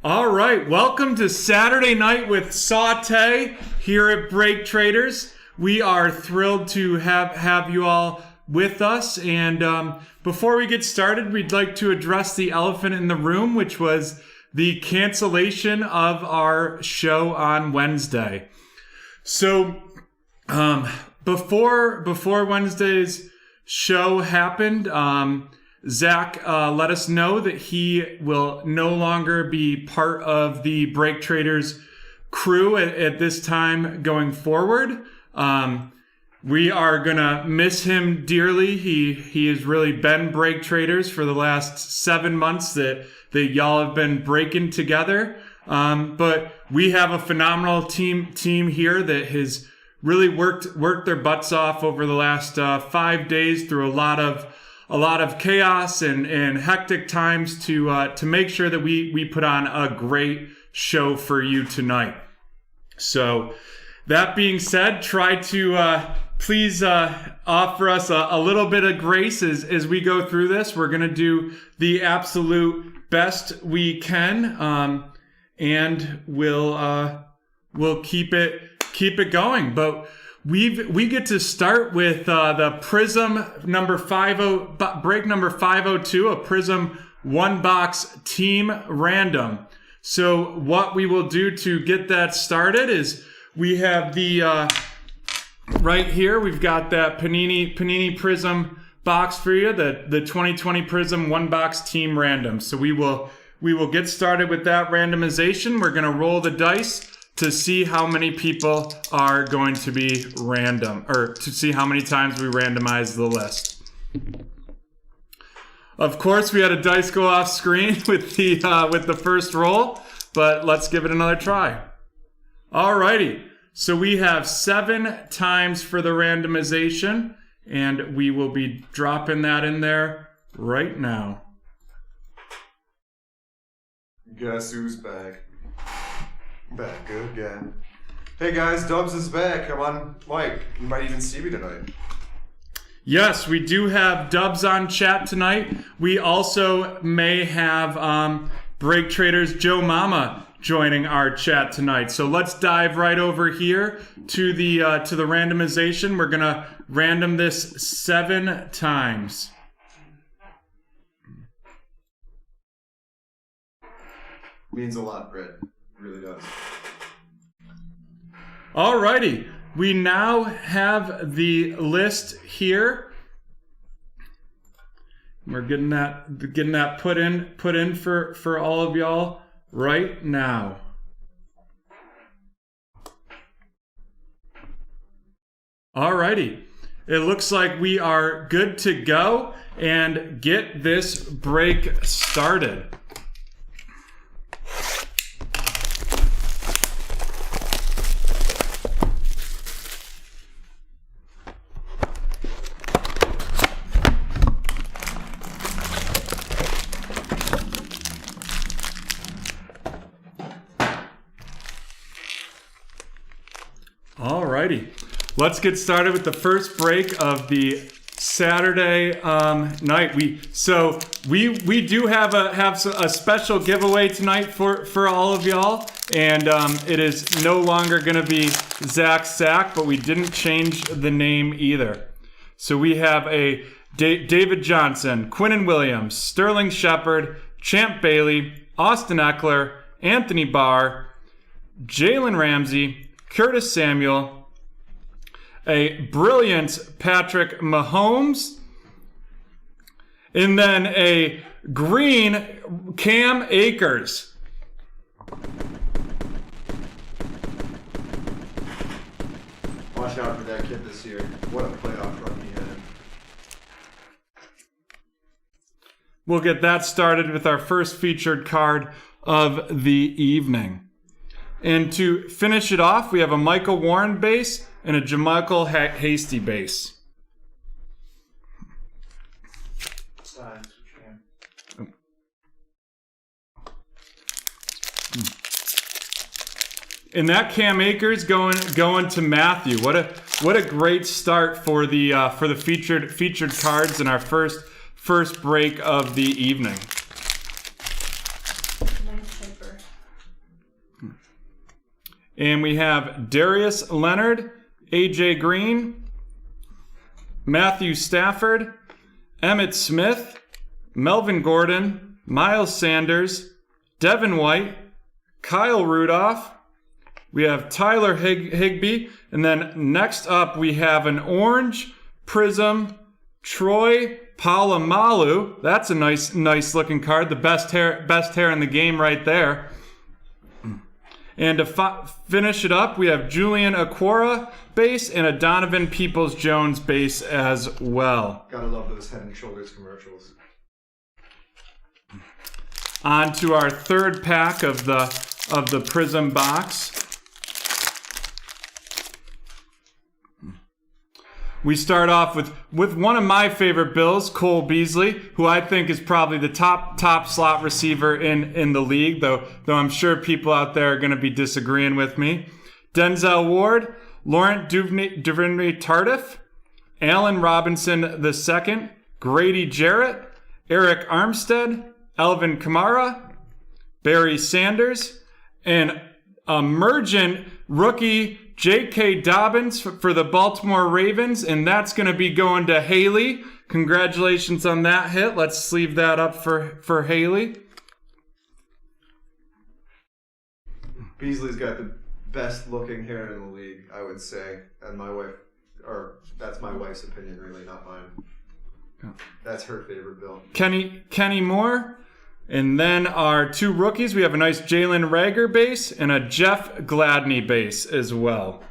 All right, welcome to Saturday Night with Saute here at BreakTraders. We are thrilled to have you all with us. And before we get started, we'd like to address the elephant in the room, which was the cancellation of our show on Wednesday. So before Wednesday's show happened, Zach let us know that he will no longer be part of the BreakTraders crew at this time going forward. We are going to miss him dearly. He has really been BreakTraders for the last 7 months that y'all have been breaking together. But we have a phenomenal team here that has really worked their butts off over the last 5 days through a lot of chaos and hectic times to make sure that we put on a great show for you tonight. So that being said, try to please offer us a little bit of grace as we go through this. We're going to do the absolute best we can, and we'll keep it going. But we get to start with the Prism break number 502, a Prism one box team random. So what we will do to get that started is we have the right here, we've got that Panini Prism box for you, the 2020 Prism one box team random. So we will get started with that randomization. We're going to roll the dice to see how many people are going to be random, or to see how many times we randomize the list. Of course, we had a dice go off screen with the first roll, but let's give it another try. Alrighty, so we have 7 times for the randomization, and we will be dropping that in there right now. Guess who's back? Back again. Hey guys, Dubs is back. I'm on mic. You might even see me tonight. Yes, we do have Dubs on chat tonight. We also may have BreakTraders Joe Mama joining our chat tonight. So let's dive right over here to the randomization. We're gonna random this 7 times. Means a lot, Brett. Really does. Alrighty, we now have the list here. We're getting that put in for all of y'all right now. Alrighty, it looks like we are good to go and get this break started. Alrighty, let's get started with the first break of the Saturday night. We do have a special giveaway tonight for all of y'all, and it is no longer going to be Zach Sack, but we didn't change the name either. So we have a David Johnson, Quinnen Williams, Sterling Shepard, Champ Bailey, Austin Eckler, Anthony Barr, Jalen Ramsey, Curtis Samuel, a brilliant Patrick Mahomes, and then a green Cam Akers. Watch out for that kid this year. What a playoff run he had. We'll get that started with our first featured card of the evening. And to finish it off, we have a Michael Warren base and a JaMychal Hasty base. And that Cam Akers going to Matthew. What a great start for the featured cards in our first break of the evening. Nice paper. And we have Darius Leonard, AJ Green, Matthew Stafford, Emmitt Smith, Melvin Gordon, Miles Sanders, Devin White, Kyle Rudolph. We have Tyler Higbee. And then next up, we have an orange prism, Troy Polamalu. That's a nice looking card. The best hair in the game right there. And to finish it up, we have Julian Aquara base and a Donovan Peoples-Jones base as well. Gotta love those Head and Shoulders commercials. On to our third pack of the Prism box. We start off with one of my favorite Bills, Cole Beasley, who I think is probably the top slot receiver in the league, though I'm sure people out there are going to be disagreeing with me. Denzel Ward, Laurent Duvernay Tardif, Allen Robinson II, Grady Jarrett, Eric Armstead, Alvin Kamara, Barry Sanders, and emergent rookie J.K. Dobbins for the Baltimore Ravens, and that's going to be going to Haley. Congratulations on that hit. Let's sleeve that up for Haley. Beasley's got the best looking hair in the league, I would say. And that's my wife's opinion, really, not mine. That's her favorite Bill. Kenny Moore. And then our two rookies, we have a nice Jalen Reagor base and a Jeff Gladney base as well.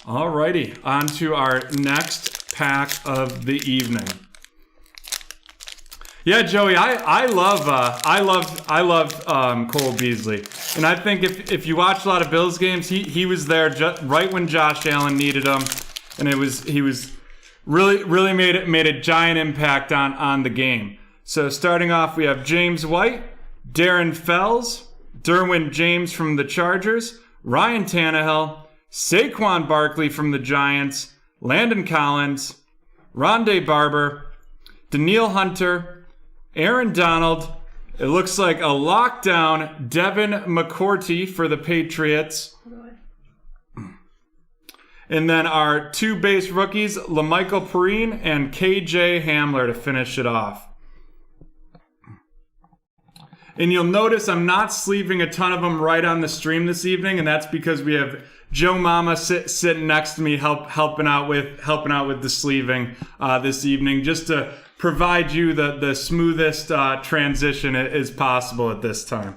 Alrighty, on to our next pack of the evening. Yeah, Joey, I love Cole Beasley, and I think if you watch a lot of Bills games, he was there right when Josh Allen needed him, and he was really made a giant impact on the game. So starting off, we have James White, Darren Fells, Derwin James from the Chargers, Ryan Tannehill, Saquon Barkley from the Giants, Landon Collins, Rondé Barber, Danielle Hunter, Aaron Donald. It looks like a lockdown Devin McCourty for the Patriots. And then our two base rookies, LaMichael Perine and KJ Hamler to finish it off. And you'll notice I'm not sleeving a ton of them right on the stream this evening, and that's because we have Joe Mama sitting next to me helping out with the sleeving this evening, just to provide you the smoothest transition as possible at this time.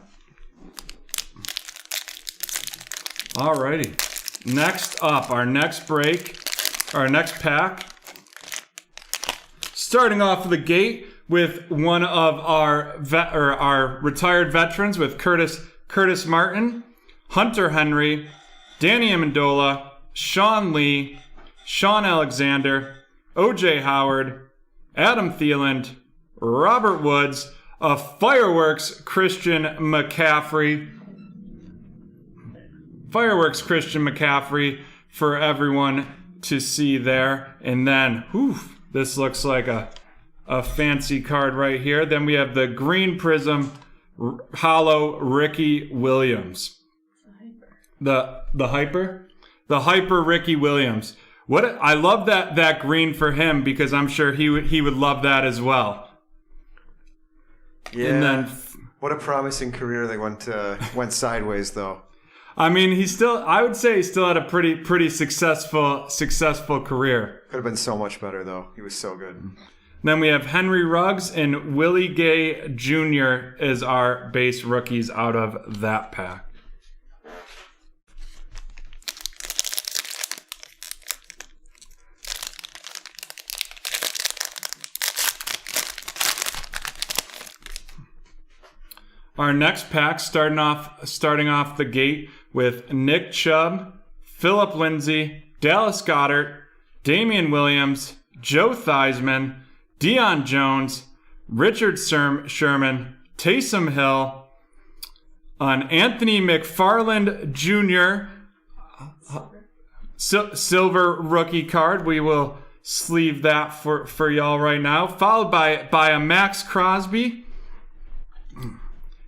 Alrighty. Next up, our next pack. Starting off the gate with one of our retired veterans with Curtis Martin, Hunter Henry, Danny Amendola, Sean Lee, Sean Alexander, O.J. Howard, Adam Thielen, Robert Woods, a Fireworks Christian McCaffrey. Fireworks Christian McCaffrey for everyone to see there. And then, this looks like a fancy card right here. Then we have the Green Prism Hollow Ricky Williams. The Hyper Ricky Williams. I love that green for him because I'm sure he would love that as well. Yeah. And then, what a promising career they went sideways though. I mean, I would say he still had a pretty successful career. Could have been so much better though. He was so good. Then we have Henry Ruggs and Willie Gay Jr. as our base rookies out of that pack. Our next pack, starting off the gate with Nick Chubb, Phillip Lindsay, Dallas Goedert, Damian Williams, Joe Theismann, Deion Jones, Richard Sherman, Taysom Hill, an Anthony McFarland Jr. Silver rookie card. We will sleeve that for y'all right now, followed by a Max Crosby.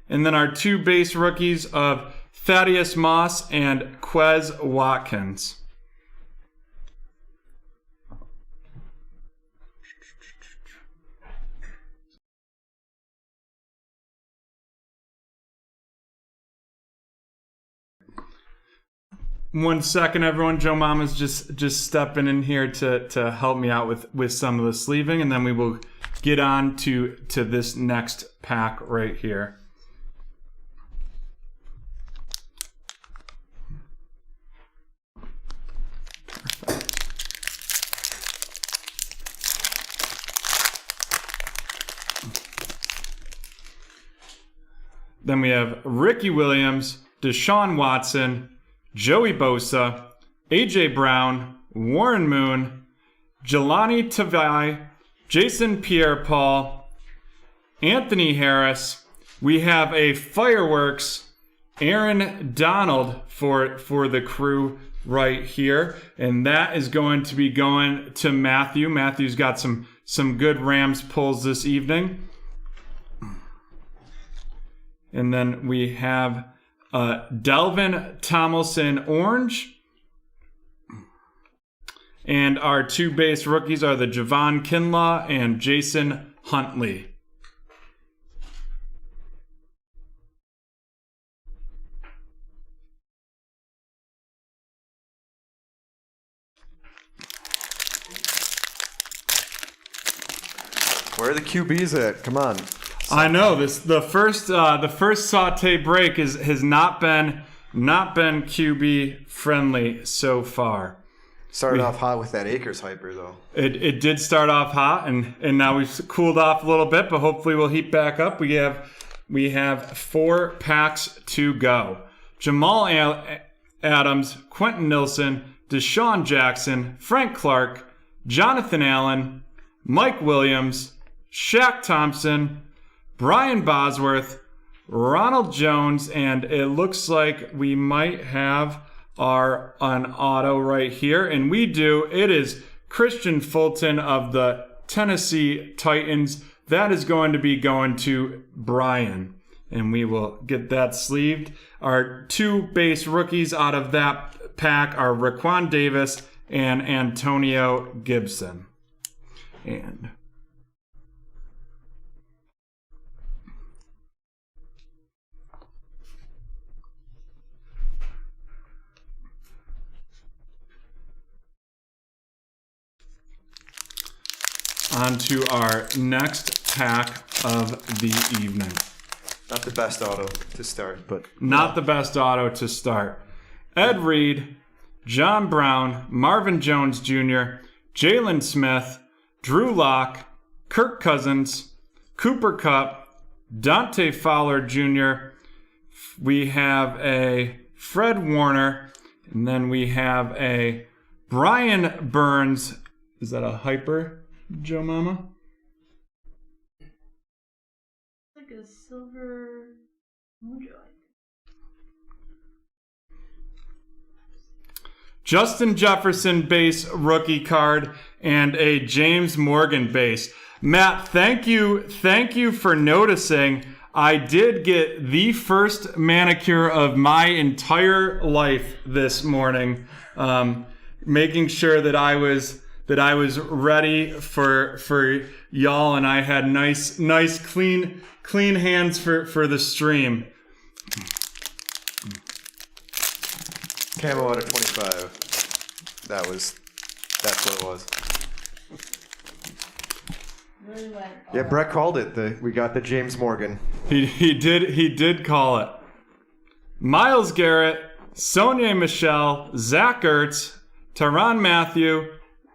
And then our 2 base rookies of Thaddeus Moss and Quez Watkins. One second, everyone. Joe Mama's just stepping in here to help me out with some of the sleeving, and then we will get on to this next pack right here. Then we have Ricky Williams, Deshaun Watson, Joey Bosa, A.J. Brown, Warren Moon, Jelani Tavai, Jason Pierre-Paul, Anthony Harris. We have a Fireworks Aaron Donald for the crew right here. And that is going to be going to Matthew. Matthew's got some good Rams pulls this evening. And then we have Delvin Tomlinson Orange. And our 2 base rookies are the Javon Kinlaw and Jason Huntley. Where are the QBs at? Come on. I know the first saute break has not been QB friendly so far. Started off hot with that Akers hyper though. It did start off hot and now we've cooled off a little bit, but hopefully we'll heat back up. We have 4 packs to go. Jamal Adams, Quentin Nilsson, Deshaun Jackson, Frank Clark, Jonathan Allen, Mike Williams, Shaq Thompson, Brian Bosworth, Ronald Jones, and it looks like we might have an auto right here. And we do. It is Christian Fulton of the Tennessee Titans. That is going to be going to Brian. And we will get that sleeved. Our 2 base rookies out of that pack are Raquan Davis and Antonio Gibson. And on to our next pack of the evening. Not the best auto to start, but... Not the best auto to start. Ed Reed, John Brown, Marvin Jones Jr., Jalen Smith, Drew Lock, Kirk Cousins, Cooper Kupp, Dante Fowler Jr., we have a Fred Warner, and then we have a Brian Burns. Is that a hyper, Joe Mama? Like a silver mojo. Justin Jefferson base rookie card and a James Morgan base. Matt, thank you for noticing. I did get the first manicure of my entire life this morning, making sure that I was ready for y'all, and I had nice clean hands for the stream. Camo out of 25. That's what it was. Really went Yeah, Brett called it. We got the James Morgan. He did call it. Myles Garrett, Sonia Michelle, Zach Ertz, Tyrann Mathieu,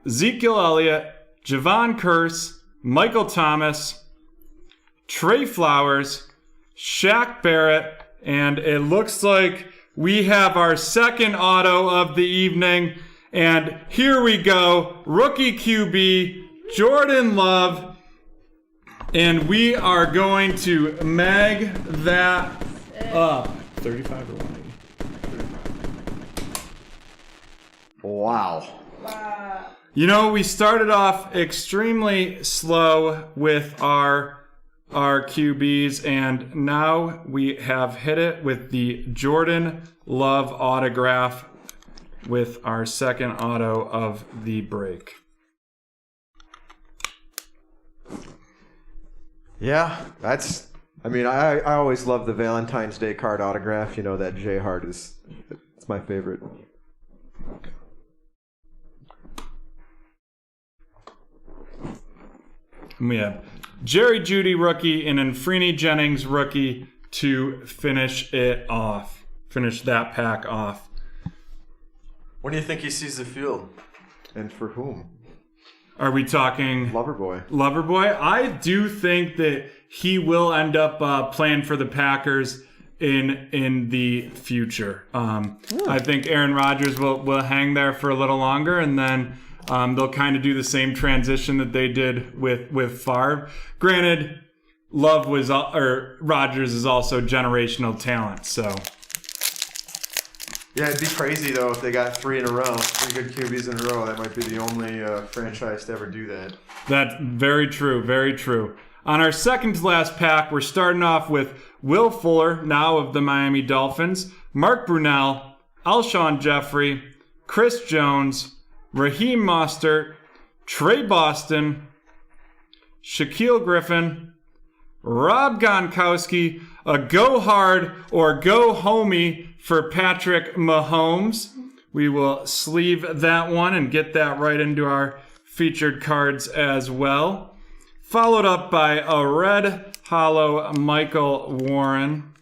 Ezekiel Elliott, Javon Curse, Michael Thomas, Trey Flowers, Shaq Barrett, and it looks like we have our second auto of the evening. And here we go, rookie QB, Jordan Love. And we are going to mag that up. 35 or 180? Wow. Wow. You know, we started off extremely slow with our QBs, and now we have hit it with the Jordan Love autograph with our second auto of the break. Yeah, that's. I mean, I always love the Valentine's Day card autograph. You know that J Hart it's my favorite. And we have Jerry Jeudy rookie and Anfernee Jennings rookie to finish it off. Finish that pack off. When do you think he sees the field? And for whom? Are we talking Loverboy? Loverboy? I do think that he will end up playing for the Packers in the future. I think Aaron Rodgers will hang there for a little longer, and then they'll kind of do the same transition that they did with Favre. Granted, Rodgers is also generational talent, so. Yeah, it'd be crazy though if they got three good QBs in a row. That might be the only franchise to ever do that. That's very true, very true. On our second to last pack, we're starting off with Will Fuller, now of the Miami Dolphins, Mark Brunell, Alshon Jeffrey, Chris Jones, Raheem Mostert, Trey Boston, Shaquille Griffin, Rob Gronkowski, a go hard or go homie for Patrick Mahomes. We will sleeve that one and get that right into our featured cards as well. Followed up by a red hollow Michael Warren.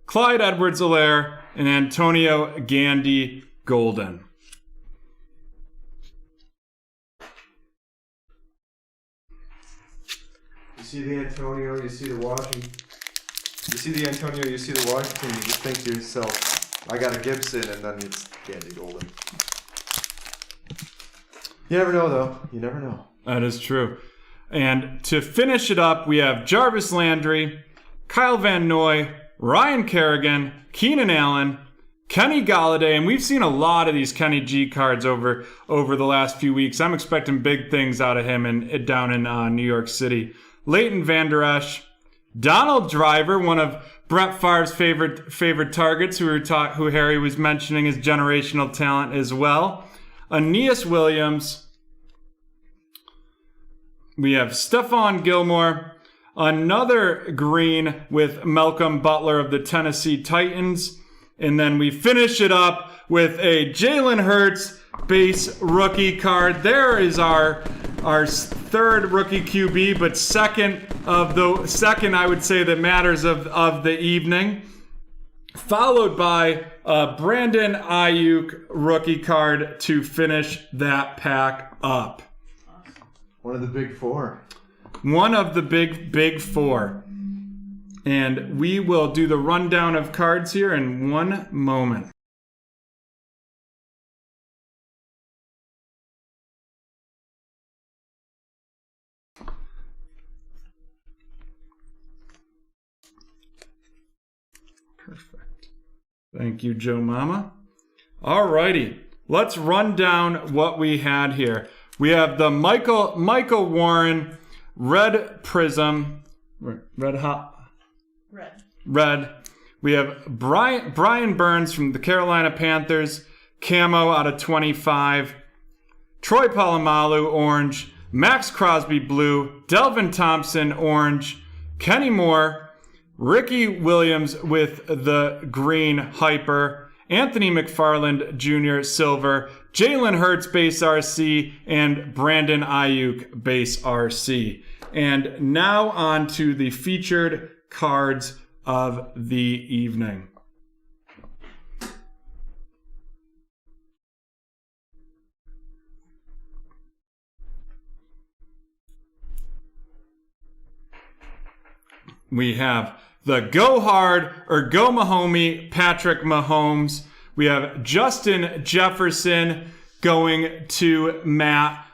Clyde Edwards-Helaire and Antonio Gandy Golden. You see the Antonio, you see the Washington. You see the Antonio, you see the Washington, you just think to yourself, I got a Gibson, and then it's Gandy Golden. You never know, though. You never know. That is true. And to finish it up, we have Jarvis Landry, Kyle Van Noy, Ryan Kerrigan, Keenan Allen, Kenny Galladay, and we've seen a lot of these Kenny G cards over the last few weeks. I'm expecting big things out of him down in New York City. Leighton Vander Esch, Donald Driver, one of Brett Favre's favorite targets, who Harry was mentioning his generational talent as well. Aeneas Williams. We have Stephon Gilmore, another green with Malcolm Butler of the Tennessee Titans. And then we finish it up with a Jalen Hurts base rookie card. There is our third rookie QB, but second I would say that matters of the evening. Followed by Brandon Ayuk rookie card to finish that pack up. One of the big four. One of the big four. And we will do the rundown of cards here in one moment. Perfect. Thank you, Joe Mama. Alrighty, let's run down what we had here. We have the Michael Warren red prism, red. We have Brian Burns from the Carolina Panthers, camo out of 25. Troy Polamalu orange, Max Crosby blue, Delvin Thompson orange, Kenny Moore, Ricky Williams with the green hyper, Anthony McFarland Jr. silver, Jalen Hurts base RC, and Brandon Ayuk base RC. And now on to the featured cards of the evening. We have the Go Hard or Go Mahomey Patrick Mahomes. We have Justin Jefferson going to Matt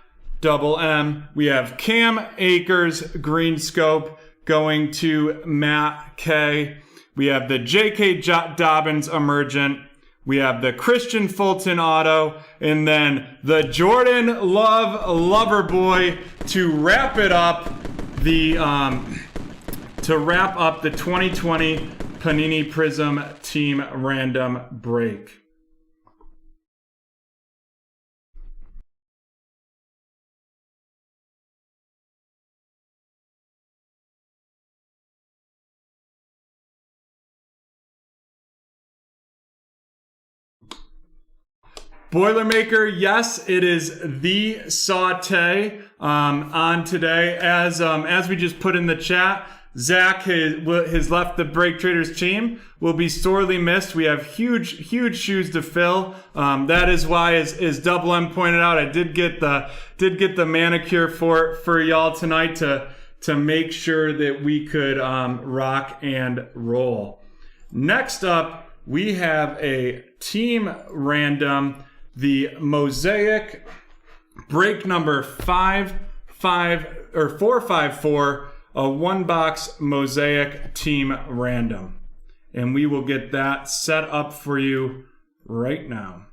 Double M. We have Cam Akers Green Scope going to Matt K. We have the J.K. Dobbins Emergent. We have the Christian Fulton Auto. And then the Jordan Love Loverboy to wrap it up. The 2020 Panini Prism Team Random Break. Boilermaker, yes, it is the saute on today. As we just put in the chat, Zach has left the BreakTraders team. Will be sorely missed. We have huge shoes to fill. That is why, as Double M pointed out, I did get the manicure for y'all tonight to make sure that we could rock and roll. Next up, we have a team random. The Mosaic break number 454, a one box Mosaic team random. And we will get that set up for you right now.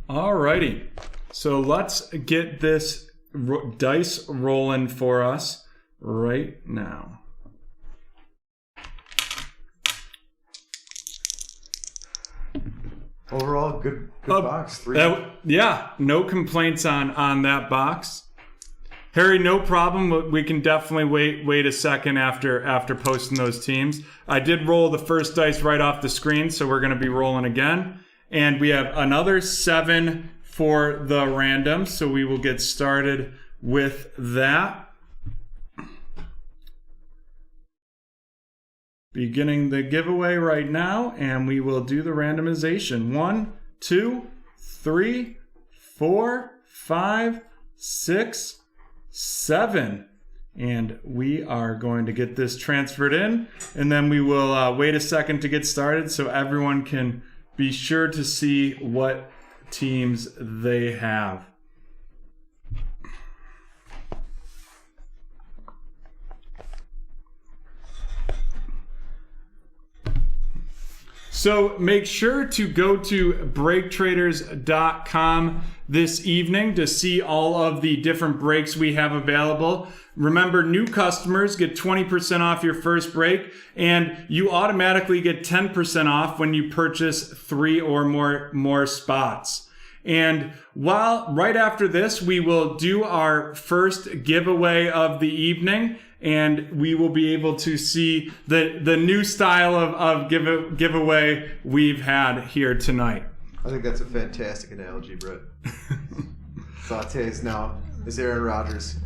Alrighty, so let's get this dice rolling for us right now. Overall, good box. Yeah, no complaints on that box. Harry, no problem. We can definitely wait a second after posting those teams. I did roll the first dice right off the screen, so we're going to be rolling again. And we have another 7 for the random, so we will get started with that. Beginning the giveaway right now, and we will do the randomization. 1, 2, 3, 4, 5, 6, 7. And we are going to get this transferred in, and then we will wait a second to get started so everyone can be sure to see what teams they have. So make sure to go to BreakTraders.com this evening to see all of the different breaks we have available. Remember, new customers get 20% off your first break, and you automatically get 10% off when you purchase 3 or more spots. And right after this, we will do our first giveaway of the evening, and we will be able to see the new style of giveaway we've had here tonight. I think that's a fantastic analogy, Brett. Sautés now is Aaron Rodgers.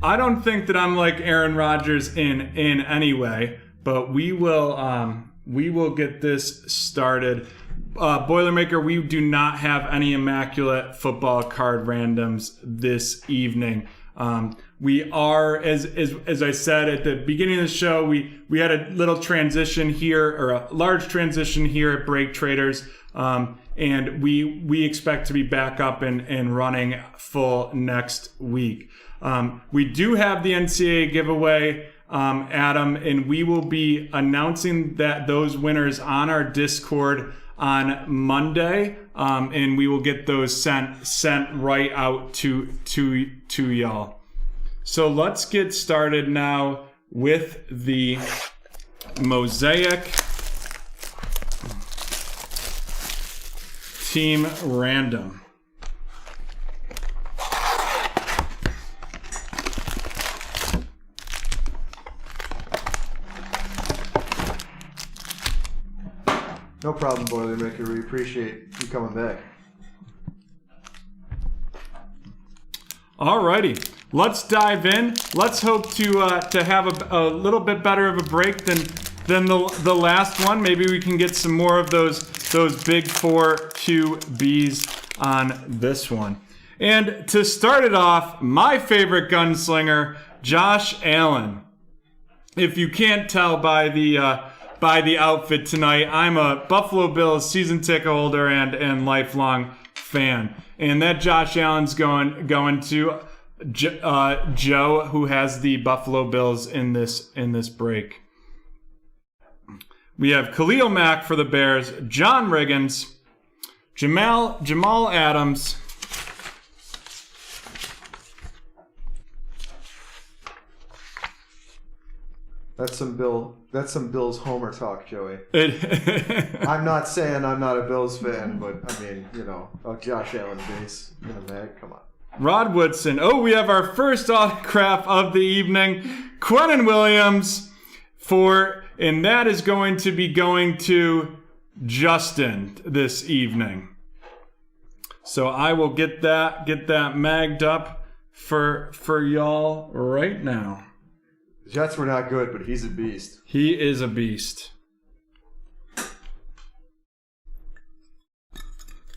I don't think that I'm like Aaron Rodgers in any way, but we will get this started. Boilermaker, we do not have any immaculate football card randoms this evening. We are, as I said at the beginning of the show, we had a little transition here, or a large transition here at BreakTraders, and we expect to be back up and running full next week. We do have the NCAA giveaway, Adam, and we will be announcing those winners on our Discord on Monday, and we will get those sent right out to y'all. So let's get started now with the Mosaic Team Random. No problem, Boilermaker. We appreciate you coming back. Alrighty, let's dive in. Let's hope to have a little bit better of a break than the last one. Maybe we can get some more of those big 4QBs on this one. And to start it off, my favorite gunslinger, Josh Allen. if you can't tell by the outfit tonight, I'm a Buffalo Bills season ticket holder and lifelong fan. And that Josh Allen's going to Joe, who has the Buffalo Bills in this break. We have Khalil Mack for the Bears, John Riggins, Jamal Adams, That's some Bills homer talk, Joey. I'm not saying I'm not a Bills fan, but I mean, Josh Allen base in a mag. Come on. Rod Woodson. Oh, we have our first autograph of the evening. Quinnen Williams and that is going to be going to Justin this evening. So I will get that magged up for y'all right now. The Jets were not good, but he's a beast. He is a beast.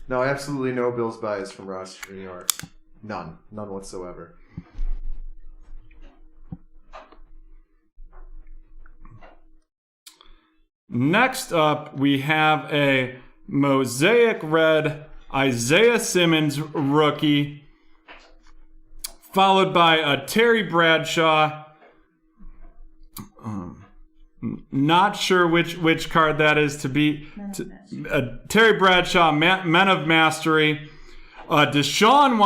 No, absolutely no Bills bias from Rochester, New York. None whatsoever. Next up, we have a Mosaic Red Isaiah Simmons rookie, followed by a Terry Bradshaw. Not sure which card that is to be. Terry Bradshaw, Men of Mastery. Deshaun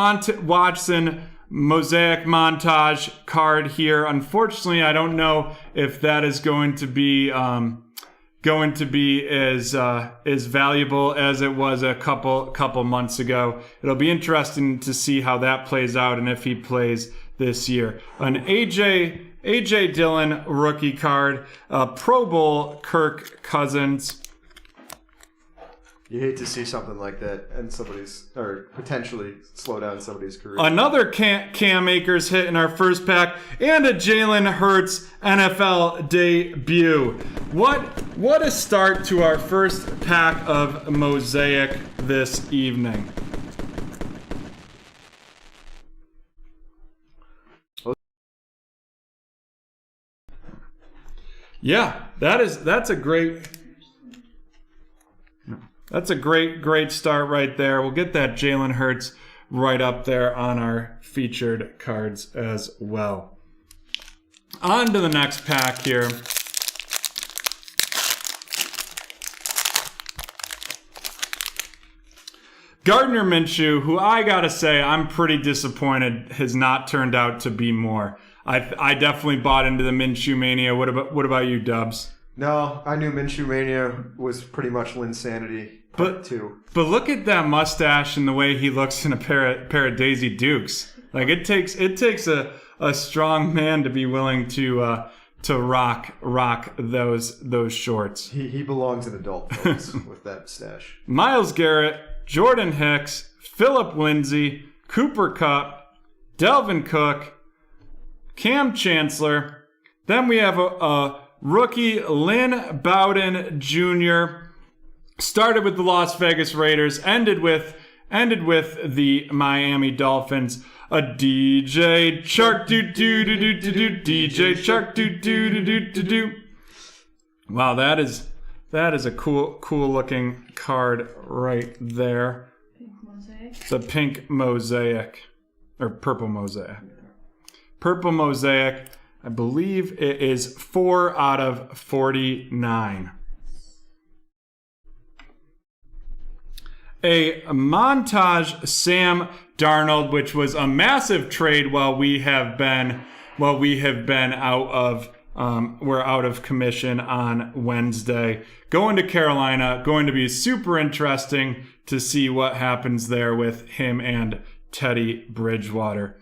Watson Mosaic Montage card here. Unfortunately, I don't know if that is going to be as valuable as it was a couple months ago. It'll be interesting to see how that plays out and if he plays this year. An AJ Dillon rookie card, Pro Bowl Kirk Cousins. You hate to see something like that and potentially slow down somebody's career. Another Cam Akers hit in our first pack, and a Jalen Hurts NFL debut. What a start to our first pack of Mosaic this evening. Yeah, that's a great start right there. We'll get that Jalen Hurts right up there on our featured cards as well. On to the next pack here. Gardner Minshew, who I gotta say I'm pretty disappointed has not turned out to be more. I definitely bought into the Minshew mania. What about you, Dubs? No, I knew Minshew mania was pretty much Linsanity part 2. But look at that mustache and the way he looks in a pair of Daisy Dukes. Like it takes a strong man to be willing to rock those shorts. He belongs in adult clothes with that mustache. Myles Garrett, Jordan Hicks, Phillip Lindsay, Cooper Kupp, Delvin Cook, Cam Chancellor. Then we have a rookie, Lynn Bowden Jr. Started with the Las Vegas Raiders, ended with the Miami Dolphins. A DJ Chark DJ Chark do. Wow, that is a cool looking card right there. Pink mosaic. The pink mosaic or purple mosaic. Purple mosaic. I believe it is 4 out of 49. A montage Sam Darnold, which was a massive trade while we have been out of we're out of commission on Wednesday. Going to Carolina, going to be super interesting to see what happens there with him and Teddy Bridgewater.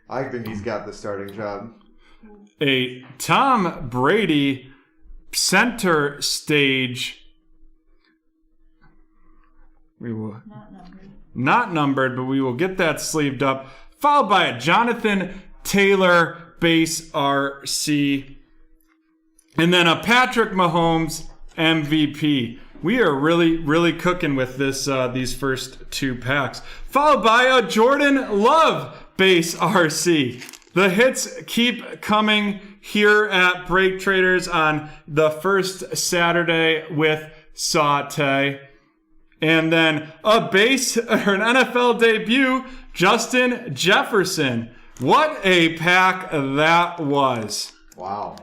I think he's got the starting job. A Tom Brady center stage. We will not numbered, but we will get that sleeved up. Followed by a Jonathan Taylor base RC. And then a Patrick Mahomes MVP. We are really cooking with this these first two packs. Followed by a Jordan Love base RC. The hits keep coming here at BreakTraders on the first Saturday with Saute. And then an NFL debut, Justin Jefferson. What a pack that was. Wow.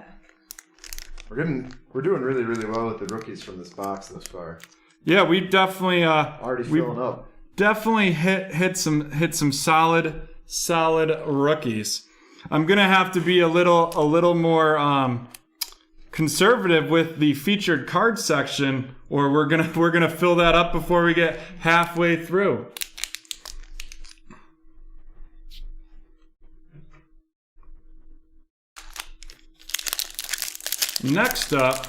We're doing really, really well with the rookies from this box thus far. Yeah, we definitely already filling up. Definitely hit some solid rookies. I'm gonna have to be a little more conservative with the featured card section, or we're gonna fill that up before we get halfway through. Next up,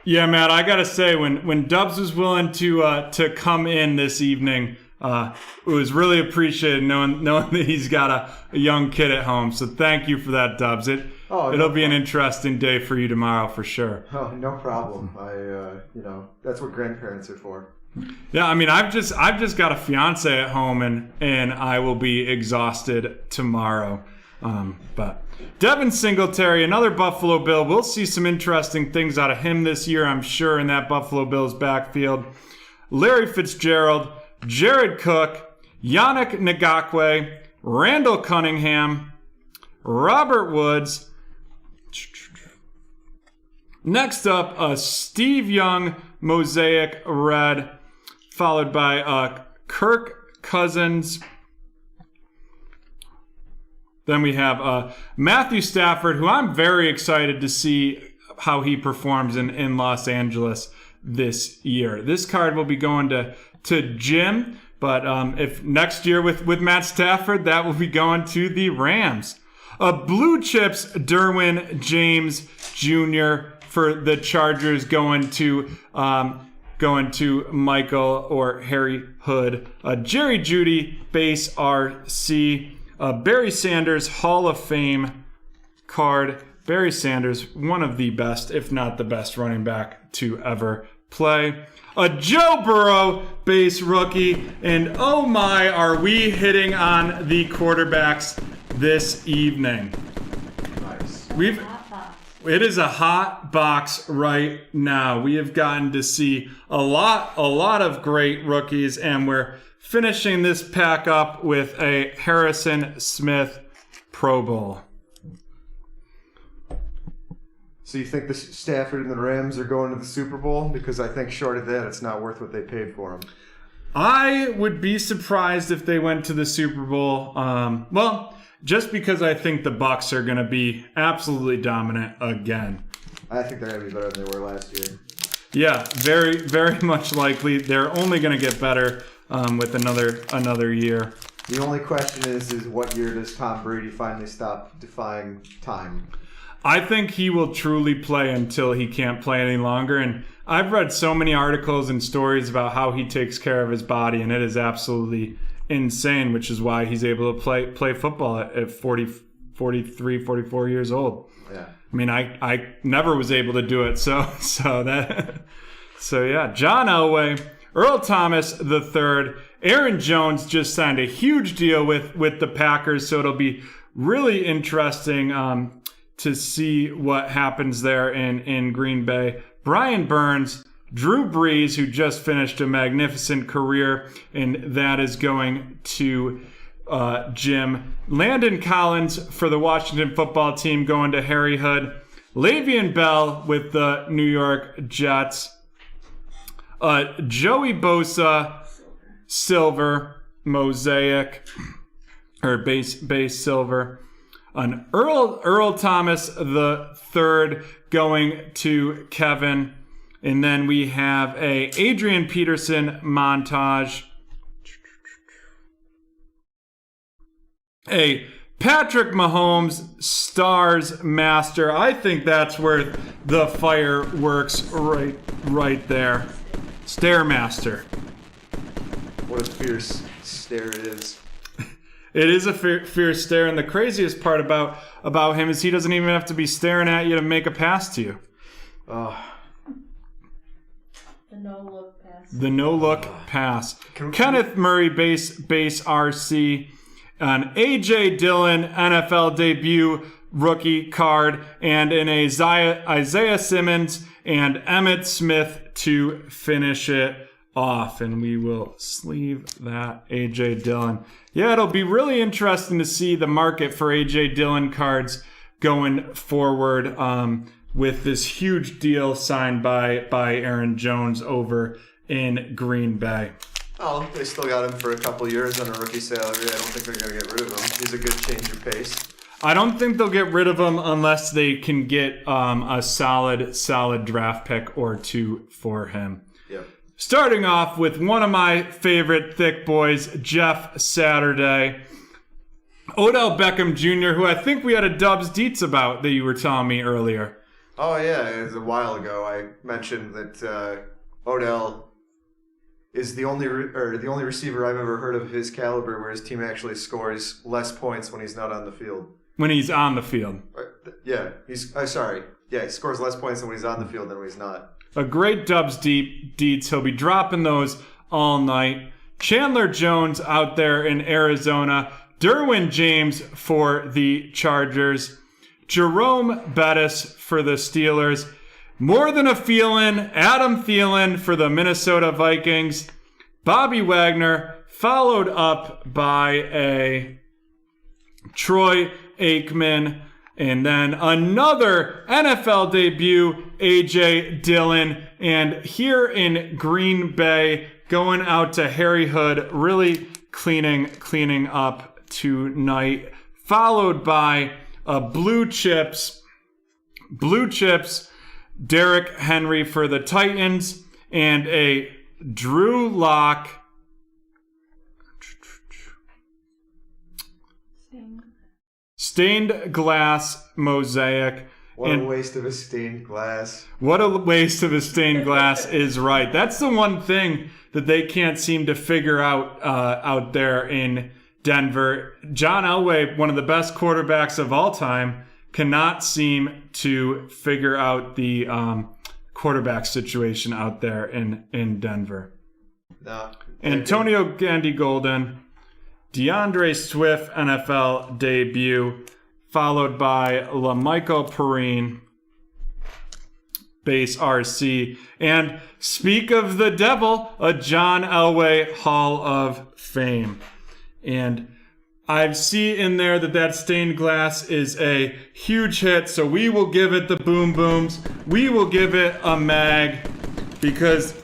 yeah, Matt, I gotta say, when Dubs was willing to come in this evening, it was really appreciated knowing that he's got a young kid at home. So thank you for that, Dubs. It'll be an interesting day for you tomorrow for sure. Oh, no problem. That's what grandparents are for. Yeah, I mean, I've just got a fiance at home, and I will be exhausted tomorrow. But Devin Singletary, another Buffalo Bill. We'll see some interesting things out of him this year, I'm sure, in that Buffalo Bills backfield. Larry Fitzgerald, Jared Cook, Yannick Ngakoue, Randall Cunningham, Robert Woods. Next up, a Steve Young Mosaic Red, followed by Kirk Cousins. Then we have Matthew Stafford, who I'm very excited to see how he performs in Los Angeles this year. This card will be going to Jim, but if next year with Matt Stafford, that will be going to the Rams. Blue Chips Derwin James Jr. for the Chargers going to Michael or Harry Hood. Jerry Jeudy base RC. Barry Sanders Hall of Fame card. Barry Sanders, one of the best, if not the best running back to ever play. A Joe Burrow base rookie. And oh my, are we hitting on the quarterbacks this evening. Nice. It is a hot box right now. We have gotten to see a lot of great rookies, and we're finishing this pack up with a Harrison Smith Pro Bowl. So you think the Stafford and the Rams are going to the Super Bowl? Because I think short of that, it's not worth what they paid for him. I would be surprised if they went to the Super Bowl. Just because I think the Bucs are going to be absolutely dominant again. I think they're going to be better than they were last year. Yeah, very, very much likely. They're only going to get better with another year. The only question is what year does Tom Brady finally stop defying time? I think he will truly play until he can't play any longer. And I've read so many articles and stories about how he takes care of his body, and it is absolutely insane, which is why he's able to play football at 43, 44 years old. Yeah. I mean, I never was able to do it. So yeah. John Elway, Earl Thomas III, Aaron Jones just signed a huge deal with the Packers. So it'll be really interesting to see what happens there in Green Bay. Brian Burns, Drew Brees, who just finished a magnificent career, and that is going to Jim. Landon Collins for the Washington football team going to Harry Hood. Le'Veon Bell with the New York Jets. Joey Bosa, silver, mosaic, or base silver. An Earl Thomas the third going to Kevin. And then we have a Adrian Peterson montage. A Patrick Mahomes Stars Master. I think that's where the fireworks right there. Stairmaster. What a fierce stare it is. It is a fierce stare, and the craziest part about him is he doesn't even have to be staring at you to make a pass to you. Oh. The no-look pass. The no-look pass. Kenneth Murray, base RC. An A.J. Dillon NFL debut rookie card, and an Isaiah Simmons and Emmitt Smith to finish it off. And we will sleeve that A.J. Dillon. Yeah, it'll be really interesting to see the market for A.J. Dillon cards going forward with this huge deal signed by Aaron Jones over in Green Bay. Oh, they still got him for a couple years on a rookie salary. I don't think they're going to get rid of him. He's a good change of pace. I don't think they'll get rid of him unless they can get a solid draft pick or two for him. Yep. Starting off with one of my favorite thick boys, Jeff Saturday. Odell Beckham Jr., who I think we had a Dubs Deets about that you were telling me earlier. Oh, yeah. It was a while ago. I mentioned that Odell is the only receiver I've ever heard of his caliber where his team actually scores less points when he's not on the field. When he's on the field. Yeah. he scores less points when he's on the field than when he's not. A great Dubs Deets. He'll be dropping those all night. Chandler Jones out there in Arizona. Derwin James for the Chargers. Jerome Bettis for the Steelers. More than a feelin', Adam Thielen for the Minnesota Vikings. Bobby Wagner, followed up by a Troy Aikman. And then another NFL debut, A.J. Dillon. And here in Green Bay, going out to Harry Hood, really cleaning up tonight. Followed by a Blue Chips, Derrick Henry for the Titans, and a Drew Lock. Stained glass mosaic. What a waste of a stained glass. What a waste of a stained glass is right. That's the one thing that they can't seem to figure out there in Denver. John Elway, one of the best quarterbacks of all time, cannot seem to figure out the quarterback situation out there in Denver. No. Antonio Gandy Golden, DeAndre Swift NFL debut, followed by LaMichael Perrine, base RC, and speak of the devil, a John Elway Hall of Fame. And I see in there that stained glass is a huge hit, so we will give it the boom booms. We will give it a mag, because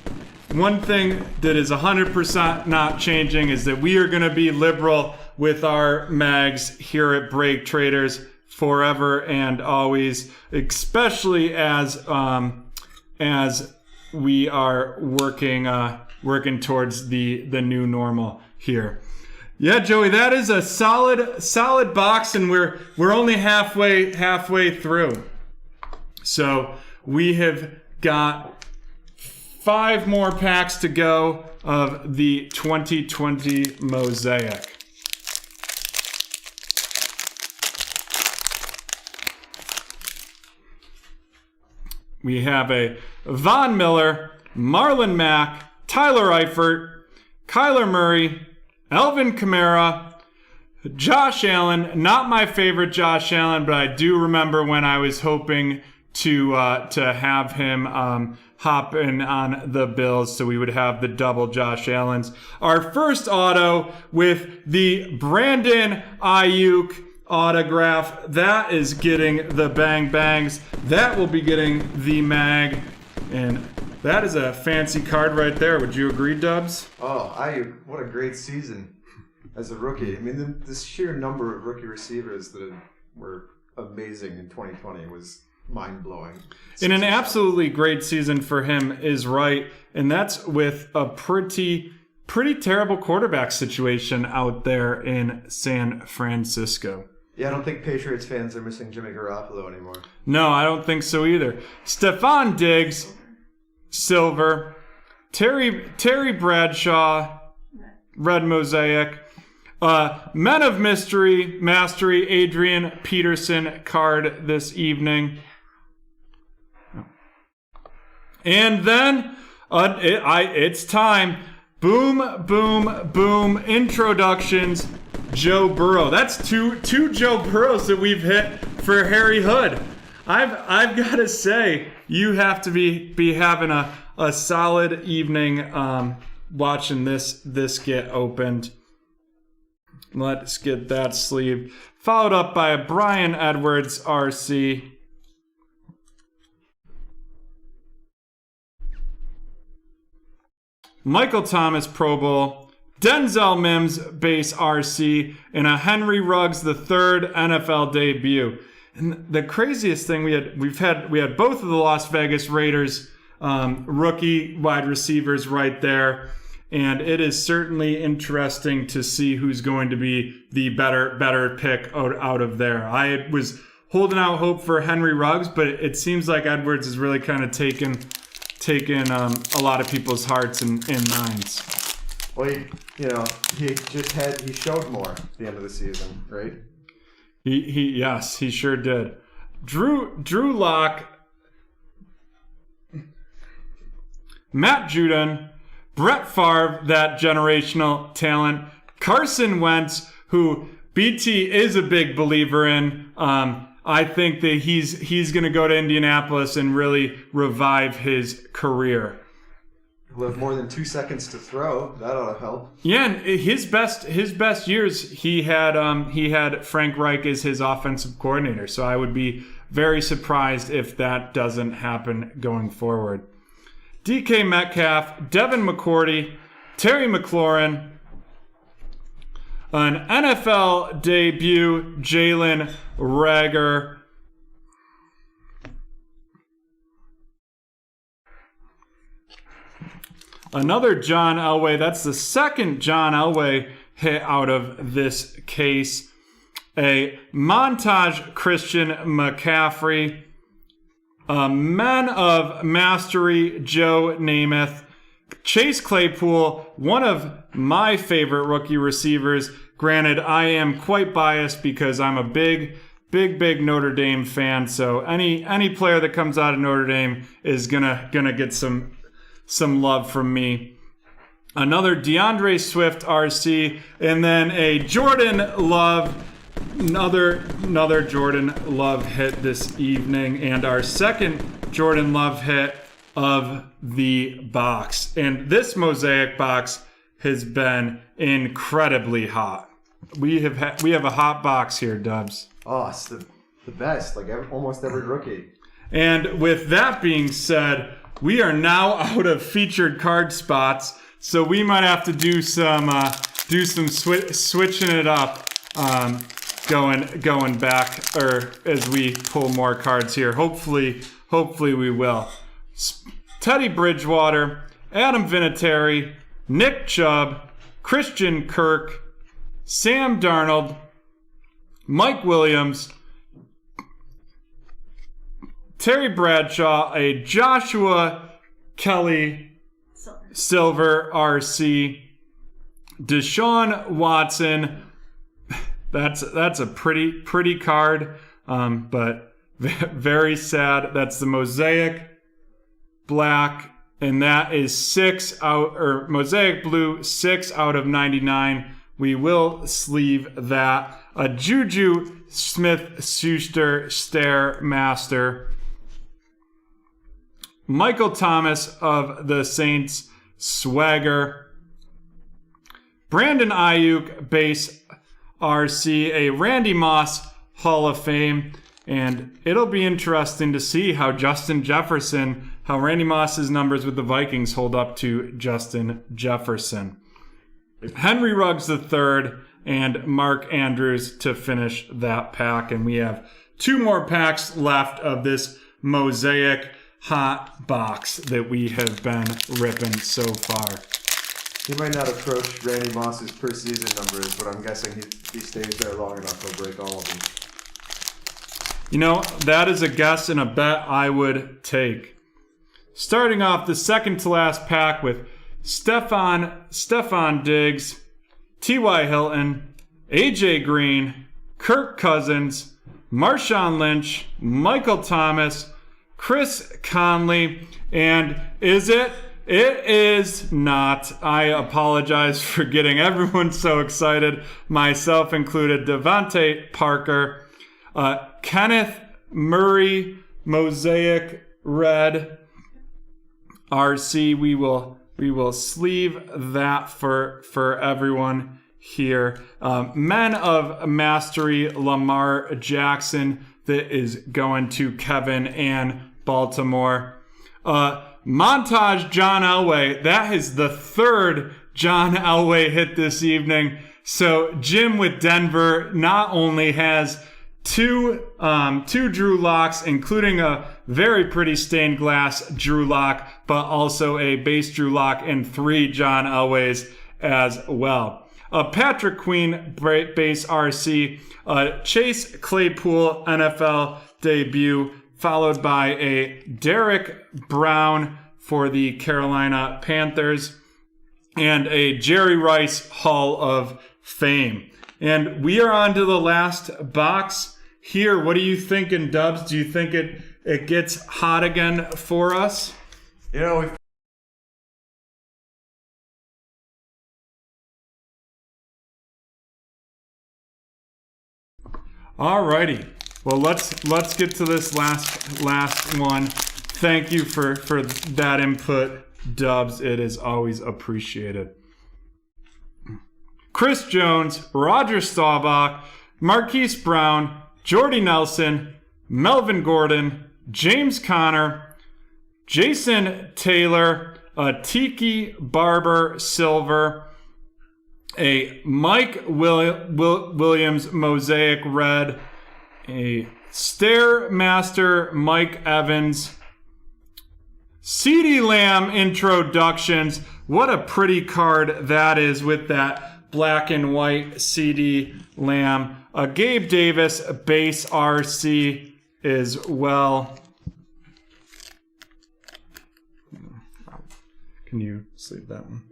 one thing that is 100% not changing is that we are going to be liberal with our mags here at BreakTraders forever and always, especially as we are working towards the new normal here. Yeah, Joey, that is a solid box, and we're only halfway through. So we have got 5 more packs to go of the 2020 Mosaic. We have a Von Miller, Marlon Mack, Tyler Eifert, Kyler Murray, Alvin Kamara, Josh Allen. Not my favorite Josh Allen, but I do remember when I was hoping to have him hop in on the Bills, so we would have the double Josh Allens. Our first auto with the Brandon Ayuk autograph. That is getting the bang bangs. That will be getting the mag. And that is a fancy card right there. Would you agree, Dubs? Oh, Ayuk, what a great season as a rookie. I mean, the sheer number of rookie receivers that were amazing in 2020 was mind-blowing. And an absolutely great season for him is right. And that's with a pretty terrible quarterback situation out there in San Francisco. Yeah, I don't think Patriots fans are missing Jimmy Garoppolo anymore. No, I don't think so either. Stephon Diggs, silver. Terry Bradshaw, red mosaic. Men of Mastery, Adrian Peterson card this evening. And then it's time. Boom, boom, boom. Introductions. Joe Burrow. That's two Joe Burrows that we've hit for Harry Hood. I've got to say, you have to be having a solid evening watching this get opened. Let's get that sleeve. Followed up by a Brian Edwards RC. Michael Thomas Pro Bowl. Denzel Mims base RC. And a Henry Ruggs III NFL debut. And the craziest thing we had both of the Las Vegas Raiders rookie wide receivers right there. And it is certainly interesting to see who's going to be the better pick out of there. I was holding out hope for Henry Ruggs, but it seems like Edwards is really kind of taken a lot of people's hearts and minds. Well, he showed more at the end of the season, right? He sure did. Drew Lock, Matt Judon, Brett Favre, that generational talent, Carson Wentz, who BT is a big believer in. I think that he's going to go to Indianapolis and really revive his career. He'll have more than 2 seconds to throw. That ought to help. Yeah, and his best years, he had Frank Reich as his offensive coordinator. So I would be very surprised if that doesn't happen going forward. DK Metcalf, Devin McCourty, Terry McLaurin, an NFL debut, Jalen Reagor. Another John Elway. That's the second John Elway hit out of this case. A montage Christian McCaffrey. A Men of Mastery Joe Namath. Chase Claypool, one of my favorite rookie receivers. Granted, I am quite biased because I'm a big Notre Dame fan. So any player that comes out of Notre Dame is gonna get some love from me. Another DeAndre Swift RC, and then a Jordan Love, another Jordan Love hit this evening, and our second Jordan Love hit of the box. And this mosaic box has been incredibly hot. We have a hot box here, Dubs. Oh, it's the best. Like almost every rookie. And with that being said, we are now out of featured card spots, so we might have to do some switching it up, going back, or as we pull more cards here. Hopefully we will. Teddy Bridgewater, Adam Vinatieri, Nick Chubb, Christian Kirk, Sam Darnold, Mike Williams, Terry Bradshaw, a Joshua Kelly Silver RC, Deshaun Watson. That's a pretty card, but very sad. That's the mosaic black, and that is 6 out, or mosaic blue, 6 out of 99. We will sleeve that. A Juju Smith-Schuster Stairmaster. Michael Thomas of the Saints, Swagger. Brandon Ayuk, base RC, a Randy Moss Hall of Fame. And it'll be interesting to see how Randy Moss's numbers with the Vikings hold up to Justin Jefferson. Henry Ruggs III and Mark Andrews to finish that pack. And we have 2 more packs left of this mosaic hot box that we have been ripping so far. He might not approach Randy Moss's per season numbers, but I'm guessing he stays there long enough he'll break all of them. You know, that is a guess and a bet I would take. Starting off the second to last pack with Stefan Diggs, T.Y. Hilton, A.J. Green, Kirk Cousins, Marshawn Lynch, Michael Thomas, Chris Conley, and is it? It is not. I apologize for getting everyone so excited, myself included. Devontae Parker, Kenneth Murray, Mosaic Red, RC. We will sleeve that for everyone here. Men of Mastery, Lamar Jackson, that is going to Kevin and Baltimore. Montage John Elway. That is the third John Elway hit this evening. So Jim with Denver not only has two Drew Locks, including a very pretty stained glass Drew Lock, but also a base Drew Lock and 3 John Elways as well. Patrick Queen, base RC, Chase Claypool, NFL debut, followed by a Derek Brown for the Carolina Panthers, and a Jerry Rice Hall of Fame. And we are on to the last box here. What are you thinking, Dubs? Do you think it gets hot again for us? You know, we've Alrighty. Well, let's get to this last one. Thank you for that input, Dubs. It is always appreciated. Chris Jones, Roger Staubach, Marquise Brown, Jordy Nelson, Melvin Gordon, James Conner, Jason Taylor, Tiki Barber Silver, a Mike Williams Mosaic Red, a Stairmaster Mike Evans, CeeDee Lamb introductions. What a pretty card that is with that black and white CeeDee Lamb. Gabe Davis base RC as well. Can you sleeve that one?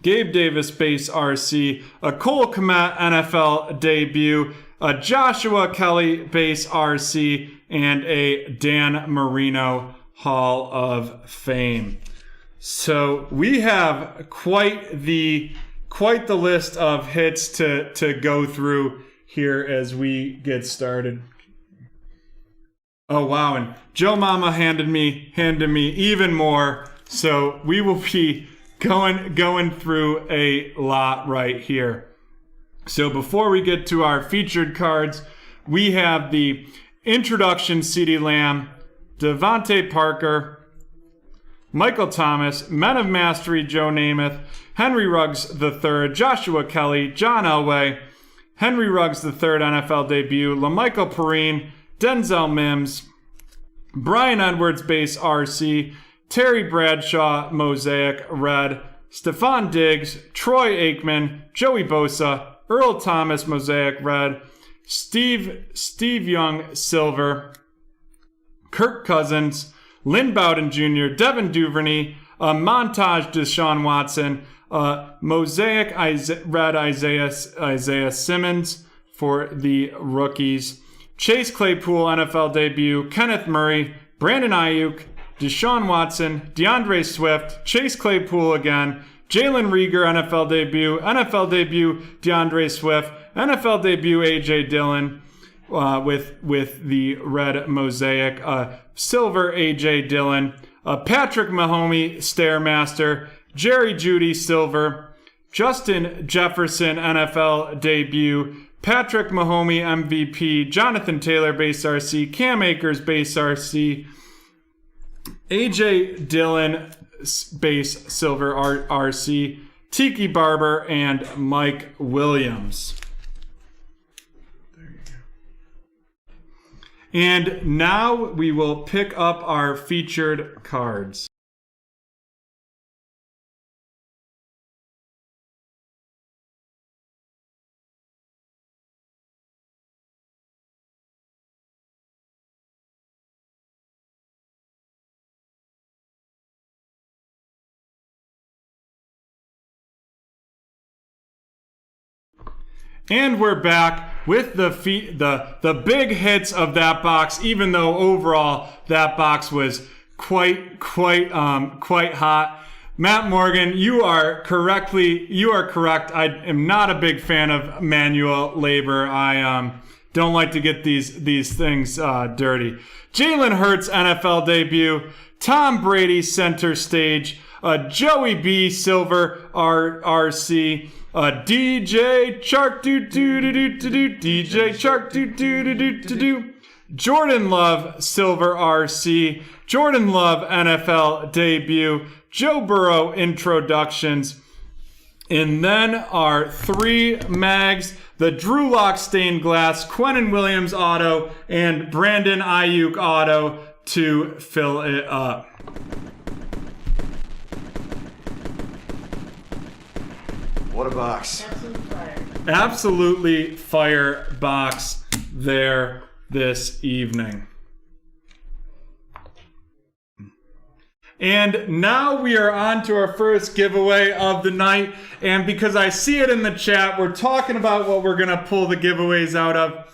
Gabe Davis base RC, a Cole Kmet NFL debut, a Joshua Kelly base RC, and a Dan Marino Hall of Fame. So we have quite the list of hits to go through here as we get started. Oh wow, and Joe Mama handed me even more, so we will be going through a lot right here. So before we get to our featured cards, we have the introduction CeeDee Lamb, Devontae Parker, Michael Thomas, Men of Mastery Joe Namath, Henry Ruggs III, Joshua Kelly, John Elway, Henry Ruggs III NFL debut, LaMichael Perrine, Denzel Mims, Brian Edwards base RC, Terry Bradshaw Mosaic Red, Stephon Diggs, Troy Aikman, Joey Bosa, Earl Thomas Mosaic Red, Steve Young Silver, Kirk Cousins, Lynn Bowden Jr., Devin Duvernay, Montage Deshaun Watson, Mosaic Red Isaiah Simmons for the rookies, Chase Claypool NFL debut, Kenneth Murray, Brandon Ayuk, Deshaun Watson, DeAndre Swift, Chase Claypool again, Jalen Reagor NFL debut DeAndre Swift, NFL debut A.J. Dillon with the red mosaic, silver A.J. Dillon, Patrick Mahomes Stairmaster, Jerry Jeudy silver, Justin Jefferson NFL debut, Patrick Mahomes MVP, Jonathan Taylor base RC, Cam Akers base RC, A.J. Dillon base silver RC, Tiki Barber, and Mike Williams. There you go. And now we will pick up our featured cards. And we're back with the big hits of that box, even though overall that box was quite hot. Matt Morgan, you are correct. I am not a big fan of manual labor. I don't like to get these things dirty. Jalen Hurts NFL debut. Tom Brady center stage. Joey B Silver RC. DJ Chark DJ Chark Jordan Love Silver RC. Jordan Love NFL debut. Joe Burrow introductions. And then our 3 mags, the Drew Lock stained glass, Quinnen Williams auto, and Brandon Ayuk auto to fill it up. What a box. Absolute fire. Absolutely fire box there this evening. And now we are on to our first giveaway of the night. And because I see it in the chat, we're talking about what we're going to pull the giveaways out of.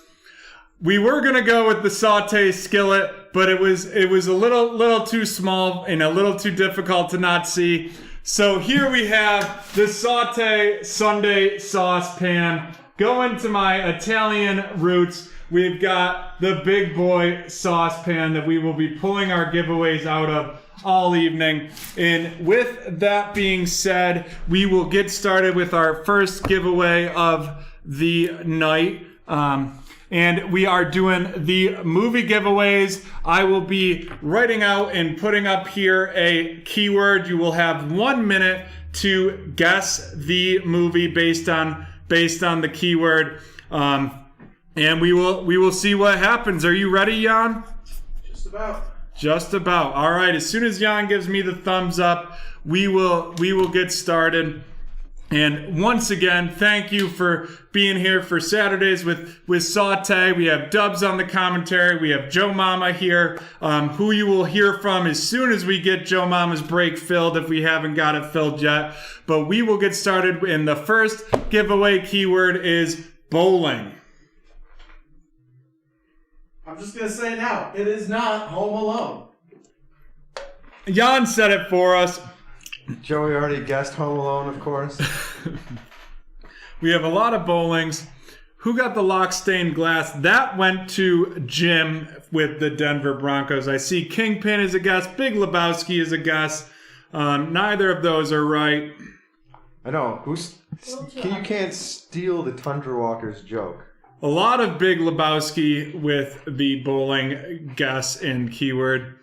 We were going to go with the saute skillet, but it was a little too small and a little too difficult to not see. So here we have the saute Sunday saucepan. Going to my Italian roots, we've got the big boy saucepan that we will be pulling our giveaways out of all evening. And with that being said, we will get started with our first giveaway of the night. And we are doing the movie giveaways. I will be writing out and putting up here a keyword. You will have 1 minute to guess the movie based on the keyword. And we will see what happens. Are you ready, Jan? Just about. All right. As soon as Jan gives me the thumbs up, we will get started. And once again, thank you for being here for Saturdays with Saute. We have Dubs on the commentary. We have Joe Mama here, who you will hear from as soon as we get Joe Mama's break filled, if we haven't got it filled yet. But we will get started. And the first giveaway keyword is bowling. I'm just going to say now, it is not Home Alone. Jan said it for us. Joey already guessed Home Alone, of course. We have a lot of bowlings. Who got the lock stained glass? That went to Jim with the Denver Broncos. I see Kingpin is a guess. Big Lebowski is a guess. Neither of those are right. I know. You can't steal the Tundra Walker's joke. A lot of Big Lebowski with the bowling guess and keyword.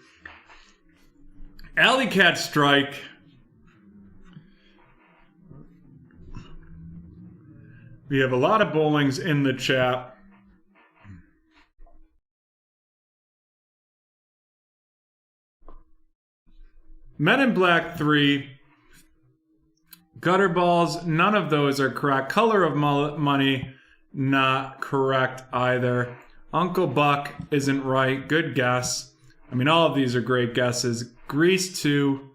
Alley Cat Strike. We have a lot of bowlings in the chat. Men in Black 3. Gutter Balls, none of those are correct. Color of Money, not correct either. Uncle Buck isn't right. Good guess. I mean, all of these are great guesses. Grease 2.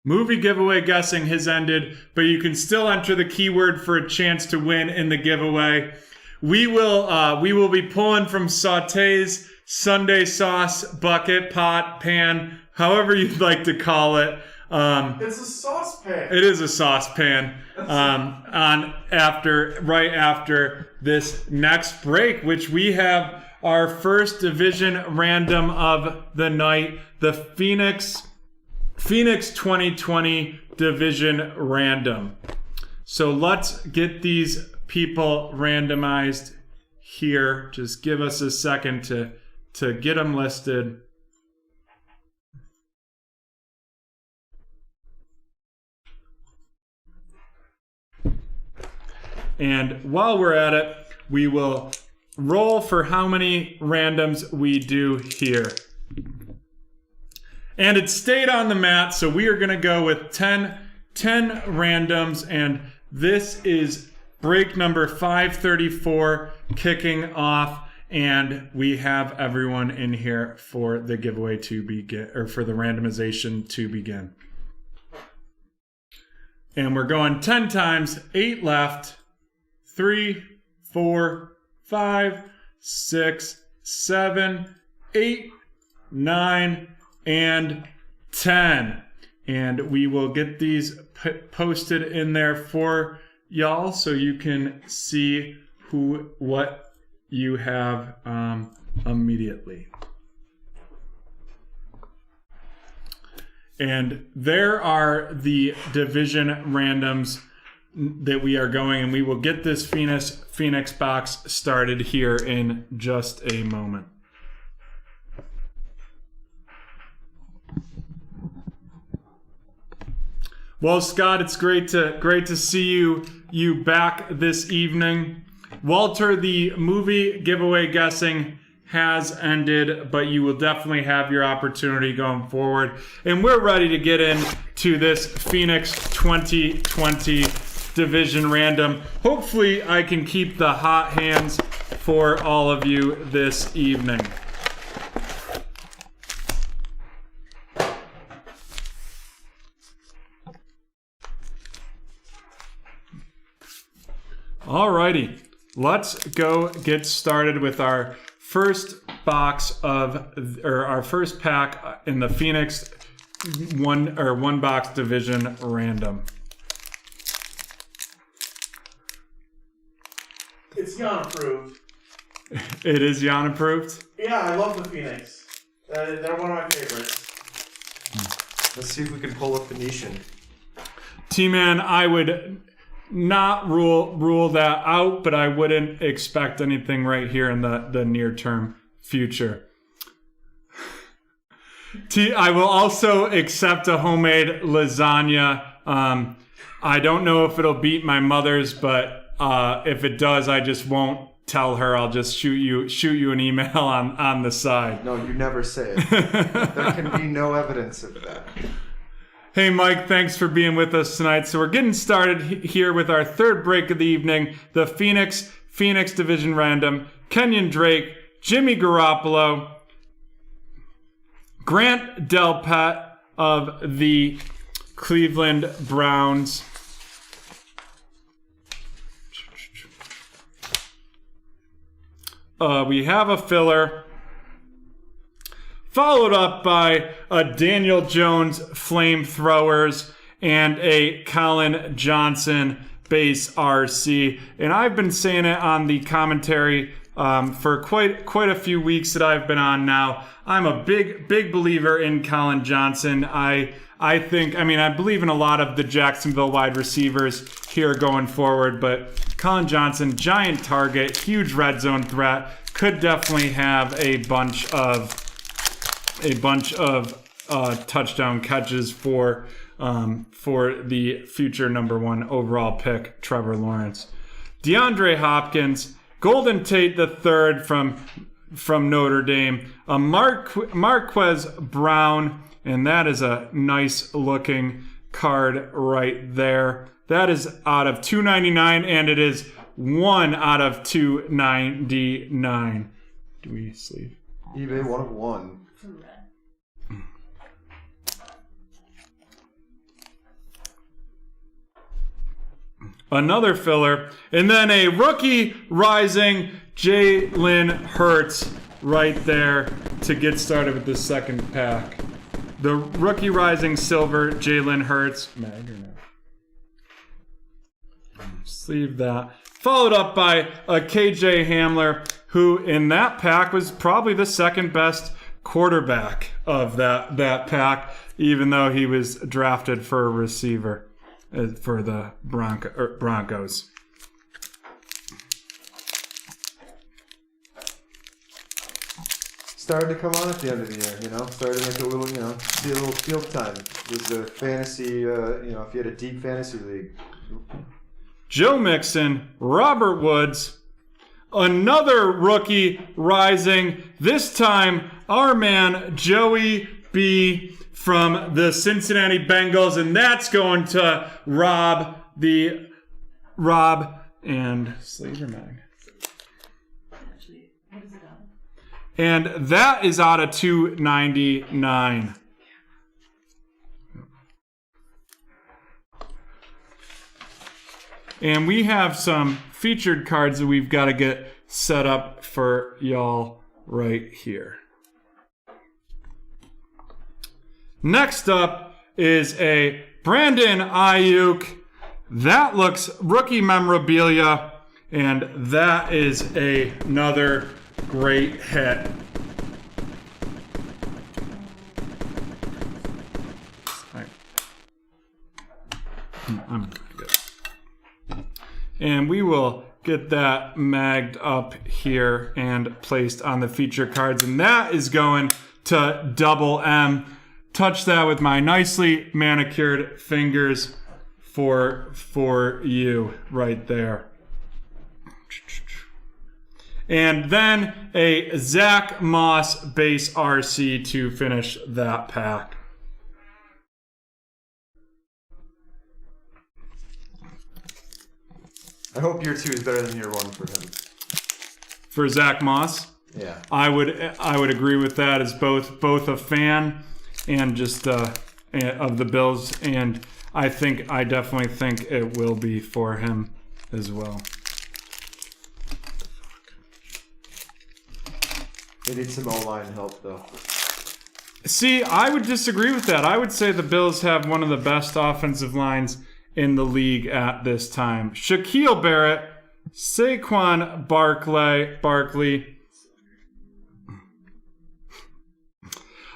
Movie giveaway guessing has ended, but you can still enter the keyword for a chance to win in the giveaway. We will be pulling from Saute's Sunday sauce bucket, pot, pan, however you'd like to call it. It's a saucepan. It is a saucepan. Right after this next break, which we have our first division random of the night, the Phoenix 2020 division random. So let's get these people randomized here. Just give us a second to get them listed. And while we're at it, we will roll for how many randoms we do here. And it stayed on the mat, so we are going to go with 10 randoms, and this is break number 534 kicking off, and we have everyone in here for the giveaway to begin, or for the randomization to begin. And we're going 10 times, 8 left. 3, 4, 5, 6, 7, 8, 9, and 10. And we will get these posted in there for y'all so you can see what you have immediately. And there are the division randoms that we are going, and we will get this Phoenix box started here in just a moment. Well, Scott, it's great to see you back this evening. Walter, the movie giveaway guessing has ended, but you will definitely have your opportunity going forward. And we're ready to get into this Phoenix 2020 division random. Hopefully I can keep the hot hands for all of you this evening. Alrighty, let's go get started with our first box our first pack in the Phoenix one box division random. It's Jan approved. It is Jan approved? Yeah, I love the Phoenix. They're one of my favorites. Let's see if we can pull a Phoenician. T-Man, I would not rule that out, but I wouldn't expect anything right here in the near-term future. I will also accept a homemade lasagna. I don't know if it'll beat my mother's, but if it does, I just won't tell her. I'll just shoot you an email on the side. No, you never say it. There can be no evidence of that. Hey, Mike, thanks for being with us tonight. So we're getting started here with our third break of the evening, the Phoenix Division Random, Kenyon Drake, Jimmy Garoppolo, Grant Delpit of the Cleveland Browns, we have a filler, followed up by a Daniel Jones Flamethrowers and a Colin Johnson base RC. And I've been saying it on the commentary for quite a few weeks that I've been on now. I'm a big believer in Colin Johnson. I believe in a lot of the Jacksonville wide receivers here going forward, but Colin Johnson, giant target, huge red zone threat, could definitely have a bunch of touchdown catches for the future number 1 overall pick, Trevor Lawrence. DeAndre Hopkins, Golden Tate III from Notre Dame, a Marquez Brown, and that is a nice looking card right there. That is out of 299, and it is 1 out of 299. Do we sleeve? eBay 1 of 1. Another filler, and then a rookie rising Jalen Hurts right there to get started with the second pack. The rookie rising silver Jalen Hurts. Mag or no? Sleeve that. Followed up by a KJ Hamler, who in that pack was probably the second best quarterback of that pack, even though he was drafted for a receiver for the Broncos. Started to come on at the end of the year, started to make a little, see a little field time. It was a fantasy, if you had a deep fantasy league. Joe Mixon, Robert Woods, another rookie rising, this time our man Joey B from the Cincinnati Bengals, and that's going to Rob and Slater Mag. Actually, what is it on? And that is out of 299. And we have some featured cards that we've got to get set up for y'all right here. Next up is a Brandon Ayuk. That looks rookie memorabilia, and that is another great hit. I'm good. And we will get that magged up here and placed on the feature cards, and that is going to Double M. Touch that with my nicely manicured fingers for you right there. And then a Zach Moss base RC to finish that pack. I hope year 2 is better than year 1 for him. For Zach Moss? Yeah. I would agree with that as both a fan and just of the Bills, and I definitely think it will be for him as well. They need some O-line help, though. See, I would disagree with that. I would say the Bills have one of the best offensive lines in the league at this time. Shaquille Barrett, Saquon Barkley,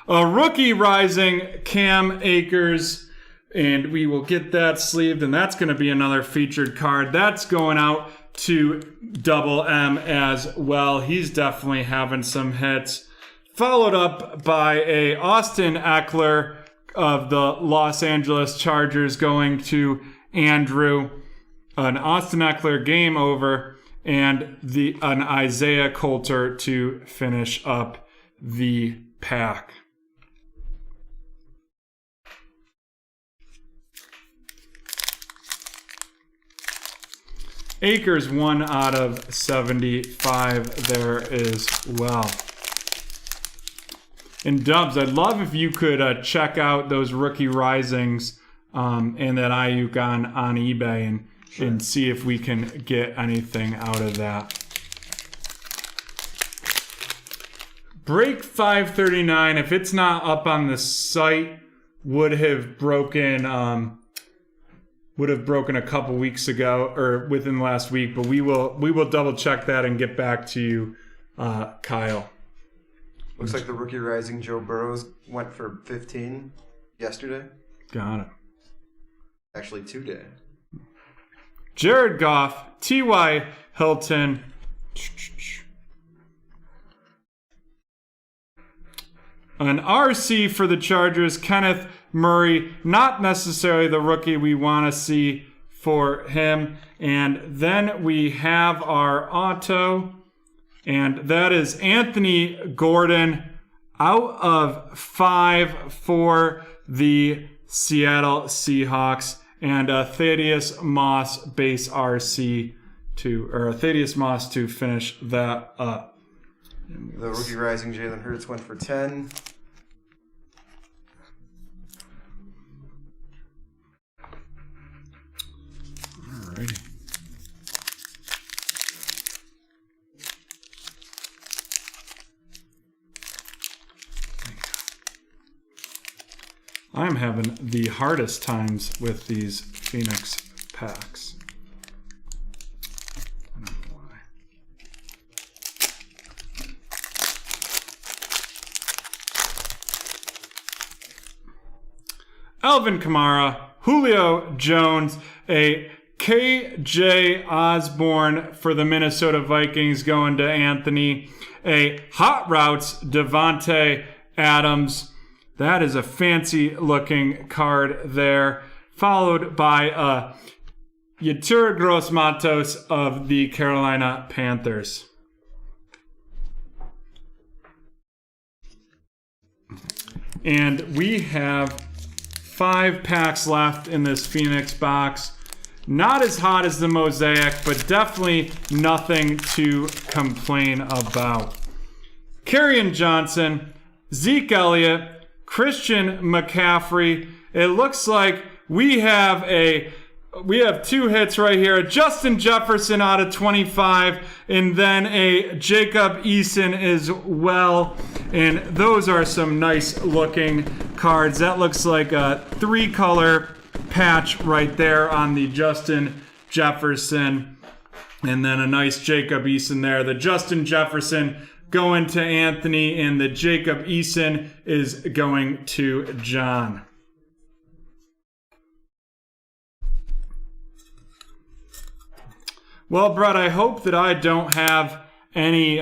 a rookie rising Cam Akers, and we will get that sleeved, and that's going to be another featured card. That's going out to Double M as well. He's definitely having some hits. Followed up by a Austin Eckler of the Los Angeles Chargers going to Andrew. An Austin Eckler game over, and an Isaiah Coulter to finish up the pack. Akers 1 out of 75 there as well. And Dubs, I'd love if you could check out those rookie risings and that Ayuk on eBay and see if we can get anything out of that. Break 539, if it's not up on the site, would have broken a couple weeks ago or within the last week, but we will double check that and get back to you, Kyle. Looks like the rookie rising Joe Burrows went for 15 yesterday. Got it. Actually, today. Jared Goff, T.Y. Hilton. An RC for the Chargers, Kenneth Murray. Not necessarily the rookie we want to see for him. And then we have our auto, and that is Anthony Gordon out of 5 for the Seattle Seahawks, and Thaddeus Moss base RC Thaddeus Moss to finish that up. The rookie rising Jalen Hurts went for 10. Alrighty. I'm having the hardest times with these Phoenix packs. I don't know why. Alvin Kamara, Julio Jones, a KJ Osborne for the Minnesota Vikings going to Anthony, a Hot Routes Devontae Adams. That is a fancy looking card there, followed by Yetur Gross-Matos of the Carolina Panthers. And we have 5 packs left in this Phoenix box. Not as hot as the Mosaic, but definitely nothing to complain about. Kerryon Johnson, Zeke Elliott, Christian McCaffrey. It looks like we have a we have 2 hits right here. Justin Jefferson out of 25, and then a Jacob Eason as well. And those are some nice looking cards. That looks like a 3-color patch right there on the Justin Jefferson. And then a nice Jacob Eason there. The Justin Jefferson going to Anthony, and the Jacob Eason is going to John. Well, Brett, I hope that I don't have any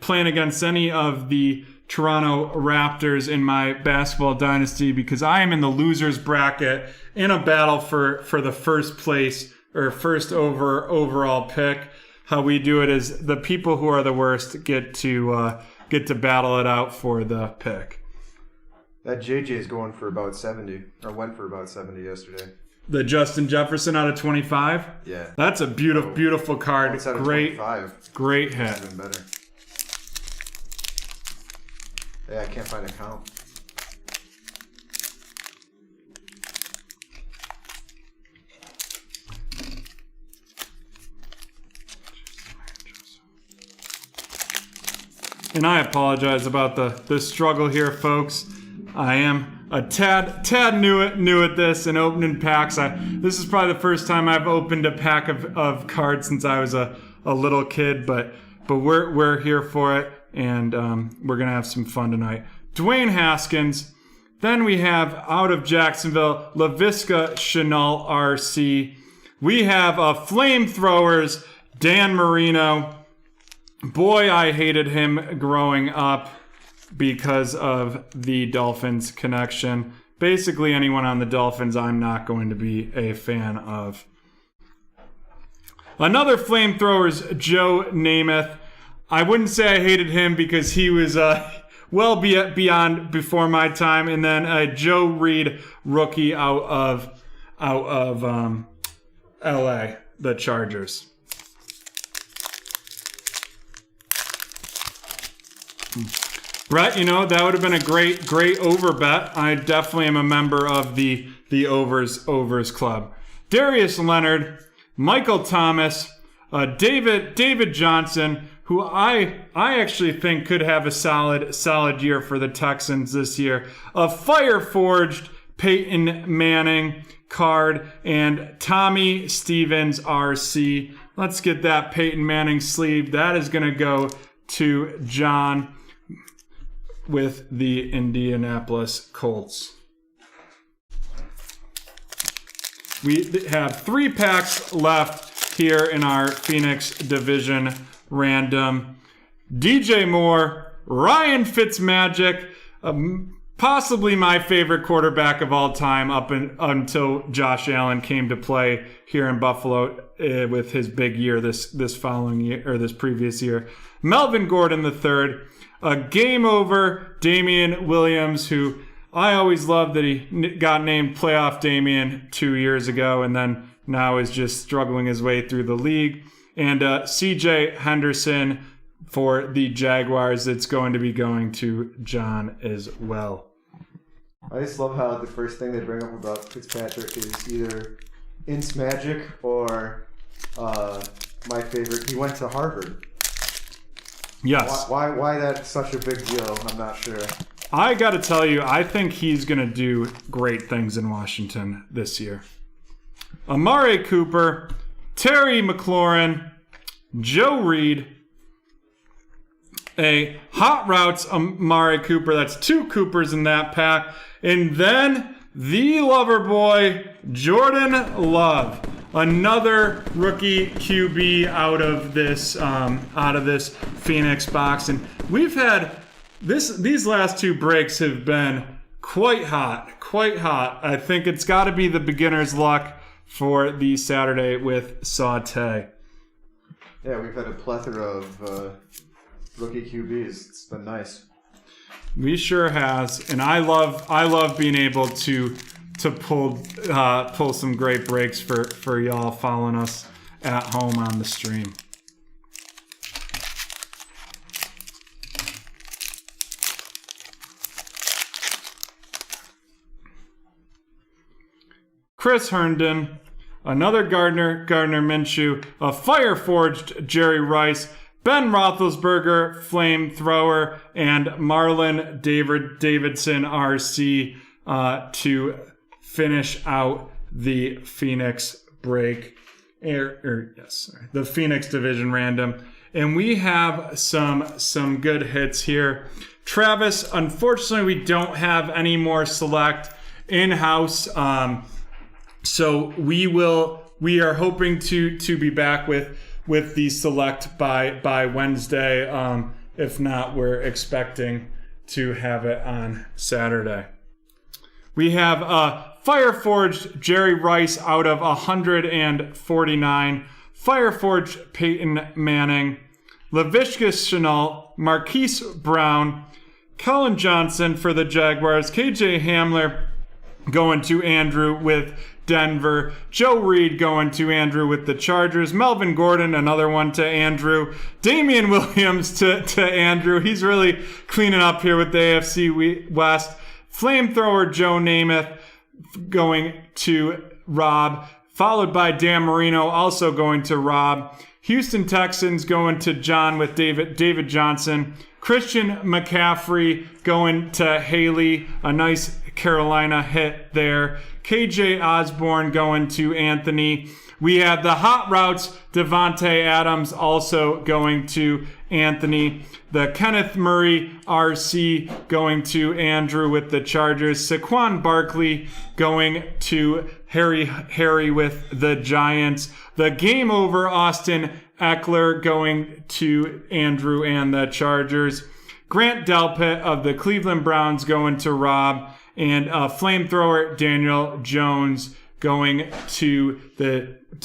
playing against any of the Toronto Raptors in my basketball dynasty, because I am in the losers bracket in a battle for the first place or first overall pick. How we do it is the people who are the worst get to battle it out for the pick. That JJ is going for about 70, or went for about 70 yesterday. The Justin Jefferson out of 25? Yeah. That's a beautiful card. It's out of Great, 25. great hit. Even better. Yeah, I can't find a count. And I apologize about the struggle here, folks. I am a tad new at this and opening packs. This is probably the first time I've opened a pack of cards since I was a little kid, but we're here for it, and we're gonna have some fun tonight. Dwayne Haskins. Then we have out of Jacksonville, Laviska Shenault RC. We have Flamethrowers, Dan Marino. Boy, I hated him growing up because of the Dolphins connection. Basically, anyone on the Dolphins I'm not going to be a fan of. Another Flamethrowers, Joe Namath. I wouldn't say I hated him because he was well beyond before my time. And then Joe Reed, rookie out of LA, the Chargers. Brett, that would have been a great over bet. I definitely am a member of the overs club. Darius Leonard, Michael Thomas, David Johnson, who I actually think could have a solid year for the Texans this year. A Fireforged Peyton Manning card, and Tommy Stevens RC. Let's get that Peyton Manning sleeve. That is going to go to John with the Indianapolis Colts. We have 3 packs left here in our Phoenix Division Random. DJ Moore, Ryan Fitzmagic, possibly my favorite quarterback of all time until Josh Allen came to play here in Buffalo with his big year this following year, or this previous year. Melvin Gordon III, a game over Damian Williams, who I always loved that he got named Playoff Damian 2 years ago, and then now is just struggling his way through the league. And CJ Henderson for the Jaguars. It's going to be going to John as well. I just love how the first thing they bring up about Fitzpatrick is either Ince Magic or my favorite, he went to Harvard. Yes. Why that's such a big deal, I'm not sure. I got to tell you, I think he's going to do great things in Washington this year. Amari Cooper, Terry McLaurin, Joe Reed, a Hot Routes Amari Cooper. That's 2 Coopers in that pack. And then the lover boy, Jordan Love. Another rookie QB out of this Phoenix box. And we've had these last 2 breaks have been quite hot. I think it's got to be the beginner's luck for the Saturday with Saute. Yeah, we've had a plethora of rookie QBs. It's been nice. We sure has, and I love being able to pull some great breaks for y'all following us at home on the stream. Chris Herndon, another Gardner Minshew, a fire-forged Jerry Rice, Ben Roethlisberger, flamethrower, and Marlon Davidson, RC, to finish out the Phoenix the Phoenix division random. And we have some good hits here. Travis, unfortunately, we don't have any more select in-house. So we are hoping to be back with the select by Wednesday. If not, we're expecting to have it on Saturday. We have Fireforged Jerry Rice out of 149. Fireforged Peyton Manning. Laviska Shenault, Marquise Brown, Colin Johnson for the Jaguars, KJ Hamler going to Andrew with Denver, Joe Reed going to Andrew with the Chargers, Melvin Gordon, another one to Andrew, Damian Williams to Andrew. He's really cleaning up here with the AFC West. Flamethrower Joe Namath going to Rob, followed by Dan Marino also going to Rob. Houston Texans going to John with David Johnson. Christian McCaffrey going to Haley. A nice Carolina hit there. KJ Osborne going to Anthony. We have the hot routes. Devontae Adams also going to Anthony. The Kenneth Murray RC going to Andrew with the Chargers. Saquon Barkley going to Harry with the Giants. The game over Austin Eckler going to Andrew and the Chargers. Grant Delpit of the Cleveland Browns going to Rob. And flamethrower Daniel Jones going to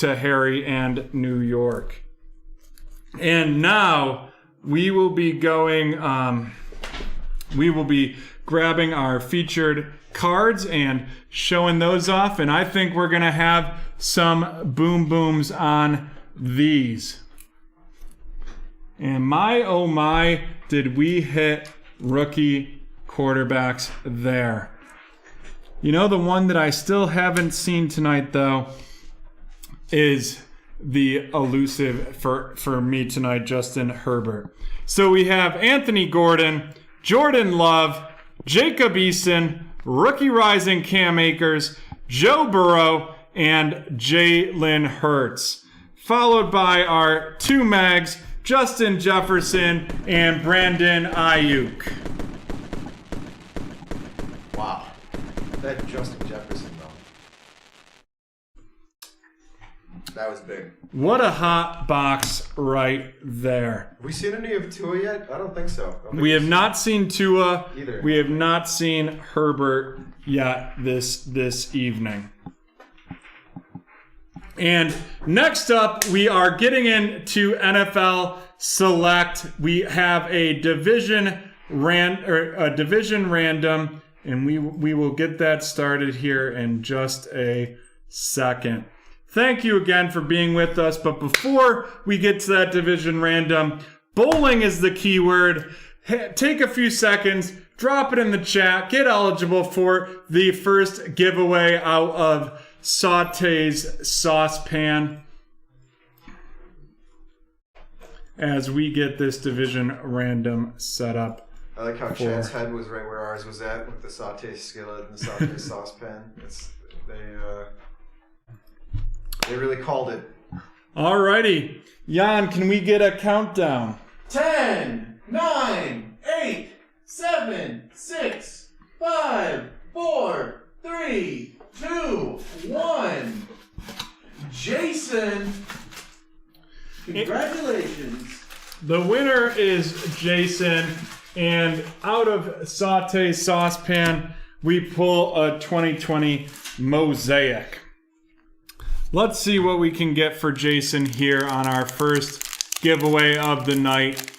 Harry and New York. And now we will be going. We will be grabbing our featured cards and showing those off. And I think we're gonna have some boom booms on these. And my oh my, did we hit rookie quarterbacks there. You know, the one that I still haven't seen tonight, though, is the elusive for me tonight, Justin Herbert. So we have Anthony Gordon, Jordan Love, Jacob Eason, rookie rising Cam Akers, Joe Burrow, and Jalen Hurts. Followed by our two mags, Justin Jefferson and Brandon Ayuk. Wow. That Justin Jefferson, though. That was big. What a hot box right there. Have we seen any of Tua yet? I don't think so. We have not seen Tua. Either. We have not seen Herbert yet this evening. And next up, we are getting into NFL Select. We have a division random, and we will get that started here in just a second. Thank you again for being with us. But before we get to that division random, bowling is the keyword. Take a few seconds, drop it in the chat, get eligible for the first giveaway out of Saute's saucepan as we get this division random set up. I like how Chad's head was right where ours was at with the saute skillet and the saute saucepan. They really called it. Alrighty. Jan, can we get a countdown? 10, 9, 8, 7, 6, 5, 4, 3, 2, 1. Jason, congratulations. The winner is Jason, and out of Saute saucepan, we pull a 2020 Mosaic. Let's see what we can get for Jason here on our first giveaway of the night.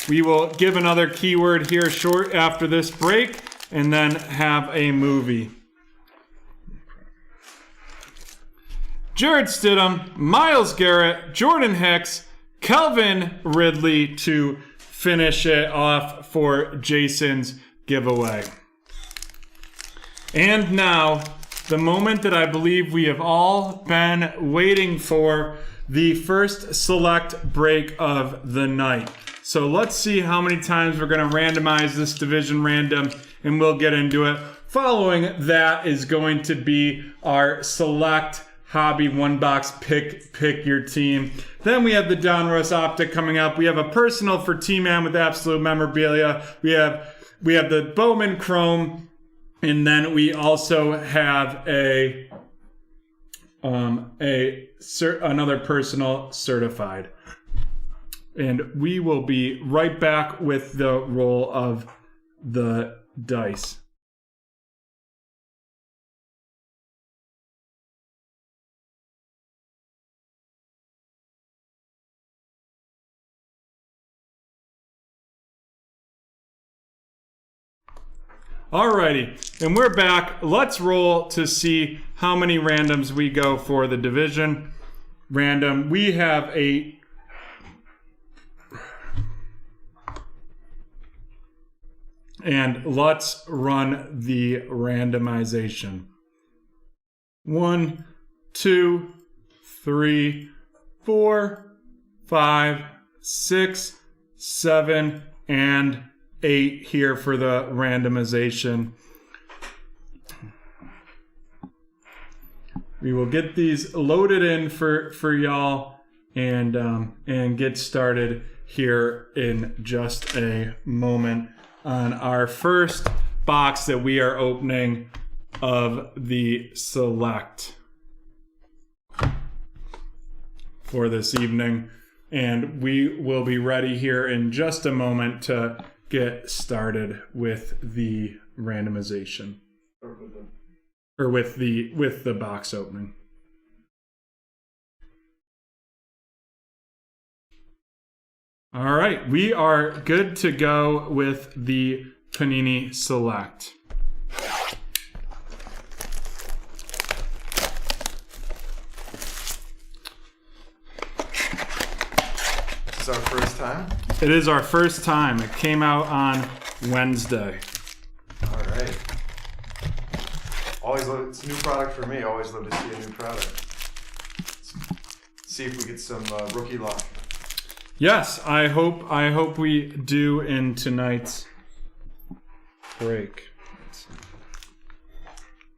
We will give another keyword here short after this break, and then have a movie. Jared Stidham, Myles Garrett, Jordan Hicks, Calvin Ridley to finish it off for Jason's giveaway. And now, the moment that I believe we have all been waiting for, the first select break of the night. So let's see how many times we're going to randomize this division random, and we'll get into it. Following that is going to be our select hobby one box pick your team. Then we have the Donruss Optic coming up. We have a personal for T-Man with absolute memorabilia. We have the Bowman Chrome, and then we also have another personal certified. And we will be right back with the roll of the dice. Alrighty, and we're back. Let's roll to see how many randoms we go for the division random. We have 8. And let's run the randomization. 1, 2, 3, 4, 5, 6, 7, and 8 here for the randomization. We will get these loaded in for y'all and get started here in just a moment on our first box that we are opening of the select for this evening. And we will be ready here in just a moment to get started with the randomization. Or with the box opening. All right, we are good to go with the Panini Select. This is our first time? It is our first time. It came out on Wednesday. All right. It's a new product for me. Always love to see a new product. Let's see if we get some rookie luck. Yes, I hope we do in tonight's break. Let's see.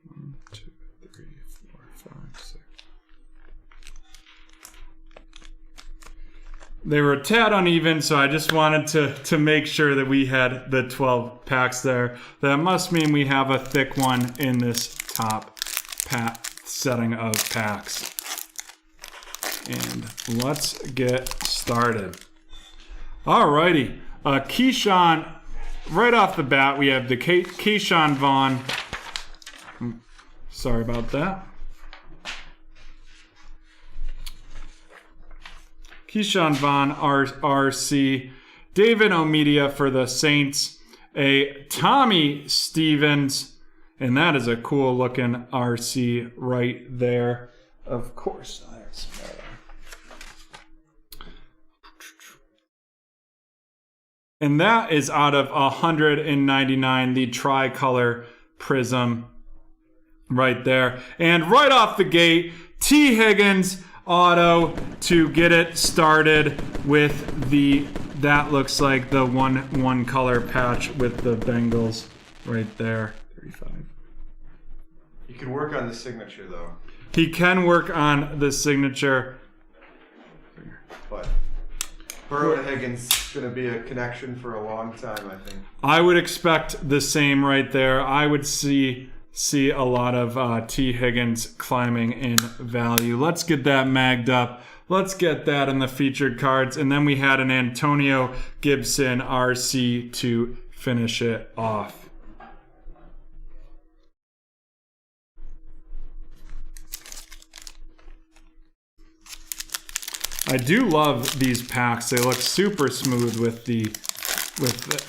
1, 2, 3, 4, 5, 6. They were a tad uneven, so I just wanted to make sure that we had the 12 packs there. That must mean we have a thick one in this top setting of packs. And let's get started. Alrighty, Keyshawn, right off the bat, we have the Keyshawn Vaughn. Sorry about that. Keyshawn Vaughn, RC. David Omedia for the Saints. A Tommy Stevens, and that is a cool looking RC right there. Of course, there's and that is out of 199, the tricolor prism right there. And right off the gate, T. Higgins auto to get it started with that looks like the one color patch with the Bengals right there. 35. You can work on the signature though. He can work on the signature. But Burrow to Higgins is going to be a connection for a long time, I think. I would expect the same right there. I would see a lot of T. Higgins climbing in value. Let's get that magged up. Let's get that in the featured cards. And then we had an Antonio Gibson RC to finish it off. I do love these packs. They look super smooth with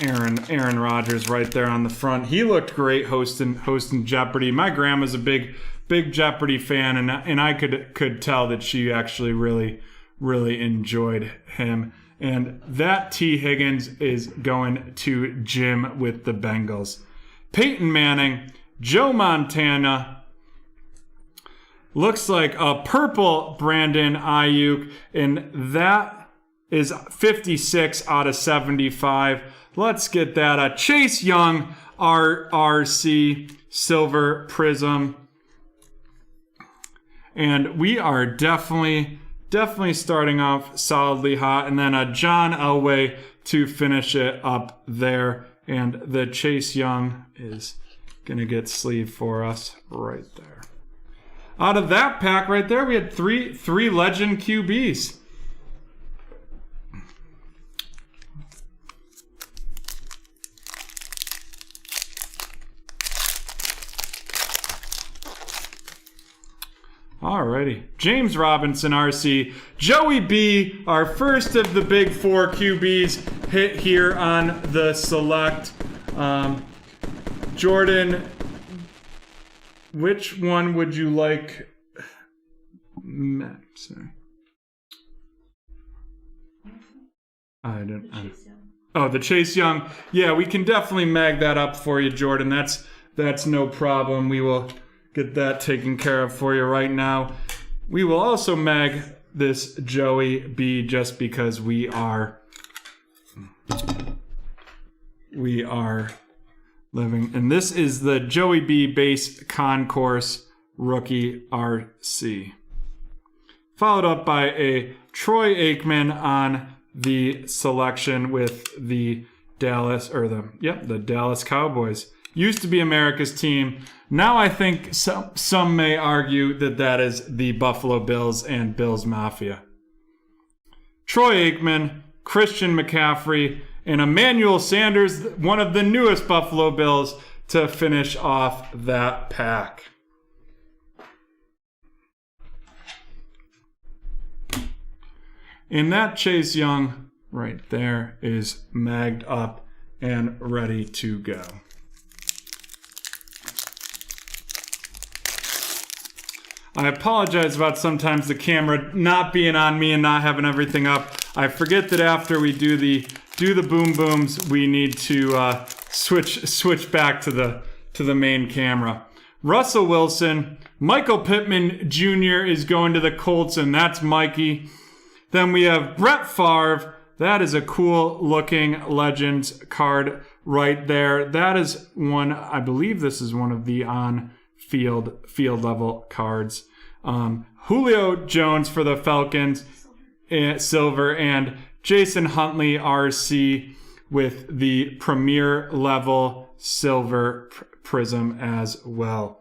Aaron Rodgers right there on the front. He looked great hosting Jeopardy. My grandma's a big Jeopardy fan, and I could tell that she actually really enjoyed him. And that T. Higgins is going to Jim with the Bengals. Peyton Manning, Joe Montana, looks like a purple Brandon Ayuk, and that is 56 out of 75. Let's get that. A Chase Young RRC Silver Prism. And we are definitely starting off solidly hot. And then a John Elway to finish it up there. And the Chase Young is going to get sleeved for us right there. Out of that pack right there, we had three legend QBs. Alrighty. James Robinson, RC. Joey B, our first of the big 4 QBs hit here on the select. Jordan, which one would you like? Sorry. The Chase Young. Yeah, we can definitely mag that up for you, Jordan. That's no problem. We will get that taken care of for you right now. We will also mag this Joey B just because we are living. And this is the Joey B base concourse rookie RC. Followed up by a Troy Aikman on the selection with the Dallas Cowboys. Used to be America's team. Now I think some may argue that is the Buffalo Bills and Bills Mafia. Troy Aikman, Christian McCaffrey, and Emmanuel Sanders, one of the newest Buffalo Bills, to finish off that pack. And that Chase Young right there is magged up and ready to go. I apologize about sometimes the camera not being on me and not having everything up. I forget that after we do the boom booms, we need to switch back to the main camera. Russell Wilson, Michael Pittman Jr. is going to the Colts, and that's Mikey. Then we have Brett Favre. That is a cool looking Legends card right there. That is one, I believe this is one of the field level cards. Julio Jones for the Falcons, silver, and Jason Huntley RC with the premier level silver prism as well.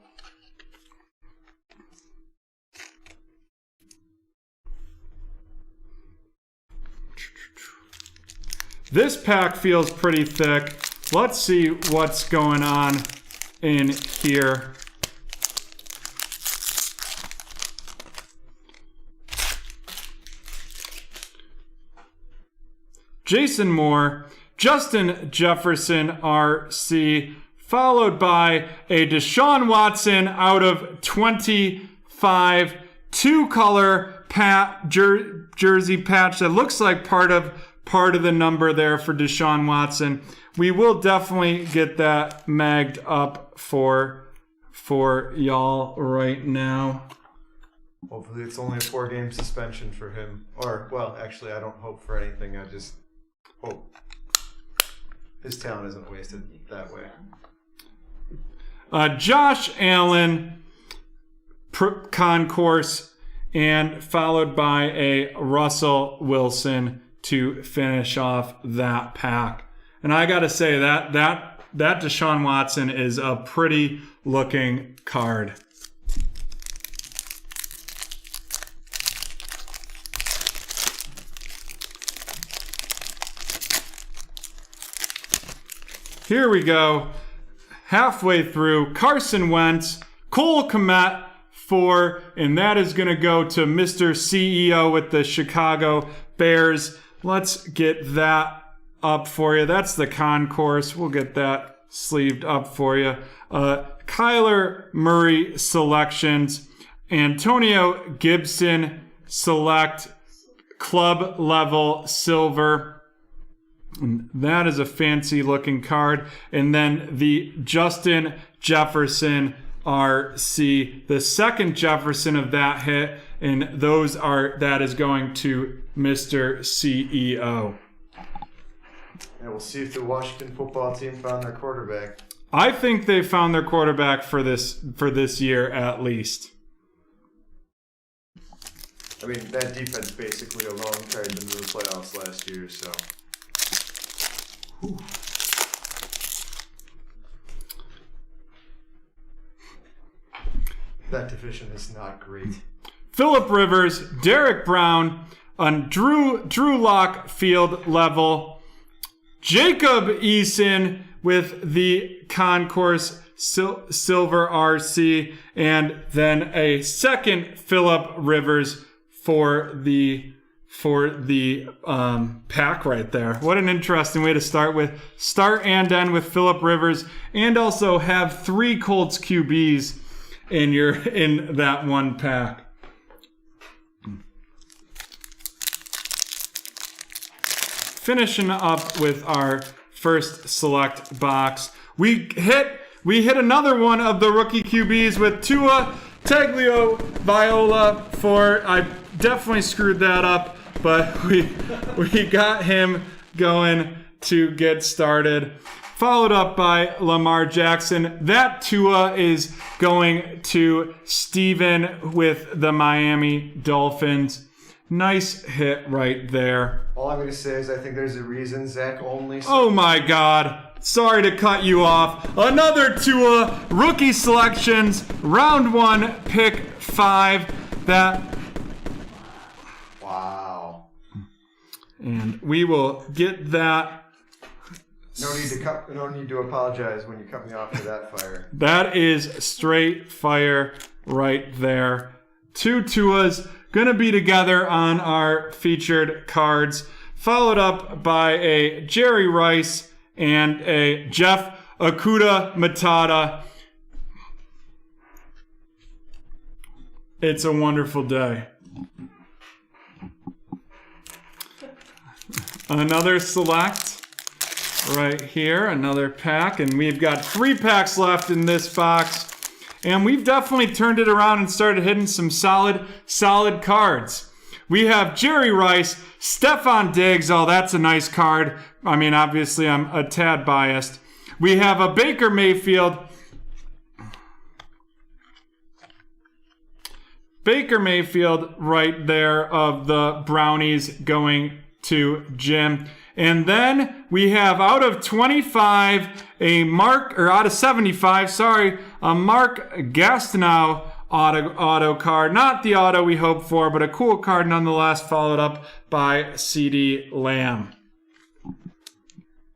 This pack feels pretty thick. Let's see what's going on in here. Jason Moore, Justin Jefferson RC, followed by a Deshaun Watson out of 25, 2-color jersey patch that looks like part of the number there for Deshaun Watson. We will definitely get that magged up for y'all right now. Hopefully it's only a 4-game suspension for him. Or, well, actually, I don't hope for anything. I just hope his talent isn't wasted that way. Josh Allen, concourse, and followed by a Russell Wilson to finish off that pack. And I gotta say that Deshaun Watson is a pretty looking card. Here we go. Halfway through, Carson Wentz, Cole Kmet and that is going to go to Mr. CEO with the Chicago Bears. Let's get that up for you. That's the concourse. We'll get that sleeved up for you. Kyler Murray selections. Antonio Gibson select club level silver. And that is a fancy looking card. And then the Justin Jefferson RC, the second Jefferson of that hit, and that is going to Mr. CEO. And we'll see if the Washington football team found their quarterback. I think they found their quarterback for this year at least. I mean, that defense basically alone carried them to the playoffs last year, so. Whew. That division is not great. Phillip Rivers, Derek Brown, on Drew Lock field level. Jacob Eason with the Concourse Silver RC, and then a second Phillip Rivers for the pack right there. What an interesting way to start and end with Phillip Rivers, and also have 3 Colts QBs in that one pack. Finishing up with our first select box, we hit another one of the rookie QBs with Tua Tagovailoa for, I definitely screwed that up, but we got him going to get started. Followed up by Lamar Jackson. That Tua is going to Steven with the Miami Dolphins. Nice hit right there. All I'm going to say is I think there's a reason Zach only... Oh my God. Sorry to cut you off. Another Tua rookie selections. Round 1, pick 5. Wow. And we will get that. No need to apologize when you cut me off for that fire. That is straight fire right there. 2 Tuas gonna be together on our featured cards, followed up by a Jerry Rice and a Jeff Okuda Matata. It's a wonderful day. Another select right here, another pack, and we've got 3 packs left in this box. And we've definitely turned it around and started hitting some solid cards. We have Jerry Rice, Stephon Diggs. Oh, that's a nice card. I mean, obviously, I'm a tad biased. We have a Baker Mayfield. Baker Mayfield right there of the Brownies going to Jim. And then we have out of 75, out of 75, sorry, a Mark Gastineau auto card. Not the auto we hoped for, but a cool card nonetheless, followed up by CeeDee Lamb.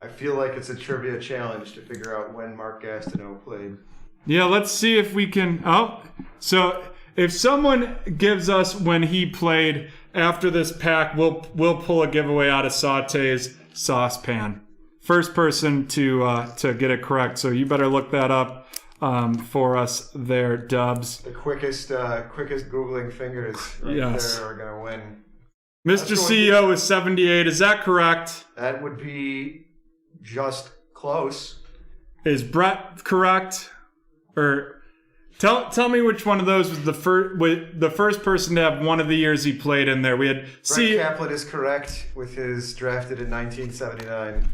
I feel like it's a trivia challenge to figure out when Mark Gastineau played. Yeah, let's see if we can... Oh, so if someone gives us when he played after this pack, we'll pull a giveaway out of Saute's saucepan. First person to get it correct, so you better look that up for us there, Dubs. The quickest Googling fingers right yes. there are going to win. Mr. CEO is 78. Is that correct? That would be just close. Is Brett correct? Or tell me which one of those was the first person to have one of the years he played in there. We had Brett Kaplan is correct with his drafted in 1979.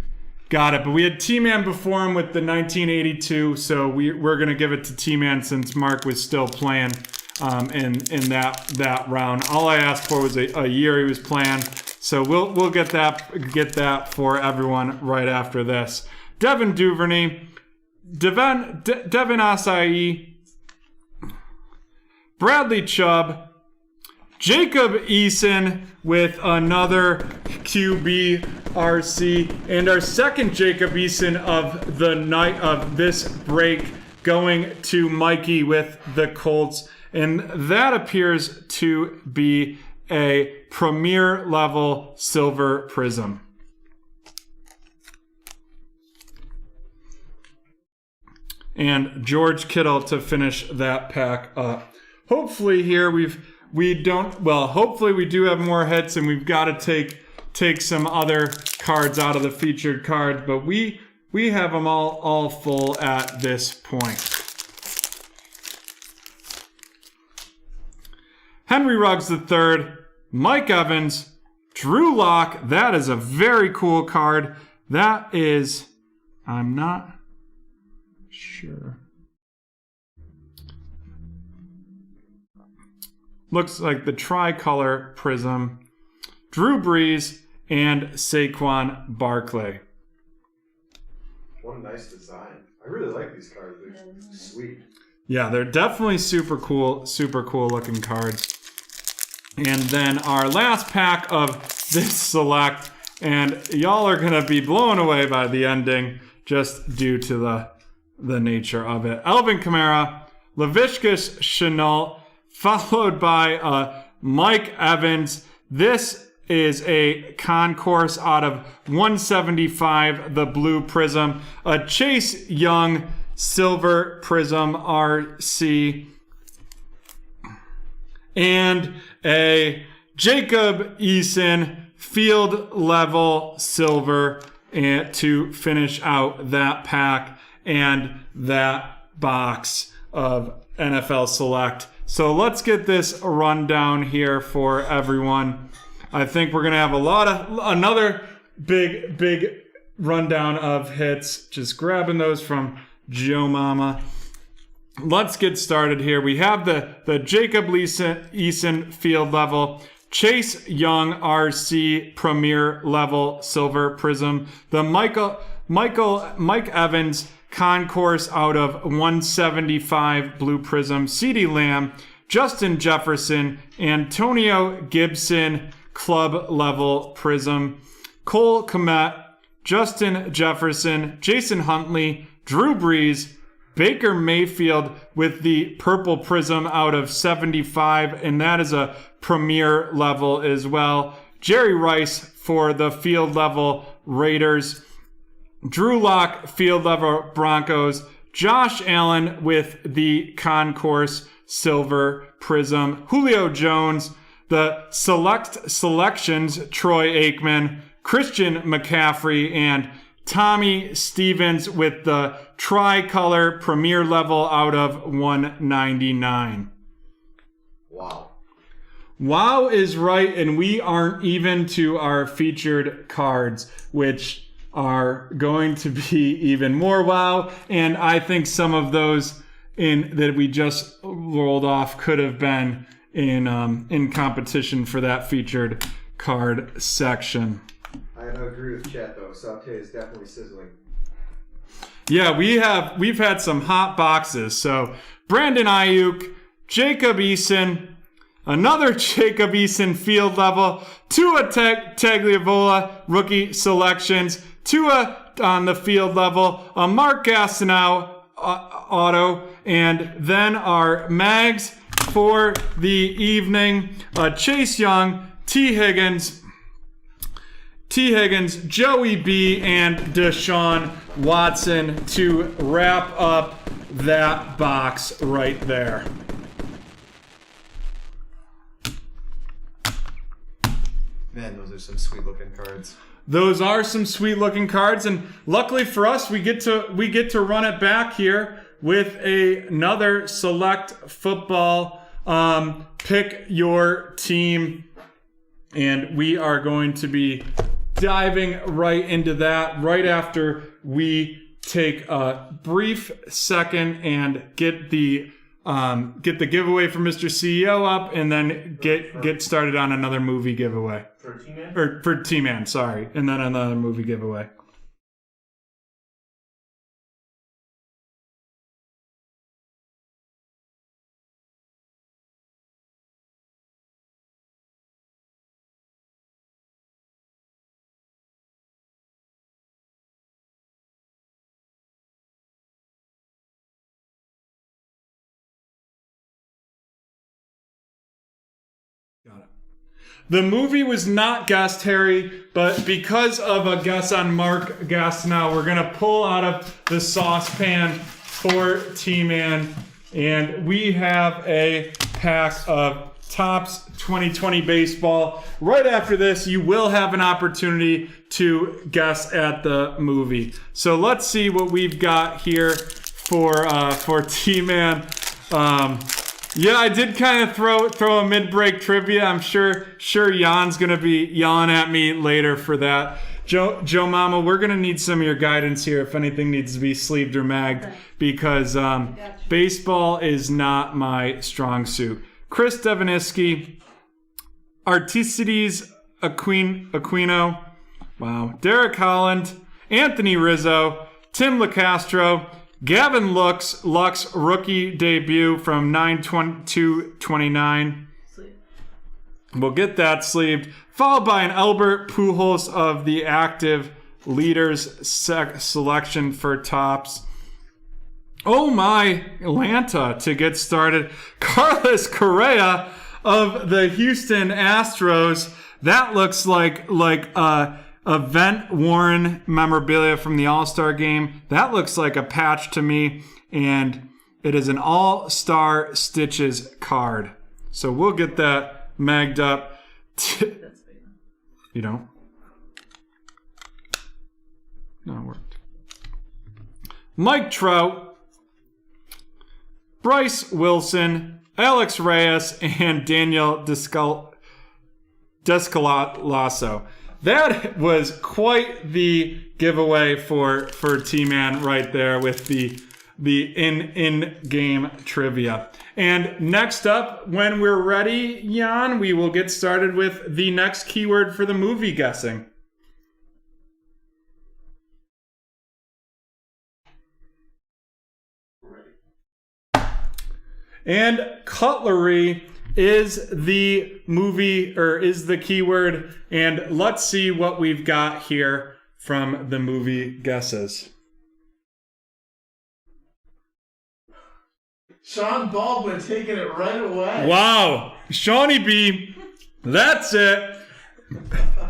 Got it, but we had T-Man before him with the 1982, so we're going to give it to T-Man since Mark was still playing in that round. All I asked for was a year he was playing, so we'll get that for everyone right after this. Devin Duvernay, Devin Asai, Bradley Chubb, Jacob Eason with another QB RC, and our second Jacob Eason of the night of this break going to Mikey with the Colts, and that appears to be a premier level silver prism. And George Kittle to finish that pack up. Hopefully here hopefully we do have more hits, and we've got to take some other cards out of the featured cards, but we have them all full at this point. Henry Ruggs III, Mike Evans, Drew Lock. That is a very cool card. That is, I'm not sure. Looks like the tricolor prism. Drew Brees and Saquon Barkley. What a nice design. I really like these cards. They're sweet. Yeah, they're definitely super cool looking cards. And then our last pack of this select, and y'all are going to be blown away by the ending just due to the nature of it. Alvin Kamara, Laviska Shenault, followed by Mike Evans. This is a concourse out of 175, the blue prism. A Chase Young silver prism RC. And a Jacob Eason field level silver to finish out that pack and that box of NFL Select. So let's get this rundown here for everyone. I think we're going to have another big rundown of hits. Just grabbing those from Joe Mama. Let's get started here. We have the Jacob Eason field level, Chase Young RC Premier level silver prism, the Mike Evans concourse out of 175 blue prism, CeeDee Lamb, Justin Jefferson, Antonio Gibson club level prism, Cole Kmet, Justin Jefferson, Jason Huntley, Drew Brees, Baker Mayfield with the purple prism out of 75, and that is a premier level as well. Jerry Rice for the field level Raiders, Drew Lock field level Broncos, Josh Allen with the concourse silver prism, Julio Jones, the selections Troy Aikman, Christian McCaffrey, and Tommy Stevens with the tricolor premier level out of 199. Wow is right, and we aren't even to our featured cards, which are going to be even more wow. And I think some of those that we just rolled off could have been in competition for that featured card section. I agree with chat though. Saute is definitely sizzling. Yeah, we've had some hot boxes. So Brandon Ayuk, Jacob Eason, another Jacob Eason field level, Tua Tagliavola rookie selections, Tua on the field level, a Mark Gastineau auto, and then our mags for the evening, Chase Young, T. Higgins, Joey B, and Deshaun Watson to wrap up that box right there. Man, those are some sweet looking cards. Those are some sweet looking cards, and luckily for us, we get to run it back here with another select football pick your team, and we are going to be diving right into that right after we take a brief second and get the giveaway from Mr. CEO up, and then get started on another movie giveaway. For T-Man? Or for T-Man, sorry. And then another movie giveaway. Got it. The movie was not guessed, Harry, but because of a guess on Mark Gastineau, we're going to pull out of the saucepan for T-Man, and we have a pack of Topps 2020 baseball. Right after this, you will have an opportunity to guess at the movie. So let's see what we've got here for T-Man. Yeah, I did kind of throw a mid-break trivia. I'm sure Jan's gonna be yelling at me later for that. Joe Mama, we're gonna need some of your guidance here if anything needs to be sleeved or magged, because baseball is not my strong suit. Chris Devoniski, Artistides Aquino, wow, Derek Holland, Anthony Rizzo, Tim LaCastro, Gavin Lux rookie debut from 9/22/29. We'll get that sleeved. Followed by an Albert Pujols of the active leaders selection for Topps. Oh my, Atlanta to get started. Carlos Correa of the Houston Astros. That looks like event-worn memorabilia from the All-Star game. That looks like a patch to me, and it is an All-Star Stitches card. So we'll get that magged up. You don't? No, it worked. Mike Trout, Bryce Wilson, Alex Reyes, and Daniel Descalasso. That was quite the giveaway for T-Man right there with the in-game trivia. And next up, when we're ready, Jan, we will get started with the next keyword for the movie guessing. And cutlery is the movie, or is the keyword, and let's see what we've got here from the movie guesses. Sean Baldwin taking it right away. Wow, Shawnee B, that's it.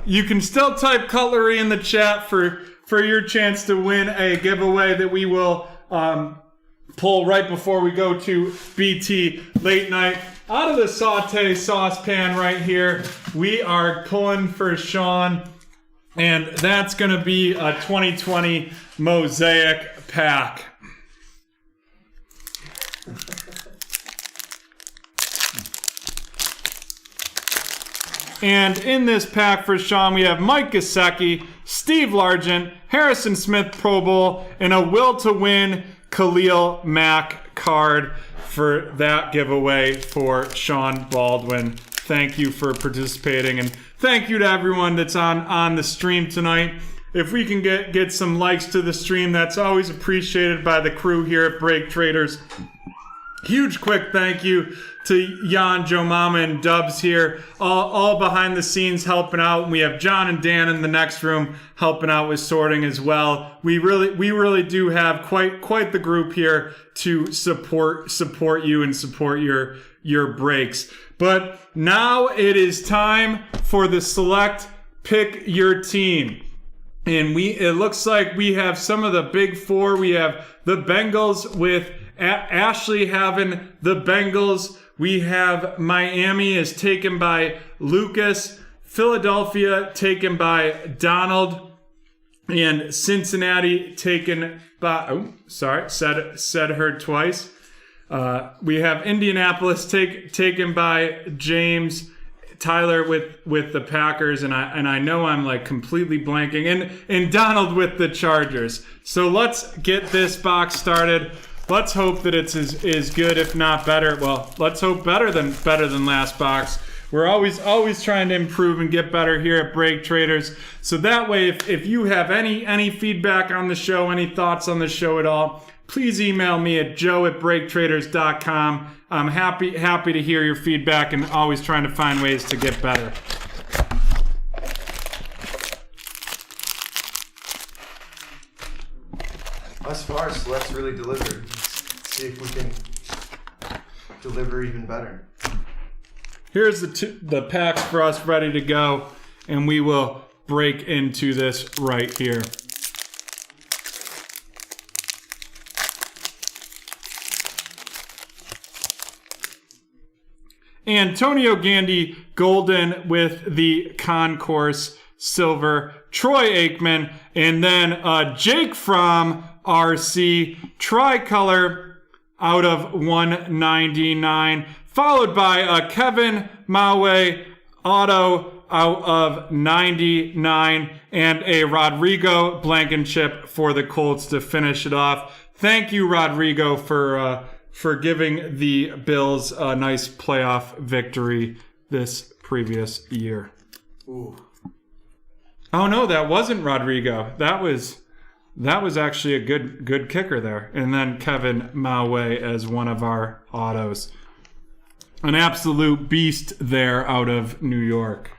You can still type cutlery in the chat for your chance to win a giveaway that we will pull right before we go to BT Late Night. Out of the saute saucepan right here, we are pulling for Sean, and that's going to be a 2020 Mosaic pack. And in this pack for Sean, we have Mike Gesicki, Steve Largent, Harrison Smith Pro Bowl, and a Will to Win Khalil Mack card for that giveaway for Sean Baldwin. Thank you for participating, and thank you to everyone that's on the stream tonight. If we can get some likes to the stream, that's always appreciated by the crew here at BreakTraders. Huge quick thank you to Jan, Joe Mama, and Dubs here, all behind the scenes helping out. We have John and Dan in the next room helping out with sorting as well. We really do have quite the group here to support you and support your breaks. But now it is time for the select pick your team. And it looks like we have some of the big four. We have the Bengals with Ashley having the Bengals. We have Miami is taken by Lucas, Philadelphia taken by Donald, and Cincinnati taken by, said her twice. We have Indianapolis taken by James, Tyler with the Packers, and I know I'm like completely blanking, and Donald with the Chargers. So let's get this box started. Let's hope that it's as good, if not better. Well, let's hope better than last box. We're always trying to improve and get better here at BreakTraders. So that way, if you have any feedback on the show, any thoughts on the show at all, please email me at joe@breaktraders.com. I'm happy to hear your feedback and always trying to find ways to get better. Thus far, Select's really delivered. Let's see if we can deliver even better. Here's the packs for us ready to go, and we will break into this right here. Antonio Gandy Golden with the Concourse Silver, Troy Aikman, and then Jake from RC Tricolor out of 199, followed by a Kevin Maue auto out of 99, and a Rodrigo Blankenship for the Colts to finish it off. Thank you, Rodrigo, for giving the Bills a nice playoff victory this previous year. Ooh. Oh no, that wasn't Rodrigo. That was actually a good kicker there. And then Kevin Maue as one of our autos. An absolute beast there out of New York.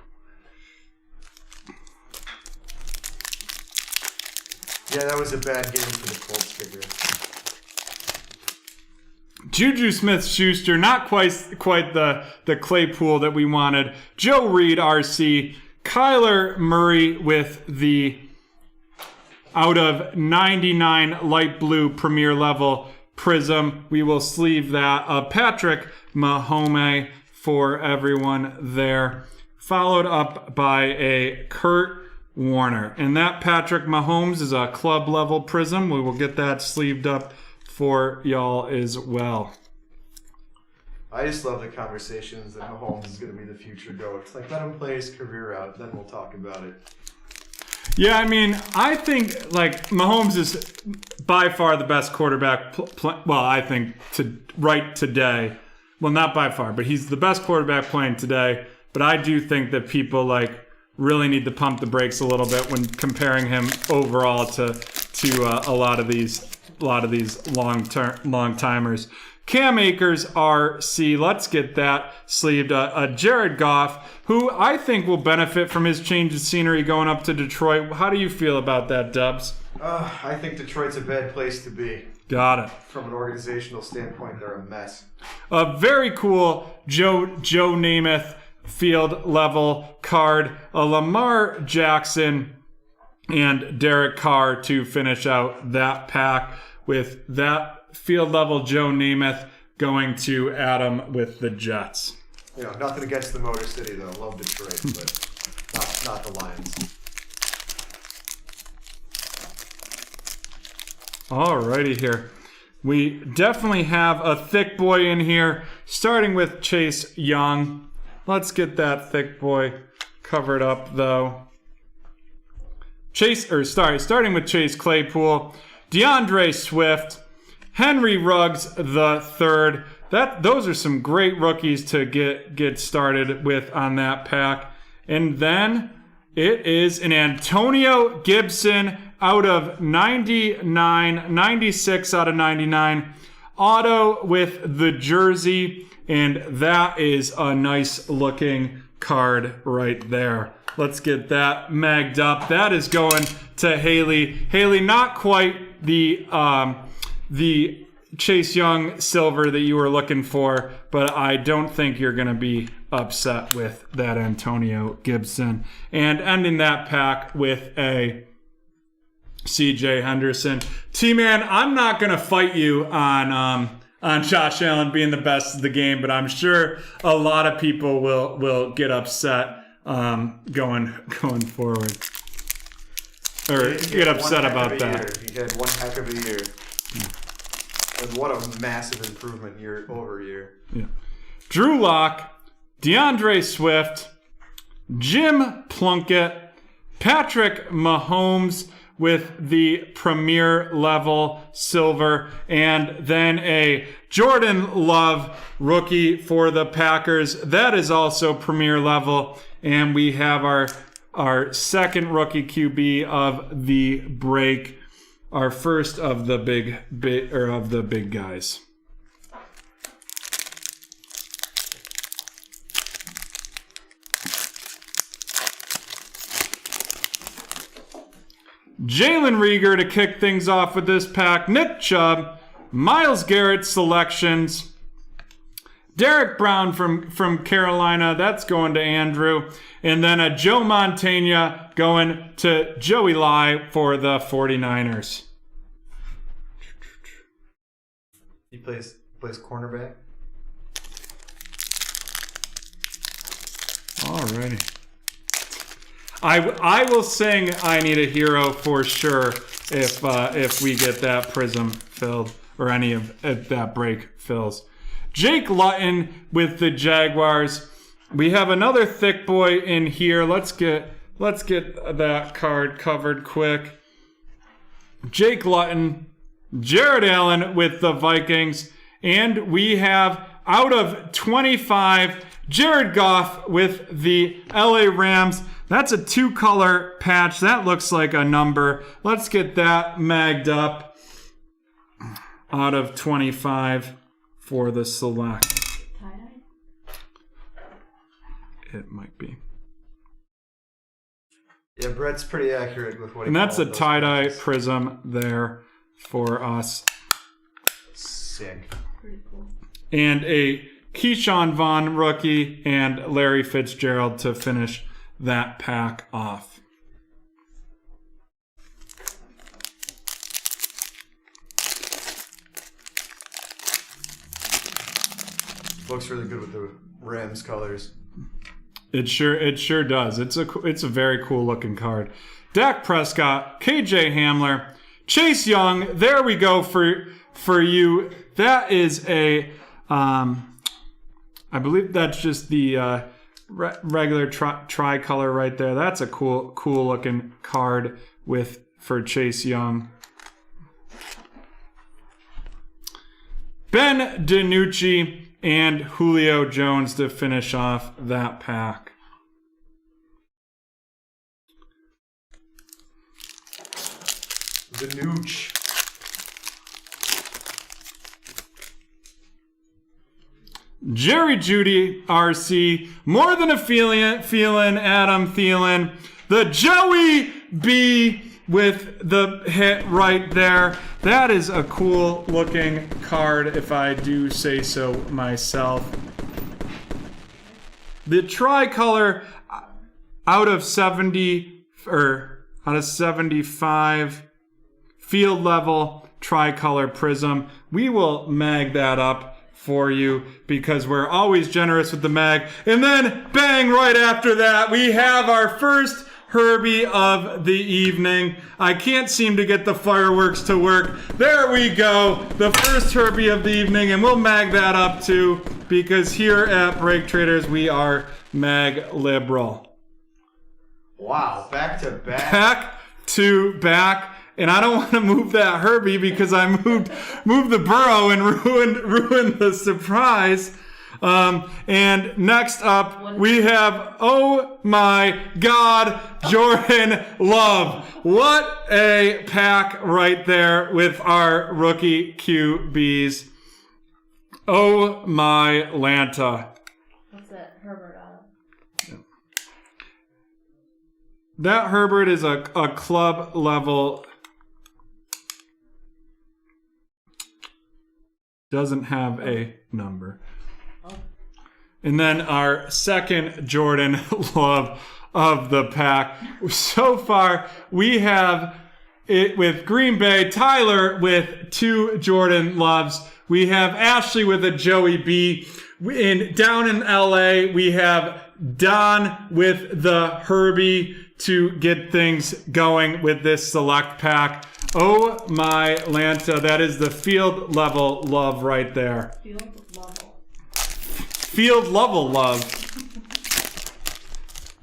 Yeah, that was a bad game for the Colts kicker. Juju Smith-Schuster, not quite the Claypool that we wanted. Joe Reed, RC. Kyler Murray with the out of 99 light blue premier level prism. We will sleeve that. Patrick Mahomes for everyone there. Followed up by a Kurt Warner. And that Patrick Mahomes is a club level prism. We will get that sleeved up for y'all as well. I just love the conversations that Mahomes is going to be the future GOAT. It's like, let him play his career out, then we'll talk about it. Yeah, I mean, I think, like, Mahomes is by far the best quarterback, I think, right today. Well, not by far, but he's the best quarterback playing today. But I do think that people, like, really need to pump the brakes a little bit when comparing him overall to a lot of these long timers. Cam Akers, RC. Let's get that sleeved. Jared Goff, who I think will benefit from his change of scenery going up to Detroit. How do you feel about that, Dubs? I think Detroit's a bad place to be. Got it. From an organizational standpoint, they're a mess. A very cool Joe Namath field level card. A Lamar Jackson and Derek Carr to finish out that pack, with that field level Joe Namath going to Adam with the Jets. You know, nothing against the Motor City, though. Love Detroit, but not the Lions. Alrighty here. We definitely have a thick boy in here, starting with Chase Young. Let's get that thick boy covered up, though. Starting with Chase Claypool, DeAndre Swift, Henry Ruggs the third. Those are some great rookies to get started with on that pack. And then it is an Antonio Gibson out of 99, 96 out of 99. Auto with the jersey, and that is a nice looking card right there. Let's get that magged up. That is going to Haley. Haley, not quite the Chase Young silver that you were looking for, but I don't think you're going to be upset with that Antonio Gibson. And ending that pack with a CJ Henderson. T-Man, I'm not going to fight you on Josh Allen being the best of the game, but I'm sure a lot of people will get upset going forward. Or get upset about that. He had one heck of a year. And what a massive improvement year over year. Yeah. Drew Lock, DeAndre Swift, Jim Plunkett, Patrick Mahomes with the premier level silver, and then a Jordan Love rookie for the Packers. That is also premier level. And we have our second rookie QB of the break. Our first of the big guys. Jalen Reagor to kick things off with this pack. Nick Chubb, Myles Garrett selections. Derek Brown from Carolina, that's going to Andrew. And then a Joe Montana going to Joey Lai for the 49ers. He plays cornerback. Alrighty. I will sing "I Need a Hero" for sure if we get that prism filled. or any of that break fills. Jake Luton with the Jaguars. We have another thick boy in here. Let's get that card covered quick. Jake Luton, Jared Allen with the Vikings, and we have out of 25, Jared Goff with the LA Rams. That's a 2-color patch. That looks like a number. Let's get that magged up. Out of 25 for the select. Tie-dye? It might be. Yeah, Brett's pretty accurate with what he And that's a called those tie-dye patches. prism there for us. Sick. Pretty cool. And a Keyshawn Vaughn rookie and Larry Fitzgerald to finish that pack off. Looks really good with the Rams colors. It sure does. It's a very cool looking card. Dak Prescott, KJ Hamler, Chase Young. There we go for you. That is a I believe that's just the regular tricolor right there. That's a cool looking card for Chase Young. Ben DiNucci and Julio Jones to finish off that pack. The Nooch. Jerry Jeudy, RC, more than a feeling, Adam Thielen. The Joey B with the hit right there. That is a cool looking card, if I do say so myself. The tricolor out of 70 or out of 75 field level tricolor prism. We will mag that up for you because we're always generous with the mag. And then bang, right after that, we have our first Herbie of the evening. I can't seem to get the fireworks to work. There we go. The first Herbie of the evening, and we'll mag that up too because here at BreakTraders we are mag liberal. Wow, back to back. Back to back. And I don't want to move that Herbie because I moved the Burrow and ruined the surprise. And next up, we have, oh my God, Jordan Love. What a pack right there with our rookie QBs. Oh my Lanta. What's that Herbert out of? That Herbert is a club level. Doesn't have a number. And then our second Jordan Love of the pack. So far, we have it with Green Bay, Tyler with 2 Jordan Loves. We have Ashley with a Joey B. Down in LA, we have Don with the Herbie to get things going with this select pack. Oh my Lanta, that is the field level love right there. Field level love.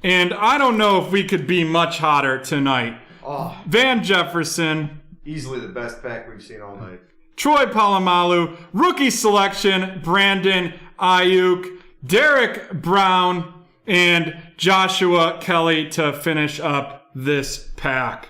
And I don't know if we could be much hotter tonight. Oh, Van Jefferson, easily the best pack we've seen all night. Troy Polamalu, rookie selection, Brandon Ayuk, Derek Brown, and Joshua Kelly to finish up this pack.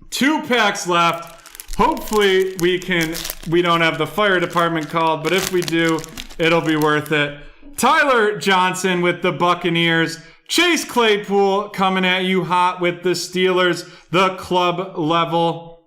2 packs left. Hopefully we don't have the fire department called, but if we do, it'll be worth it. Tyler Johnson with the Buccaneers. Chase Claypool coming at you hot with the Steelers, the club level.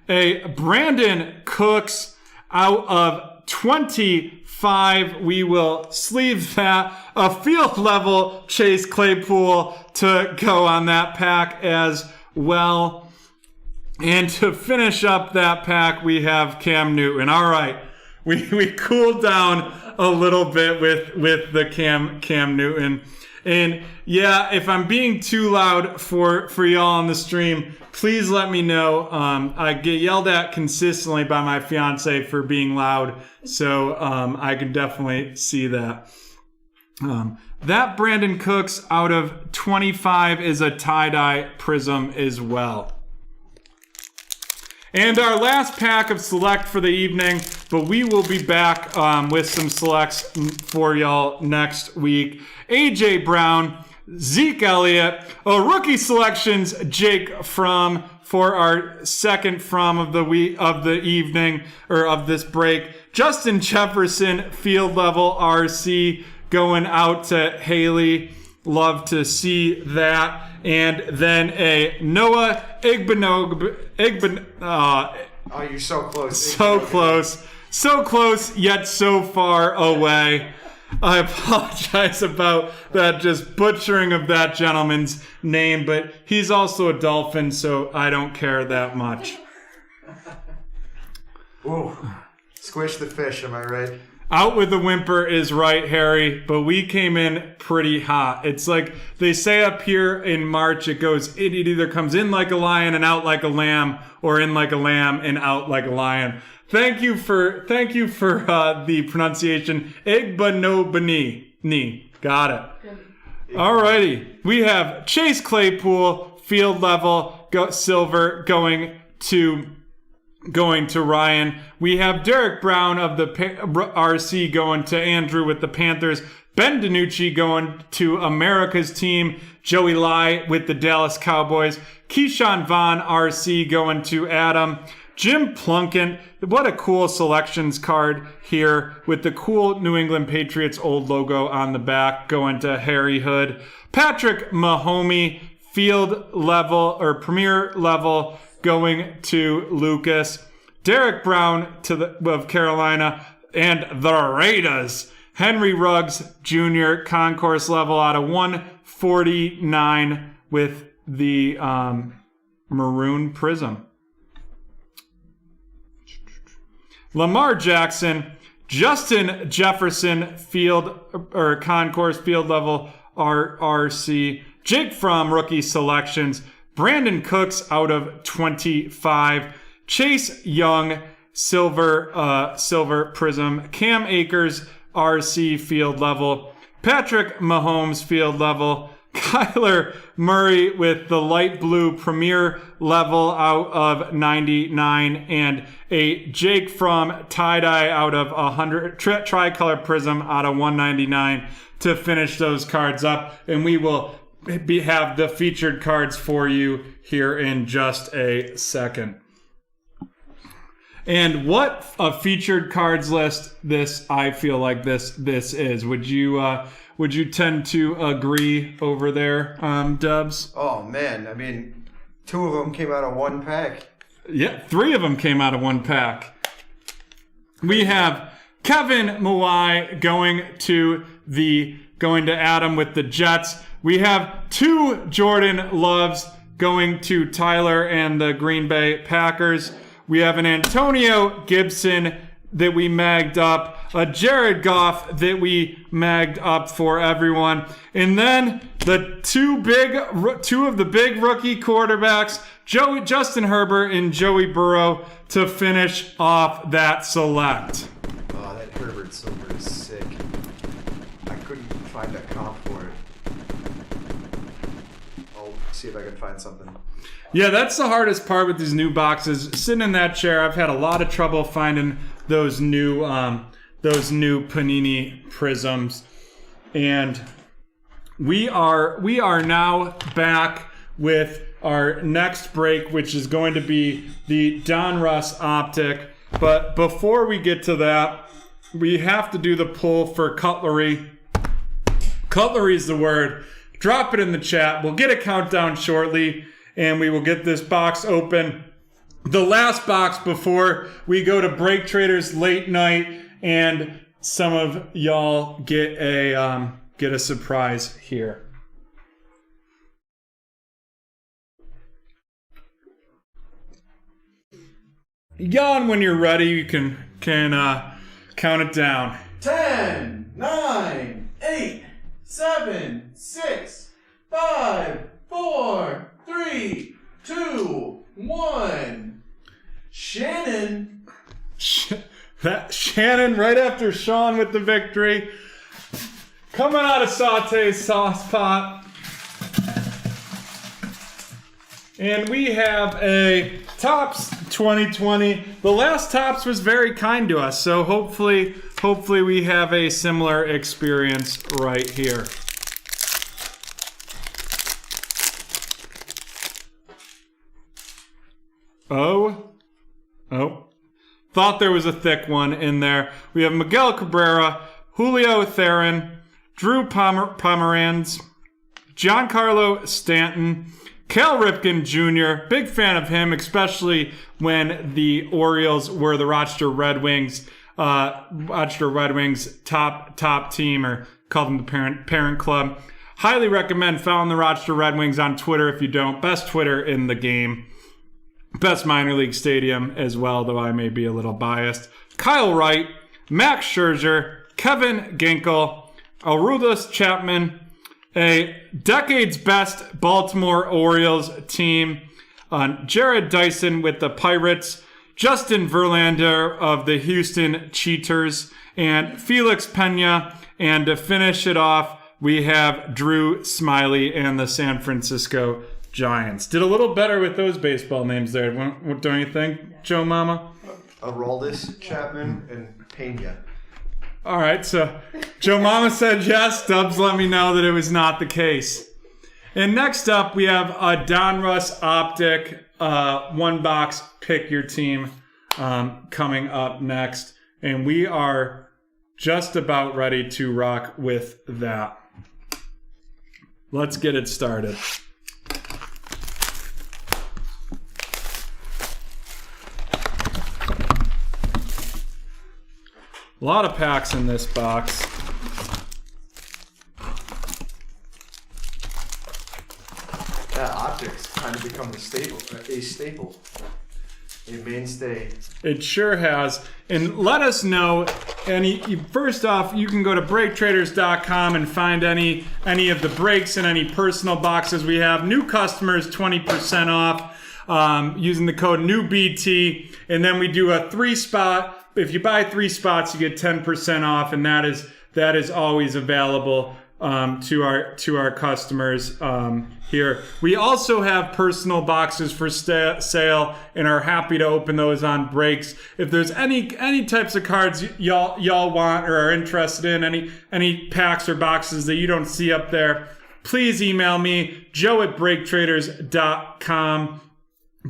A Brandon Cooks out of 25. We will sleeve that. A field level Chase Claypool to go on that pack as well. And to finish up that pack, we have Cam Newton. All right. We cooled down a little bit with the Cam Newton. And yeah, if I'm being too loud for y'all on the stream, please let me know. I get yelled at consistently by my fiance for being loud, so I can definitely see that. That Brandon Cooks out of 25 is a tie-dye prism as well. And our last pack of select for the evening, but we will be back with some selects for y'all next week. AJ Brown, Zeke Elliott, rookie selections, Jake Fromm for our second Fromm of the evening, or of this break. Justin Jefferson, field level RC, going out to Haley. Love to see that. And then a Noah Oh, you're so close. so close. So close, yet so far away. I apologize about that just butchering of that gentleman's name, but he's also a Dolphin, so I don't care that much. Ooh. Squish the fish, am I right? Out with the whimper is right, Harry, but we came in pretty hot. It's like they say up here in March, it either comes in like a lion and out like a lamb, or in like a lamb and out like a lion. Thank you for the pronunciation. Igbanobani. Got it. Alrighty. We have Chase Claypool, field level, silver, going to Ryan. We have Derek Brown of the RC going to Andrew with the Panthers. Ben DiNucci going to America's team. Joey Lai with the Dallas Cowboys. Keyshawn Vaughn RC going to Adam. Jim Plunkett, what a cool selections card here with the cool New England Patriots old logo on the back, going to Harry Hood. Patrick Mahomey, field level or premier level, going to Lucas. Derek Brown of Carolina and the Raiders. Henry Ruggs Jr. concourse level out of 149 with the maroon prism. Lamar Jackson, Justin Jefferson field or concourse field level RC. Jake Fromm rookie selections. Brandon Cooks out of 25. Chase Young silver prism. Cam Akers RC field level. Patrick Mahomes field level. Kyler Murray with the light blue premier level out of 99, and a Jake Fromm tie-dye out of 100 tricolor prism out of 199 to finish those cards up. And we will have the featured cards for you here in just a second. And what a featured cards list I feel like this is. Would you tend to agree over there, Dubs? Oh, man. I mean, 2 of them came out of one pack. Yeah, 3 of them came out of one pack. We have Kevin Mawai going to Adam with the Jets. We have 2 Jordan Loves going to Tyler and the Green Bay Packers. We have an Antonio Gibson that we magged up, a Jared Goff that we magged up for everyone, and then the two of the big rookie quarterbacks, Justin Herbert and Joey Burrow, to finish off that select. Oh, that Herbert silver is sick. I couldn't find a comp for it. I'll see if I can find something. Yeah, that's the hardest part with these new boxes. Sitting in that chair, I've had a lot of trouble finding those new Panini prisms, and we are now back with our next break, which is going to be the Donruss Optic. But before we get to that, we have to do the pull for cutlery. Cutlery is the word. Drop it in the chat. We'll get a countdown shortly, and we will get this box open. The last box before we go to BreakTraders late night, and some of y'all get a surprise here. Yawn when you're ready. You can count it down. 10, 9, 8, 7, 6, 5, 4, 3, 2, 1. Shannon. Shannon right after Sean with the victory. Coming out of saute sauce pot. And we have a Topps 2020. The last Topps was very kind to us, so hopefully we have a similar experience right here. Oh. Thought there was a thick one in there. We have Miguel Cabrera, Julio Theron, Drew Pomeranz, Giancarlo Stanton, Cal Ripken Jr., big fan of him, especially when the Orioles were the Rochester Red Wings top team, or call them the parent club. Highly recommend following the Rochester Red Wings on Twitter if you don't. Best Twitter in the game. Best minor league stadium as well, though I may be a little biased. Kyle Wright, Max Scherzer, Kevin Ginkel, Aroldis Chapman, a decade's best Baltimore Orioles team, Jared Dyson with the Pirates, Justin Verlander of the Houston Cheaters, and Felix Pena. And to finish it off, we have Drew Smiley and the San Francisco Giants. Did a little better with those baseball names there, what don't you think, Joe Mama? Aroldis Chapman and Pena. All right, so Joe Mama said yes. Dubs let me know that it was not the case. And next up, we have a Donruss Optic one box pick your team coming up next. And we are just about ready to rock with that. Let's get it started. A lot of packs in this box. Yeah, optics kind of become a staple, a mainstay. It sure has. And let us know. First off, you can go to BreakTraders.com and find any of the breaks and any personal boxes we have. New customers 20% off using the code NEWBT. And then we do a 3-spot. If you buy 3 spots, you get 10% off, and that is always available to our customers here. We also have personal boxes for sale, and are happy to open those on breaks. If there's any types of cards y'all want or are interested in, any packs or boxes that you don't see up there, please email me, joe@breaktraders.com.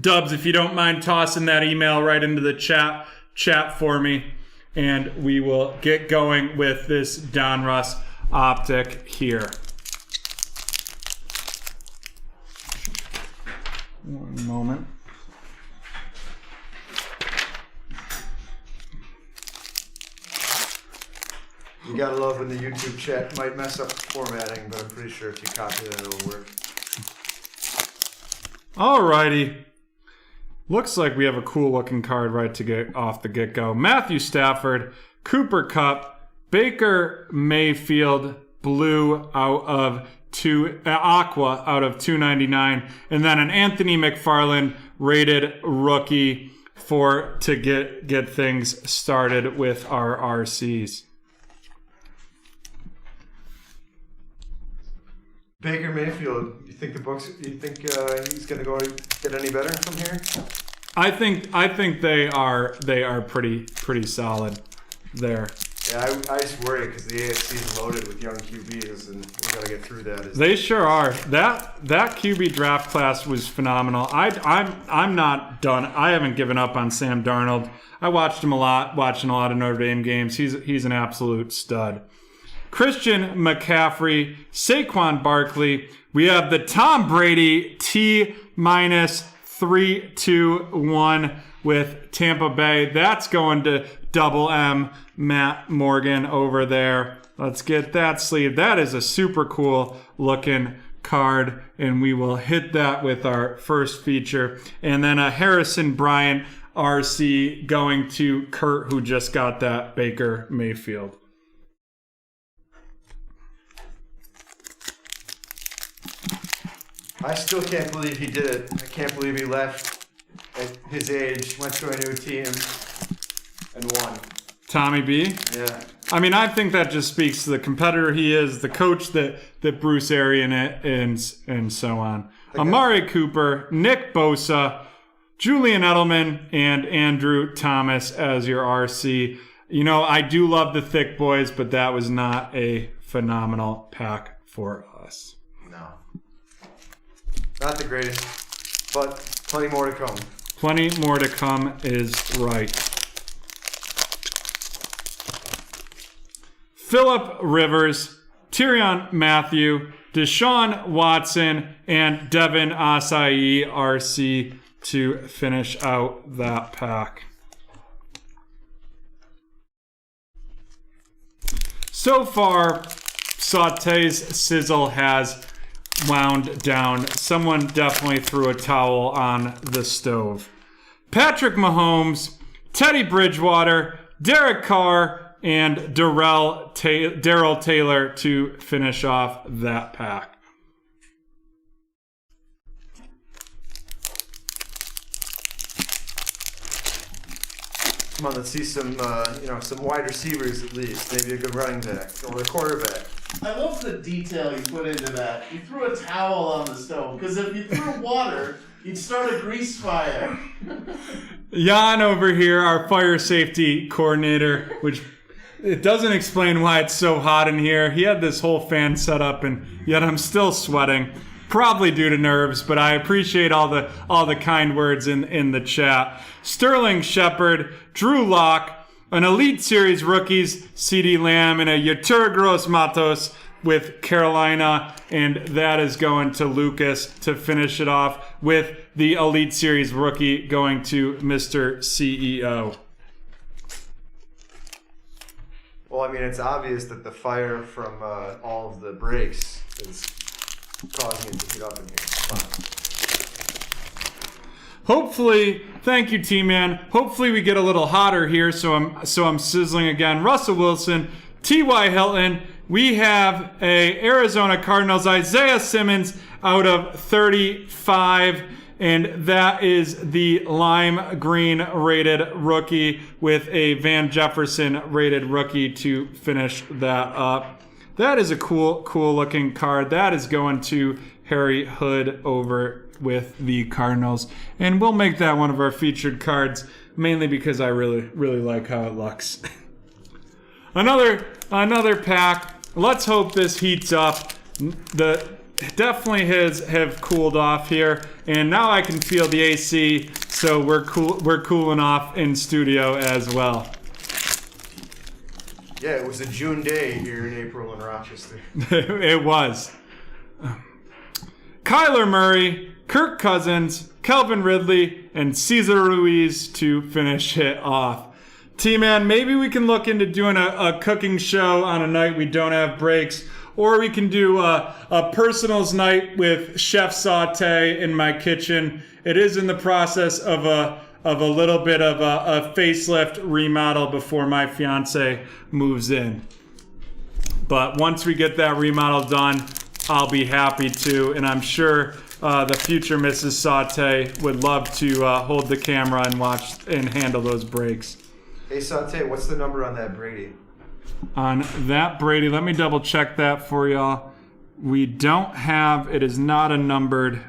Dubs, if you don't mind tossing that email right into the chat for me, and we will get going with this Donruss Optic here. One moment. You gotta love when the YouTube chat might mess up the formatting, but I'm pretty sure if you copy that, it'll work. Alrighty. Looks like we have a cool looking card right to get off the get-go. Matthew Stafford, Cooper Kupp, Baker Mayfield, blue out of aqua out of 299, and then an Anthony McFarland rated rookie to get things started with our RCs. Baker Mayfield, you think he's gonna go get any better from here? I think they are pretty solid there. Yeah, I just worry because the AFC is loaded with young QBs, and we gotta get through that. They sure are. That QB draft class was phenomenal. I'm not done. I haven't given up on Sam Darnold. I watched him a lot, watching a lot of Notre Dame games. He's an absolute stud. Christian McCaffrey, Saquon Barkley. We have the Tom Brady T-321 with Tampa Bay. That's going to Double M, Matt Morgan over there. Let's get that sleeve. That is a super cool looking card, and we will hit that with our first feature. And then a Harrison Bryant RC going to Kurt, who just got that Baker Mayfield. I still can't believe he did it. I can't believe he left at his age, went to a new team, and won. Tommy B? Yeah. I mean, I think that just speaks to the competitor he is, the coach that Bruce Arian is, and so on. Amari Cooper, Nick Bosa, Julian Edelman, and Andrew Thomas as your RC. You know, I do love the thick boys, but that was not a phenomenal pack for us. No. Not the greatest, but plenty more to come. Plenty more to come is right. Phillip Rivers, Tyrann Mathieu, Deshaun Watson, and Devin Asai RC to finish out that pack. So far, Sauté's sizzle has wound down. Someone definitely threw a towel on the stove. Patrick Mahomes, Teddy Bridgewater, Derek Carr, and Darrell Taylor to finish off that pack. Come on, let's see some wide receivers at least. Maybe a good running back or a quarterback. I love the detail you put into that. You threw a towel on the stove, because if you threw water, you'd start a grease fire. Jan over here, our fire safety coordinator, which it doesn't explain why it's so hot in here. He had this whole fan set up, and yet I'm still sweating. Probably due to nerves, but I appreciate all the kind words in the chat. Sterling Shepard, Drew Lock, an Elite Series rookies, CeeDee Lamb, and a Yetur Gross-Matos with Carolina, and that is going to Lucas to finish it off with the Elite Series rookie going to Mr. CEO. Well, I mean, it's obvious that the fire from all of the breaks is causing it to heat up in here. Hopefully, thank you, T-Man. Hopefully we get a little hotter here, so I'm sizzling again. Russell Wilson, T.Y. Hilton. We have a Arizona Cardinals Isaiah Simmons out of 35, and that is the lime green rated rookie with a Van Jefferson rated rookie to finish that up. That is a cool looking card. That is going to Harry Hood over with the Cardinals. And we'll make that one of our featured cards, mainly because I really like how it looks. Another pack. Let's hope this heats up. Definitely have cooled off here. And now I can feel the AC, so we're cooling off in studio as well. Yeah, it was a June day here in April in Rochester. It was. Kyler Murray, Kirk Cousins, Calvin Ridley, and Cesar Ruiz to finish it off. T-Man, maybe we can look into doing a cooking show on a night we don't have breaks, or we can do a personals night with Chef Sauté in my kitchen. It is in the process of a little bit of a facelift remodel before my fiance moves in. But once we get that remodel done, I'll be happy to, and I'm sure the future Mrs. Sauté would love to hold the camera and watch and handle those breaks. Hey Sauté, what's the number on that Brady? On that Brady, let me double check that for y'all. We don't have, it is not a numbered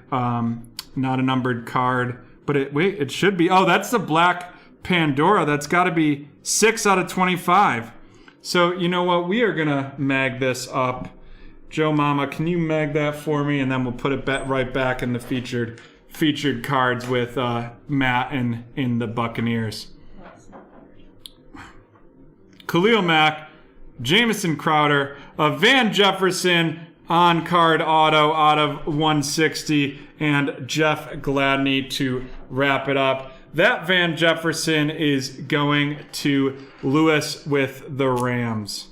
card, but it should be. Oh, that's the Black Pandora. That's got to be 6 out of 25. So you know what? We are gonna mag this up. Joe Mama, can you mag that for me? And then we'll put it right back in the featured cards with Matt in the Buccaneers. Khalil Mack, Jamison Crowder, a Van Jefferson on-card auto out of 160, and Jeff Gladney to wrap it up. That Van Jefferson is going to Lewis with the Rams.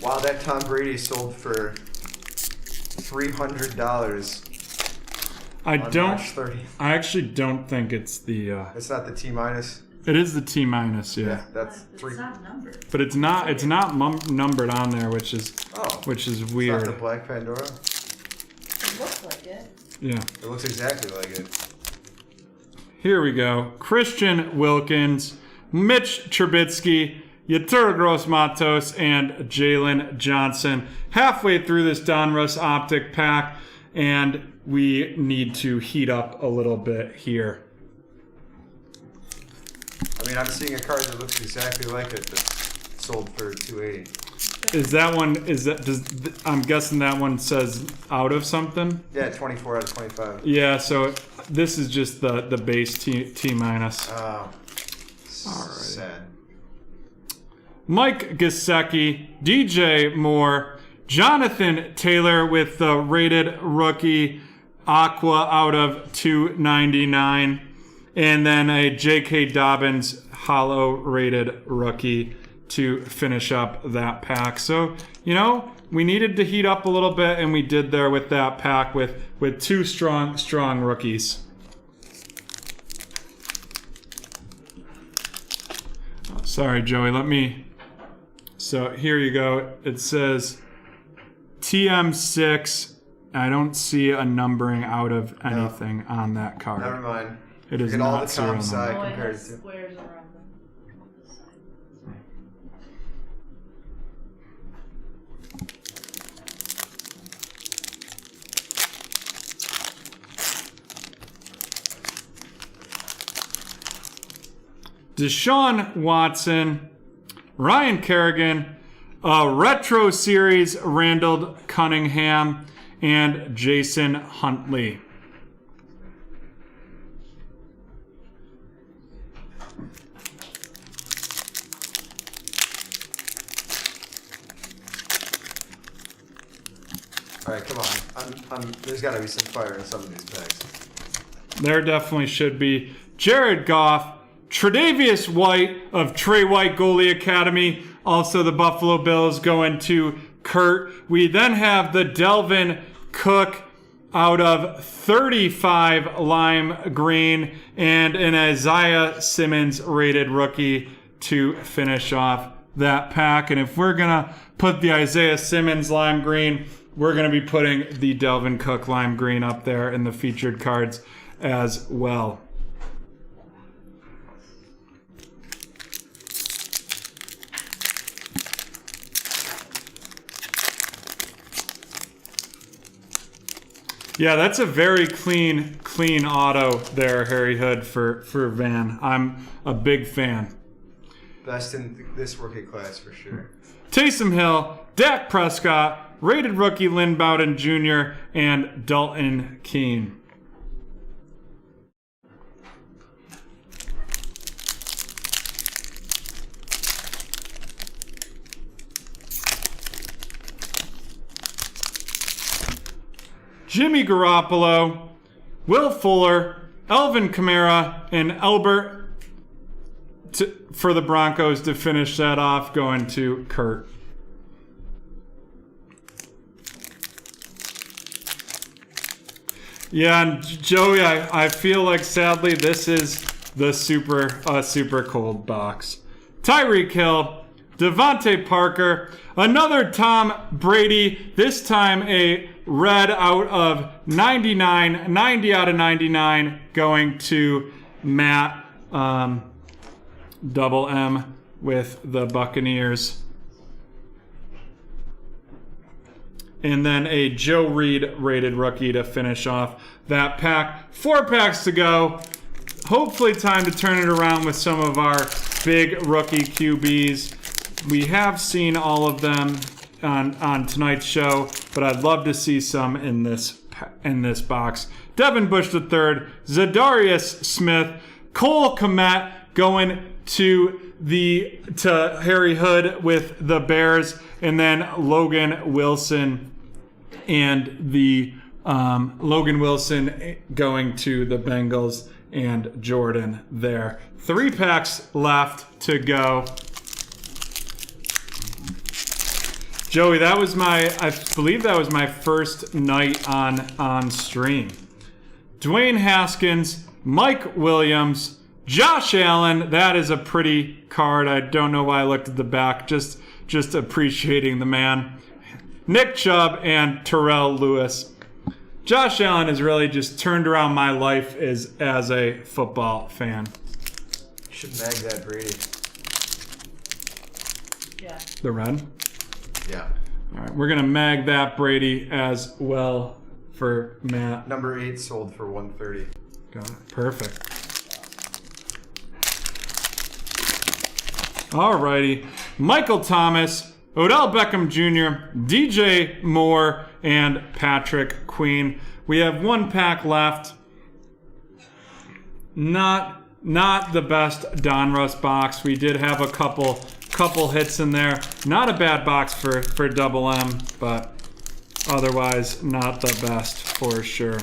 Wow, that Tom Brady sold for $300 I on don't. March 30th. I actually don't think it's the. It's not the T minus. It is the T minus, yeah. That's It's three. not numbered. But it's not. It's not numbered on there, which is Oh, which is it's weird. not the Black Pandora. It looks like it. Yeah. It looks exactly like it. Here we go. Christian Wilkins, Mitch Trubisky, Yeturgros Matos, and Jalen Johnson. Halfway through this Donruss Optic pack, and we need to heat up a little bit here. I mean, I'm seeing a card that looks exactly like it that's sold for $280. Is that one? Is that? I'm guessing that one says out of something. Yeah, 24 out of 25. Yeah. So this is just the base T minus. Oh, sad. Mike Gesicki, DJ Moore, Jonathan Taylor with the rated rookie Aqua out of 299, and then a J.K. Dobbins hollow rated rookie to finish up that pack. So, you know, we needed to heat up a little bit, and we did there with that pack with two strong rookies. Oh, sorry, Joey, let me... So here you go. It says TM6. I don't see a numbering out of anything on that card. Never mind. It is Look at all not the serial Tom side number. Oh, it compared has to. squares around them on this side. Deshaun Watson, Ryan Kerrigan, a retro series Randall Cunningham, and Jason Huntley. All right, come on. There's got to be some fire in some of these packs. There definitely should be. Jared Goff, Tre'Davious White of Trey White Goalie Academy. Also the Buffalo Bills going to Kurt. We then have the Delvin Cook out of 35 lime green and an Isaiah Simmons rated rookie to finish off that pack. And if we're going to put the Isaiah Simmons lime green, we're going to be putting the Delvin Cook lime green up there in the featured cards as well. Yeah, that's a very clean auto there, Harry Hood, for Van. I'm a big fan. Best in this rookie class for sure. Taysom Hill, Dak Prescott, rated rookie Lynn Bowden Jr., and Dalton Keene. Jimmy Garoppolo, Will Fuller, Elvin Kamara, and Albert for the Broncos to finish that off, going to Kurt. Yeah, and Joey, I feel like sadly this is the super cold box. Tyreek Hill, Devontae Parker, another Tom Brady, this time a red out of 99, 90 out of 99, going to Matt, double M with the Buccaneers. And then a Joe Reed rated rookie to finish off that pack. 4 packs to go. Hopefully time to turn it around with some of our big rookie QBs. We have seen all of them on tonight's show, but I'd love to see some in this box. Devin Bush III, Zadarius Smith, Cole Kmet going to Harry Hood with the Bears, and then Logan Wilson and the Logan Wilson going to the Bengals and Jordan there. 3 packs left to go. Joey, I believe that was my first night on stream. Dwayne Haskins, Mike Williams, Josh Allen. That is a pretty card. I don't know why I looked at the back. Just appreciating the man. Nick Chubb and Terrell Lewis. Josh Allen has really just turned around my life as a football fan. You should mag that Brady. Yeah. The red? Yeah. All right, we're going to mag that Brady as well for Matt. Number 8 sold for 130. Got it. Perfect. Alrighty. Michael Thomas, Odell Beckham Jr., DJ Moore, and Patrick Queen. We have one pack left. Not the best Donruss box. We did have a couple hits in there. Not a bad box for Double M, but otherwise not the best for sure.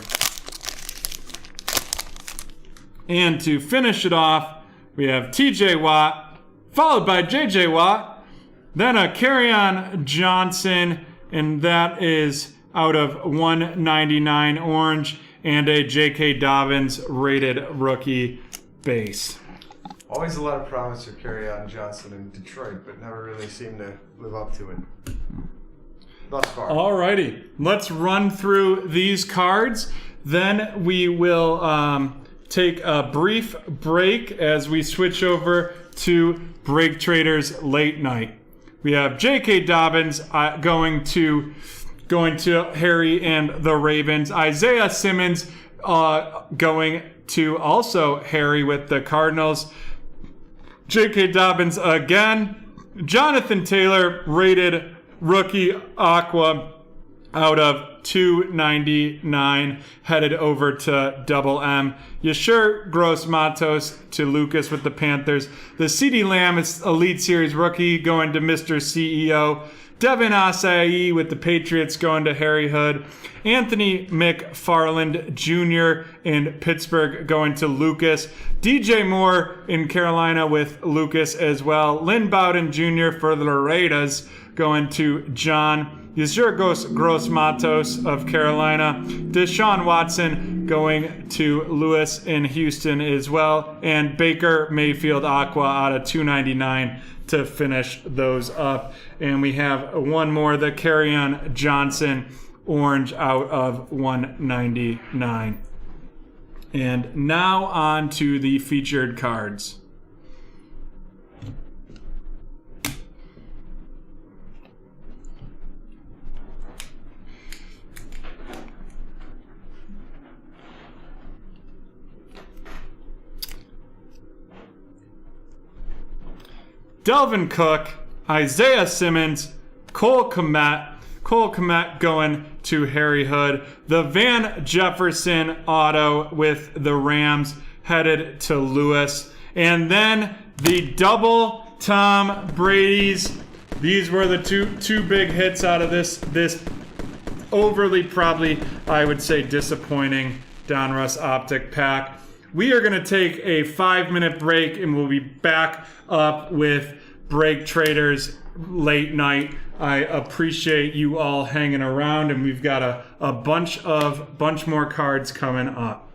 And to finish it off, we have TJ Watt, followed by JJ Watt, then a Kerryon Johnson, and that is out of 199 orange, and a J.K. Dobbins rated rookie base. Always a lot of promise for Kerryon Johnson in Detroit, but never really seemed to live up to it. Thus far. Alrighty, let's run through these cards. Then we will take a brief break as we switch over to BreakTraders Late Night. We have J.K. Dobbins going to Harry and the Ravens. Isaiah Simmons going to also Harry with the Cardinals. J.K. Dobbins again. Jonathan Taylor rated rookie Aqua out of 299, headed over to Double M. Yashir Gross Matos to Lucas with the Panthers. The CeeDee Lamb is Elite Series rookie going to Mr. CEO. Devin Asai with the Patriots going to Harry Hood. Anthony McFarland Jr. in Pittsburgh going to Lucas. DJ Moore in Carolina with Lucas as well. Lynn Bowden Jr. for the Raiders going to John. Yzurgos Gross Matos of Carolina. Deshaun Watson going to Lewis in Houston as well. And Baker Mayfield Aqua out of 299 to finish those up. And we have one more, the Kerryon Johnson orange out of 199. And now on to the featured cards. Delvin Cook, Isaiah Simmons, Cole Kmet going to Harry Hood. The Van Jefferson auto with the Rams headed to Lewis. And then the double Tom Brady's. These were the two big hits out of this overly, probably, I would say, disappointing Donruss Optic pack. We are going to take a 5-minute break and we'll be back up with BreakTraders Late Night. I appreciate you all hanging around, and we've got a bunch more cards coming up.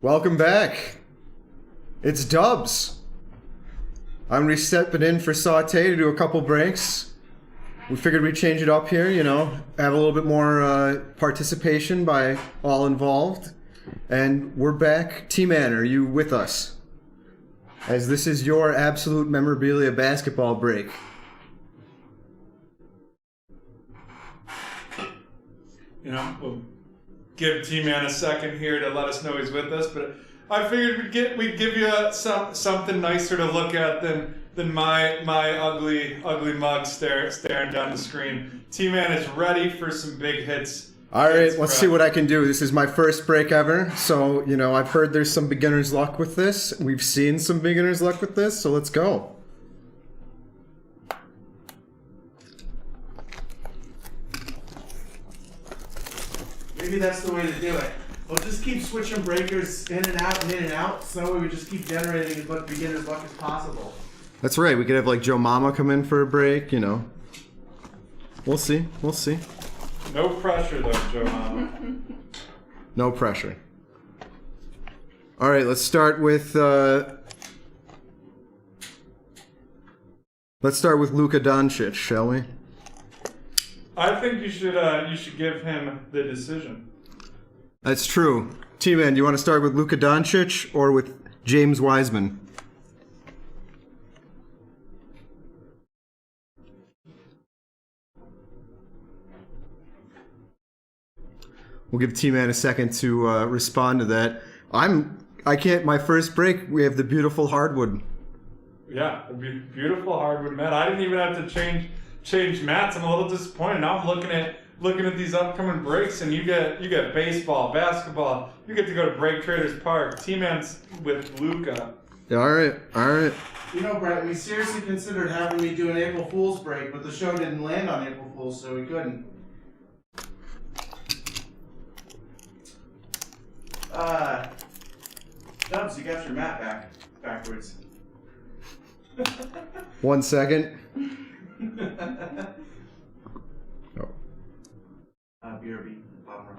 Welcome back. It's Dubs. I'm stepping in for Saute to do a couple breaks. We figured we'd change it up here, have a little bit more participation by all involved. And we're back. T-Man, are you with us? As this is your absolute memorabilia basketball break. We'll give T-Man a second here to let us know he's with us, but I figured we'd give you something nicer to look at than my ugly mug staring down the screen. T-Man is ready for some big hits. All right, let's see what I can do. This is my first break ever, so, I've heard there's some beginner's luck with this. We've seen some beginner's luck with this, so let's go. Maybe that's the way to do it. We'll just keep switching breakers in and out, so that way we just keep generating as much beginner's luck as possible. That's right, we could have, Joe Mama come in for a break, We'll see. No pressure, though, Joe Mama. No pressure. All right, let's start with Luka Doncic, shall we? I think you should give him the decision. That's true. T-Man, do you want to start with Luka Doncic or with James Wiseman? We'll give T-Man a second to respond to that. My first break, we have the beautiful hardwood. Yeah, a beautiful hardwood mat. I didn't even have to change mats. I'm a little disappointed. Now I'm looking at these upcoming breaks, and you get baseball, basketball. You get to go to BreakTraders Park. T-Man's with Luka. Yeah, all right. Brett, we seriously considered having me do an April Fool's break, but the show didn't land on April Fool's, so we couldn't. Dubs, you got your mat backwards. 1 second. Oh. BRB, bottom row.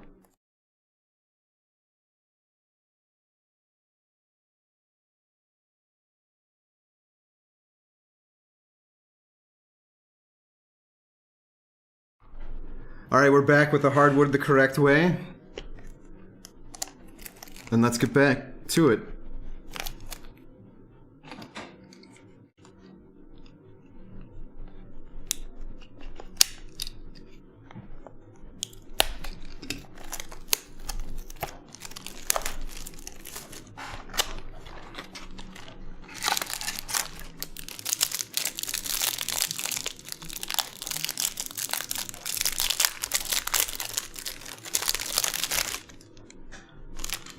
All right, we're back with the hardwood the correct way. And let's get back to it.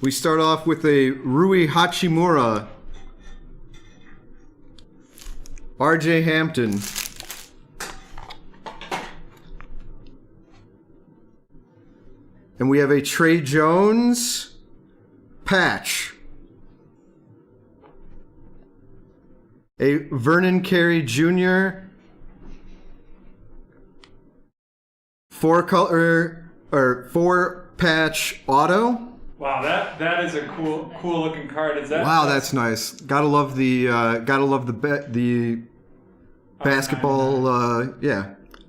We start off with a Rui Hachimura, RJ Hampton, and we have a Trey Jones patch, a Vernon Carey Jr. 4-patch auto. Wow, that is a cool looking card. Is that? Wow, that's nice. Gotta love the basketball.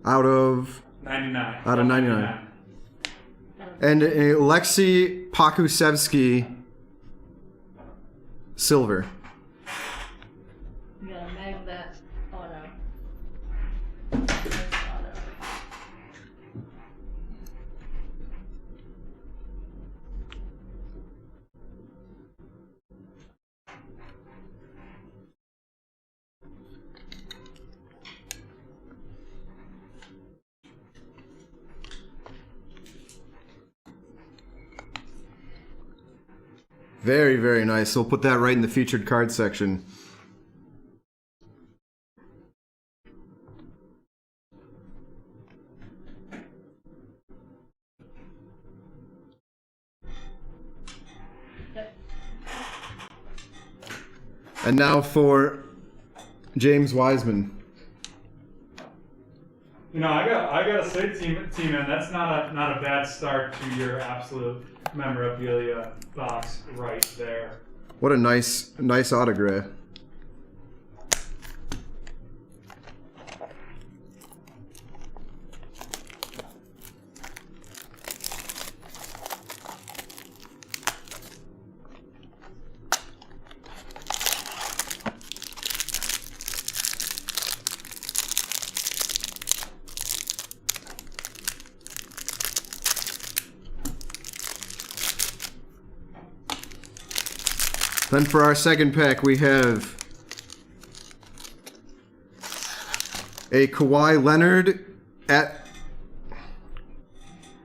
Out of 99. Out of 99. And a Alexei Pokusevsky silver. You gotta mag that auto. Nice auto. Very, very nice. So we'll put that right in the featured card section. And now for James Wiseman. You know, I gotta say, T-Man, that's not a bad start to your absolute memorabilia box right there. What a nice autograph. Then for our second pack, we have a Kawhi Leonard at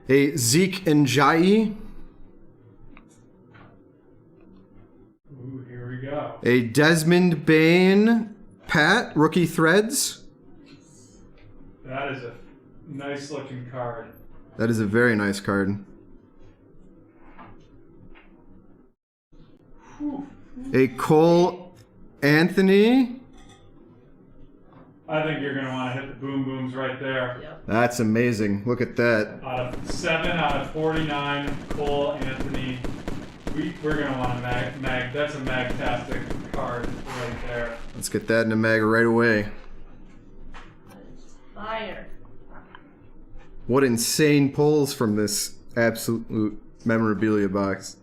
a Zeke Njayi, Ooh, here we go. a Desmond Bain Pat rookie threads. That is a nice looking card. That is a very nice card. A Cole Anthony. I think you're gonna want to hit the boom booms right there. Yep. That's amazing. Look at that. Out of 7 out of 49, Cole Anthony. We're gonna want to mag. That's a magtastic card right there. Let's get that in the mag right away. That is fire. What insane pulls from this absolute memorabilia box.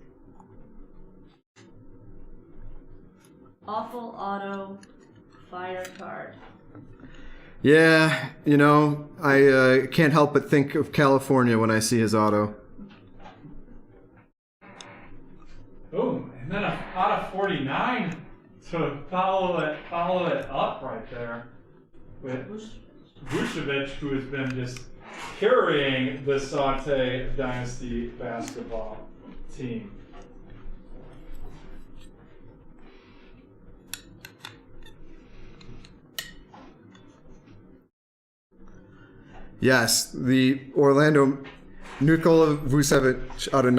Awful auto fire card. Yeah, you know, I can't help but think of California when I see his auto. Boom, and then out of 49 to follow it up right there with Vucevic, who has been just carrying the Saute Dynasty basketball team. Yes, the Orlando Nikola Vucevic out of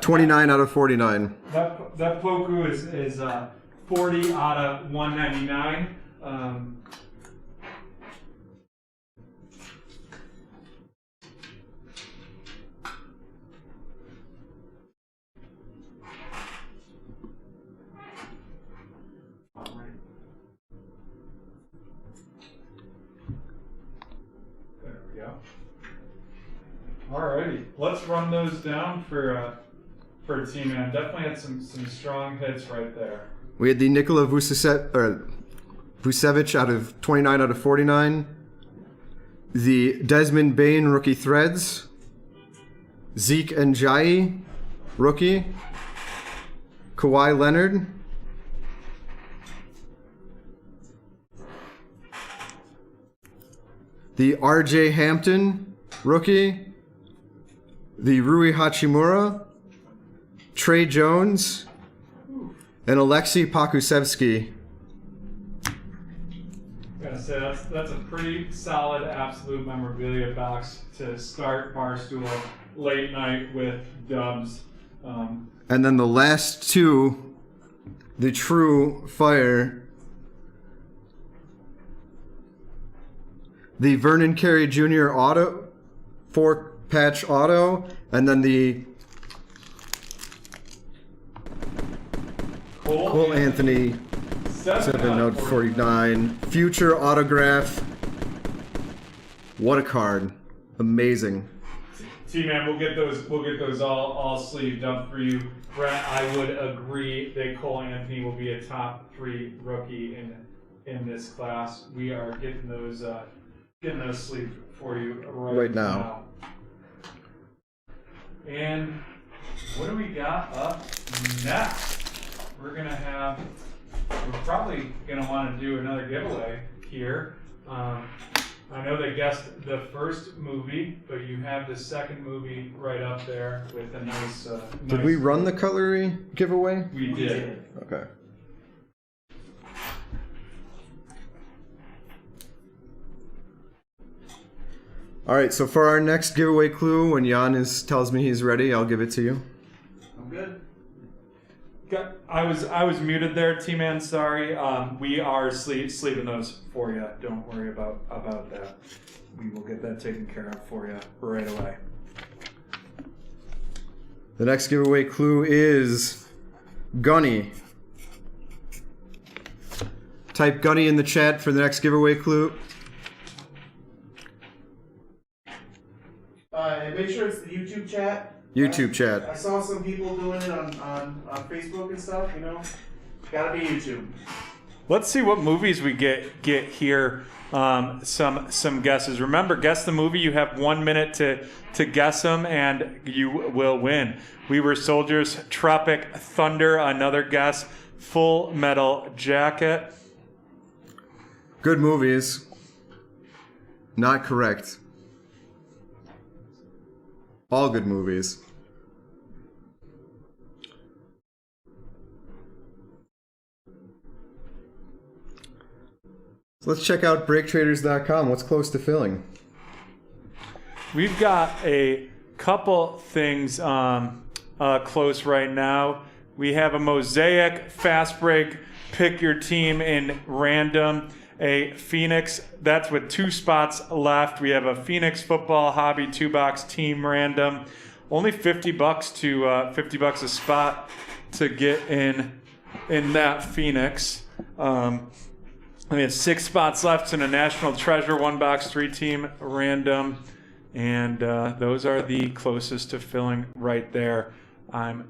29 out of 49. That Poku is 40 out of 199. There we go. Alrighty, let's run those down for T-Man. Definitely had some strong hits right there. We had the Nikola Vucevic out of 29 out of 49. The Desmond Bain rookie threads. Zeke Njayi rookie. Kawhi Leonard. The RJ Hampton rookie. The Rui Hachimura. Trey Jones. And Alexei Pokusevsky. Gotta say that's a pretty solid absolute memorabilia box to start Barstool late night with dubs. And then the last two, the true fire. The Vernon Carey Jr. auto, 4-patch auto, and then the Cole Anthony 7 out of 49 future autograph. What a card! Amazing. T-Man, we'll get those all sleeved up for you. Brett, I would agree that Cole Anthony will be a top 3 rookie in this class. We are getting those sleeved for you right now. And what do we got up next? We're probably gonna want to do another giveaway here. I know they guessed the first movie, but you have the second movie right up there with a nice. Did we run the cutlery giveaway? We did. Okay. All right, so for our next giveaway clue, when Jan tells me he's ready, I'll give it to you. I'm good. I I was muted there, T-Man. Sorry. We are sleeving those for you. Don't worry about that. We will get that taken care of for you right away. The next giveaway clue is Gunny. Type Gunny in the chat for the next giveaway clue. Make sure it's the YouTube chat. YouTube chat. I saw some people doing it on Facebook and stuff, you know. Gotta be YouTube. Let's see what movies we get here. Some guesses. Remember, guess the movie. You have 1 minute to guess them, and you will win. We Were Soldiers, Tropic Thunder. Another guess. Full Metal Jacket. Good movies. Not correct. All good movies. So let's check out BreakTraders.com. What's close to filling? We've got a couple things close right now. We have a Mosaic Fast Break. Pick your team in random. A Phoenix, that's with 2 spots left. We have a Phoenix Football Hobby 2-box team random. Only $50 to $50 a spot to get in that Phoenix. We have 6 spots left in a National Treasure 1-box 3-team random, and those are the closest to filling right there. I'm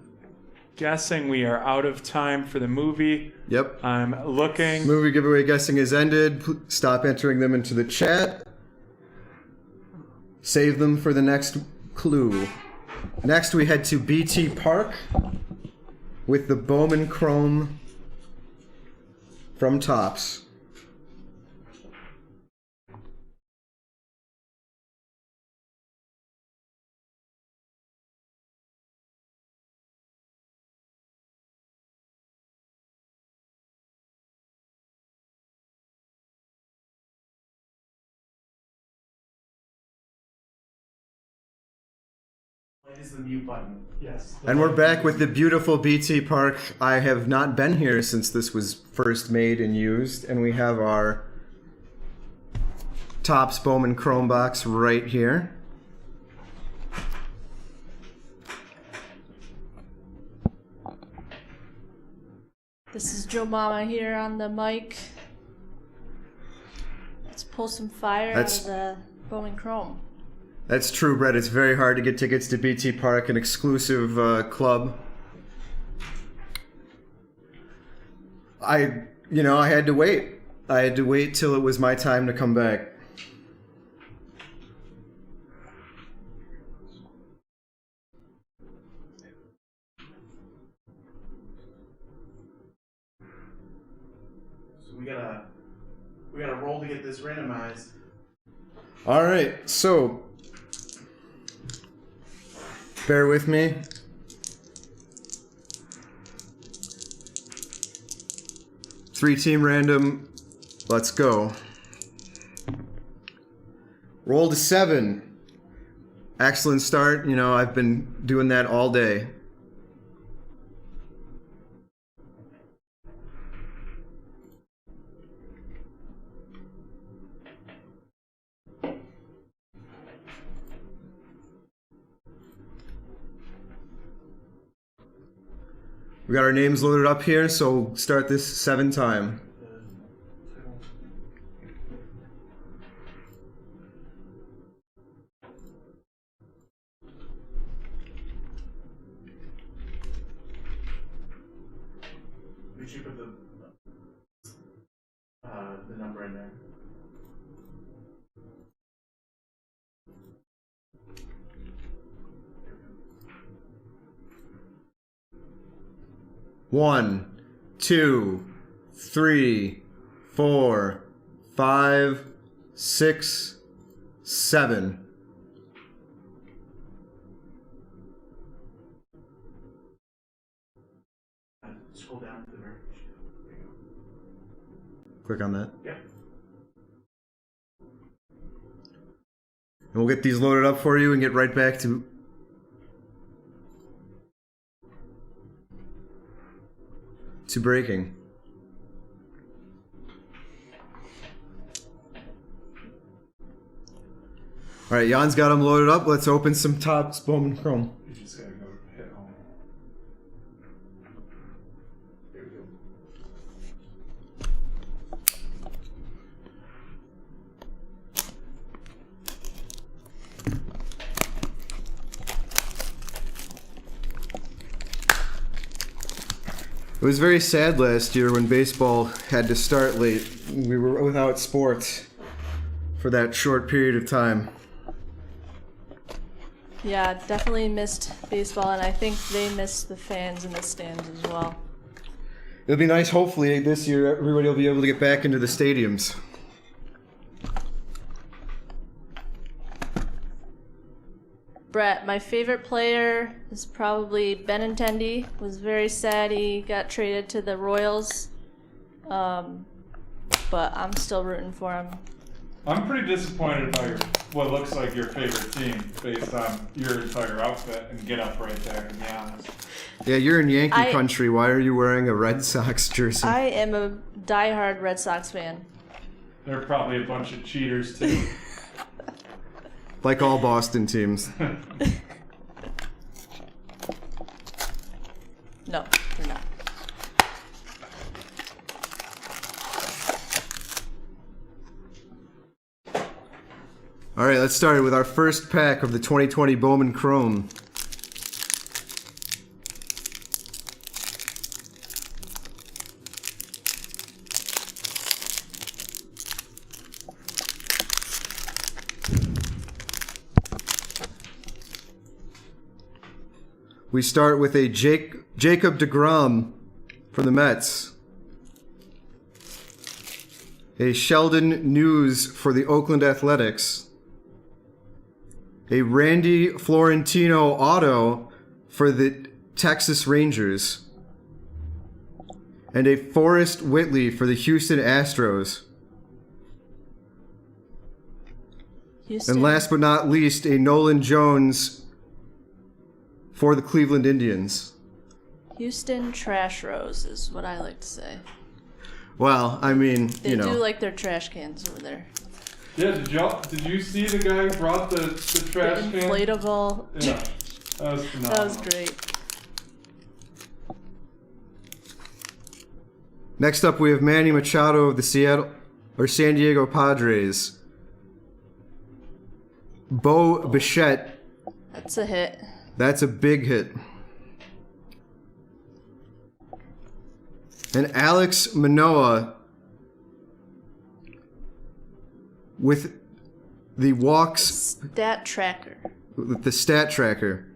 guessing we are out of time for the movie. Yep. I'm looking. Movie giveaway guessing is ended. Stop entering them into the chat. Save them for the next clue. Next, we head to BT Park with the Bowman Chrome from Topps. What is the mute button? Yes. And we're back with the beautiful BT Park. I have not been here since this was first made and used, and we have our Topps Bowman Chrome box right here. This is Joe Mama here on the mic. Let's pull some fire out of the Bowman Chrome. That's true, Brett. It's very hard to get tickets to BT Park, an exclusive club. I had to wait. I had to wait till it was my time to come back. So we gotta roll to get this randomized. All right, so bear with me. Three-team random. Let's go. Roll to 7. Excellent start. You know, I've been doing that all day. We got our names loaded up here, so start this 7 time. We should put the number in there. One, 2, 3, 4, 5, 6, 7. Scroll down to the verification. There you go. Click on that. Yep. And we'll get these loaded up for you and get right back to... to breaking. All right, Jan's got them loaded up. Let's open some Topps Bowman Chrome. You just gotta go hit home. There we go. It was very sad last year when baseball had to start late. We were without sports for that short period of time. Yeah, definitely missed baseball, and I think they missed the fans in the stands as well. It'll be nice, hopefully, this year everybody will be able to get back into the stadiums. Brett, my favorite player is probably Benintendi. Was very sad he got traded to the Royals, but I'm still rooting for him. I'm pretty disappointed by what looks like your favorite team based on your entire outfit and get up right there, to be honest. Yeah, you're in Yankee country. Why are you wearing a Red Sox jersey? I am a diehard Red Sox fan. They're probably a bunch of cheaters, too. Like all Boston teams. No, they're not. All right, let's start with our first pack of the 2020 Bowman Chrome. We start with a Jacob deGrom from the Mets. A Sheldon News for the Oakland Athletics. A Randy Florentino auto for the Texas Rangers. And a Forrest Whitley for the Houston Astros. Houston. And last but not least, a Nolan Jones for the Cleveland Indians. Houston Trash Rose is what I like to say. Well, I mean, They do like their trash cans over there. Yeah, did you see the guy who brought the trash The can? inflatable. Yeah, that was phenomenal. That was great. Next up, we have Manny Machado of the San Diego Padres. Bo Bichette. That's a hit. That's a big hit. And Alex Manoah with the walks, Stat tracker. with the stat tracker.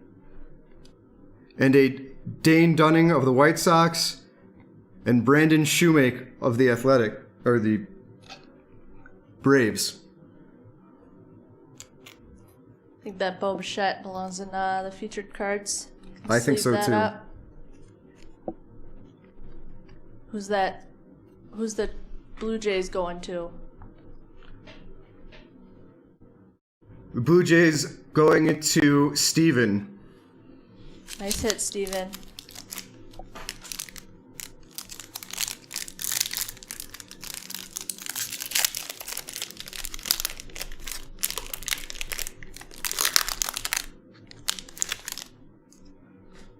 And a Dane Dunning of the White Sox and Brandon Shoemake of the the Braves. I think that Bo Bichette belongs in the featured cards. I think so Sleeve that too. up. Who's that? Who's the Blue Jays going to? The Blue Jays going into Steven. Nice hit, Steven.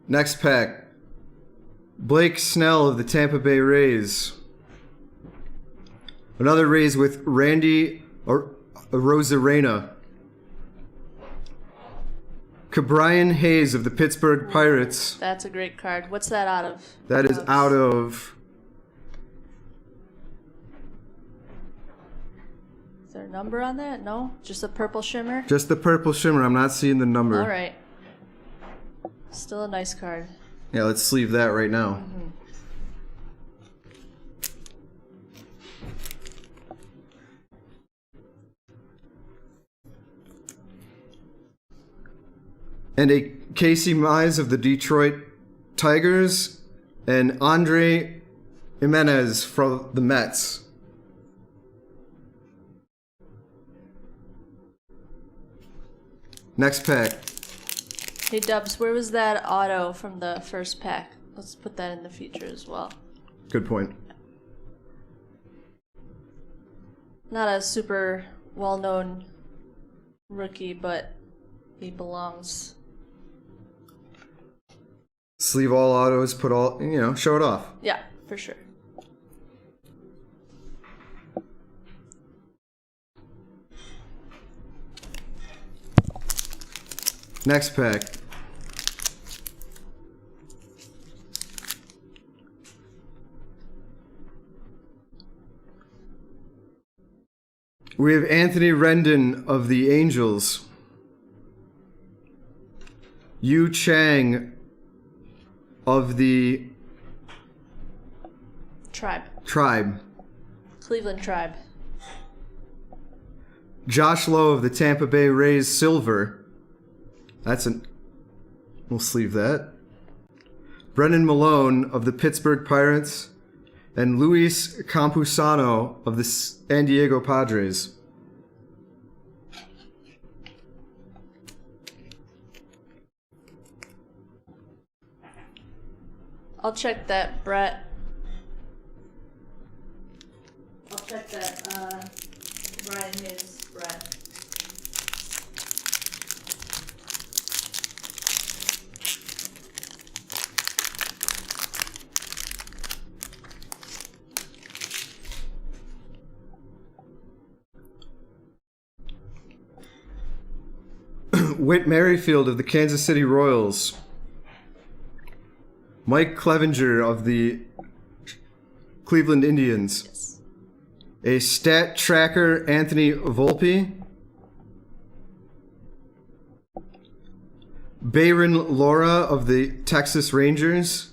Next pack. Blake Snell of the Tampa Bay Rays. Another Rays with Randy Rosarena. Cabrian Hayes of the Pittsburgh Pirates. That's a great card. What's that out of? That is out of... Is there a number on that? No? Just a purple shimmer? Just the purple shimmer. I'm not seeing the number. Alright. Still a nice card. Yeah, let's sleeve that right now. And a Casey Mize of the Detroit Tigers and Andre Jimenez from the Mets. Next pack. Hey Dubs, where was that auto from the first pack? Let's put that in the feature as well. Good point. Not a super well-known rookie, but he belongs. Sleeve all autos, put all, show it off. Yeah, for sure. Next pack. We have Anthony Rendon of the Angels. Yu Chang of the Tribe. Cleveland Tribe. Josh Lowe of the Tampa Bay Rays Silver. We'll sleeve that. Brennan Malone of the Pittsburgh Pirates. And Luis Campusano of the San Diego Padres. I'll check that, Brett. I'll check that, Brian Hayes, Brett. Whit Merrifield of the Kansas City Royals. Mike Clevenger of the Cleveland Indians. Yes. A stat tracker, Anthony Volpe. Bayron Laura of the Texas Rangers.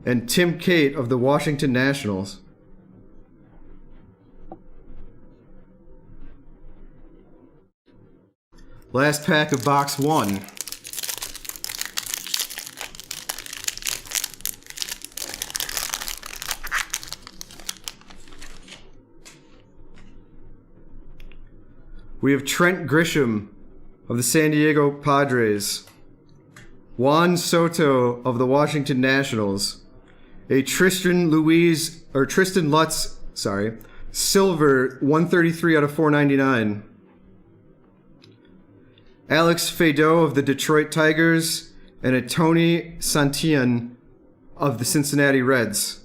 And Tim Cate of the Washington Nationals. Last pack of box 1. We have Trent Grisham of the San Diego Padres. Juan Soto of the Washington Nationals. A Tristan Lutz, silver, 133 out of 499. Alex Fadeau of the Detroit Tigers, and a Tony Santillan of the Cincinnati Reds.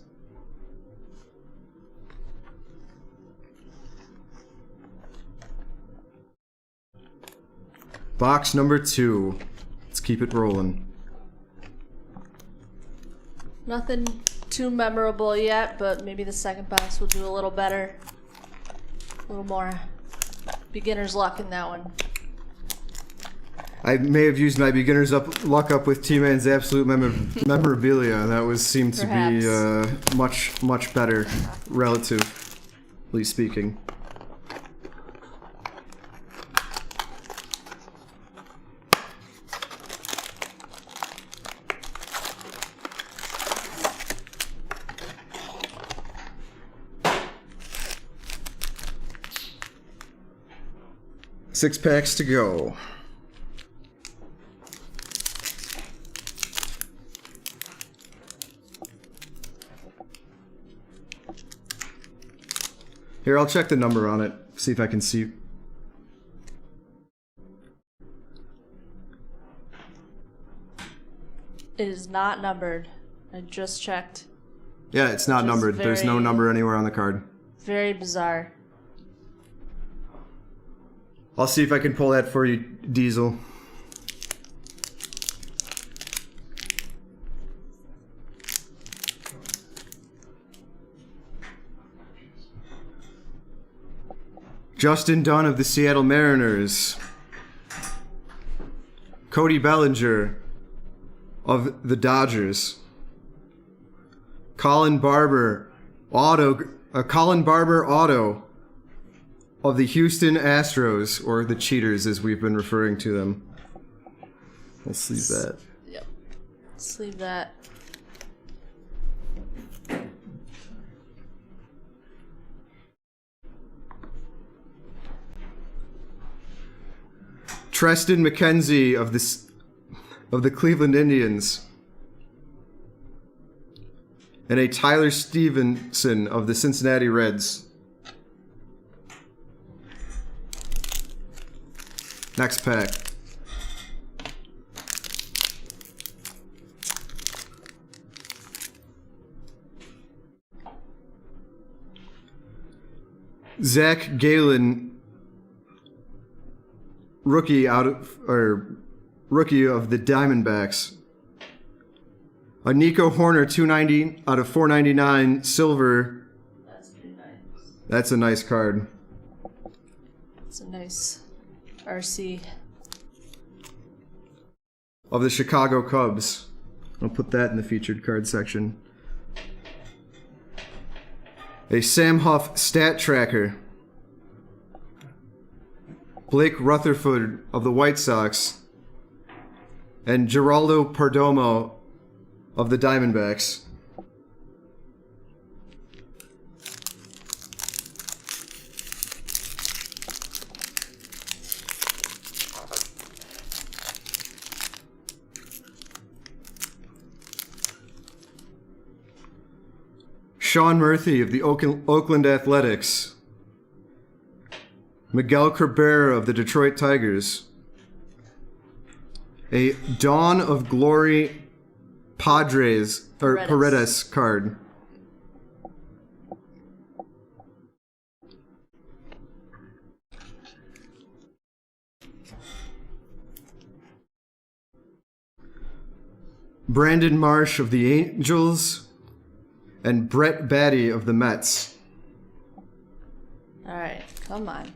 Box number 2. Let's keep it rolling. Nothing too memorable yet, but maybe the second box will do a little better. A little more beginner's luck in that one. I may have used my beginner's luck up with T-Man's absolute memorabilia. That seemed to be much better, relatively speaking. Six packs to go. Here, I'll check the number on it, see if I can see. It is not numbered. I just checked. Yeah, it's not numbered. There's no number anywhere on the card. Very bizarre. I'll see if I can pull that for you, Diesel. Justin Dunn of the Seattle Mariners. Cody Bellinger of the Dodgers. Colin Barber auto of the Houston Astros, or the Cheaters as we've been referring to them. We'll sleeve that. Yep. Sleeve that. Tristan McKenzie of the Cleveland Indians. and a Tyler Stevenson of the Cincinnati Reds. Next pack. Zach Galen, rookie of the Diamondbacks. A Nico Horner 290 out of 499 silver. That's pretty nice. That's a nice card. It's a nice RC. Of the Chicago Cubs. I'll put that in the featured card section. A Sam Huff stat tracker. Blake Rutherford of the White Sox. And Geraldo Perdomo of the Diamondbacks. Sean Murphy of the Oakland Athletics. Miguel Cabrera of the Detroit Tigers. A Dawn of Glory Paredes card. Brandon Marsh of the Angels. And Brett Batty of the Mets. Alright, come on.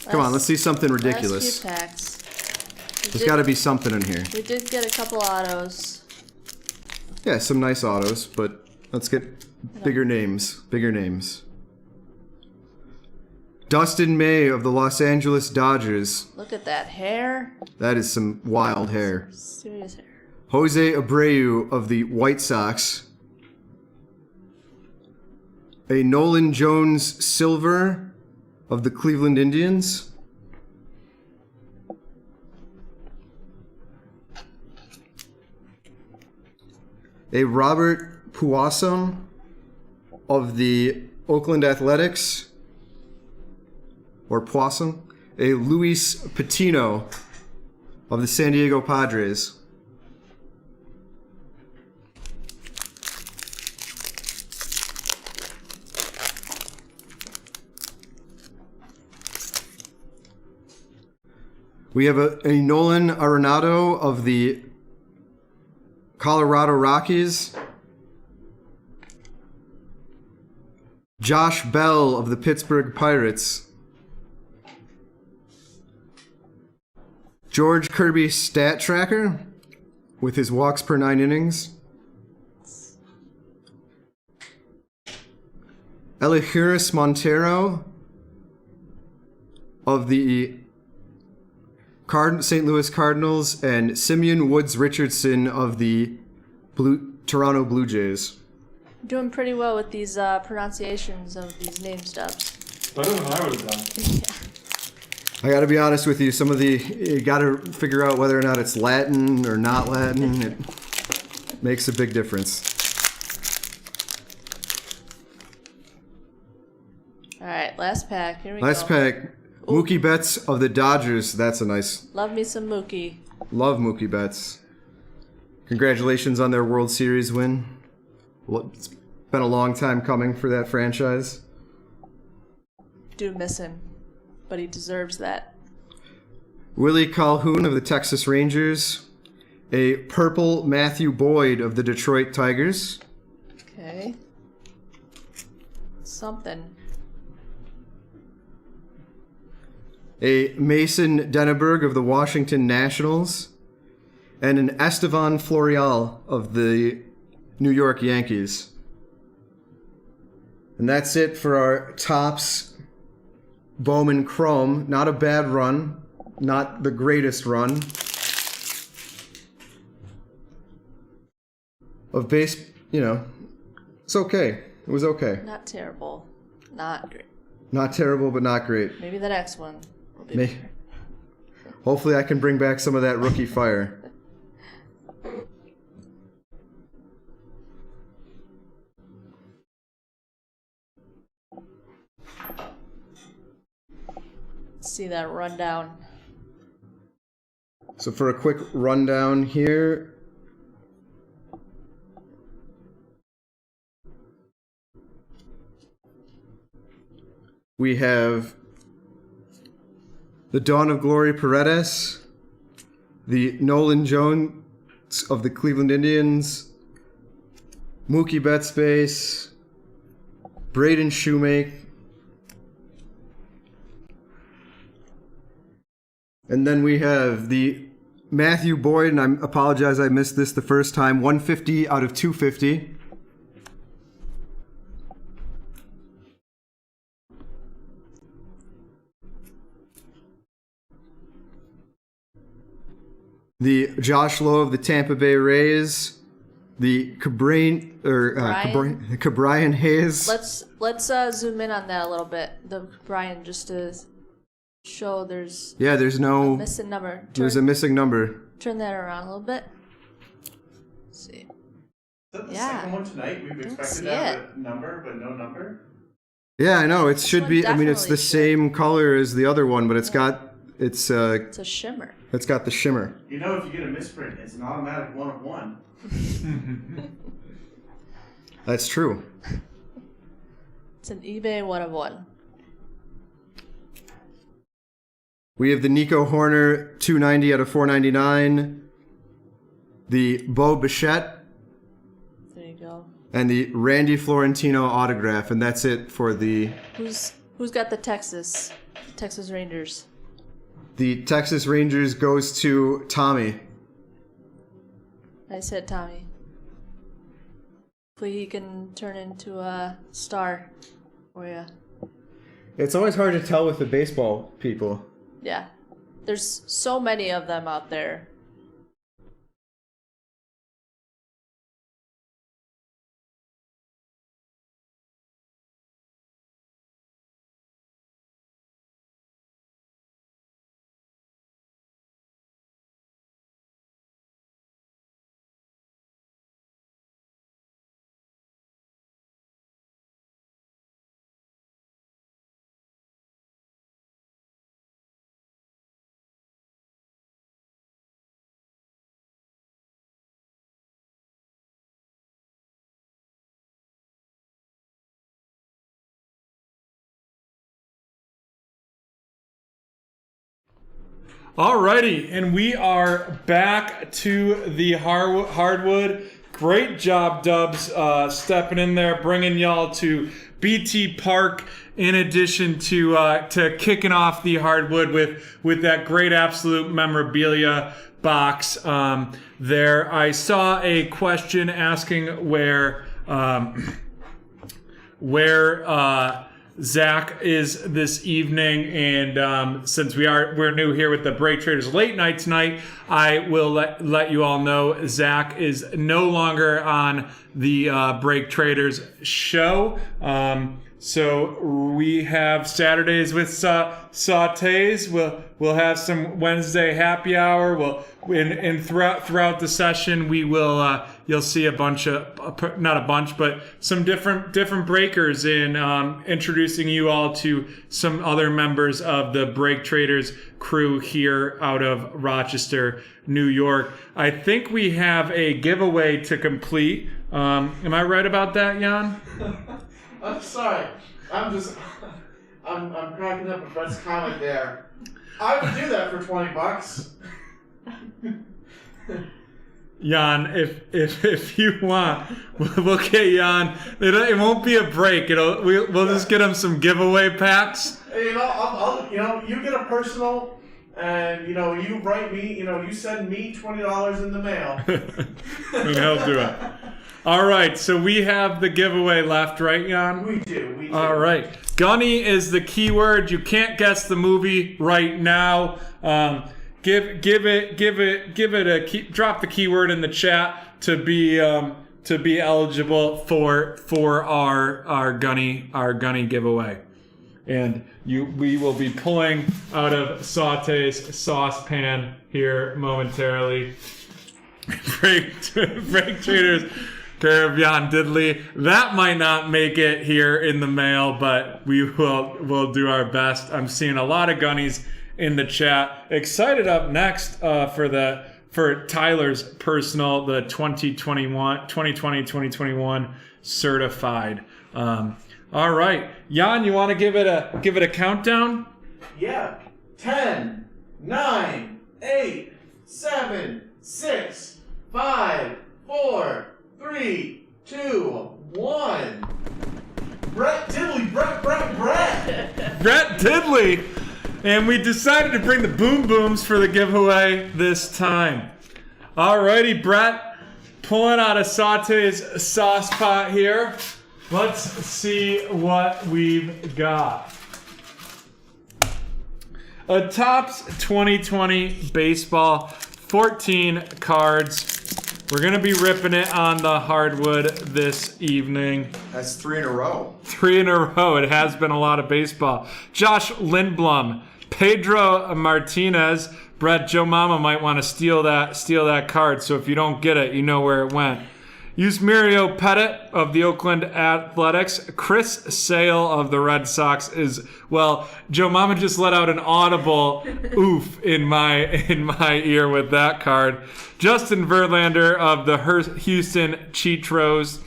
Come on, let's see something ridiculous. Last few packs. There's got to be something in here. We did get a couple autos. Yeah, some nice autos, but let's get bigger names. Bigger names. Dustin May of the Los Angeles Dodgers. Look at that hair. That is some wild hair. Serious hair. Jose Abreu of the White Sox. A Nolan Jones silver of the Cleveland Indians. A Robert Puason of the Oakland Athletics. Or Poisson. A Luis Patino of the San Diego Padres. We have a Nolan Arenado of the Colorado Rockies. Josh Bell of the Pittsburgh Pirates. George Kirby stat tracker with his walks per 9 innings. Elihuris Montero of the St. Louis Cardinals, and Simeon Woods Richardson of the Toronto Blue Jays. Doing pretty well with these pronunciations of these name stubs. Better than I would have done. I gotta be honest with you, you gotta figure out whether or not it's Latin or not Latin. It makes a big difference. Alright, last pack. Here we go. Last pack. Mookie Betts of the Dodgers. That's a nice... Love me some Mookie. Love Mookie Betts. Congratulations on their World Series win. It's been a long time coming for that franchise. Do miss him, but he deserves that. Willie Calhoun of the Texas Rangers. A purple Matthew Boyd of the Detroit Tigers. Okay. Something. A Mason Denneberg of the Washington Nationals. And an Estevan Florial of the New York Yankees. And that's it for our Topps Bowman Chrome. Not a bad run. Not the greatest run. Of base, it's okay. It was okay. Not terrible. Not great. Not terrible, but not great. Maybe the next one will be better. Hopefully I can bring back some of that rookie fire. Let's see that rundown. So for a quick rundown here, we have the Dawn of Glory Paredes, the Nolan Jones of the Cleveland Indians, Mookie Betts base, Braden Shoemake, and then we have the Matthew Boyd, and I apologize I missed this the first time, 150 out of 250. The Josh Lowe of the Tampa Bay Rays, the Cabrian Hayes. Let's zoom in on that a little bit. The Brian, just to show there's there's no missing number. There's a missing number. Turn that around a little bit. Let's see. Is that the Yeah. second one tonight? We've expected see to have a number, but no number. Yeah, I know. It should one be. I mean, it's the definitely same color as the other one, but it's It's a shimmer. it's got the shimmer. You know, if you get a misprint, it's an automatic 1 of 1. That's true. It's an eBay 1 of 1. We have the Nico Horner 290 out of 499, the Bo Bichette, There you go. and the Randy Florentino autograph, and that's it for the Who's got the Texas Rangers? the Texas Rangers goes to Tommy. I said Tommy. Hopefully he can turn into a star for you. It's always hard to tell with the baseball people. Yeah. There's so many of them out there. Alrighty, and we are back to the hardwood. Great job, Dubs, stepping in there, bringing y'all to BT Park. In addition to kicking off the hardwood with that great absolute memorabilia box there. I saw a question asking where Zach is this evening, and since we're new here with the BreakTraders late night tonight, I will let you all know Zach is no longer on the BreakTraders show. So we have Saturdays with sautés. We'll have some Wednesday happy hour. Throughout the session, we will you'll see a bunch of, not a bunch, but some different breakers in introducing you all to some other members of the BreakTraders crew here out of Rochester, New York. I think we have a giveaway to complete. Am I right about that, Jan? I'm sorry. I'm cracking up at Brett's comment there. I would do that for $20. Jan, if you want, we'll get Jan. It won't be a break. We'll just get him some giveaway packs. You know, you get a personal, and you write me. You send me $20 in the mail. And he'll do it. All right, so we have the giveaway left, right, Jan? We do. All right, Gunny is the keyword. You can't guess the movie right now. Drop the keyword in the chat to be eligible for our Gunny giveaway. And we will be pulling out of Sauté's saucepan here momentarily. BreakTraders care of Jan Diddley. That might not make it here in the mail, but we'll do our best. I'm seeing a lot of gunnies in the chat. Excited up next for Tyler's personal, the 2020-2021 certified. All right, Jan, you want to give it a countdown? Yeah. 10, 9, 8, 7, 6, 5, 4, 3, 2, 1. Brett Diddley, Brett. Brett Diddley. And we decided to bring the boom booms for the giveaway this time. Alrighty, Brett, pulling out of Saute's sauce pot here. Let's see what we've got. A Topps 2020 baseball, 14 cards. We're going to be ripping it on the hardwood this evening. That's 3 in a row. 3 in a row. It has been a lot of baseball. Josh Lindblom, Pedro Martinez. Brett, Joe Mama might want to steal that card, so if you don't get it, you know where it went. Yusmeiro Petit of the Oakland Athletics. Chris Sale of the Red Sox is, well, Joe Mama just let out an audible oof in my ear with that card. Justin Verlander of the Houston Chitros.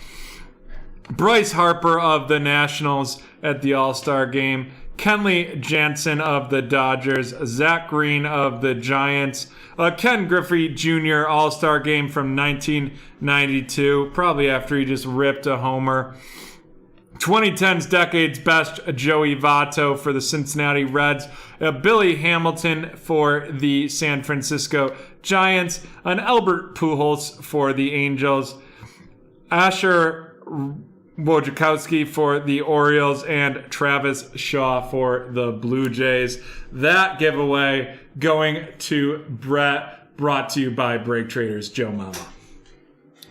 Bryce Harper of the Nationals at the All-Star Game. Kenley Jansen of the Dodgers. Zach Green of the Giants. Ken Griffey Jr. All-Star Game from 1992, probably after he just ripped a homer. 2010's Decade's Best, Joey Votto for the Cincinnati Reds. Billy Hamilton for the San Francisco Giants. An Albert Pujols for the Angels. Asher Wojciechowski for the Orioles, and Travis Shaw for the Blue Jays. That giveaway going to Brett, brought to you by BreakTraders, Joe Mama.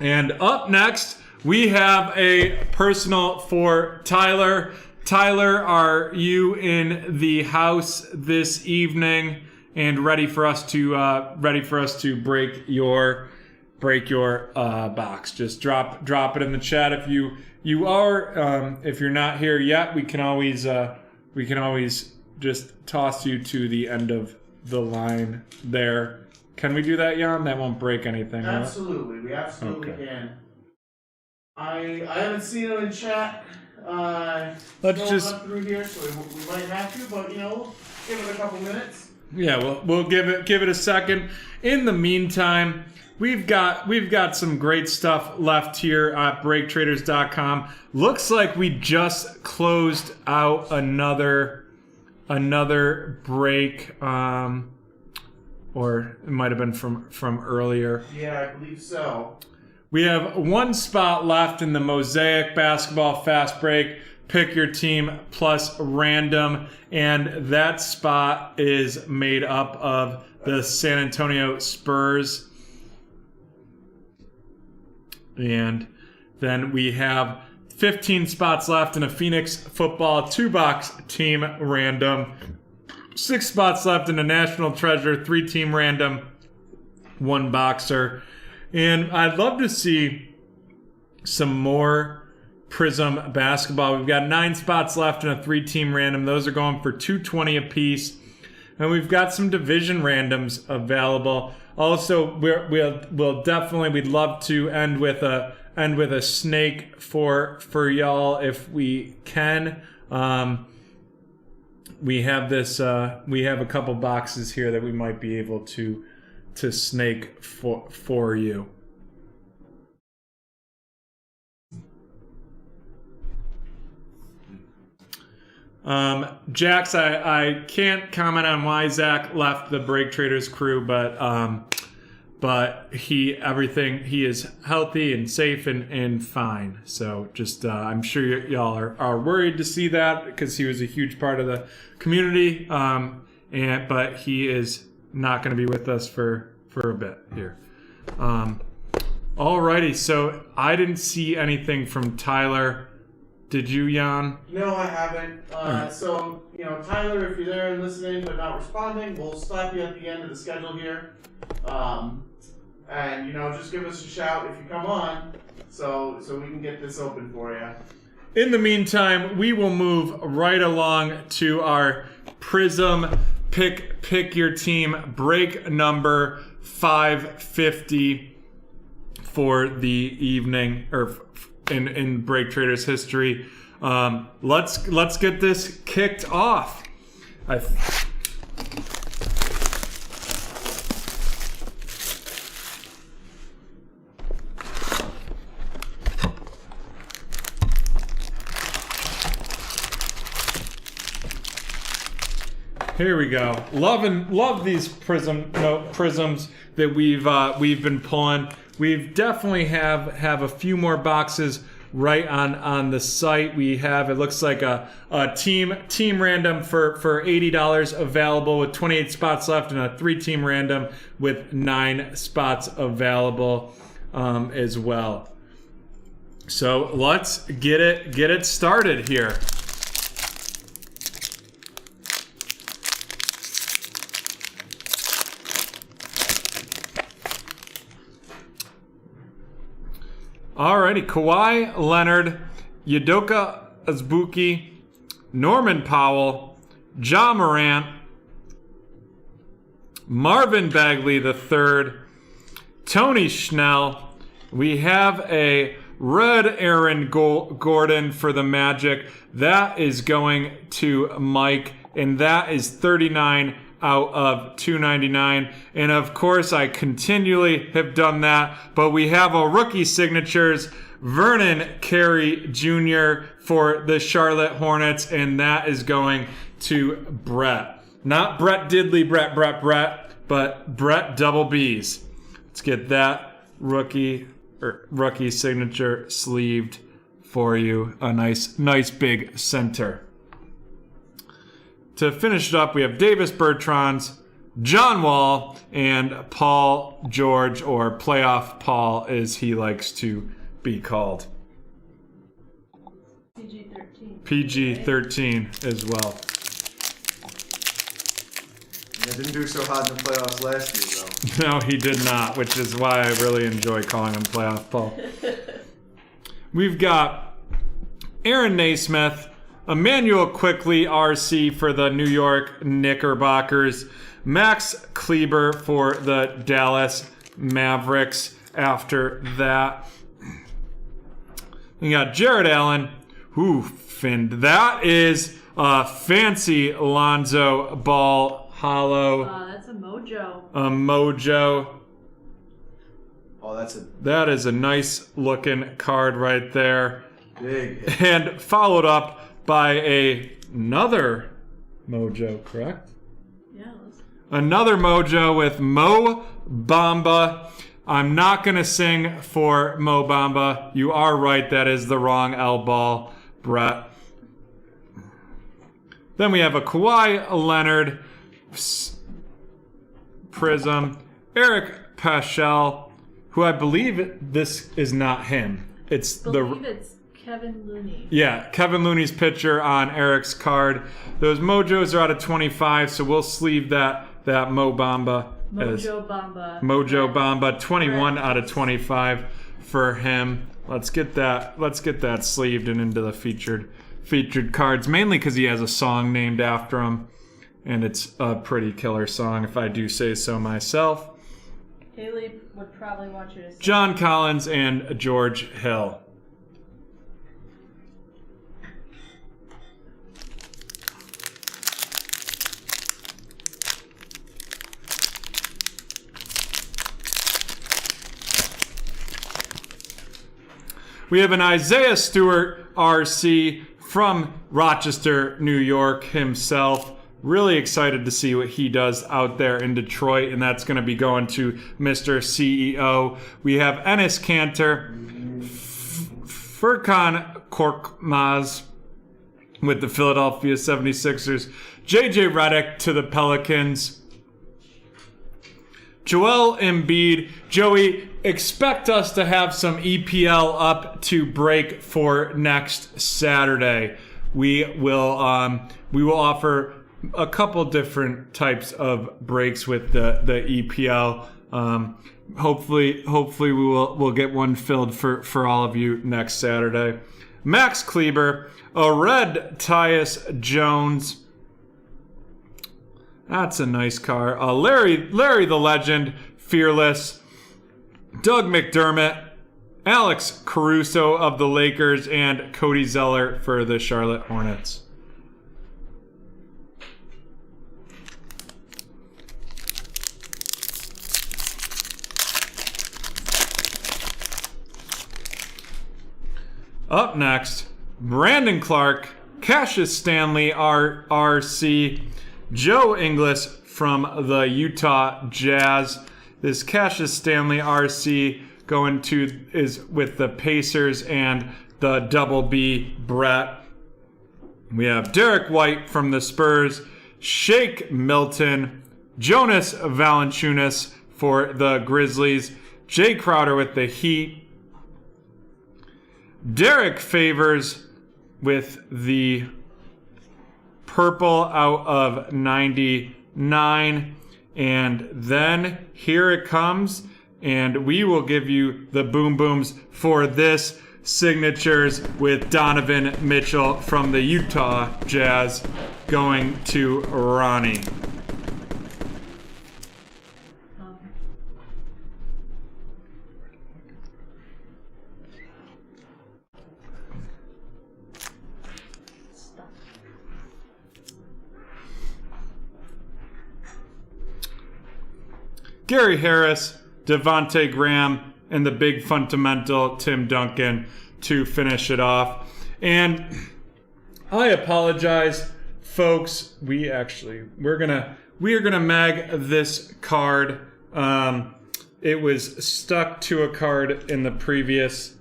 And up next, we have a personal for Tyler. Tyler, are you in the house this evening and ready for us to break your box? Just drop it in the chat if you are. If you're not here yet, we can always just toss you to the end of the line there. Can we do that, Jan? That won't break anything. Absolutely, we absolutely can. I haven't seen him in chat. Let's just up through here, so we might have to, but we'll give it a couple minutes. Yeah, we'll give it a second. In the meantime, we've got some great stuff left here at BreakTraders.com. Looks like we just closed out another break, or it might have been from earlier. Yeah, I believe so. We have one spot left in the Mosaic Basketball Fast Break. Pick your team plus random, and that spot is made up of the San Antonio Spurs. And then we have 15 spots left in a Phoenix football 2-box team random. 6 spots left in a National Treasure 3-team random 1-boxer. And I'd love to see some more Prism basketball. We've got 9 spots left in a 3-team random. Those are going for $220 a piece. And we've got some division randoms available. Also, we'd love to end with a snake for y'all if we can. We have a couple boxes here that we might be able to snake for you. Jax, I can't comment on why Zach left the BreakTraders crew, but he is healthy and safe and fine. So just I'm sure y'all are worried to see that because he was a huge part of the community. But he is not going to be with us for a bit here. Alrighty, so I didn't see anything from Tyler. Did you, Jan? No, I haven't. So, Tyler, if you're there and listening but not responding, we'll slap you at the end of the schedule here. and just give us a shout if you come on, so we can get this open for you. In the meantime, we will move right along to our Prism pick your team break number 550 for the evening, or in BreakTraders history. Let's get this kicked off. Here we go. Love these prisms that we've been pulling. We've definitely have a few more boxes right on the site. We have, it looks like a team random for $80 available with 28 spots left, and a 3-team random with 9 spots available as well. So let's get it started here. Alrighty, Kawhi Leonard, Udoka Azubuike, Norman Powell, Ja Morant, Marvin Bagley III, Tony Schnell. We have a red Aaron Gordon for the Magic. That is going to Mike, and that is 39 out of 299. And of course, I continually have done that, but we have a rookie signatures, Vernon Carey Jr. for the Charlotte Hornets, and that is going to Brett. Not Brett Diddley, Brett, but Brett Double B's. Let's get that rookie signature sleeved for you. A nice big center. To finish it up, we have Davis Bertans, John Wall, and Paul George, or Playoff Paul as he likes to be called. PG-13. PG-13 as well. He didn't do so hot in the playoffs last year, though. No, he did not, which is why I really enjoy calling him Playoff Paul. We've got Aaron Naismith, Emmanuel Quickley, RC for the New York Knickerbockers, Max Kleber for the Dallas Mavericks. After that, we got Jared Allen. Finn. That is a fancy Lonzo Ball hollow. That's a mojo. A mojo. Oh, That is a nice looking card right there. big. And followed up by another mojo, correct? Yeah. Another mojo with Mo Bamba. I'm not going to sing for Mo Bamba. You are right, that is the wrong L ball, Brett. Then we have a Kawhi Leonard Prism, Eric Paschal, who I believe this is not him. It's Kevin Looney. Yeah, Kevin Looney's picture on Eric's card. Those mojos are out of 25, so we'll sleeve that Mo Bamba. Mojo Bamba. Mojo Bamba, 21 out of 25 for him. Let's get that sleeved and into the featured cards, mainly because he has a song named after him, and it's a pretty killer song, if I do say so myself. Haley would probably want you to say John Collins and George Hill. We have an Isaiah Stewart RC from Rochester, New York himself. Really excited to see what he does out there in Detroit, and that's going to be going to Mr. CEO. We have Enes Kanter, Furkan Korkmaz with the Philadelphia 76ers, JJ Redick to the Pelicans, Joel Embiid. Joey, expect us to have some EPL up to break for next Saturday. We will offer a couple different types of breaks with the EPL. hopefully we'll get one filled for all of you next Saturday. Max Kleber, a red Tyus Jones. That's a nice car. Larry the Legend, Fearless. Doug McDermott, Alex Caruso of the Lakers, and Cody Zeller for the Charlotte Hornets. Up next, Brandon Clark, Cassius Stanley, RC, Joe Inglis from the Utah Jazz. This Cassius Stanley RC is with the Pacers and the Double B Brett. We have Derek White from the Spurs, Shake Milton, Jonas Valanciunas for the Grizzlies, Jay Crowder with the Heat, Derek Favors with the purple out of 99. And then here it comes, and we will give you the boom booms for this signatures with Donovan Mitchell from the Utah Jazz going to Ronnie. Gary Harris, Devontae Graham, and the big fundamental Tim Duncan to finish it off. And I apologize, folks. We are gonna mag this card. It was stuck to a card in the previous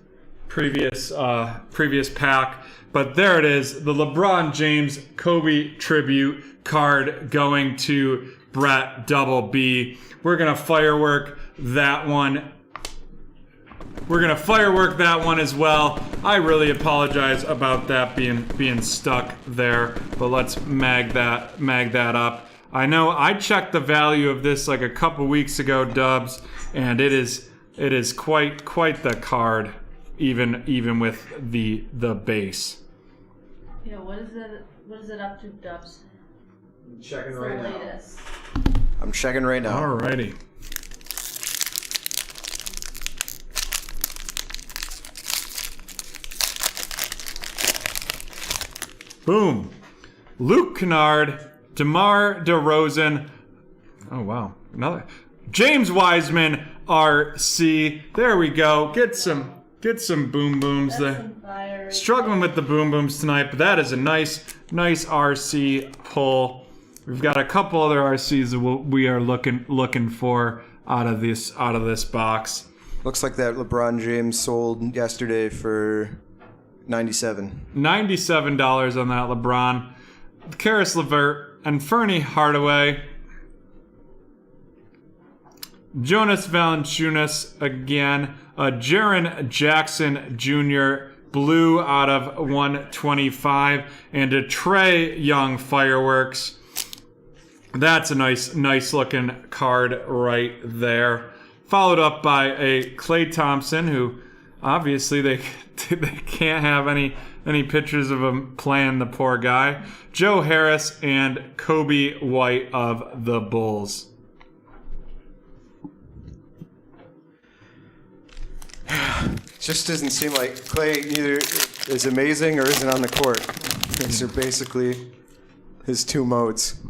pack, but there it is, the LeBron James Kobe tribute card going to Brett Double B. We're gonna firework that one. We're gonna firework that one as well. I really apologize about that being stuck there, but let's mag that up. I know I checked the value of this like a couple weeks ago, Dubs, and it is quite the card, even with the base. Yeah, what is it up to, Dubs? I'm checking What's right the now. latest? I'm checking right now. Alrighty. Boom. Luke Kennard, DeMar DeRozan. Oh, wow. Another. James Wiseman, RC. There we go. Get some boom booms there. Struggling with the boom booms tonight, but that is a nice RC pull. We've got a couple other RCs that we are looking for out of this box. Looks like that LeBron James sold yesterday for $97. $97 on that LeBron. Karis LeVert and Fernie Hardaway. Jonas Valanciunas again. Jaren Jackson Jr. blue out of 125. And a Trae Young fireworks. That's a nice looking card right there. Followed up by a Klay Thompson, who obviously they can't have any pictures of him playing, the poor guy. Joe Harris and Kobe White of the Bulls. Just doesn't seem like Klay either is amazing or isn't on the court. These are basically his two modes.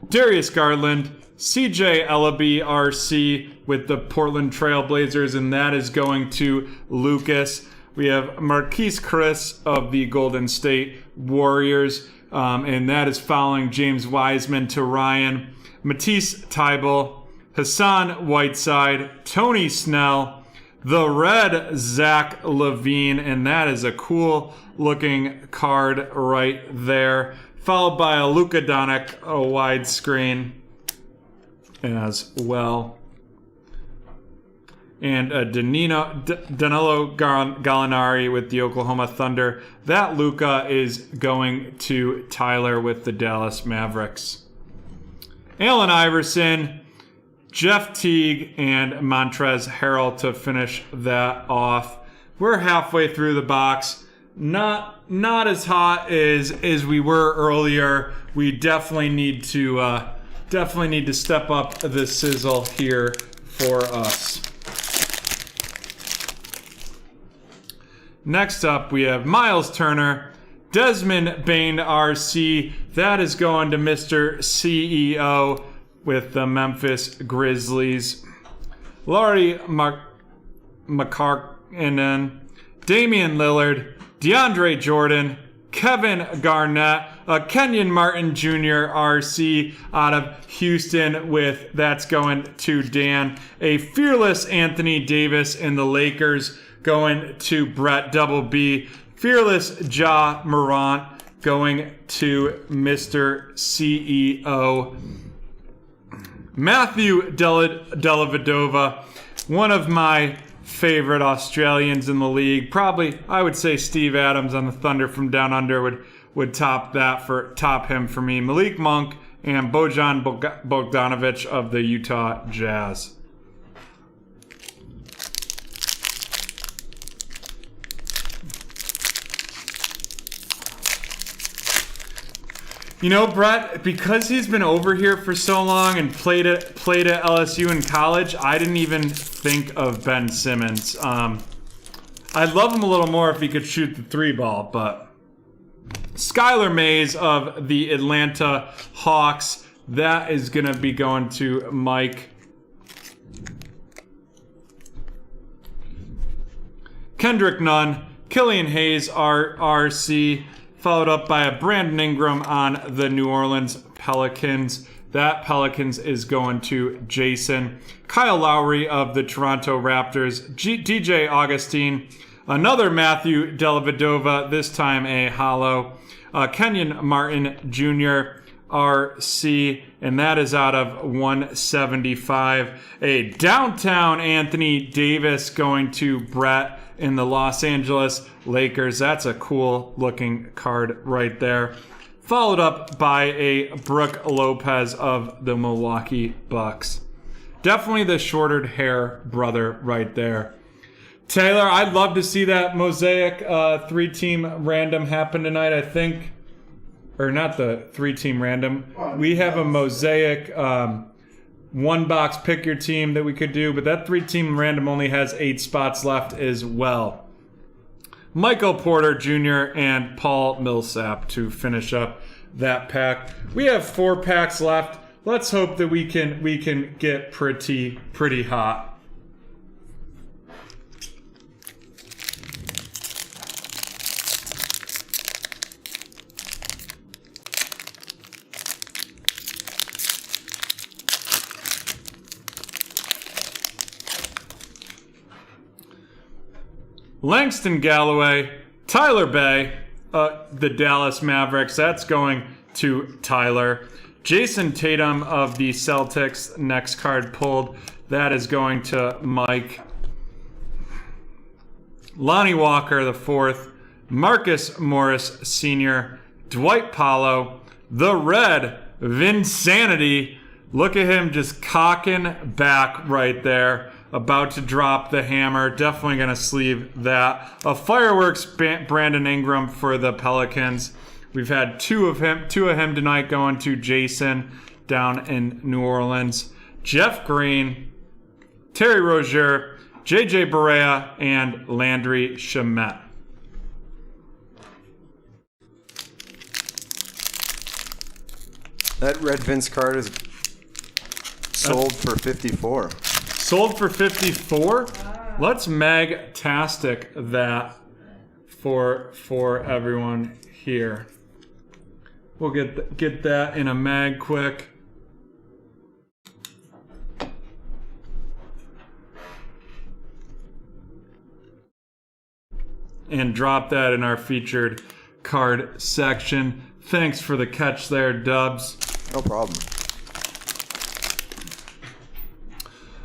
Darius Garland, CJ Ellaby, RC with the Portland Trail Blazers, and that is going to Lucas. We have Marquise Chris of the Golden State Warriors, and that is following James Wiseman to Ryan. Matisse Thybulle, Hassan Whiteside, Tony Snell, the red Zach LaVine, and that is a cool looking card right there. Followed by a Luka Doncic, a widescreen as well. And a Danilo Gallinari with the Oklahoma Thunder. That Luka is going to Tyler with the Dallas Mavericks. Allen Iverson, Jeff Teague and Montrezl Harrell to finish that off. We're halfway through the box. Not as hot as we were earlier. We definitely need to step up the sizzle here for us. Next up, we have Miles Turner, Desmond Bain RC. That is going to Mr. CEO with the Memphis Grizzlies. Laurie McCarkinen, Damian Lillard, DeAndre Jordan, Kevin Garnett, Kenyon Martin Jr. RC out of Houston that's going to Dan. A fearless Anthony Davis in the Lakers going to Brett Double B. Fearless Ja Morant going to Mr. CEO. Matthew Dellavedova, one of my favorite Australians in the league. Probably, I would say Steve Adams on the Thunder from Down Under would top him for me. Malik Monk and Bojan Bogdanovic of the Utah Jazz. You know, Brett, because he's been over here for so long and played at LSU in college, I didn't even think of Ben Simmons. I'd love him a little more if he could shoot the 3-ball, but Skylar Mays of the Atlanta Hawks, that is going to be going to Mike. Kendrick Nunn, Killian Hayes, RC, followed up by a Brandon Ingram on the New Orleans Pelicans. That Pelicans is going to Jason. Kyle Lowry of the Toronto Raptors. DJ Augustine. Another Matthew Dellavedova, this time a hollow. Kenyon Martin Jr., RC, and that is out of 175. A downtown Anthony Davis going to Brett in the Los Angeles Lakers. That's a cool looking card right there. Followed up by a Brooke Lopez of the Milwaukee Bucks. Definitely the shorter hair brother right there. Taylor, I'd love to see that Mosaic 3-team random happen tonight, I think. Or not the 3-team random. We have a Mosaic 1-box pick your team that we could do, but that 3-team random only has 8 spots left as well. Michael Porter Jr. and Paul Millsap to finish up that pack. We have 4 packs left. Let's hope that we can get pretty hot. Langston Galloway, Tyler Bay, the Dallas Mavericks. That's going to Tyler. Jason Tatum of the Celtics. Next card pulled. That is going to Mike. Lonnie Walker, the 4th. Marcus Morris Sr. Dwight Powell. The Red, Vinsanity. Look at him just cocking back right there. About to drop the hammer. Definitely going to sleeve that. A Fireworks Brandon Ingram for the Pelicans. We've had two of him tonight going to Jason down in New Orleans. Jeff Green, Terry Rozier, JJ Barea, and Landry Shamet. That red Vince card is sold for 54. Sold for 54. Let's mag-tastic that for everyone here. We'll get that in a mag quick. And drop that in our featured card section. Thanks for the catch there, Dubs. No problem.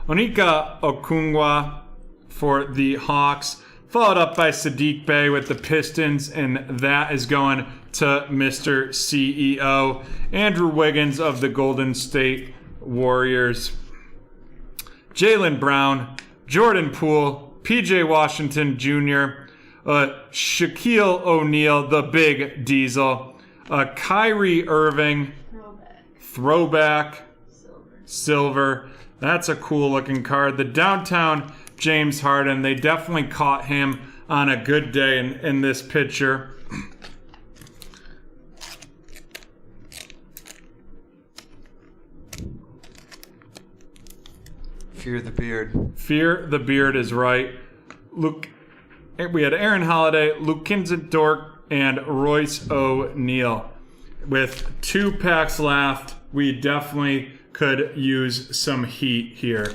Onika Okungwa for the Hawks, followed up by Sadiq Bey with the Pistons, and that is going to Mr. CEO. Andrew Wiggins of the Golden State Warriors. Jaylen Brown, Jordan Poole, PJ Washington Jr., Shaquille O'Neal, the big diesel, Kyrie Irving, throwback, silver. That's a cool looking card. The downtown James Harden, they definitely caught him on a good day in this picture. Fear the beard. Fear the beard is right. We had Aaron Holiday, Luke Kinsendorf, and Royce O'Neal. With 2 packs left, we definitely could use some heat here.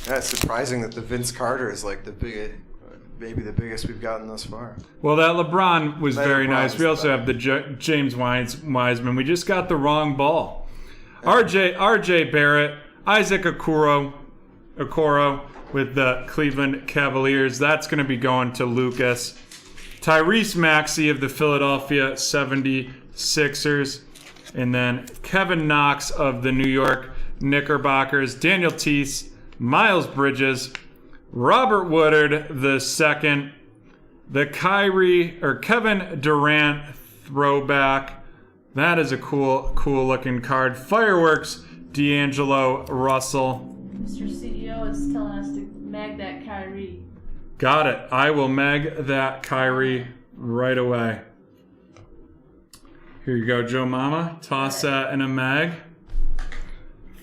Yeah, it's surprising that the Vince Carter is like the biggest, maybe the biggest we've gotten thus far. Well, that LeBron was very LeBron nice. is We also the have the James Wiseman. We just got the wrong ball. RJ Barrett, Isaac Okoro with the Cleveland Cavaliers. That's going to be going to Lucas. Tyrese Maxey of the Philadelphia 76ers. And then Kevin Knox of the New York Knickerbockers. Daniel Tice, Miles Bridges, Robert Woodard II, the Kevin Durant throwback. That is a cool looking card. Fireworks, D'Angelo Russell. Mr. CEO is telling us to mag that Kyrie. Got it. I will mag that Kyrie right away. Here you go, Joe Mama. Toss that in a mag.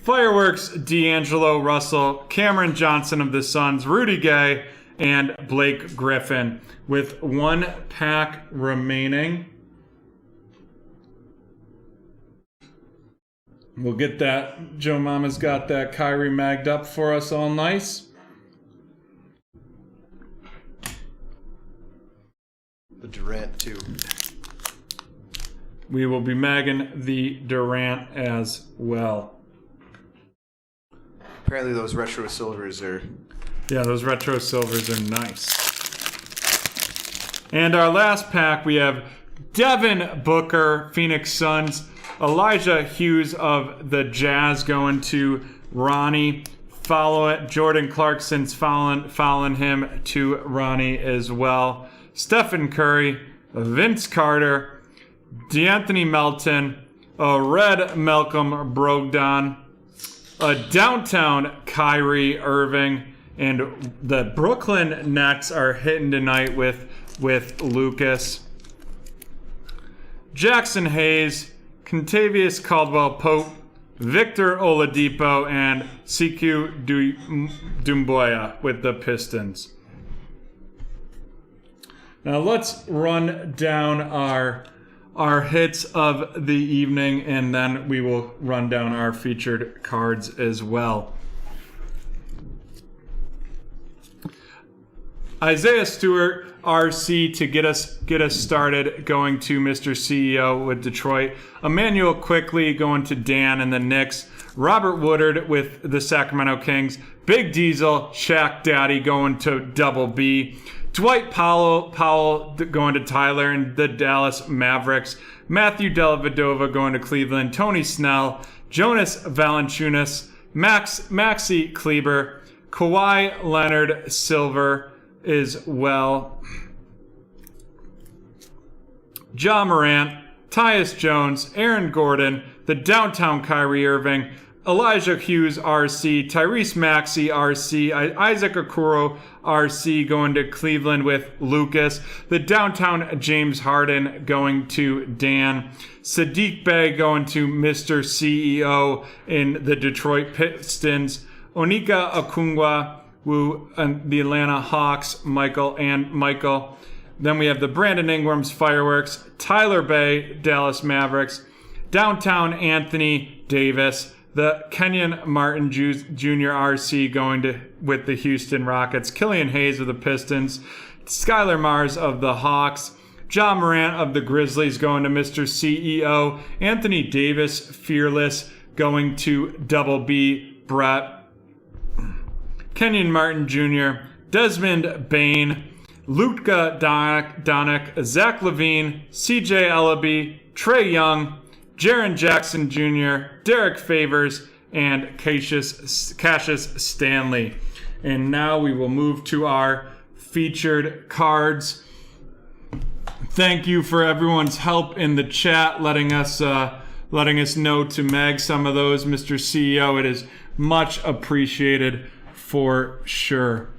Fireworks, D'Angelo Russell, Cameron Johnson of the Suns, Rudy Gay, and Blake Griffin. With 1 pack remaining. We'll get that. Joe Mama's got that Kyrie magged up for us all nice. The Durant too. We will be magging the Durant as well. Apparently those retro silvers are... Yeah, those retro silvers are nice. And our last pack, we have Devin Booker, Phoenix Suns. Elijah Hughes of the Jazz going to Ronnie. Follow it. Jordan Clarkson's following him to Ronnie as well. Stephen Curry, Vince Carter, D'Anthony Melton, a red Malcolm Brogdon, a downtown Kyrie Irving, and the Brooklyn Nets are hitting tonight with Lucas. Jackson Hayes, Contavious Caldwell-Pope, Victor Oladipo, and CQ Doumbouya with the Pistons. Now let's run down our hits of the evening, and then we will run down our featured cards as well. Isaiah Stewart, RC, to get us started, going to Mr. CEO with Detroit. Emmanuel Quickly going to Dan and the Knicks. Robert Woodard with the Sacramento Kings. Big Diesel, Shaq Daddy going to Double B. Dwight Powell going to Tyler and the Dallas Mavericks. Matthew Dellavedova going to Cleveland. Tony Snell, Jonas Valanciunas, Maxi Kleber, Kawhi Leonard Silver as well. Ja Morant, Tyus Jones, Aaron Gordon, the downtown Kyrie Irving, Elijah Hughes, RC, Tyrese Maxey, RC, Isaac Okoro, RC going to Cleveland with Lucas, the downtown James Harden going to Dan, Sadiq Bey going to Mr. CEO in the Detroit Pistons, Onika Okungwa, and the Atlanta Hawks, Michael. Then we have the Brandon Ingram's Fireworks, Tyler Bay, Dallas Mavericks, downtown Anthony Davis, the Kenyon Martin Jr. RC going with the Houston Rockets, Killian Hayes of the Pistons, Skylar Mars of the Hawks, Ja Morant of the Grizzlies going to Mr. CEO, Anthony Davis, Fearless, going to Double B, Brett, Kenyon Martin Jr., Desmond Bain, Luka Doncic, Zach LaVine, CJ Ellaby, Trae Young, Jaron Jackson Jr., Derek Favors, and Cassius Stanley. And now we will move to our featured cards. Thank you for everyone's help in the chat, letting us know to mag some of those, Mr. CEO. It is much appreciated for sure.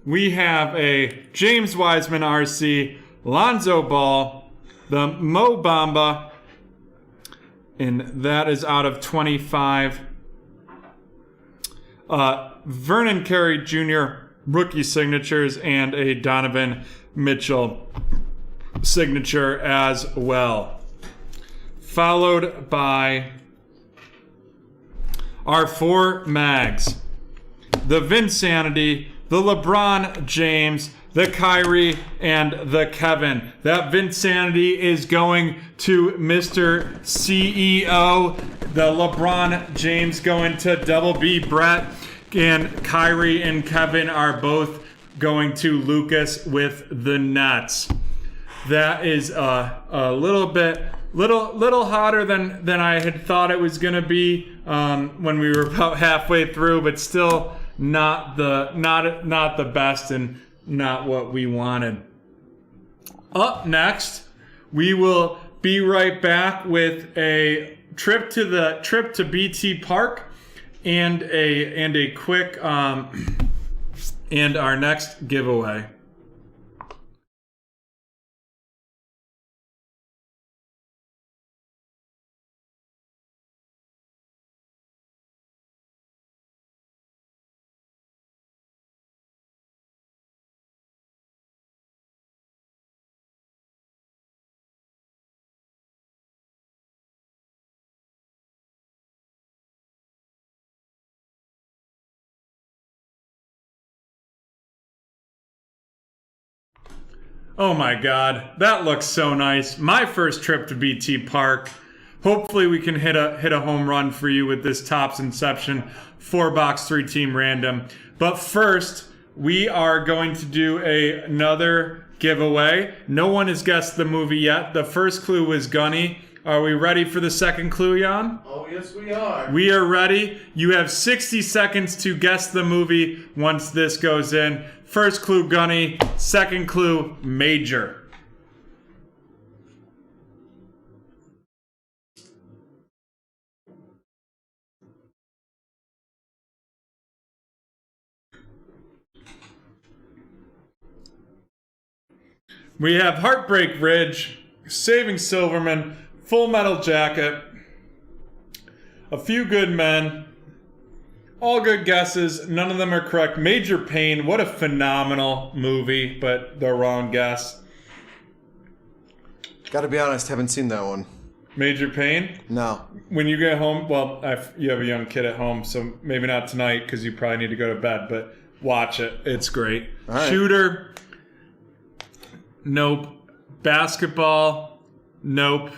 We have a James Wiseman RC, Lonzo Ball, the Mo Bamba, and that is out of 25. Vernon Carey Jr. rookie signatures, and a Donovan Mitchell signature as well. Followed by our 4 mags. The Vinsanity, the LeBron James, the Kyrie, and the Kevin. That Vinsanity is going to Mr. CEO. The LeBron James going to Double B Brett. And Kyrie and Kevin are both going to Lucas with the Nets. That is a little hotter than I had thought it was going to be when we were about halfway through, but still not the best and not what we wanted. Up next, we will be right back with a trip to BT Park and a quick and our next giveaway. Oh my God, that looks so nice. My first trip to BT Park. Hopefully we can hit a home run for you with this Topps Inception 4-box 3-team random. But first, we are going to do another giveaway. No one has guessed the movie yet. The first clue was Gunny. Are we ready for the second clue, Jan? Oh, yes, we are. We are ready. You have 60 seconds to guess the movie once this goes in. First clue, Gunny. Second clue, Major. We have Heartbreak Ridge, Saving Silverman, Full Metal Jacket, A Few Good Men. All good guesses. None of them are correct. Major Pain. What a phenomenal movie, but the wrong guess. Gotta be honest, haven't seen that one. Major Pain? No. When you get home, well, you have a young kid at home, so maybe not tonight because you probably need to go to bed, but watch it. It's great. All right. Shooter? Nope. Basketball? Nope.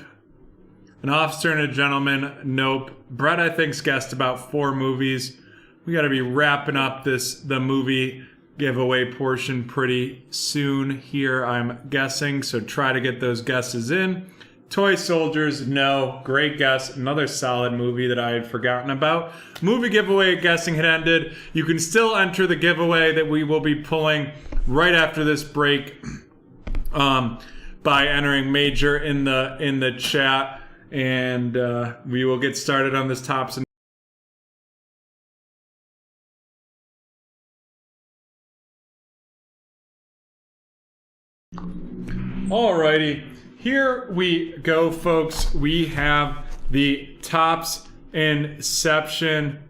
An Officer and a Gentleman? Nope. Brett, I think's guessed about 4 movies. We got to be wrapping up the movie giveaway portion pretty soon here, I'm guessing. So try to get those guesses in. Toy Soldiers, no. Great guess. Another solid movie that I had forgotten about. Movie giveaway guessing had ended. You can still enter the giveaway that we will be pulling right after this break by entering Major in the chat. And we will get started on this Topps. Alrighty, here we go, folks. We have the Topps Inception,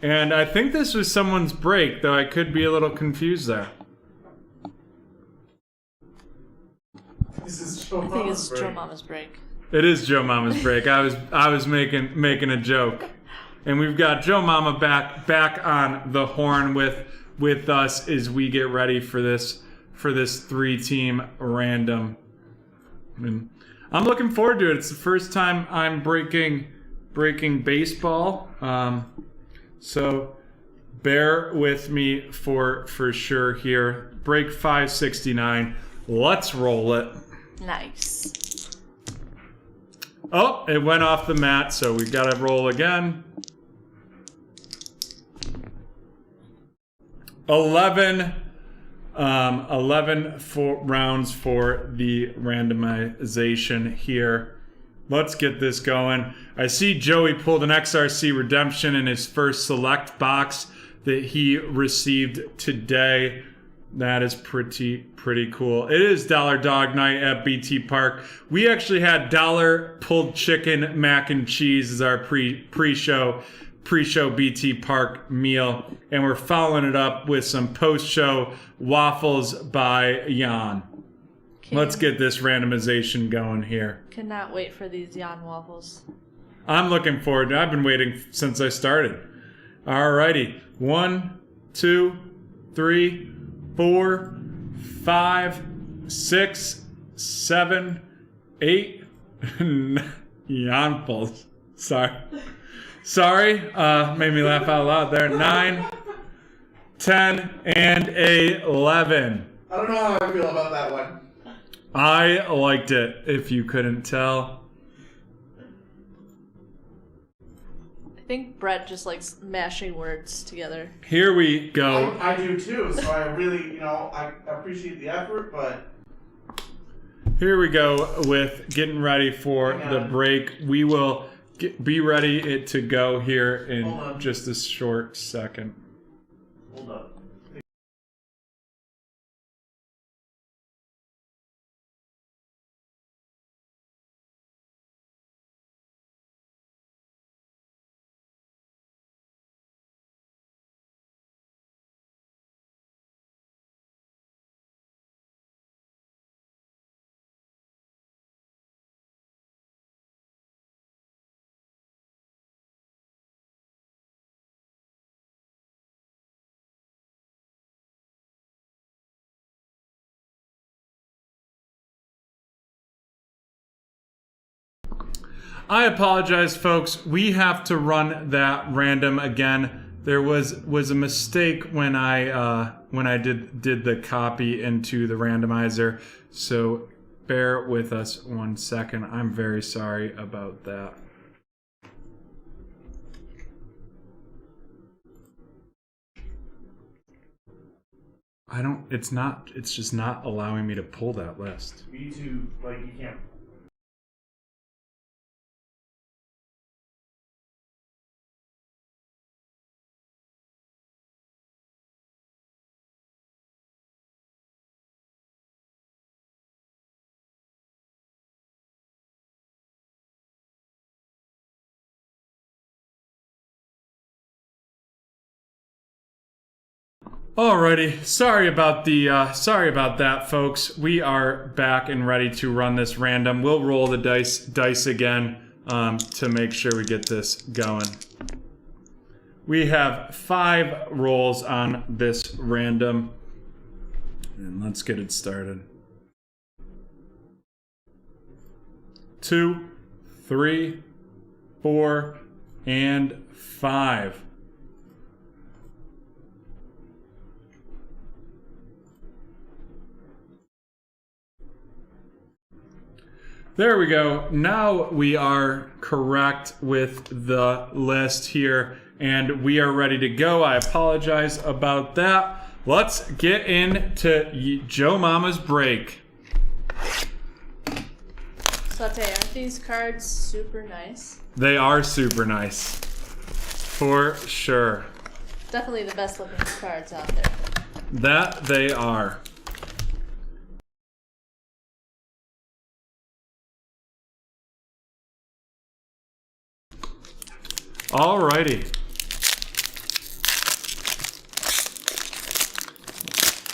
and I think this was someone's break, though I could be a little confused there. This is Joe I think Mama's it's break. Joe Mama's break. It is Joe Mama's break. I was making a joke, and we've got Joe Mama back on the horn with us as we get ready for this 3-team random. And I'm looking forward to it. It's the first time I'm breaking baseball, so bear with me for sure here. Break 569. Let's roll it. Nice. Oh, it went off the mat, so we gotta roll again. 11 rounds for the randomization here. Let's get this going. I see Joey pulled an XRC redemption in his first select box that he received today. That is pretty cool. It is Dollar Dog Night at BT Park. We actually had dollar pulled chicken mac and cheese as our pre-show BT Park meal, and we're following it up with some post-show waffles by Jan. Let's get this randomization going here. Cannot wait for these Jan waffles. I'm looking forward to it. I've been waiting since I started. Alrighty. 1, 2, 3, 4, 5, 6, 7, 8. Janfuls. Sorry. Made me laugh out loud there. 9, 10, and 11. I don't know how I feel about that one. I liked it, if you couldn't tell. I think Brett just likes mashing words together. Here we go. I do too, so I really, I appreciate the effort, but... Here we go with getting ready for the break. We will be ready to go here in just a short second. Hold up. I apologize, folks. We have to run that random again. There was a mistake when I did the copy into the randomizer. So bear with us 1 second. I'm very sorry about that. It's just not allowing me to pull that list. You two, you can't... Alrighty, sorry about that, folks. We are back and ready to run this random. We'll roll the dice again to make sure we get this going. We have 5 rolls on this random, and let's get it started. 2, 3, 4, and 5. There we go. Now we are correct with the list here, and we are ready to go. I apologize about that. Let's get into Joe Mama's break. Saute, aren't these cards super nice? They are super nice. For sure. Definitely the best looking cards out there. That they are. Alrighty.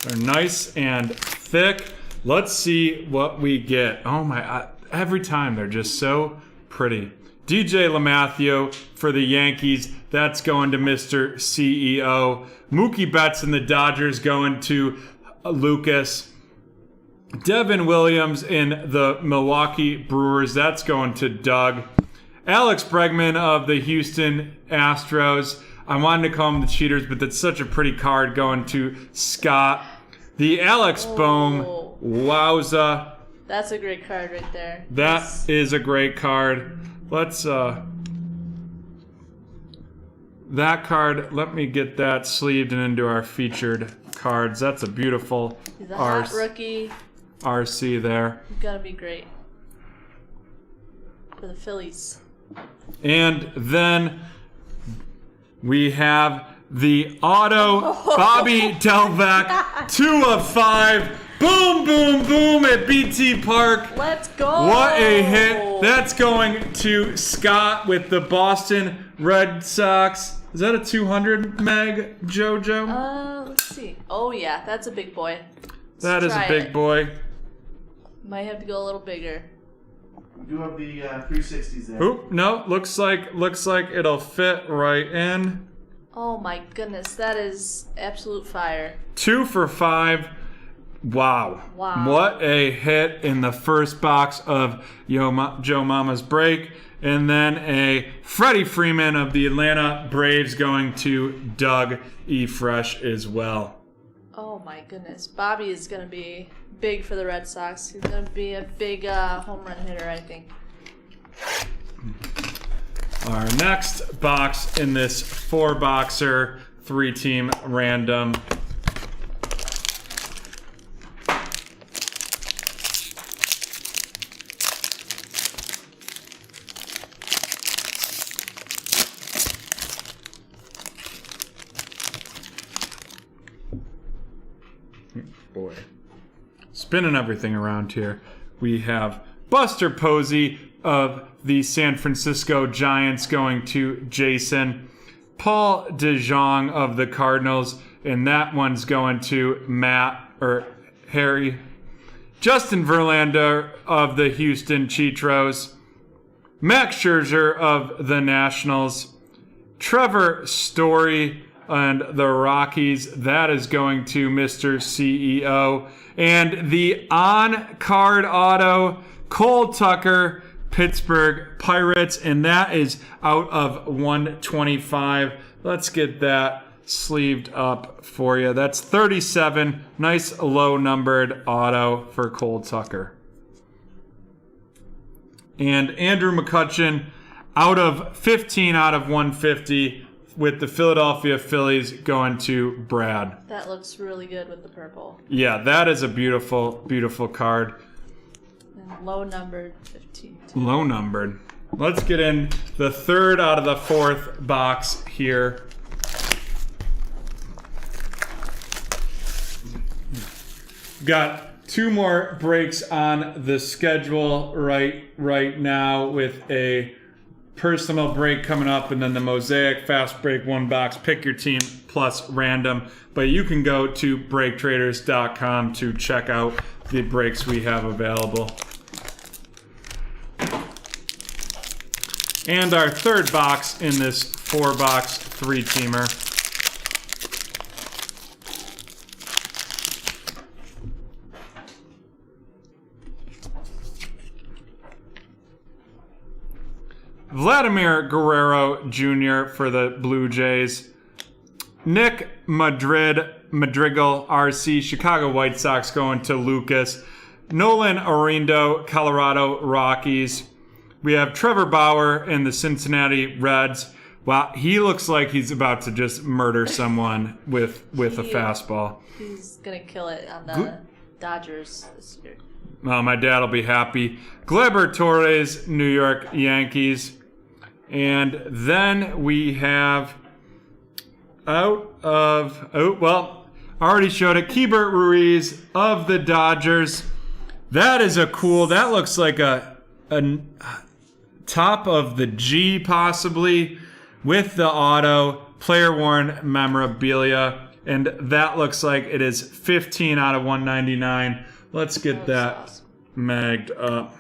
They're nice and thick. Let's see what we get. Oh my, every time they're just so pretty. DJ LeMahieu for the Yankees. That's going to Mr. CEO. Mookie Betts and the Dodgers going to Lucas. Devin Williams in the Milwaukee Brewers. That's going to Doug. Alex Bregman of the Houston Astros. I wanted to call them the Cheaters, but that's such a pretty card going to Scott. The Alex Bohm, wowza. That's a great card right there. That is a great card. Let's that card, let me get that sleeved and into our featured cards. That's a beautiful He's a hot rookie. RC there. He's gonna be great for the Phillies. And then we have the auto Bobby Delvec, 2 of 5. Boom, boom, boom at BT Park. Let's go. What a hit. That's going to Scott with the Boston Red Sox. Is that a 200 meg, JoJo? Let's see. Oh yeah, that's a big boy. That is a big boy. Might have to go a little bigger. You have the 360s there. Oop, no, looks like it'll fit right in. Oh my goodness, that is absolute fire. 2 for 5. Wow. Wow. What a hit in the first box of Joe Mama's break. And then a Freddie Freeman of the Atlanta Braves going to Doug E. Fresh as well. Oh my goodness. Bobby is going to be big for the Red Sox. He's going to be a big home run hitter, I think. Our next box in this 4-boxer 3-team random. Boy. Spinning everything around here. We have Buster Posey of the San Francisco Giants going to Jason. Paul DeJong of the Cardinals, and that one's going to Harry. Justin Verlander of the Houston Chitros. Max Scherzer of the Nationals. Trevor Story and the Rockies, that is going to Mr. CEO. And the on-card auto, Cole Tucker, Pittsburgh Pirates, and that is out of 125. Let's get that sleeved up for you. That's 37. Nice low-numbered auto for Cole Tucker. And Andrew McCutchen, out of 15 out of 150, with the Philadelphia Phillies going to Brad. That looks really good with the purple. Yeah, that is a beautiful, beautiful card. And low numbered 15. Low numbered. Let's get in the 3rd out of the 4th box here. Got 2 more breaks on the schedule right now with a personal break coming up, and then the Mosaic Fast Break 1 box. Pick your team plus random. But you can go to BreakTraders.com to check out the breaks we have available. And our 3rd box in this 4-box 3-teamer. Vladimir Guerrero Jr. for the Blue Jays. Nick Madrigal, RC, Chicago White Sox going to Lucas. Nolan Arindo, Colorado Rockies. We have Trevor Bauer in the Cincinnati Reds. Wow, he looks like he's about to just murder someone with a fastball. He's going to kill it on the Dodgers this year. Oh, my dad will be happy. Gleyber Torres, New York Yankees. And then we have I already showed it. Keibert Ruiz of the Dodgers. That is a cool, that looks like a top of the G possibly with the auto player worn memorabilia. And that looks like it is 15 out of 199. Let's get that awesome. magged up.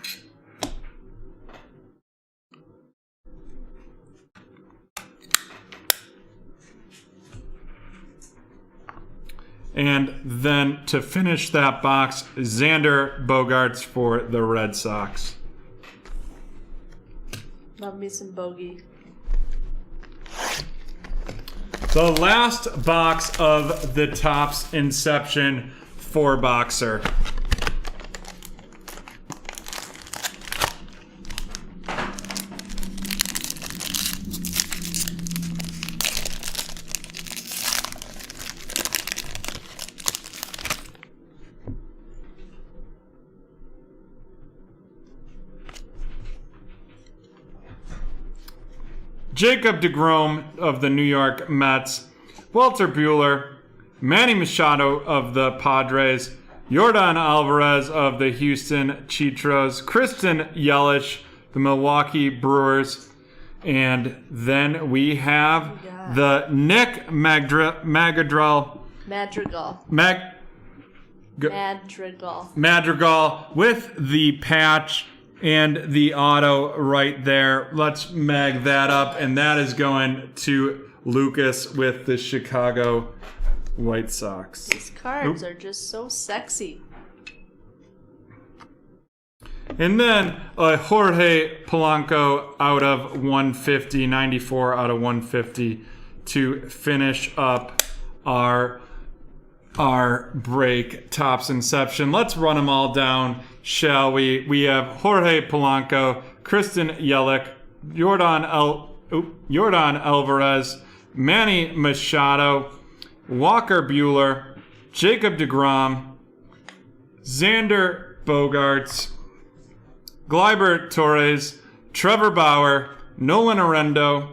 And then to finish that box, Xander Bogaerts for the Red Sox. Love me some bogey. The last box of the Topps Inception 4-boxer. Jacob deGrom of the New York Mets, Walter Buehler, Manny Machado of the Padres, Yordan Alvarez of the Houston Chitros, Kristen Yelich, the Milwaukee Brewers, and then we have the Nick Madrigal with the patch and the auto right there. Let's mag that up, and that is going to Lucas with the Chicago White Sox. These cards are just so sexy. And then Jorge Polanco out of 150, 94 out of 150 to finish up our break Topps Inception. Let's run them all down, shall we? We have Jorge Polanco, Kristen Yelich, Yordan Alvarez, Manny Machado, Walker Buehler, Jacob deGrom, Xander Bogaerts, Gleyber Torres, Trevor Bauer, Nolan Arenado,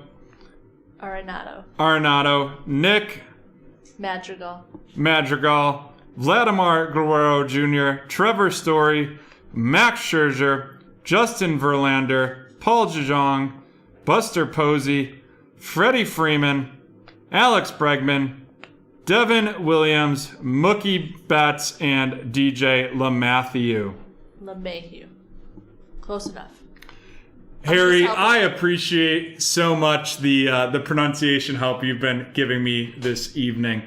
Nick Madrigal, Vladimir Guerrero Jr., Trevor Story, Max Scherzer, Justin Verlander, Paul DeJong, Buster Posey, Freddie Freeman, Alex Bregman, Devin Williams, Mookie Betts, and DJ LeMahieu. Close enough. Harry, I appreciate so much the pronunciation help you've been giving me this evening.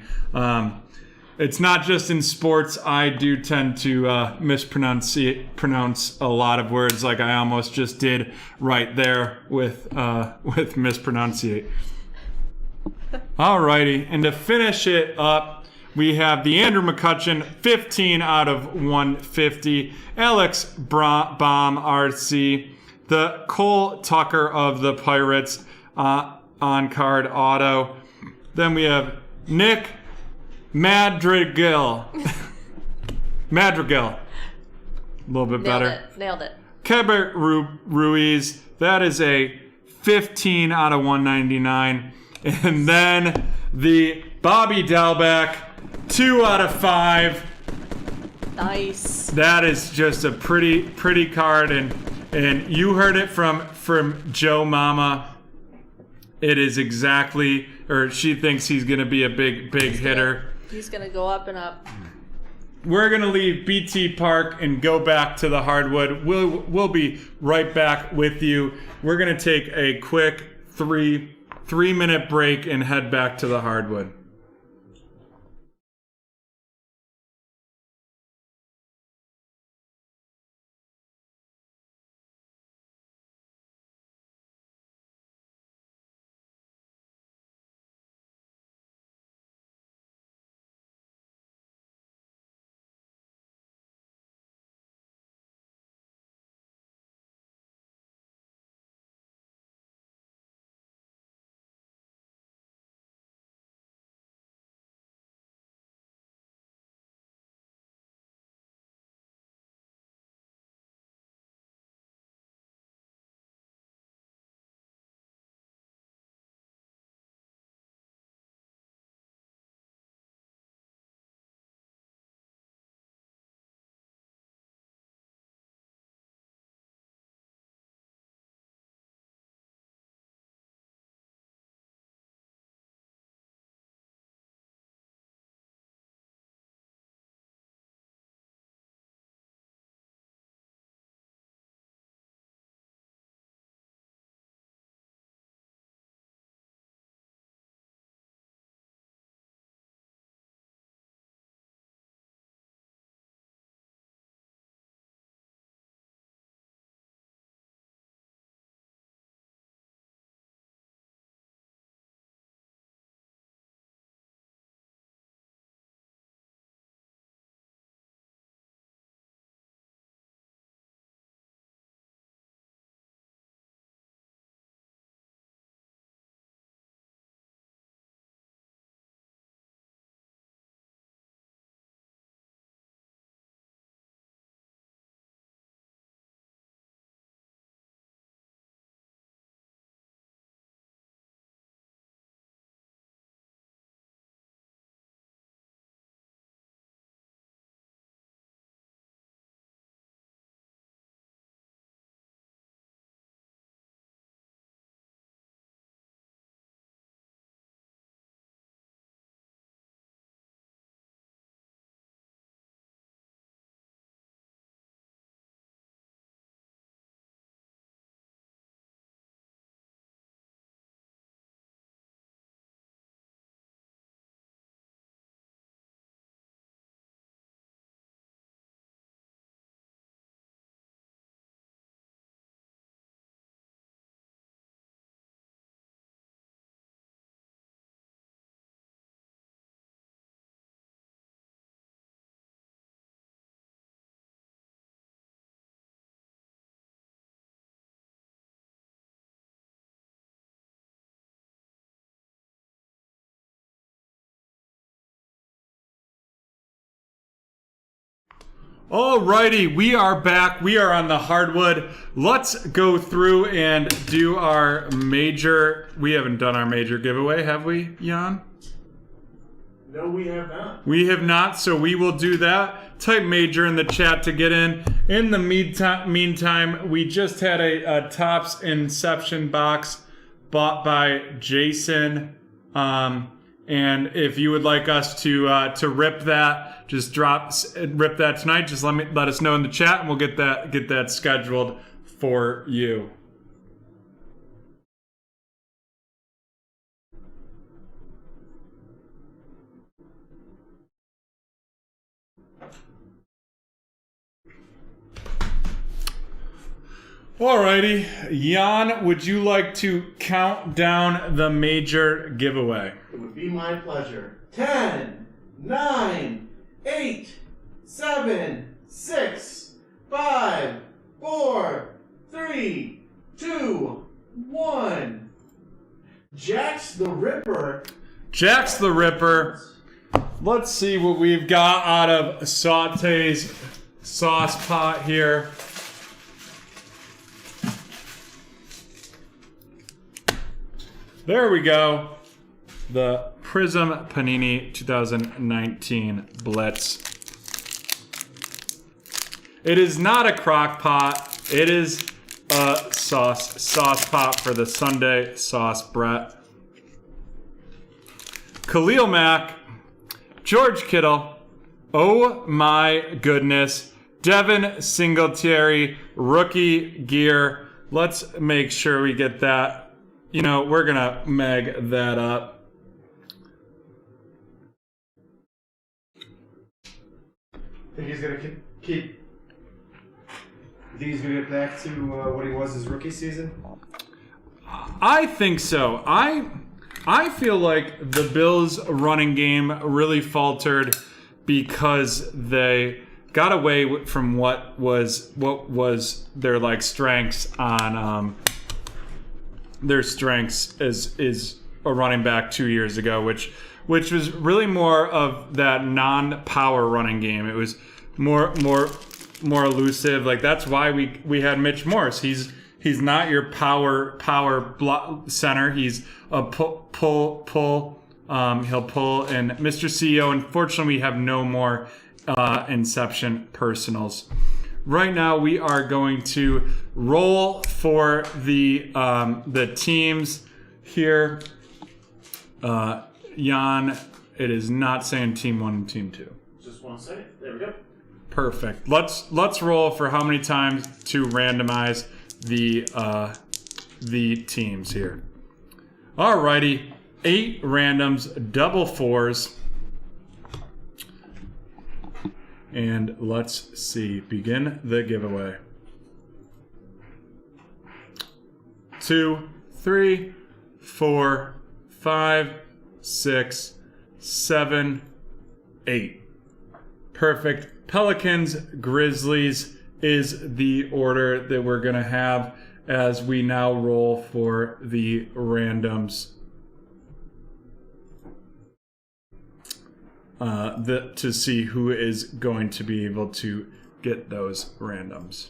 It's not just in sports. I do tend to pronounce a lot of words, like I almost just did right there with mispronunciate. Alrighty, and to finish it up, we have the Andrew McCutchen, 15 out of 150. Alex Baum, RC. The Cole Tucker of the Pirates, on-card auto. Then we have Nick Madrigal. A little bit better. Nailed it. Keibert Ruiz. That is a 15 out of 199. And then the Bobby Dalbec, 2 out of 5. Nice. That is just a pretty card, and you heard it from Joe Mama. It is exactly, or she thinks he's going to be a big hitter. He's going to go up and up. We're going to leave BT Park and go back to the hardwood. We'll be right back with you. We're going to take a quick 3-minute break and head back to the hardwood. Alrighty, we are back. We are on the hardwood. Let's go through and do our major. We haven't done our major giveaway, have we, Jan? No, we have not. We have not, so we will do that. Type major in the chat to get in. In the meantime, we just had a Topps Inception box bought by Jason. And if you would like us to rip that, just rip that tonight. Just let us know in the chat, and we'll get that scheduled for you. Alrighty, Jan, would you like to count down the major giveaway? It would be my pleasure. 10, 9, 8, 7, 6, 5, 4, 3, 2, 1. Jax the Ripper. Jax the Ripper. Let's see what we've got out of Sauté's sauce pot here. There we go. The Prism Panini 2019 Blitz. It is not a crock pot. It is a sauce pot for the Sunday sauce Brett. Khalil Mack, George Kittle, oh my goodness, Devin Singletary, rookie gear. Let's make sure we get that. You know, we're gonna mag that up. Think he's gonna keep? Think he's gonna get back to what he was his rookie season? I think so. I feel like the Bills' running game really faltered because they got away from what was their like strengths on their strengths is a running back 2 years ago, which was really more of that non-power running game. It was more elusive. Like that's why we had Mitch Morse. He's not your power center. He's a pull. He'll pull. And Mr. CEO, unfortunately, we have no more Inception personals. Right now, we are going to roll for the teams here. Jan, it is not saying team 1 and team 2. Just 1 second. There we go. Perfect. Let's roll for how many times to randomize the teams here. Alrighty, 8 randoms, double 4s. And let's see. Begin the giveaway. 2, 3, 4, 5, 6, 7, 8. Perfect. Pelicans, Grizzlies is the order that we're going to have as we now roll for the randoms. To see who is going to be able to get those randoms.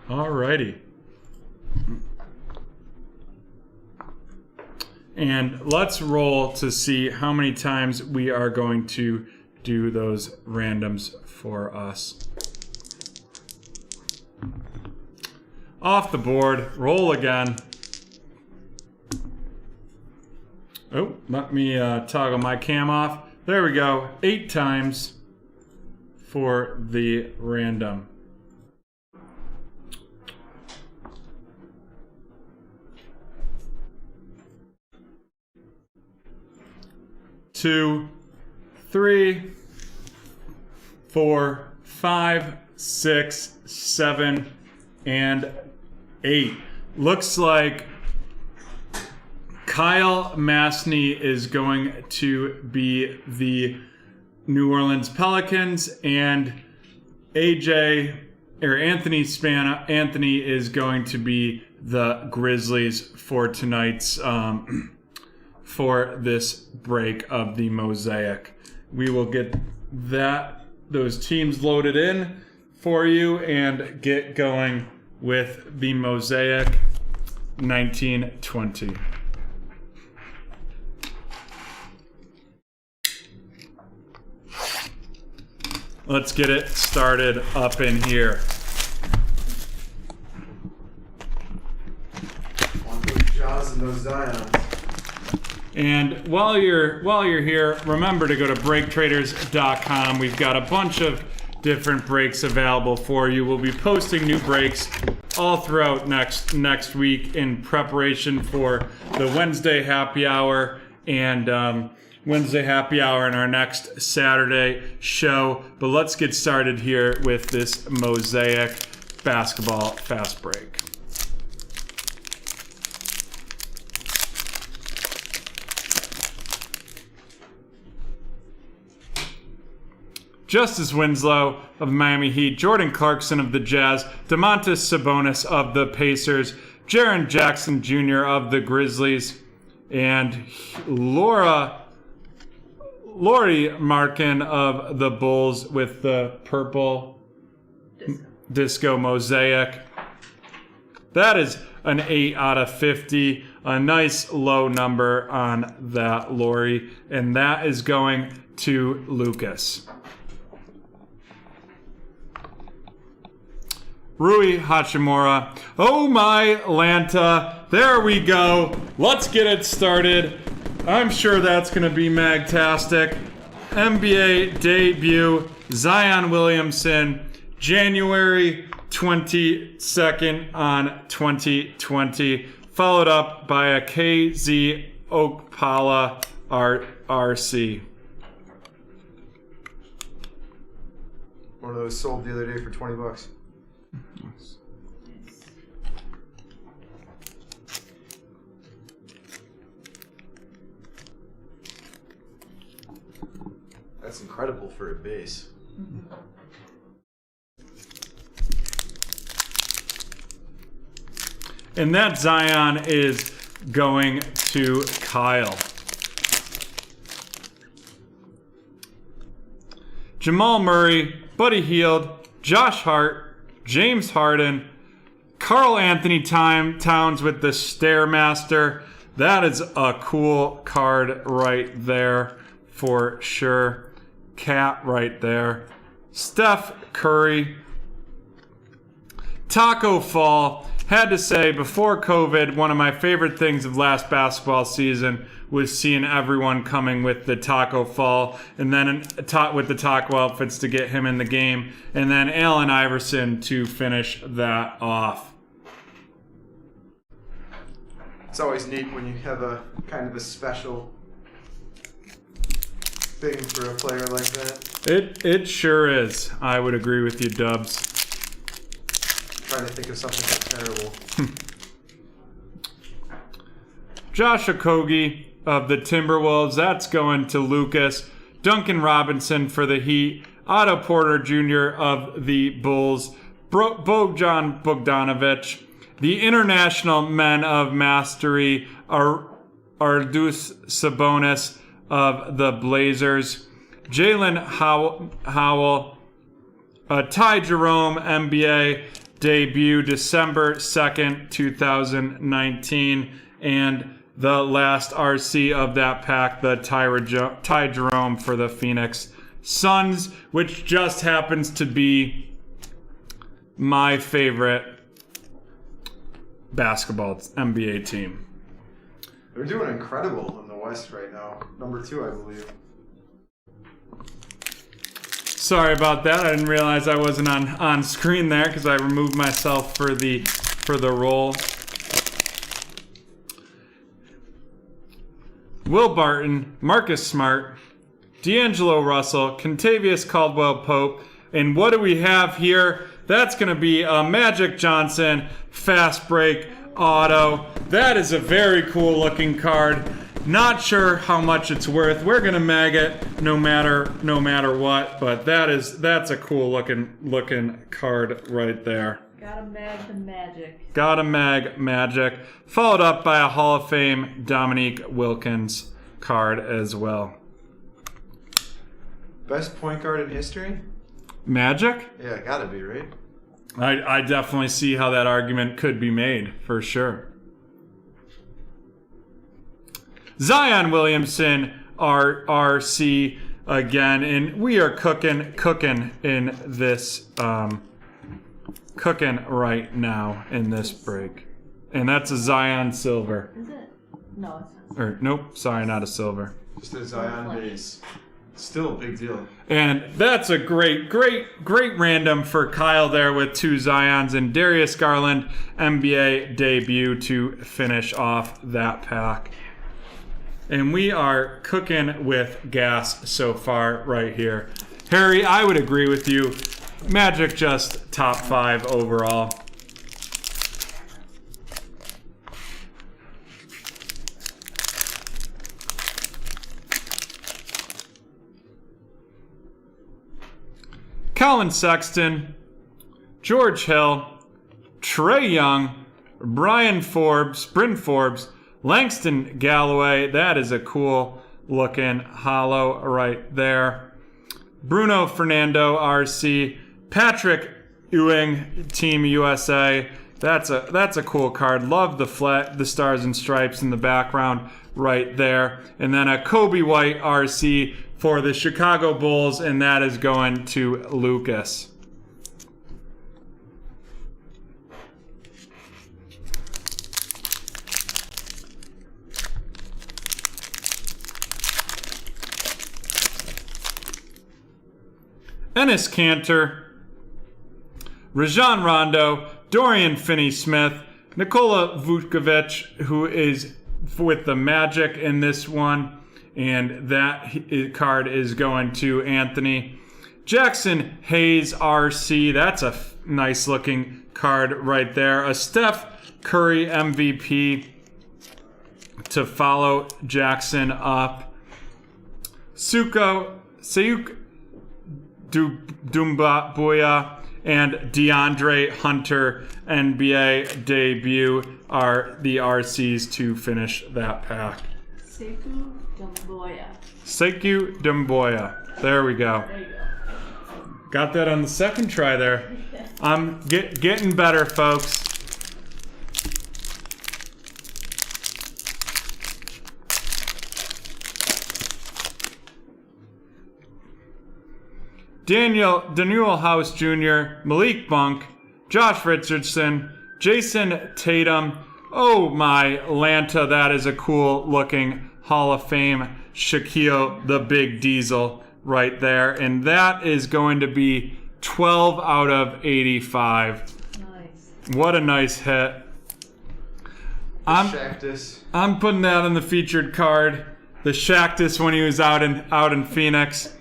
Alrighty. And let's roll to see how many times we are going to do those randoms for us. Off the board, roll again. Oh, let me toggle my cam off. There we go, 8 times for the random. Two, 3, 4, 5, 6, 7, and 8. Looks like Kyle Mastny is going to be the New Orleans Pelicans, and Anthony is going to be the Grizzlies for tonight's for this break of the Mosaic. We will get those teams loaded in for you and get going with the Mosaic 1920. Let's get it started up in here. On those Jaws and those Zions. And while you're here, remember to go to BreakTraders.com. We've got a bunch of different breaks available for you. We'll be posting new breaks all throughout next week in preparation for the Wednesday happy hour and Wednesday happy hour in our next Saturday show. But let's get started here with this Mosaic basketball fast break. Justice Winslow of the Miami Heat, Jordan Clarkson of the Jazz, Domantas Sabonis of the Pacers, Jaren Jackson Jr. of the Grizzlies, and Laurie Markin of the Bulls with the purple disco mosaic. That is an 8 out of 50. A nice low number on that, Laurie. And that is going to Lucas. Rui Hachimura. Oh my Lanta. There we go. Let's get it started. I'm sure that's going to be magtastic. NBA debut, Zion Williamson, January 22nd on 2020, followed up by a KZ Okpala RC. One of those sold the other day for $20. That's incredible for a base. And that Zion is going to Kyle. Jamal Murray, Buddy Hield, Josh Hart, James Harden, Karl Anthony Towns with the Stairmaster. That is a cool card right there for sure. Cat right there. Steph Curry. Taco Fall. Had to say, before COVID, one of my favorite things of last basketball season was seeing everyone coming with the Taco Fall and then with the taco outfits to get him in the game, and then Allen Iverson to finish that off. It's always neat when you have a kind of a special thing for a player like that. It sure is. I would agree with you, Dubs. Trying to think of something that's terrible. Josh Okogie of the Timberwolves. That's going to Lucas. Duncan Robinson for the Heat. Otto Porter Jr. of the Bulls. Bogdan Bogdanovic. The International Men of Mastery. Ardus Sabonis of the Blazers. Jalen Howell. Ty Jerome, NBA debut December 2nd, 2019. And the last RC of that pack, the Ty Jerome for the Phoenix Suns, which just happens to be my favorite basketball NBA team. They're doing incredible in the West right now. Number 2, I believe. Sorry about that. I didn't realize I wasn't on screen there because I removed myself for the roll. Will Barton, Marcus Smart, D'Angelo Russell, Kentavious Caldwell-Pope, and what do we have here? That's going to be a Magic Johnson fast break auto. That is a very cool looking card. Not sure how much it's worth. We're going to mag it no matter what, but that's a cool looking card right there. Gotta mag the Magic. Gotta mag Magic. Followed up by a Hall of Fame Dominique Wilkins card as well. Best point guard in history? Magic? Yeah, gotta be, right? I definitely see how that argument could be made, for sure. Zion Williamson, RC again, and we are cooking in this, cooking right now in this break. And that's a Zion Silver. Is it? No, it's not. Or, nope, sorry, not a silver. Just a Zion base. Still a big deal. And that's a great random for Kyle there with 2 Zions and Darius Garland NBA debut to finish off that pack. And we are cooking with gas so far right here. Harry, I would agree with you. Magic just top 5 overall. Colin Sexton, George Hill, Trae Young, Brian Forbes, Bryn Forbes, Langston Galloway. That is a cool looking hollow right there. Bruno Fernando, RC, Patrick Ewing, Team USA. That's a cool card. Love the stars and stripes in the background right there. And then a Kobe White, RC, for the Chicago Bulls, and that is going to Lucas. Enes Kanter, Rajon Rondo, Dorian Finney-Smith, Nikola Vucevic, who is with the Magic in this one, and that card is going to Anthony. Jackson Hayes, RC, that's a nice looking card right there. A Steph Curry MVP to follow Jackson up. Sayuk Doumbouya and DeAndre Hunter NBA debut are the RCs to finish that pack. Sekou Doumbouya. Sekou Doumbouya. There we go. There you go. Got that on the second try there. I'm getting better, folks. Daniel House Jr., Malik Monk, Josh Richardson, Jason Tatum. Oh my Lanta, that is a cool looking Hall of Fame Shaquille the Big Diesel right there. And that is going to be 12 out of 85. Nice. What a nice hit. I'm putting that in the featured card. The Shactus when he was out in Phoenix.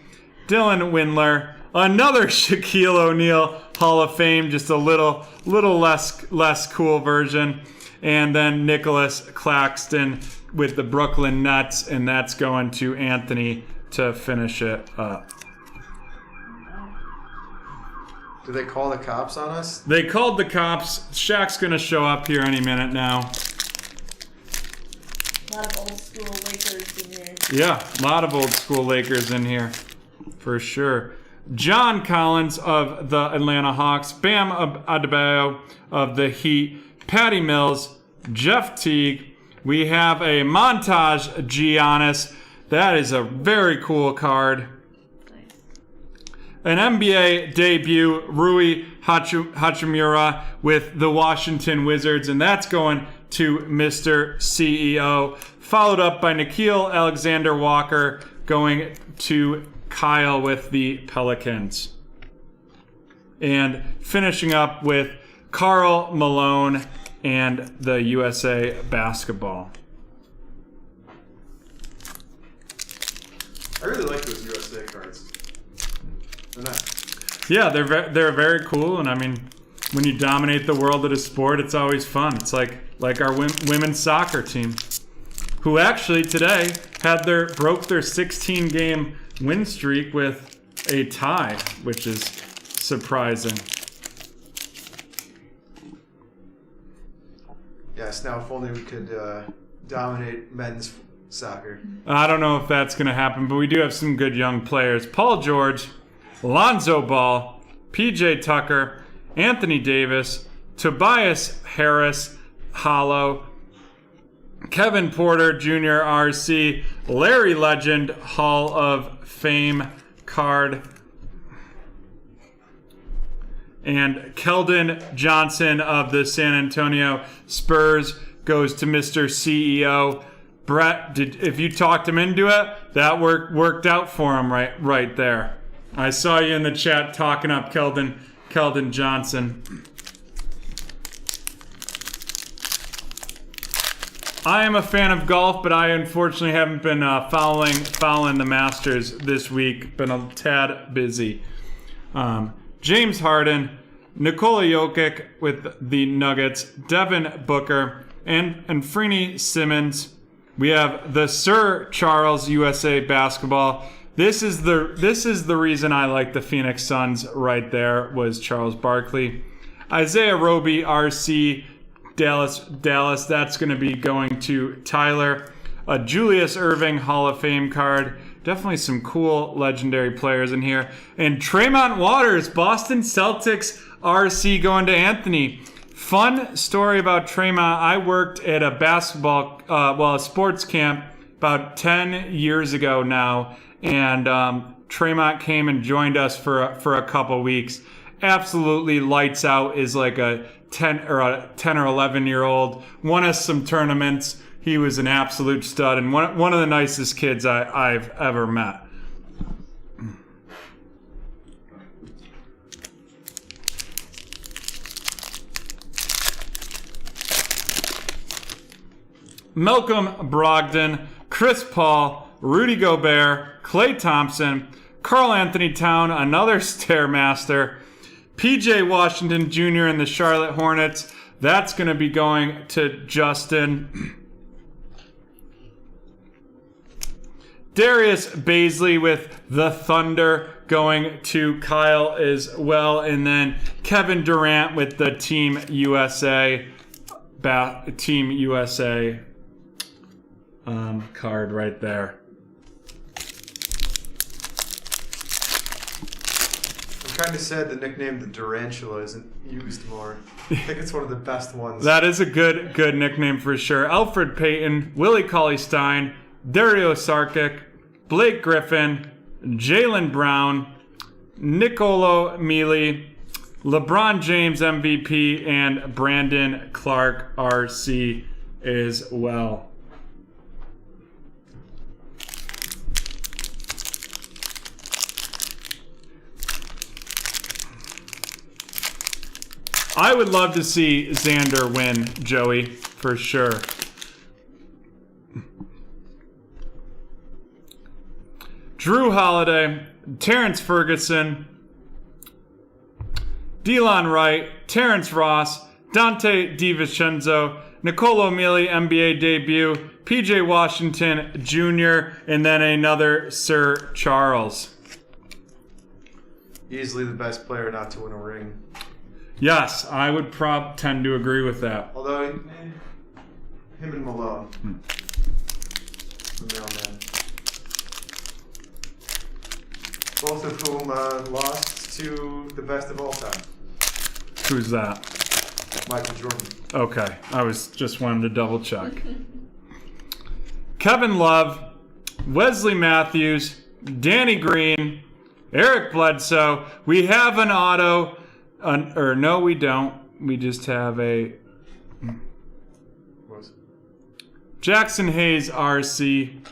Dylan Windler, another Shaquille O'Neal Hall of Fame, just a little less cool version. And then Nicholas Claxton with the Brooklyn Nets, and that's going to Anthony to finish it up. Do they call the cops on us? They called the cops. Shaq's going to show up here any minute now. A lot of old school Lakers in here. Yeah, a lot of old school Lakers in here, for sure. John Collins of the Atlanta Hawks, Bam Adebayo of the Heat, Patty Mills, Jeff Teague. We have a montage Giannis. That is a very cool card. Nice. An NBA debut, Rui Hachimura with the Washington Wizards, and that's going to Mr. CEO. Followed up by Nickeil Alexander-Walker going to Kyle with the Pelicans. And finishing up with Karl Malone and the USA Basketball. I really like those USA cards. They're nice. Yeah, they're very cool, and I mean, when you dominate the world of a sport, it's always fun. It's like our women's soccer team, who actually today broke their 16-game win streak with a tie, which is surprising. Yes, now if only we could dominate men's soccer. I don't know if that's going to happen, but we do have some good young players. Paul George, Lonzo Ball, PJ Tucker, Anthony Davis, Tobias Harris, Hollow, Kevin Porter Jr., RC, Larry Legend, Hall of Fame card, and Keldon Johnson of the San Antonio Spurs goes to Mr. CEO. Brett, if you talked him into it, that worked out for him right there. I saw you in the chat talking up Keldon Johnson. I am a fan of golf, but I unfortunately haven't been following the Masters this week. Been a tad busy. James Harden, Nikola Jokic with the Nuggets, Devin Booker, and Freeney Simmons. We have the Sir Charles USA basketball. This is the reason I like the Phoenix Suns right there, was Charles Barkley. Isaiah Roby, RC, Dallas, that's going to be going to Tyler. A Julius Erving Hall of Fame card. Definitely some cool legendary players in here. And Tremont Waters, Boston Celtics RC going to Anthony. Fun story about Tremont. I worked at a a sports camp about 10 years ago now. And Tremont came and joined us for a couple weeks. Absolutely lights out, is like a 10 or 11-year-old. Won us some tournaments. He was an absolute stud and one of the nicest kids I've ever met. Malcolm Brogdon, Chris Paul, Rudy Gobert, Klay Thompson, Karl Anthony Town, another Stairmaster, PJ Washington Jr. and the Charlotte Hornets. That's going to be going to Justin. Darius Baisley with the Thunder going to Kyle as well. And then Kevin Durant with the Team USA card right there. I'm kind of sad the nickname the Durantula isn't used more. I think it's one of the best ones. That is a good nickname for sure. Alfred Payton, Willie Cauley-Stein, Dario Saric, Blake Griffin, Jaylen Brown, Nicolo Mealy, LeBron James MVP, and Brandon Clark RC as well. I would love to see Xander win, Joey, for sure. Drew Holiday, Terrence Ferguson, Delon Wright, Terrence Ross, Dante DiVincenzo, Nicolo Mealy, NBA debut, PJ Washington Jr., and then another Sir Charles. Easily the best player not to win a ring. Yes, I would tend to agree with that. Although, him and Malone. The mailman. Both of whom lost to the best of all time. Who's that? Michael Jordan. Okay, I was just wanting to double check. Kevin Love, Wesley Matthews, Danny Green, Eric Bledsoe. We have an auto, or no, we don't. We just have a Jackson Hayes RC.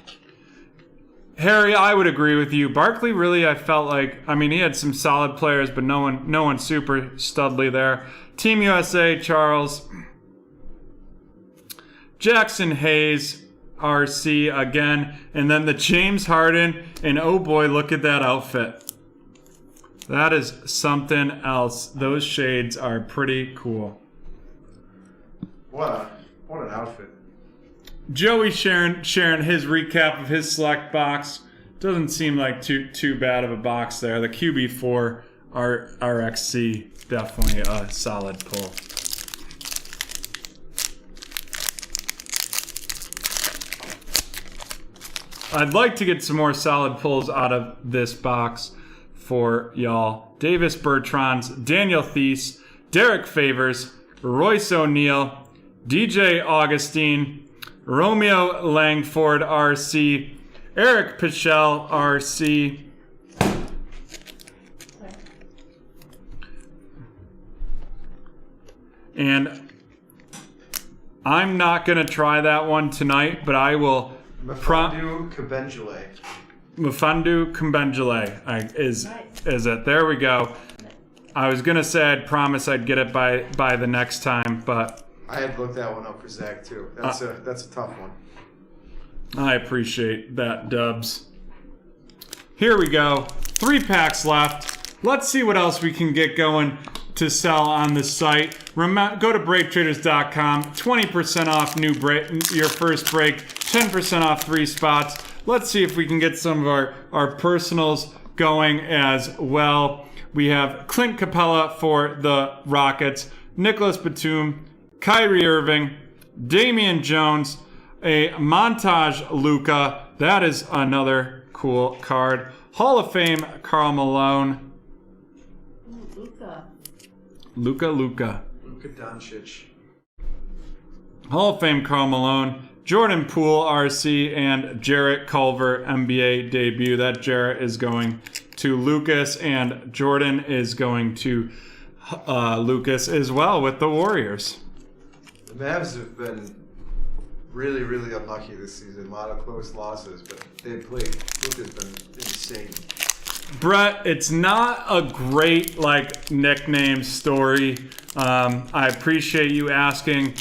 Harry, I would agree with you. Barkley, really, I felt like, I mean, he had some solid players, but no one super studly there. Team USA, Charles. Jackson Hayes, RC again. And then the James Harden, and oh boy, look at that outfit. That is something else. Those shades are pretty cool. What an outfit. Joey sharing his recap of his select box. Doesn't seem like too bad of a box there. The QB4 RXC, definitely a solid pull. I'd like to get some more solid pulls out of this box for y'all. Davis Bertrands, Daniel Thies, Derek Favors, Royce O'Neal, DJ Augustine, Romeo Langford RC, Eric Pichel RC, and I'm not going to try that one tonight, but I will. Mfandu Kabengele. Mfandu Kabengele is it. There we go. I was going to say I'd promise I'd get it by the next time, but I had looked that one up for Zach too. That's a tough one. I appreciate that, Dubs. Here we go. 3 packs left. Let's see what else we can get going to sell on the site. Go to BreakTraders.com. 20% off your first break. 10% off 3 spots. Let's see if we can get some of our personals going as well. We have Clint Capella for the Rockets, Nicholas Batum, Kyrie Irving, Damian Jones, a Montage Luka. That is another cool card. Hall of Fame Karl Malone. Luka. Luka Doncic. Hall of Fame Karl Malone. Jordan Poole RC and Jarrett Culver NBA debut. That Jarrett is going to Lucas and Jordan is going to Lucas as well with the Warriors. The Mavs have been really, really unlucky this season. A lot of close losses, but they played. Luka's been insane. Brett, it's not a great nickname story. I appreciate you asking.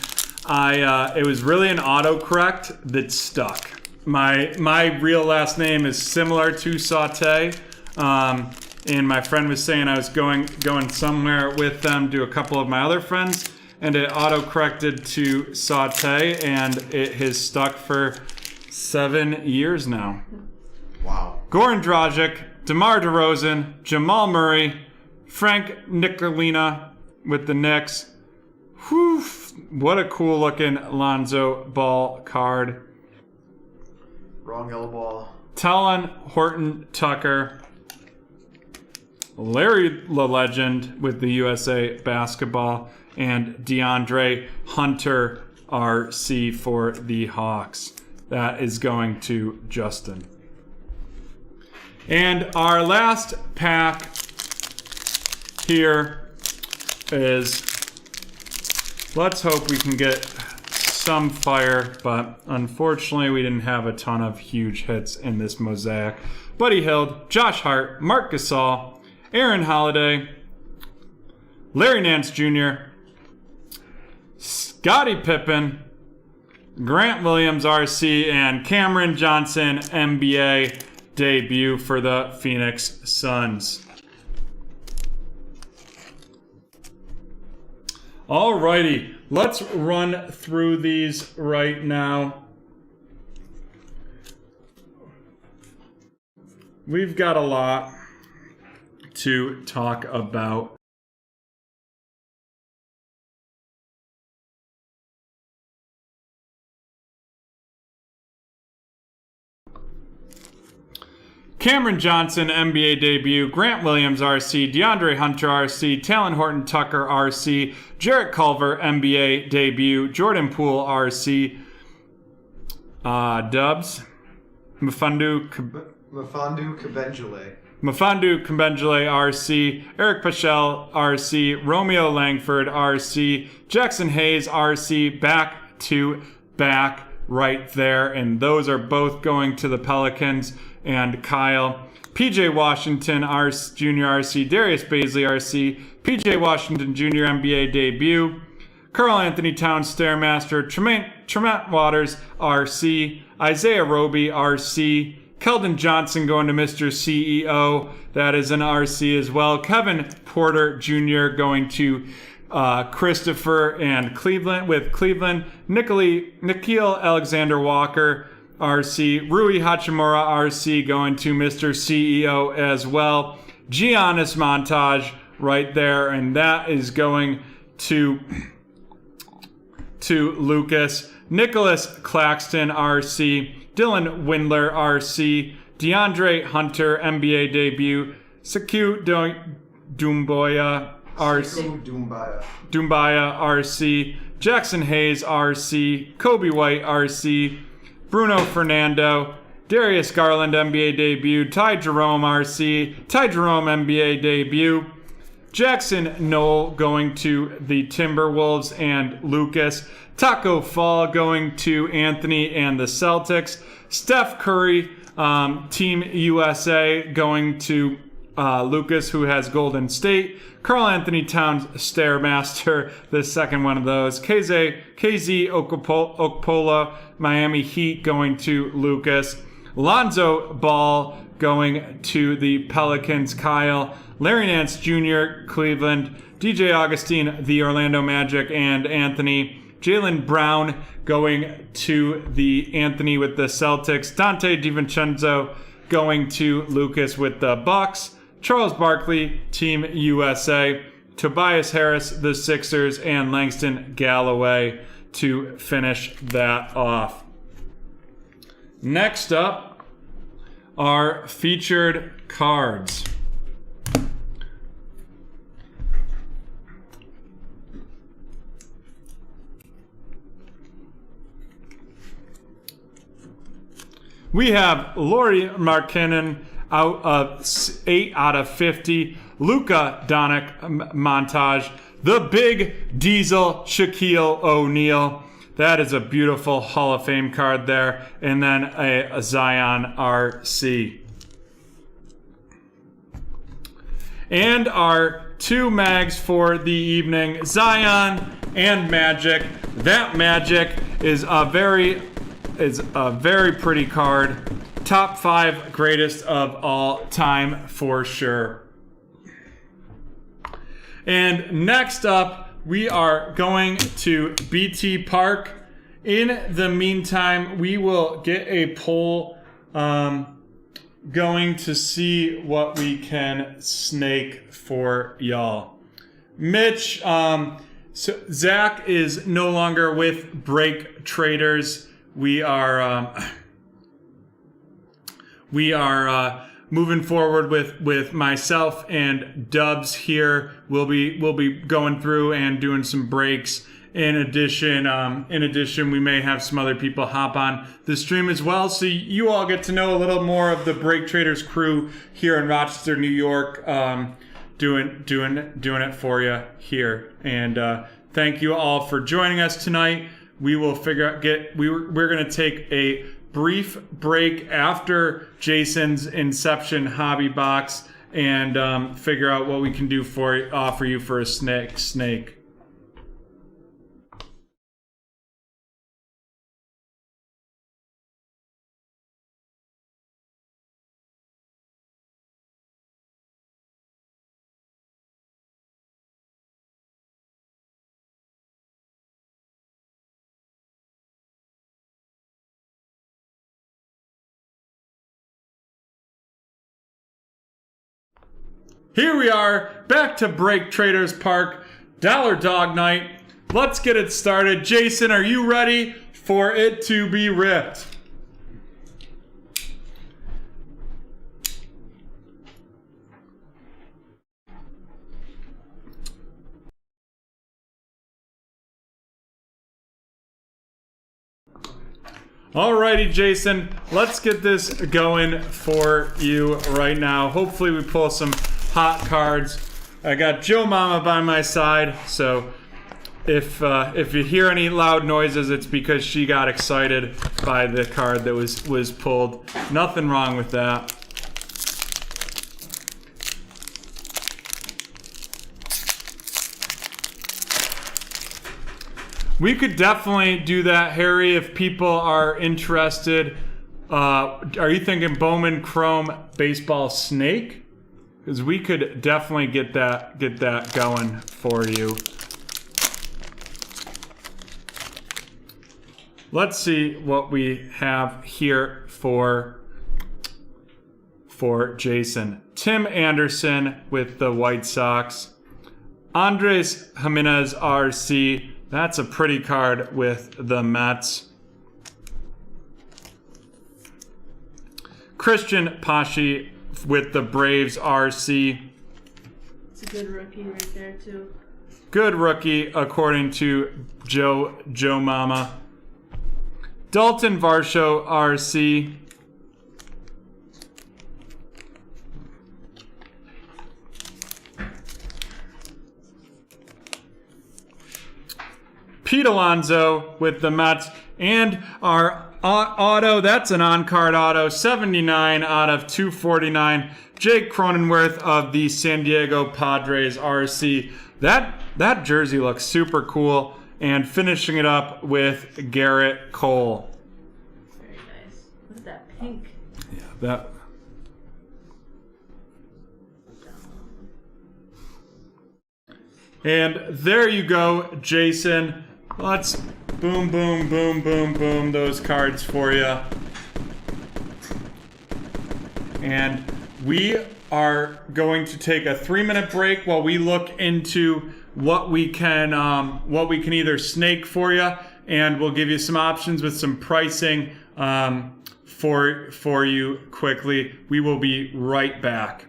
It was really an autocorrect that stuck. My real last name is similar to Saute, and my friend was saying I was going somewhere with them to a couple of my other friends, and it autocorrected to Saute, and it has stuck for 7 years now. Wow. Goran Dragic, DeMar DeRozan, Jamal Murray, Frank Nicolina with the Knicks. Whew, what a cool looking Lonzo Ball card. Wrong yellow ball. Talon Horton Tucker. Larry the Legend with the USA Basketball. And DeAndre Hunter RC for the Hawks. That is going to Justin. And our last pack here is, let's hope we can get some fire, but unfortunately we didn't have a ton of huge hits in this mosaic. Buddy Hield, Josh Hart, Marc Gasol, Aaron Holiday, Larry Nance Jr., Scottie Pippen, Grant Williams RC, and Cameron Johnson NBA debut for the Phoenix Suns. Alrighty, let's run through these right now. We've got a lot to talk about. Cameron Johnson, NBA debut, Grant Williams, RC, DeAndre Hunter, RC, Talon Horton Tucker, RC, Jarrett Culver, NBA debut, Jordan Poole, RC, Dubs, Mfandu Kabengele. Mfandu Kabengele, RC, Eric Pichel, RC, Romeo Langford, RC, Jackson Hayes, RC, back to back right there, and those are both going to the Pelicans. And Kyle, PJ Washington, Jr. RC, Darius Baisley RC, PJ Washington Jr. NBA debut, Karl Anthony Towns Stairmaster, Tremont Waters RC, Isaiah Roby RC, Keldon Johnson going to Mr. CEO. That is an RC as well. Kevin Porter Jr. going to Christopher and Cleveland with Cleveland. Nikhil Alexander Walker RC. Rui Hachimura RC going to Mr. CEO as well. Giannis Montage right there, and that is going to Lucas. Nicholas Claxton RC. Dylan Windler RC. DeAndre Hunter NBA debut. Saku Dumboya RC. Dumbaya RC. Jackson Hayes RC. Kobe White RC. Bruno Fernando. Darius Garland NBA debut. Ty Jerome RC. Ty Jerome NBA debut. Jackson Knoll going to the Timberwolves and Lucas. Taco Fall going to Anthony and the Celtics. Steph Curry, Team USA going to Lucas, who has Golden State. Karl Anthony Towns, Stairmaster, the second one of those. KZ Okpola, Miami Heat going to Lucas. Lonzo Ball going to the Pelicans, Kyle. Larry Nance Jr., Cleveland. DJ Augustine, the Orlando Magic, and Anthony. Jaylen Brown going to the Anthony with the Celtics. Dante DiVincenzo going to Lucas with the Bucks. Charles Barkley, Team USA. Tobias Harris, the Sixers, and Langston Galloway to finish that off. Next up are featured cards. We have Lauri Markkanen out of 8 out of 50. Luka Doncic Montage. The big Diesel Shaquille O'Neal. That is a beautiful Hall of Fame card there. And then a Zion RC. And our 2 mags for the evening, Zion and Magic. That Magic is a very pretty card. Top 5 greatest of all time for sure. And next up, we are going to BT Park. In the meantime, we will get a poll going to see what we can snake for y'all. Mitch, so Zach is no longer with BreakTraders. We are moving forward with myself and Dubs here. We'll be going through and doing some breaks. In addition, we may have some other people hop on the stream as well, so you all get to know a little more of the BreakTraders crew here in Rochester, New York, doing it for you here. And thank you all for joining us tonight. We will we're going to take a brief break after Jason's Inception hobby box and figure out what we can do offer you for a snake. Here we are, back to BreakTraders Park, Dollar Dog Night. Let's get it started. Jason, are you ready for it to be ripped? Alrighty, Jason, let's get this going for you right now. Hopefully we pull some hot cards. I got Joe Mama by my side, so if you hear any loud noises, it's because she got excited by the card that was pulled. Nothing wrong with that. We could definitely do that, Harry, if people are interested. Are you thinking Bowman Chrome Baseball Snake? Because we could definitely get that going for you. Let's see what we have here for Jason. Tim Anderson with the White Sox. Andres Jimenez RC. That's a pretty card with the Mets. Christian Pashi with the Braves RC. It's a good rookie right there, too. Good rookie, according to Joe Mama. Dalton Varsho RC. Pete Alonso with the Mets. And our auto, that's an on-card auto, 79 out of 249. Jake Cronenworth of the San Diego Padres RC. That jersey looks super cool. And finishing it up with Garrett Cole. Very nice. Look at that pink. Yeah, that. And there you go, Jason. Let's boom, boom, boom, boom, boom those cards for you. And we are going to take a 3-minute break while we look into what we can either snake for you, and we'll give you some options with some pricing for you quickly. We will be right back.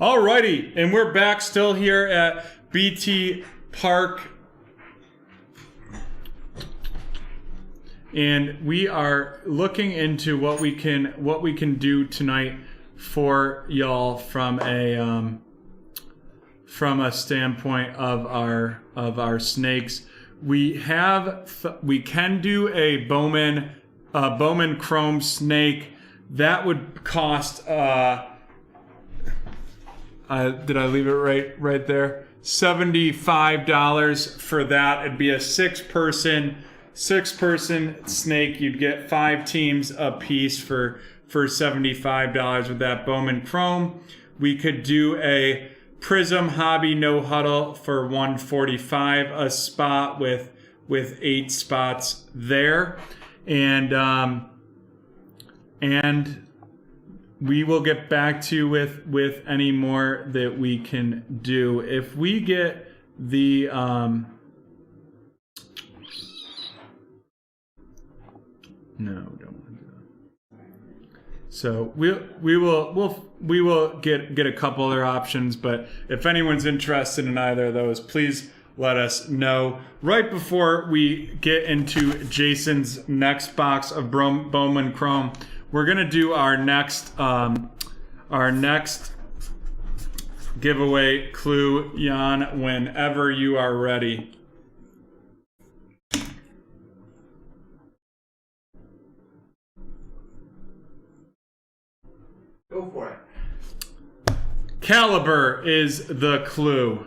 Alrighty, and we're back still here at BT Park. And we are looking into what we can do tonight for y'all from a standpoint of our snakes. We can do a Bowman Chrome snake. That would cost did I leave it right there? $75 for that. It'd be a six person snake. You'd get 5 teams a piece for $75 with that Bowman Chrome. We could do a Prism Hobby No Huddle for $145 a spot with 8 spots there, and we will get back to you with any more that we can do. If we get the no, don't want to do that. So we will get a couple other options, but if anyone's interested in either of those, please let us know. Right before we get into Jason's next box of Bowman Chrome, we're gonna do our next giveaway clue, Jan, whenever you are ready. Go for it. Caliber is the clue.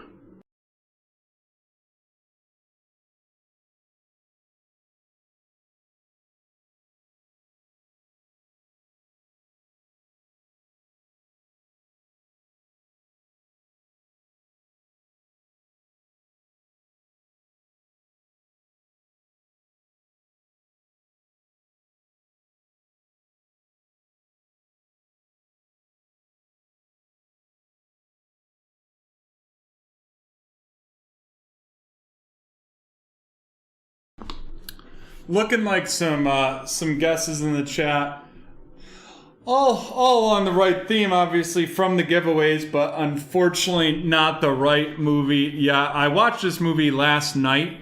Looking like some guesses in the chat. All on the right theme, obviously, from the giveaways, but unfortunately not the right movie. Yeah, I watched this movie last night.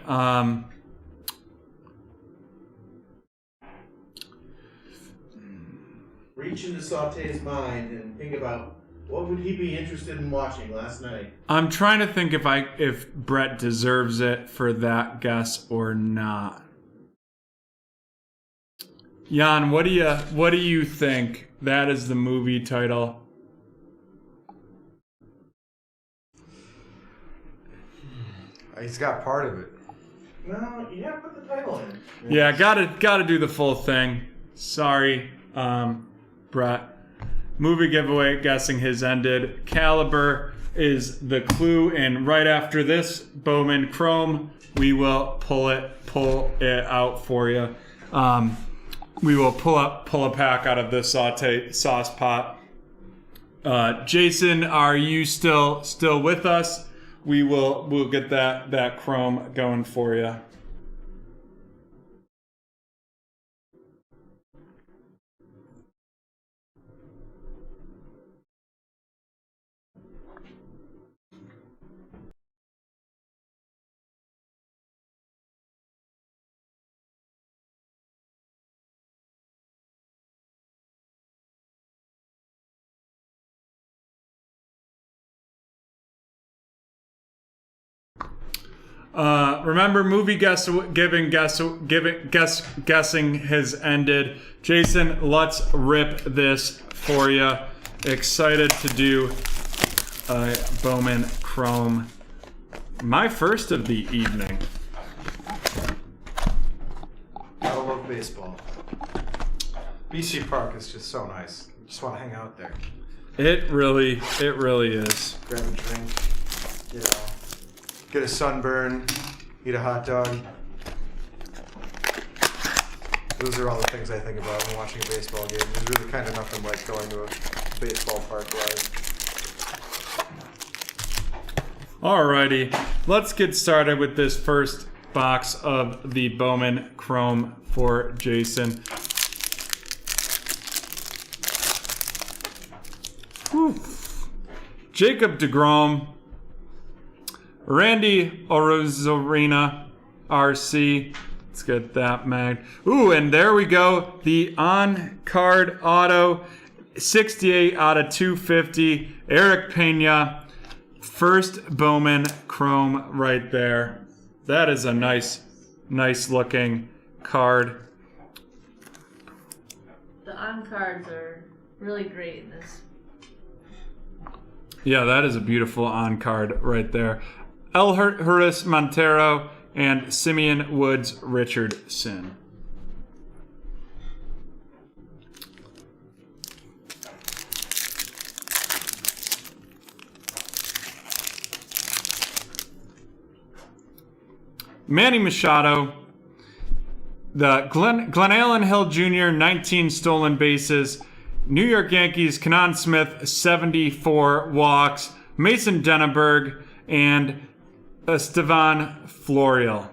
Reach into Sauté's mind and think about what would he be interested in watching last night. I'm trying to think if Brett deserves it for that guess or not. Jan, what do you think? That is the movie title. He's got part of it. No, you have to put the title in. Yeah, gotta do the full thing. Sorry, Brett. Movie giveaway, guessing his ended. Caliber is the clue, and right after this Bowman Chrome, we will pull it out for you. We will pull a pack out of the saute sauce pot. Jason, are you still with us? We'll get that Chrome going for you. Remember, movie guessing has ended. Jason, let's rip this for you. Excited to do Bowman Chrome. My first of the evening. I love baseball. BC Park is just so nice. You just want to hang out there. It really is. Grab a drink, get a sunburn, eat a hot dog. Those are all the things I think about when watching a baseball game. There's really kind of nothing like going to a baseball park live. Alrighty, let's get started with this first box of the Bowman Chrome for Jason. Whew. Jacob deGrom, Randy Orozarena, RC. Let's get that mag. Ooh, and there we go. The on-card auto, 68 out of 250. Eric Pena, first Bowman Chrome right there. That is a nice looking card. The on-cards are really great in this. Yeah, that is a beautiful on-card right there. Elhurst Montero and Simeon Woods Richardson. Manny Machado, the Glen Allen Hill Jr., 19 stolen bases. New York Yankees, Kenan Smith, 74 walks. Mason Denneberg and Estevan Florial.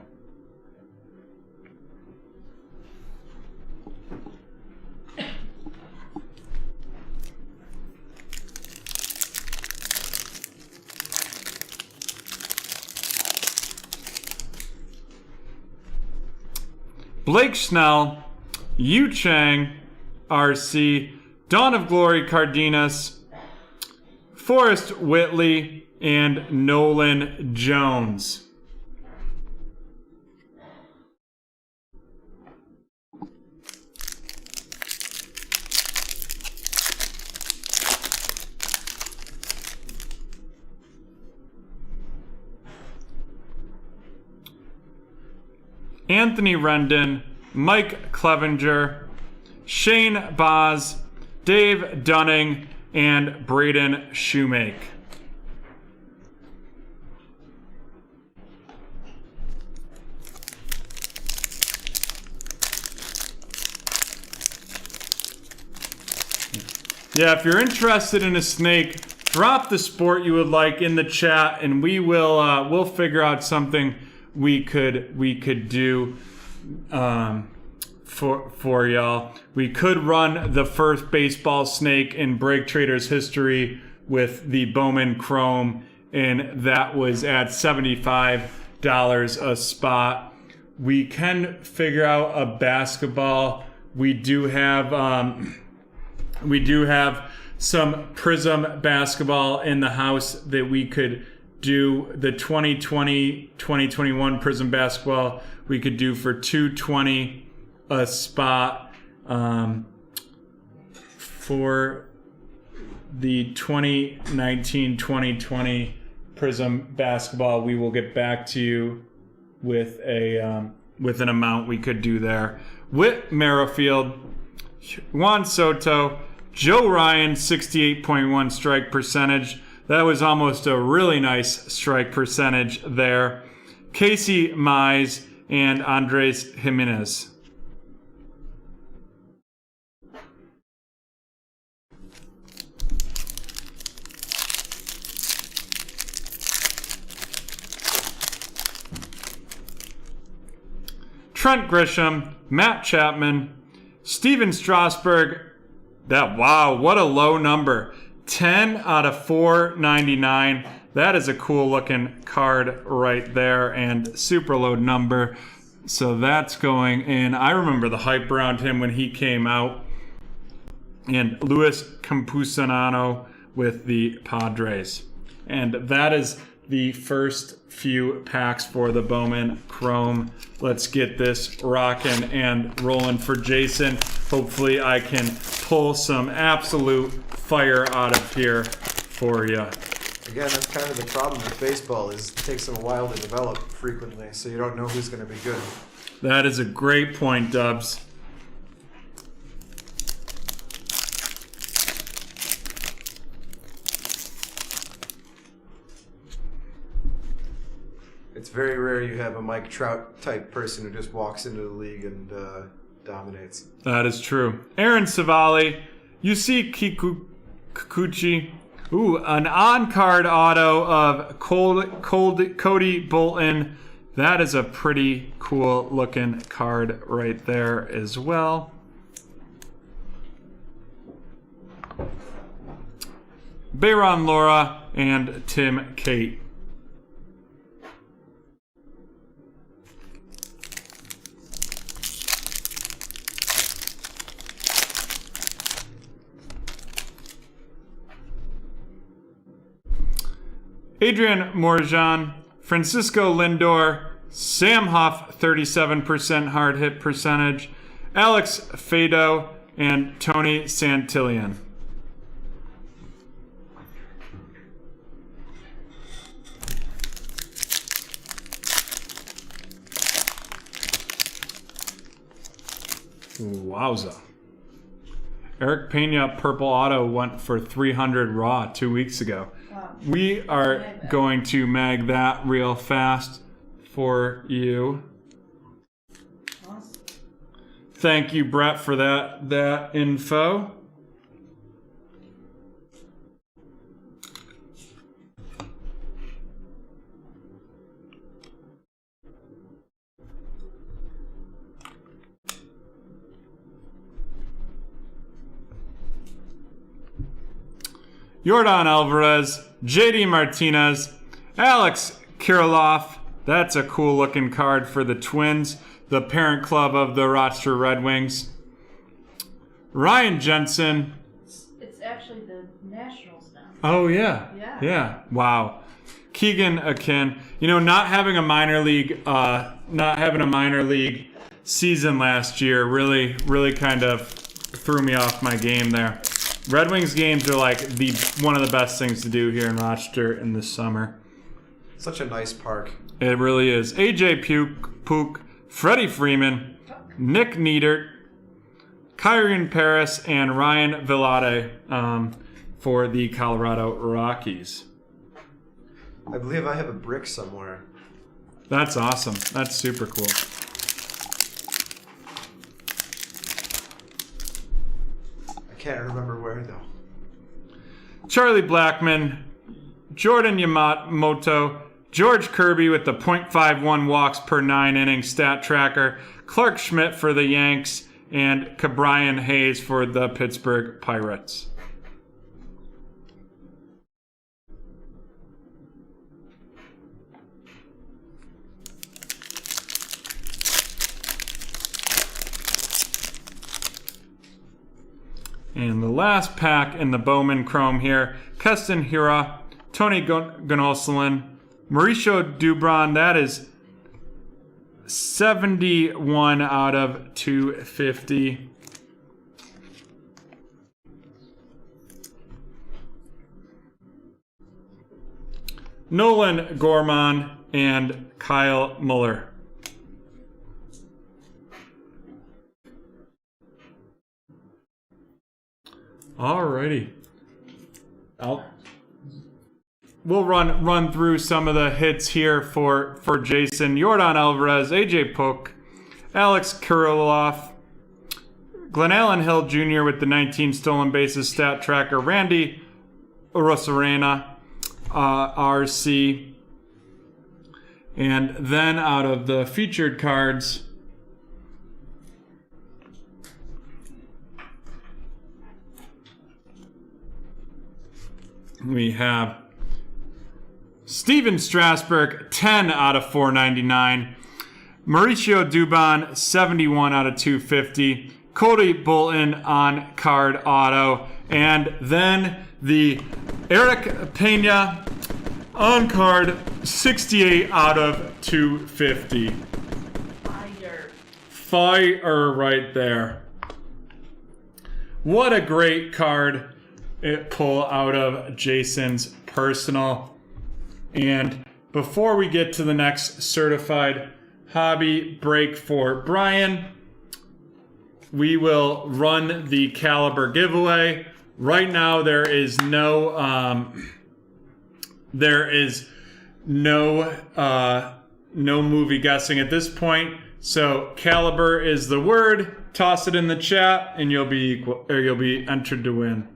Blake Snell, Yu Chang, RC, Dawn of Glory Cardenas, Forrest Whitley, and Nolan Jones. Anthony Rendon, Mike Clevenger, Shane Boz, Dave Dunning, and Braden Shoemake. Yeah, if you're interested in a snake, drop the sport you would like in the chat, and we will we'll figure out something we could do for y'all. We could run the first baseball snake in BreakTraders history with the Bowman Chrome, and that was at $75 a spot. We can figure out a basketball. We do have some Prism basketball in the house that we could do. The 2020-2021 Prism basketball we could do for $220 a spot. For the 2019-2020 Prism basketball, we will get back to you with an amount we could do there. Whit Merrifield, Juan Soto, Joe Ryan, 68.1 strike percentage. That was almost a really nice strike percentage there. Casey Mize and Andres Jimenez. Trent Grisham, Matt Chapman, Steven Strasburg. Wow, what a low number. 10 out of 499. That is a cool looking card right there, and super low number. So that's going in. I remember the hype around him when he came out. And Luis Campusano with the Padres. And that is the first few packs for the Bowman Chrome. Let's get this rocking and rolling for Jason. Hopefully I can pull some absolute fire out of here for you. Again, that's kind of the problem with baseball, is it takes them a while to develop frequently, so you don't know who's going to be good. That is a great point, Dubs. It's very rare you have a Mike Trout type person who just walks into the league and dominates. That is true. Aaron Savali, Yusei Kikuchi. Ooh, an on-card auto of Cody Bolton. That is a pretty cool looking card right there as well. Bayron Laura, and Tim Kate. Adrian Morjan, Francisco Lindor, Sam Huff, 37% hard hit percentage, Alex Fado, and Tony Santillan. Wowza. Eric Pena Purple Auto went for 300 raw 2 weeks ago. Wow. We are going to mag that real fast for you. Awesome. Thank you, Brett, for that info. Yordan Alvarez, JD Martinez, Alex Kirilloff. That's a cool looking card for the Twins, the parent club of the Rochester Red Wings. Ryan Jensen. It's actually the Nationals now. Oh yeah. Yeah. Wow. Keegan Akin. You know, not having a minor league season last year really kind of threw me off my game there. Red Wings games are like one of the best things to do here in Rochester in the summer. Such a nice park. It really is. AJ Pook, Freddie Freeman, Nick Niedert, Kyrian Paris, and Ryan Villade for the Colorado Rockies. I believe I have a brick somewhere. That's awesome. That's super cool. I can't remember where though. Charlie Blackman, Jordan Yamamoto, George Kirby with the .51 walks per 9 inning stat tracker, Clark Schmidt for the Yanks, and Cabrian Hayes for the Pittsburgh Pirates. And the last pack in the Bowman Chrome here, Keston Hira, Tony Gonsolin, Mauricio Dubron. That is 71 out of 250. Nolan Gorman and Kyle Muller. Alrighty. We'll run through some of the hits here for Jason. Yordan Alvarez, AJ Pook, Alex Kirilloff, Glenallen Hill Jr. with the 19 stolen bases stat tracker, Randy Rosarena, RC. And then out of the featured cards, we have Steven Strasburg, 10 out of 499. Mauricio Dubon, 71 out of 250. Cody Bolton on card auto. And then the Eric Pena on card, 68 out of 250. Fire right there. What a great card pull out of Jason's personal. And before we get to the next certified hobby break for Brian, we will run the caliber giveaway. Right now there is no movie guessing at this point. So caliber is the word. Toss it in the chat and you'll be entered to win.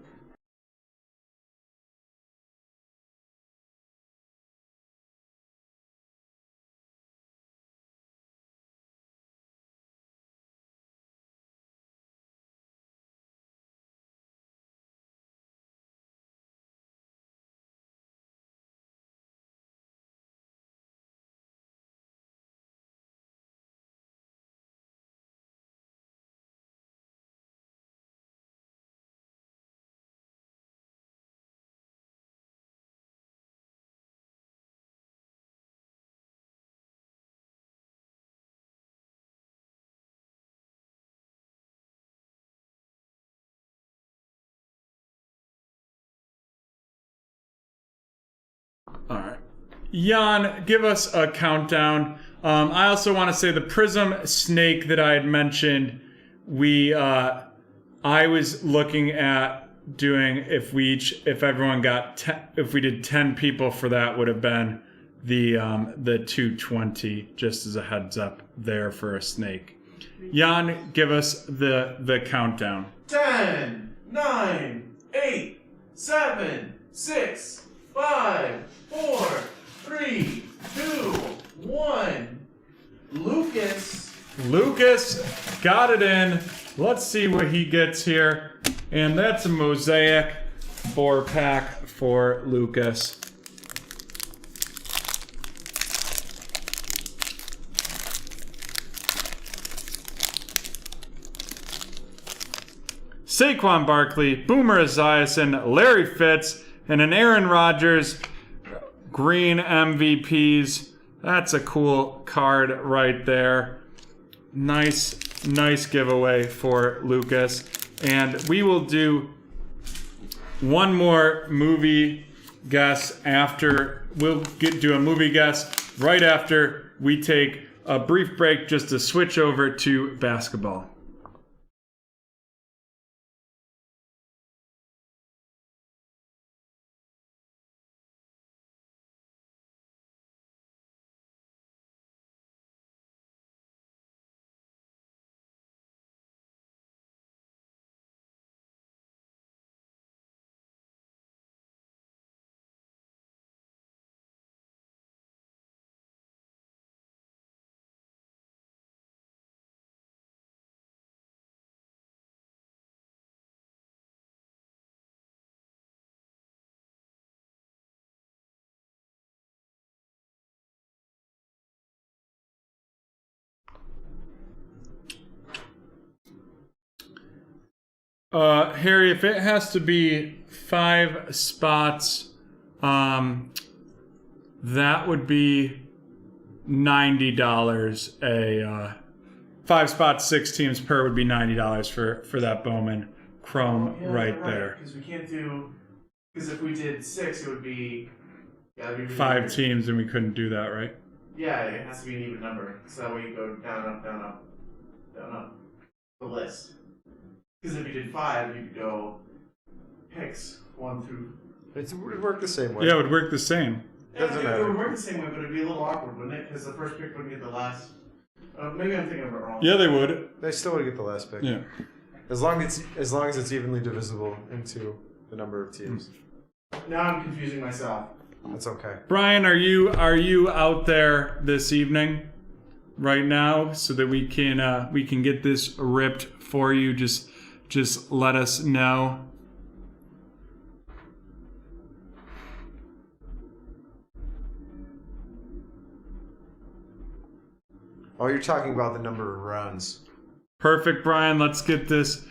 All right. Jan, give us a countdown. I also want to say the Prism Snake that I had mentioned, I was looking at doing if we did 10 people for that would have been the 220, just as a heads up there for a snake. Jan, give us the countdown. 10, 9, 8, 7, 6, 5, 4, 3, 2, 1. Lucas got it in. Let's see what he gets here. And that's a Mosaic 4-pack for Lucas. Saquon Barkley, Boomer Esiason, Larry Fitz, and an Aaron Rodgers green MVPs. That's a cool card right there. Nice giveaway for Lucas. And we will do one more movie guess after. We'll do a movie guess right after we take a brief break just to switch over to basketball. Harry, if it has to be 5 spots, that would be $90 5 spots, 6 teams per would be $90 for that Bowman Chrome right there. Because we can't do. Because if we did 6, it would be. Yeah, it'd be 5 teams, and we couldn't do that, right? Yeah, it has to be an even number. So that way you go down, up, down, up, down, up. The list. Because if you did 5, you could go picks 1 through. It would work the same way. Yeah, it would work the same. Doesn't It matter. would work the same way, but it'd be a little awkward, wouldn't it? Because the first pick wouldn't get the last. Maybe I'm thinking of it wrong. Yeah, they would. They still would get the last pick. Yeah. As long as it's evenly divisible into the number of teams. Now I'm confusing myself. That's okay. Brian, are you out there this evening, right now, so that we can get this ripped for you? Just let us know. Oh, you're talking about the number of rounds. Perfect, Brian. Let's get this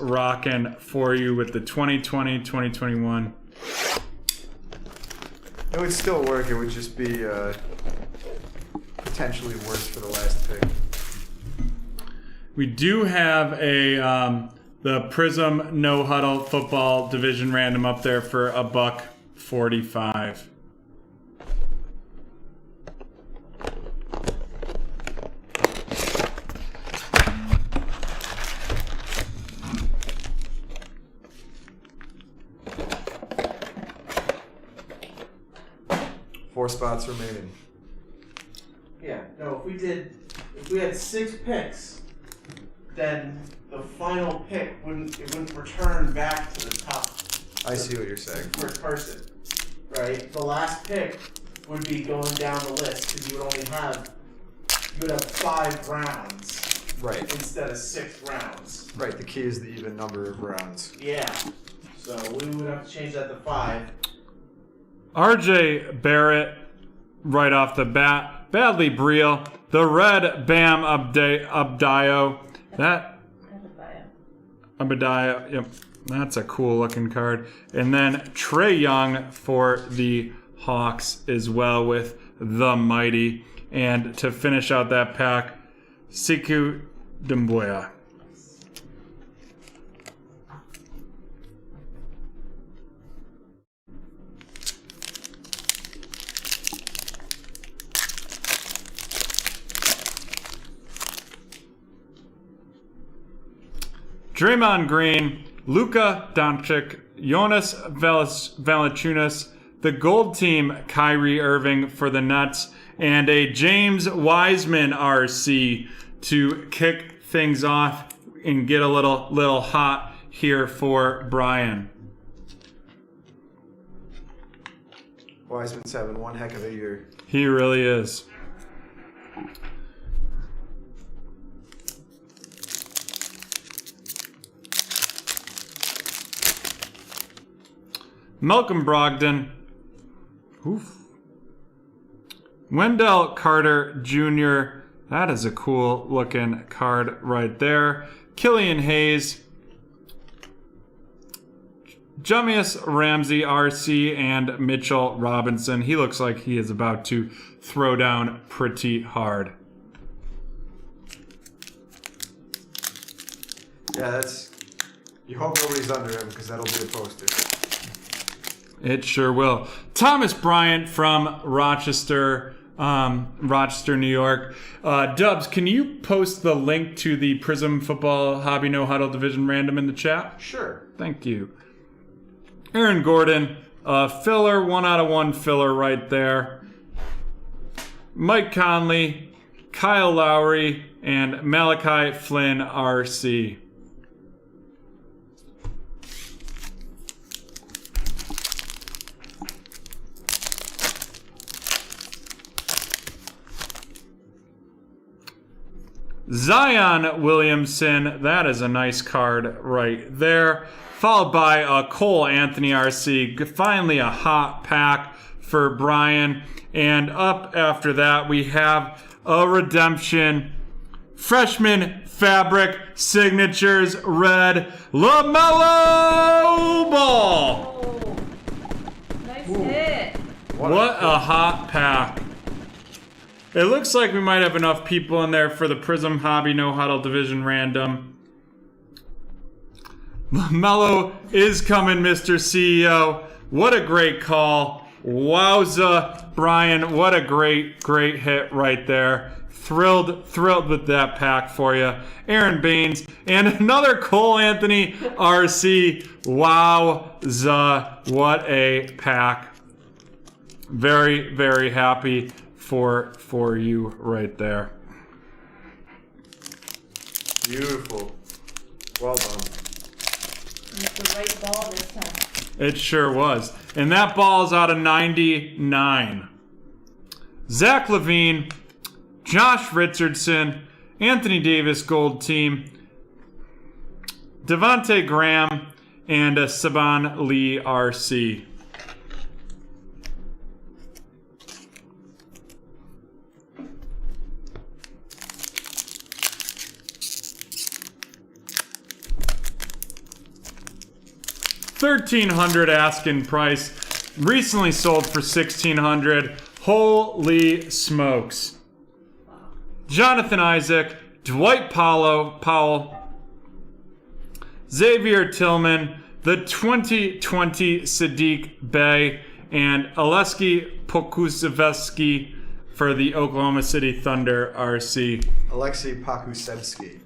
rocking for you with the 2020, 2021. It would still work. It would just be potentially worse for the last pick. We do have the Prism No Huddle Football Division Random up there for $1.45. Four spots remaining. Yeah, no, if we had 6 picks, then the final pick wouldn't return back to the top. I see what you're saying. First person, right? The last pick would be going down the list because you would have 5 rounds. Right. Instead of 6 rounds. Right. The key is the even number of rounds. Yeah. So we would have to change that to 5. RJ Barrett, right off the bat. Badly Briel. The red Bam Abdayo. That Abadiah, yep. That's a cool looking card. And then Trey Young for the Hawks as well with the Mighty. And to finish out that pack, Siku Dumbuya. Draymond Green, Luka Doncic, Jonas Valanciunas, the gold team Kyrie Irving for the Nets, and a James Wiseman RC to kick things off and get a little hot here for Brian. Wiseman's having one heck of a year. He really is. Malcolm Brogdon. Oof. Wendell Carter Jr. That is a cool looking card right there. Killian Hayes. Jamius Ramsey RC and Mitchell Robinson. He looks like he is about to throw down pretty hard. Yeah, that's... You hope nobody's under him because that'll be a poster. It sure will. Thomas Bryant from Rochester, New York. Dubs, can you post the link to the Prism Football Hobby No Huddle Division Random in the chat? Sure. Thank you. Aaron Gordon, filler, 1 out of 1 filler right there. Mike Conley, Kyle Lowry, and Malachi Flynn RC. Zion Williamson, that is a nice card right there. Followed by a Cole Anthony RC. Finally a hot pack for Brian. And up after that, we have a redemption. Freshman Fabric Signatures Red LaMelo Ball. Oh, nice hit. What a hot pack. It looks like we might have enough people in there for the Prism Hobby No Huddle Division Random. LaMelo is coming, Mr. CEO. What a great call. Wowza, Brian. What a great hit right there. Thrilled with that pack for you. Aaron Baines and another Cole Anthony RC. Wowza, what a pack. Very, very happy for you right there. Beautiful. Well done. It's the right ball this time. It sure was. And that ball is out of 99. Zach LaVine, Josh Richardson, Anthony Davis Gold Team, Devontae Graham, and Saban Lee RC. $1,300 asking price. Recently sold for $1,600. Holy smokes. Jonathan Isaac, Dwight Powell, Xavier Tillman, the 2020 Sadiq Bey, and Oleksiy Pokusevsky for the Oklahoma City Thunder RC. Oleksiy Pokusevsky.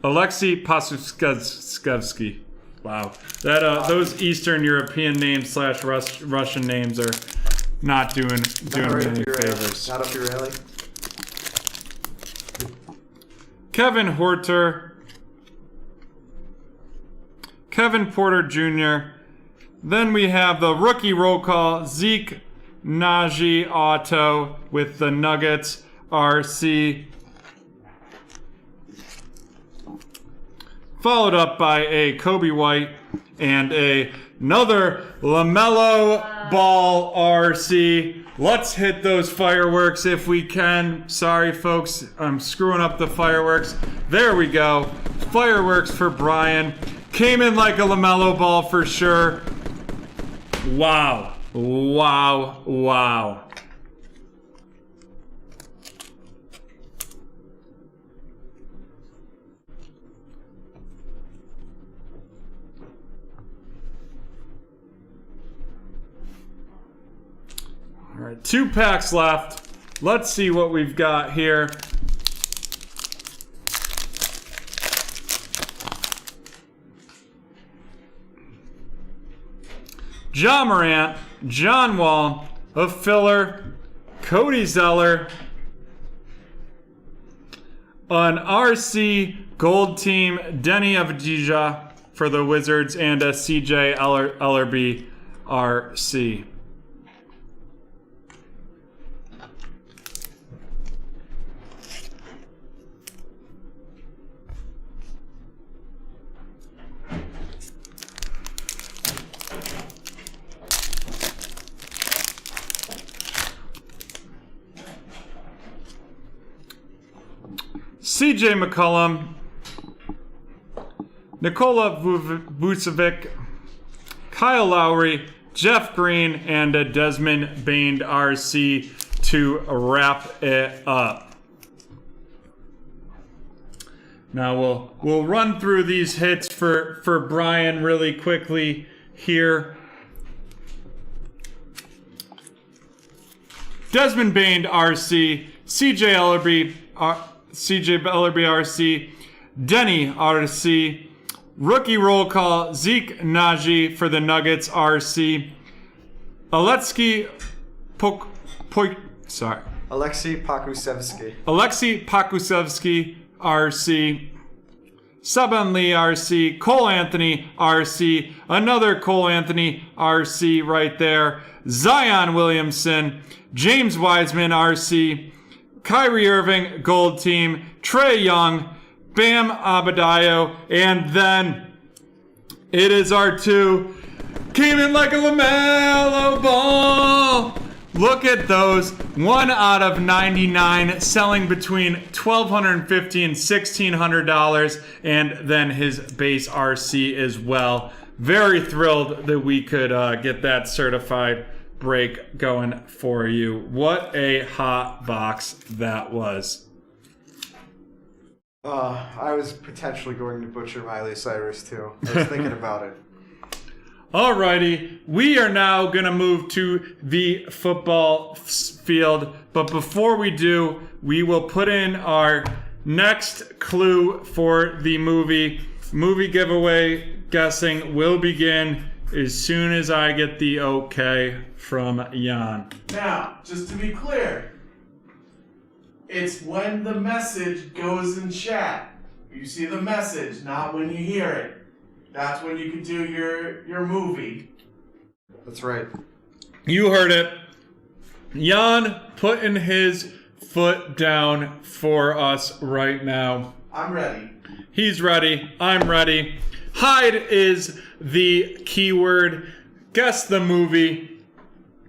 Oleksiy Pokusevsky. Wow, that those Eastern European names / Russian names are not doing me any favors. Not up your alley. Kevin Huerter, Kevin Porter Jr. Then we have the rookie roll call, Zeke Naji Auto with the Nuggets RC. Followed up by a Kobe White and another LaMelo Ball RC. Let's hit those fireworks if we can. Sorry, folks, I'm screwing up the fireworks. There we go. Fireworks for Brian. Came in like a LaMelo Ball for sure. Wow. Wow. Wow. All right, 2 packs left. Let's see what we've got here. John Morant, John Wall, a filler, Cody Zeller, an RC gold team, Denny Avdija for the Wizards, and a CJ Ellerby RC. CJ McCollum, Nikola Vucevic, Kyle Lowry, Jeff Green, and a Desmond Bain RC to wrap it up. Now we'll run through these hits for Brian really quickly here. Desmond Bain RC, CJ Ellerby RC, Denny RC, rookie roll call, Zeke Naji for the Nuggets RC, Alexei Pakusevsky RC, Saban Lee RC, Cole Anthony RC, another Cole Anthony RC right there, Zion Williamson, James Wiseman RC, Kyrie Irving, Gold Team, Trae Young, Bam Adebayo, and then it is our two. Came in like a LaMelo Ball. Look at those. 1 out of 99, selling between $1,250 and $1,600, and then his base RC as well. Very thrilled that we could get that certified break going for you. What a hot box that was. I was potentially going to butcher Miley Cyrus too. I was thinking about it. Alrighty, we are now going to move to the football field. But before we do, we will put in our next clue for the movie. Movie giveaway guessing will begin as soon as I get the okay from Jan. Now, just to be clear, it's when the message goes in chat. You see the message, not when you hear it. That's when you can do your movie. That's right. You heard it. Jan putting his foot down for us right now. I'm ready. He's ready. I'm ready. Hide is the keyword. Guess the movie.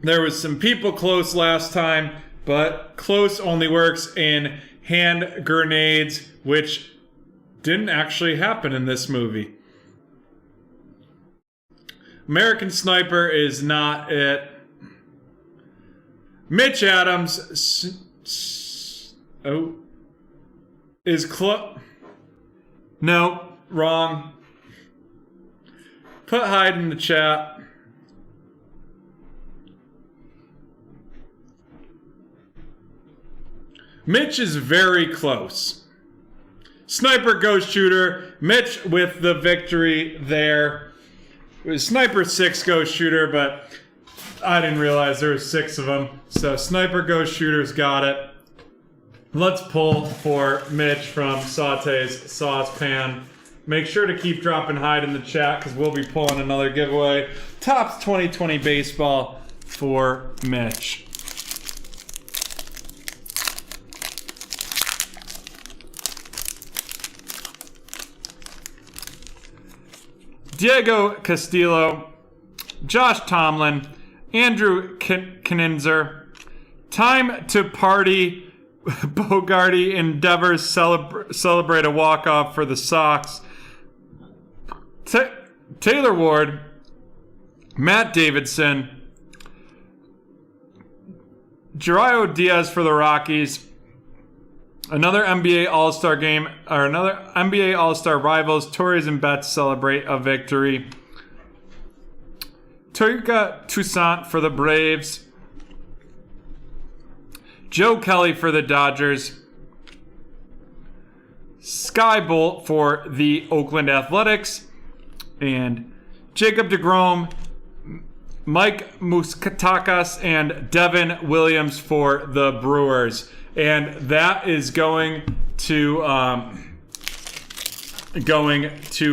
There was some people close last time, but close only works in hand grenades, which didn't actually happen in this movie. American Sniper is not it. Mitch Adams is close. No, wrong. Put hide in the chat. Mitch is very close. Sniper, ghost shooter. Mitch with the victory there. It was Sniper 6 ghost shooter, but I didn't realize there were 6 of them. So Sniper ghost shooters got it. Let's pull for Mitch from Saute's Saucepan. Make sure to keep dropping hide in the chat because we'll be pulling another giveaway. Topps 2020 baseball for Mitch. Diego Castillo, Josh Tomlin, Andrew Knenzer, Time to Party, Bogarty endeavors celebrate a walk-off for the Sox, Taylor Ward, Matt Davidson, Jarayo Diaz for the Rockies, another NBA All-Star game, or another NBA All-Star rivals, Torres and Betts celebrate a victory. Toyuka Toussaint for the Braves. Joe Kelly for the Dodgers. Sky Bolt for the Oakland Athletics. And Jacob deGrom, Mike Moustakas and Devin Williams for the Brewers. And that is going to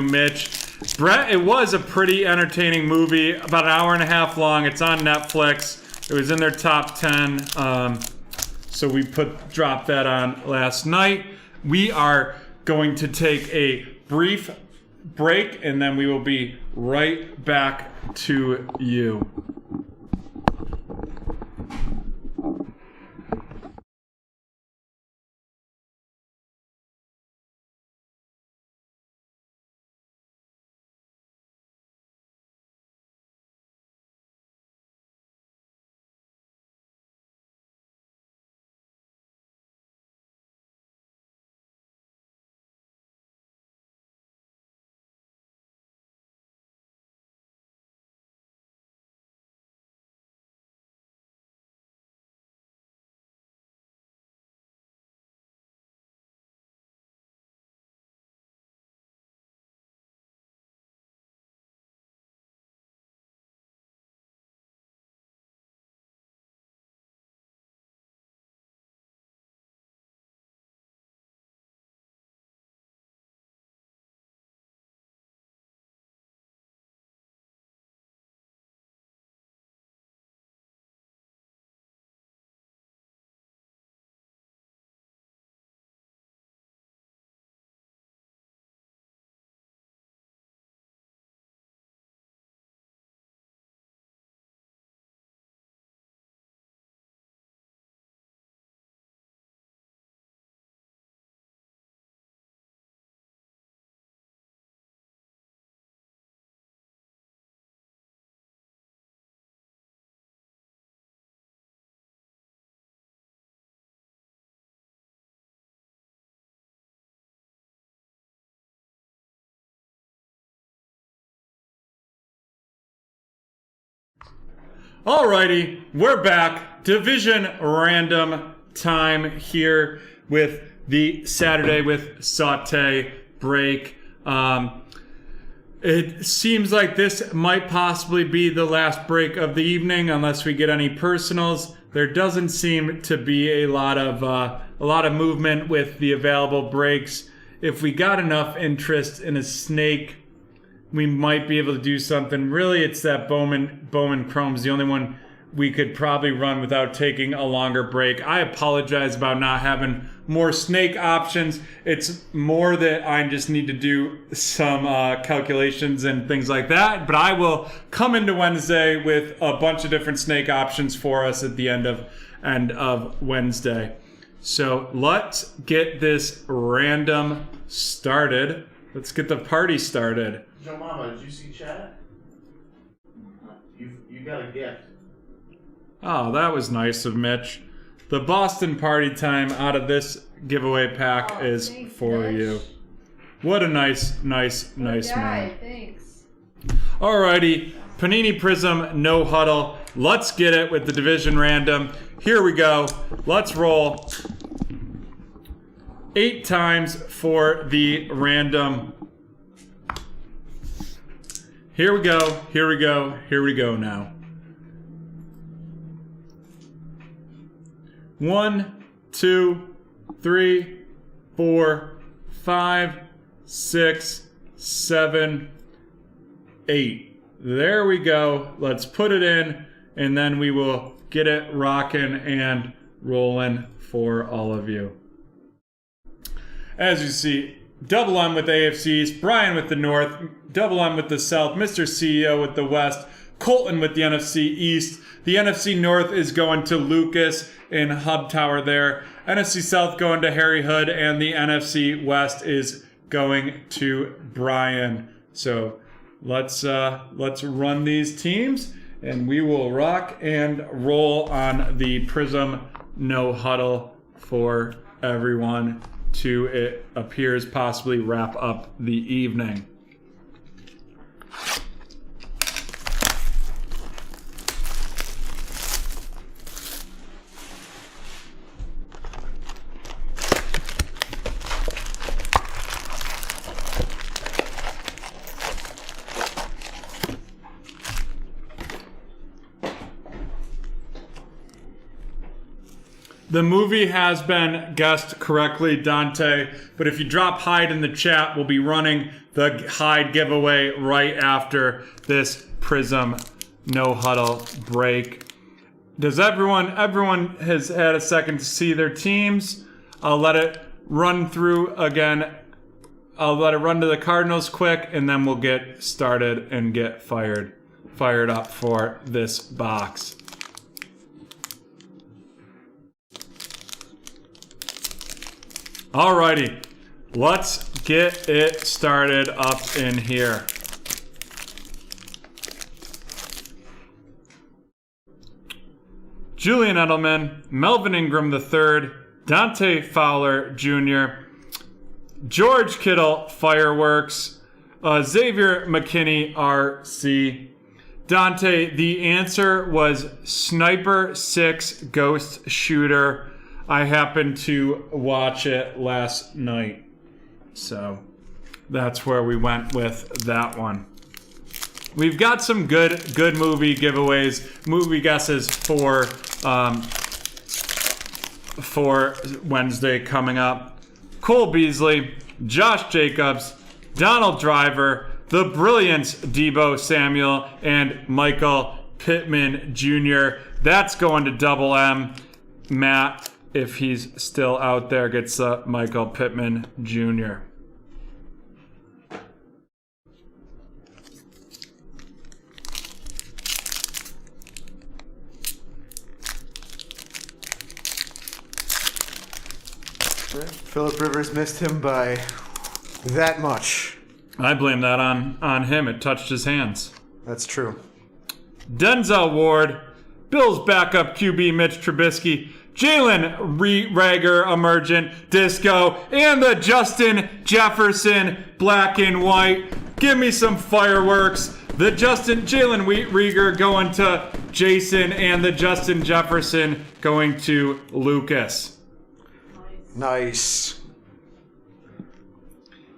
Mitch. Brett, it was a pretty entertaining movie, about an hour and a half long. It's on Netflix. It was in their top 10. So we dropped that on last night. We are going to take a brief break, and then we will be right back to you. Alrighty, we're back. Division random time here with the Saturday with Saute break. It seems like this might possibly be the last break of the evening, unless we get any personals. There doesn't seem to be a lot of movement with the available breaks. If we got enough interest in a snake, we might be able to do something. Really, it's that Bowman Chrome's the only one we could probably run without taking a longer break. I apologize about not having more snake options. It's more that I just need to do some calculations and things like that. But I will come into Wednesday with a bunch of different snake options for us at the end of Wednesday. So let's get this random started. Let's get the party started. Joe Mama, did you see chat? You got a gift. Oh, that was nice of Mitch. The Boston party time out of this giveaway pack is thanks, for Mitch. you. What a nice man. Thanks. Alrighty, Panini Prism, no huddle. Let's get it with the division random. Here we go. Let's roll 8 times for the random. Here we go now. 1, 2, 3, 4, 5, 6, 7, 8. There we go. Let's put it in, and then we will get it rocking and rolling for all of you. As you see, Double M with the AFCs, Brian with the North, Double M with the South, Mr. CEO with the West, Colton with the NFC East. The NFC North is going to Lucas in Hub Tower there. NFC South going to Harry Hood, and the NFC West is going to Brian. So let's run these teams, and we will rock and roll on the Prism no huddle for everyone to, it appears, possibly wrap up the evening. The movie has been guessed correctly, Dante, but if you drop Hyde in the chat, we'll be running the Hyde giveaway right after this Prism No Huddle break. Does everyone has had a second to see their teams? I'll let it run through again. I'll let it run to the Cardinals quick, and then we'll get started and get fired up for this box. Alrighty, let's get it started up in here. Julian Edelman, Melvin Ingram III, Dante Fowler Jr., George Kittle Fireworks, Xavier McKinney RC. Dante, the answer was Sniper 6 Ghost Shooter. I happened to watch it last night, so that's where we went with that one. We've got some good movie giveaways, movie guesses for Wednesday coming up. Cole Beasley, Josh Jacobs, Donald Driver, the Brilliance Debo Samuel, and Michael Pittman Jr. That's going to Double M. Matt, if he's still out there, gets Michael Pittman Jr. Phillip Rivers missed him by that much. I blame that on him. It touched his hands. That's true. Denzel Ward, Bills backup QB Mitch Trubisky, Jalen Rager Emergent Disco, and the Justin Jefferson black and white. Give me some fireworks. The Jalen Rager going to Jason, and the Justin Jefferson going to Lucas. Nice.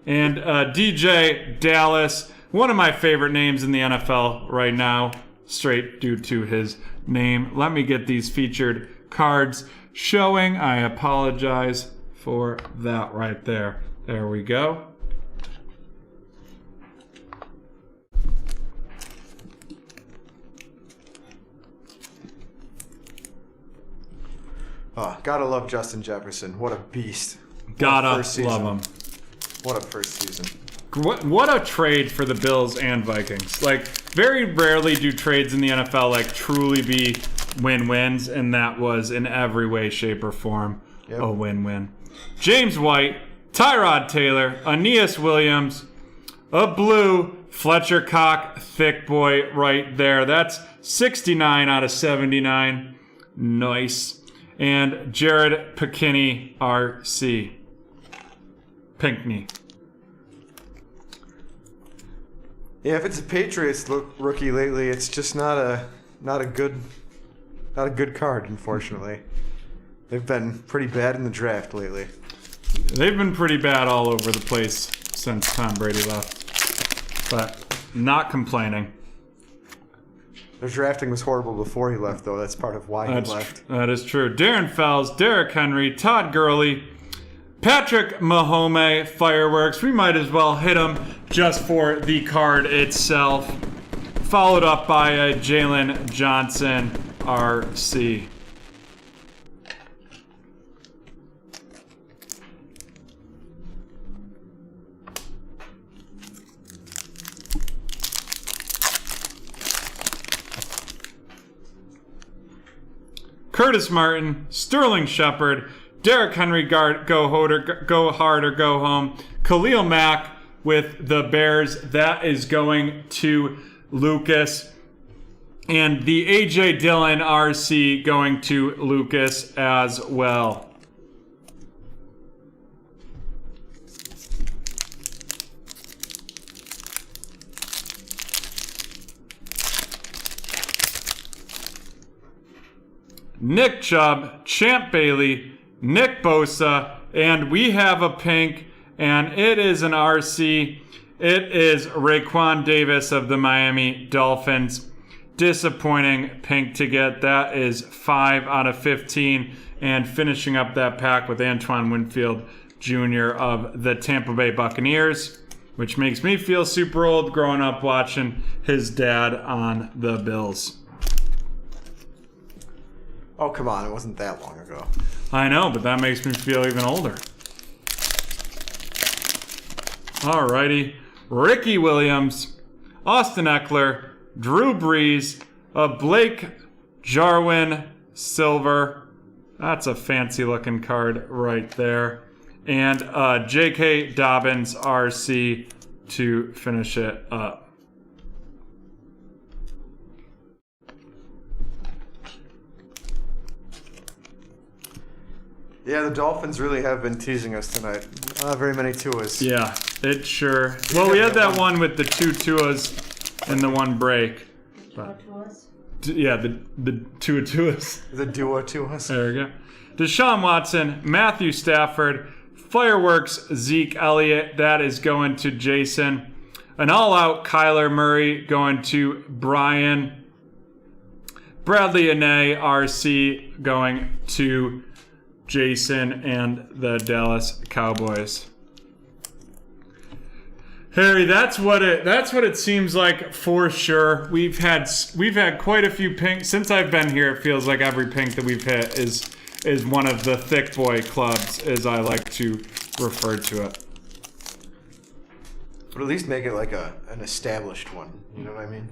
And DJ Dallas, one of my favorite names in the NFL right now, straight due to his name. Let me get these featured cards showing. I apologize for that right there. There we go. Oh, gotta love Justin Jefferson. What a beast. Gotta love him. What a first season. What a trade for the Bills and Vikings. Like, very rarely do trades in the NFL like truly be win-wins, and that was in every way, shape, or form a win-win. James White, Tyrod Taylor, Aeneas Williams, a blue Fletcher Cox thick boy right there. That's 69 out of 79. Nice. And Jared Pinkney RC. Pinkney. Yeah, if it's a Patriots rookie lately, it's just not a good card, unfortunately. They've been pretty bad in the draft lately. They've been pretty bad all over the place since Tom Brady left. But not complaining. Their drafting was horrible before he left, though. That's part of why he left. That is true. Darren Fells, Derrick Henry, Todd Gurley, Patrick Mahomes, Fireworks. We might as well hit him just for the card itself. Followed up by a Jalen Johnson, RC. Curtis Martin, Sterling Shepard, Derrick Henry, go hard or go home. Khalil Mack with the Bears. That is going to Lucas. And the A.J. Dillon RC going to Lucas as well. Nick Chubb, Champ Bailey, Nick Bosa, and we have a pink, and it is an RC. It is Raekwon Davis of the Miami Dolphins. disappointing pink to get. That is 5 out of 15. And finishing up that pack with Antoine Winfield Jr. of the Tampa Bay Buccaneers, which makes me feel super old growing up watching his dad on the Bills. Oh, come on. It wasn't that long ago. I know, but that makes me feel even older. Alrighty. Ricky Williams, Austin Eckler, Drew Brees, Blake Jarwin Silver. That's a fancy looking card right there. And J.K. Dobbins RC to finish it up. Yeah, the Dolphins really have been teasing us tonight. Not very many Tuas. Yeah, it sure. Well, we had that one with the 2 Tuas and the 1 break. But, yeah, the 2 Tuas. The duo Tuas. There we go. Deshaun Watson, Matthew Stafford, Fireworks Zeke Elliott. That is going to Jason. An all-out Kyler Murray going to Brian. Bradley Ane RC going to Jason and the Dallas Cowboys. Harry, that's what it seems like for sure. We've had quite a few pinks since I've been here. It feels like every pink that we've hit is one of the thick boy clubs, as I like to refer to it. But at least make it like an established one. You know what I mean?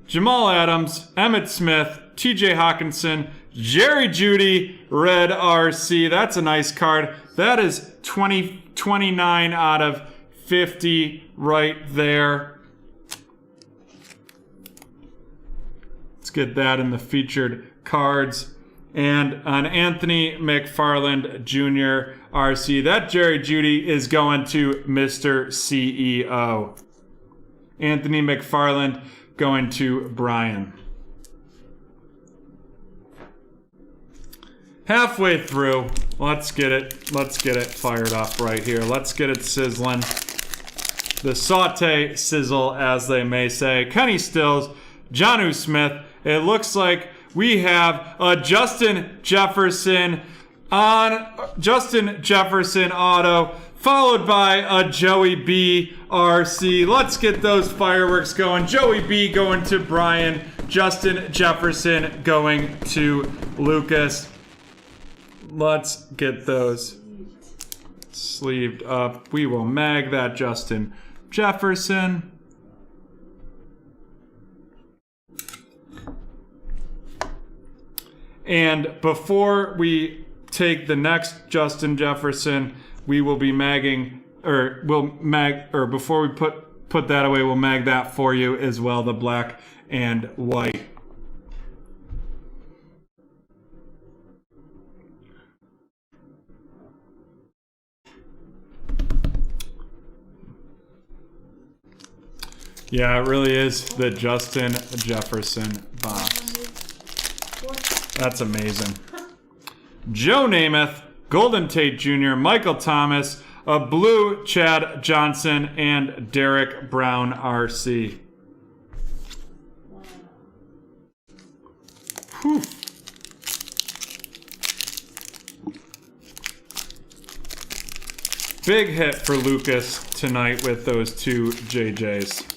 Jamal Adams, Emmitt Smith, TJ Hawkinson, Jerry Jeudy, Red RC. That's a nice card. That is 29 out of 50 right there. Let's get that in the featured cards. And an Anthony McFarland Jr. RC. That Jerry Jeudy is going to Mr. CEO. Anthony McFarland going to Brian. Halfway through, let's get it fired up right here. Let's get it sizzling. The saute sizzle, as they may say. Kenny Stills, Jonnu Smith. It looks like we have a Justin Jefferson auto, followed by a Joey B RC. Let's get those fireworks going. Joey B going to Brian. Justin Jefferson going to Lucas. Let's get those sleeved up. We will mag that Justin Jefferson. And before we take the next Justin Jefferson, we will be magging, before we put that away, we'll mag that for you as well, the black and white. Yeah, it really is the Justin Jefferson box. That's amazing. Joe Namath, Golden Tate Jr., Michael Thomas, a blue Chad Johnson, and Derek Brown RC. Whew. Big hit for Lucas tonight with those 2 JJs.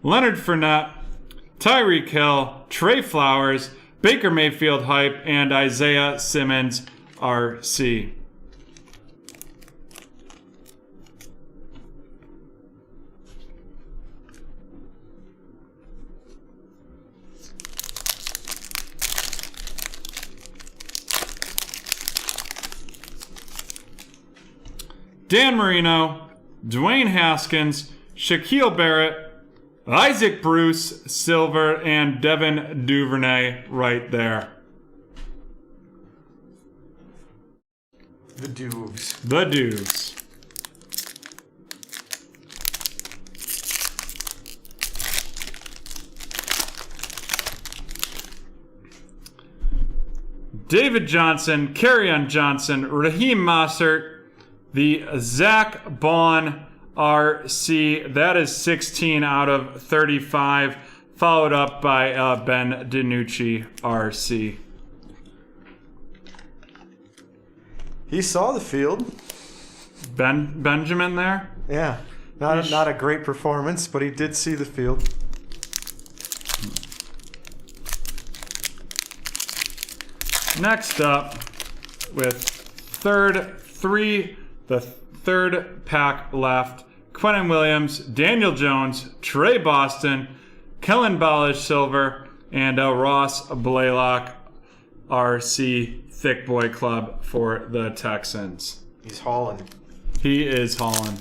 Leonard Fournette, Tyreek Hill, Trey Flowers, Baker Mayfield Hype, and Isaiah Simmons RC. Dan Marino, Dwayne Haskins, Shaquille Barrett, Isaac Bruce, Silver, and Devin Duvernay right there. The Dubes. The Dubes. David Johnson, Kerryon Johnson, Raheem Mostert, the Zach Bond RC. That is 16 out of 35, followed up by Ben DiNucci RC. He saw the field. Benjamin there? Yeah. Not a great performance, but he did see the field. Next up, with the third pack left, Quentin Williams, Daniel Jones, Trey Boston, Kellen Balish Silver, and Ross Blaylock RC Thick Boy Club for the Texans. He's hauling. He is hauling.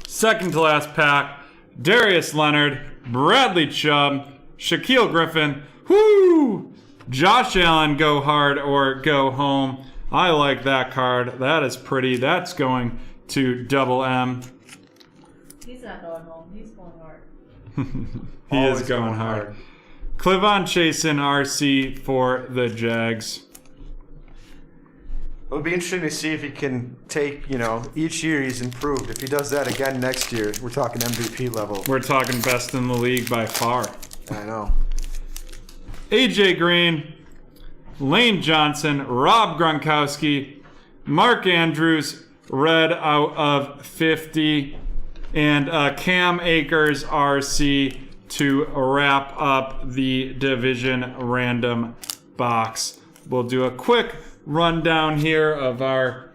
Second to last pack, Darius Leonard, Bradley Chubb, Shaquille Griffin, whoo! Josh Allen, go hard or go home. I like that card. That is pretty. That's going to Double M. He's not going home. He's going hard. He is going hard. Clevon Chasen RC for the Jags. It'll be interesting to see if he can take, each year he's improved. If he does that again next year, we're talking MVP level. We're talking best in the league by far. I know. AJ Green, Lane Johnson, Rob Gronkowski, Mark Andrews, red out of 50, and Cam Akers RC to wrap up the division random box. We'll do a quick rundown here of our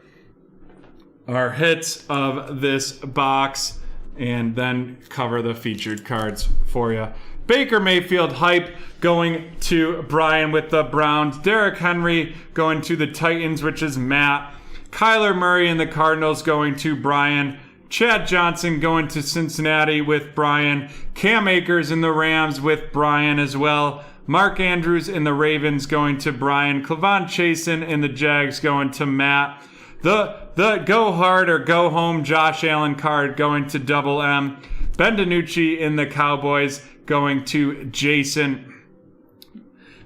hits of this box and then cover the featured cards for you. Baker Mayfield hype going to Brian with the Browns. Derrick Henry going to the Titans, which is Matt. Kyler Murray and the Cardinals going to Brian. Chad Johnson going to Cincinnati with Brian. Cam Akers and the Rams with Brian as well. Mark Andrews and the Ravens going to Brian. Clevon Chasen and the Jags going to Matt. The go hard or go home Josh Allen card going to Double M. Ben DiNucci and the Cowboys going to Jason.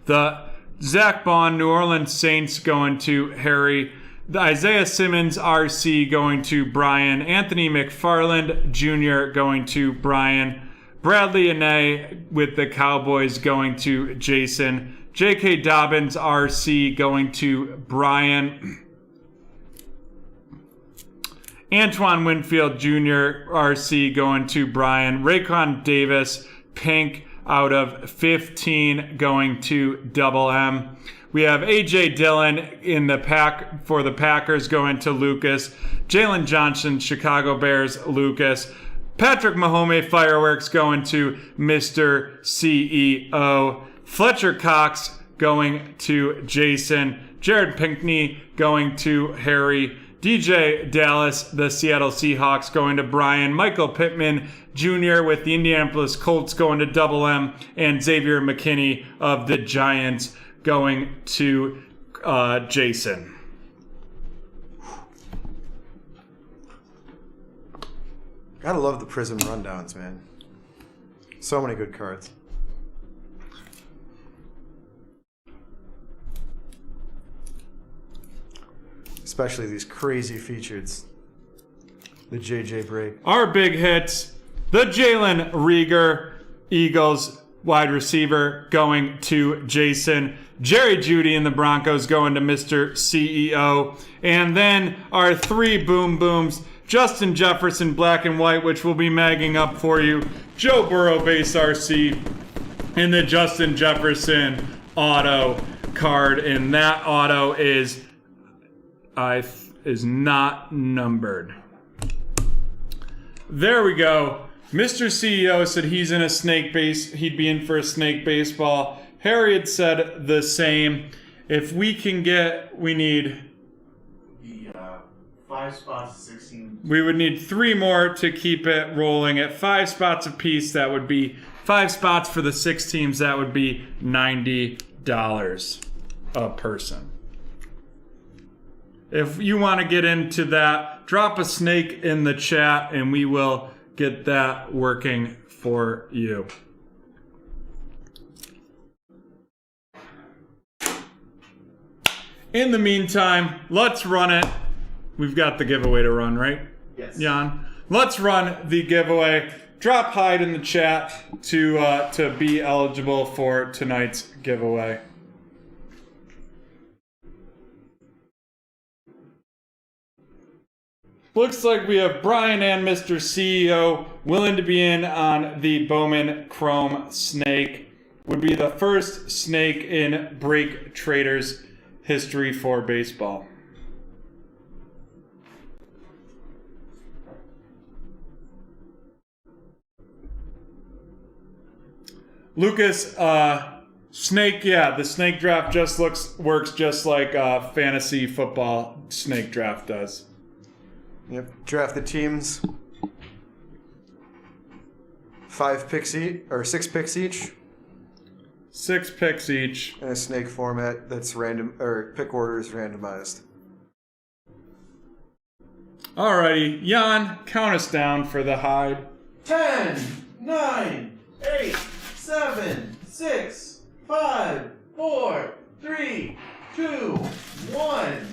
The Zach Bond New Orleans Saints going to Harry. The Isaiah Simmons RC going to Brian. Anthony McFarland Jr. going to Brian. Bradley Anae with the Cowboys going to Jason. J.K. Dobbins RC going to Brian. Antoine Winfield Jr. RC going to Brian. Raekwon Davis pink out of 15 going to Double M. We have A.J. Dillon in the pack for the Packers going to Lucas. Jalen Johnson, Chicago Bears, Lucas. Patrick Mahomes fireworks going to Mr. CEO. Fletcher Cox going to Jason. Jared Pinkney going to Harry. DJ Dallas, the Seattle Seahawks going to Brian. Michael Pittman Jr. with the Indianapolis Colts going to Double M. And Xavier McKinney of the Giants going to Jason. Gotta love the Prism rundowns, man. So many good cards. Especially these crazy features. The JJ break. Our big hits. The Jalen Reagor Eagles wide receiver going to Jason. Jerry Jeudy and the Broncos going to Mr. CEO. And then our three boom booms. Justin Jefferson black and white, which we'll be magging up for you. Joe Burrow base RC. And the Justin Jefferson auto card. And that auto is not numbered. There we go. Mr. CEO said he's in a snake base. He'd be in for a snake baseball. Harry had said the same. If we can get, we need 5 spots, 16. We would need 3 more to keep it rolling at 5 spots apiece. That would be 5 spots for the 6 teams. That would be $90 a person. If you want to get into that, drop a snake in the chat and we will get that working for you. In the meantime, let's run it. We've got the giveaway to run, right? Yes. Jan? Let's run the giveaway. Drop Hyde in the chat to be eligible for tonight's giveaway. Looks like we have Brian and Mr. CEO willing to be in on the Bowman Chrome Snake. Would be the first snake in BreakTraders history for baseball. Lucas, snake, yeah, the snake draft just works just like fantasy football snake draft does. Yep. Draft the teams. 5 picks each, or 6 picks each. 6 picks each. In a snake format that's random, or pick order is randomized. Alrighty, Jan, count us down for the Hyde. 10, 9, 8, 7, 6, 5, 4, 3, 2, 1.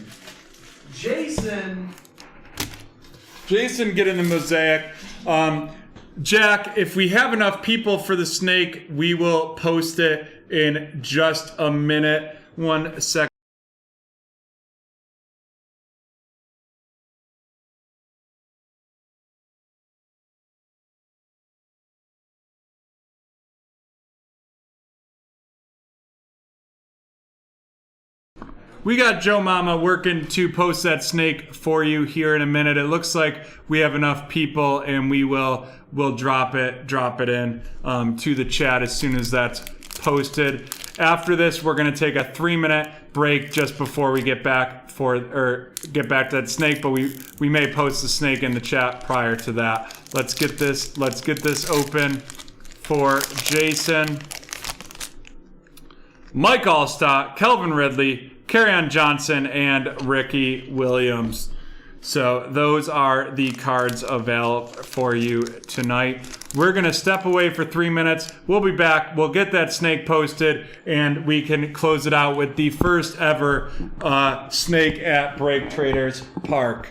Jason, get in the mosaic. Jack, if we have enough people for the snake, we will post it in just a minute. 1 second. We got Joe Mama working to post that snake for you here in a minute. It looks like we have enough people, and we'll drop it in to the chat as soon as that's posted. After this, we're gonna take a 3-minute break just before we get back to that snake, but we may post the snake in the chat prior to that. Let's get this open for Jason. Mike Allstott, Kelvin Ridley, Kerryon Johnson, and Ricky Williams. So those are the cards available for you tonight. We're going to step away for 3 minutes. We'll be back. We'll get that snake posted, and we can close it out with the first ever snake at BreakTraders Park.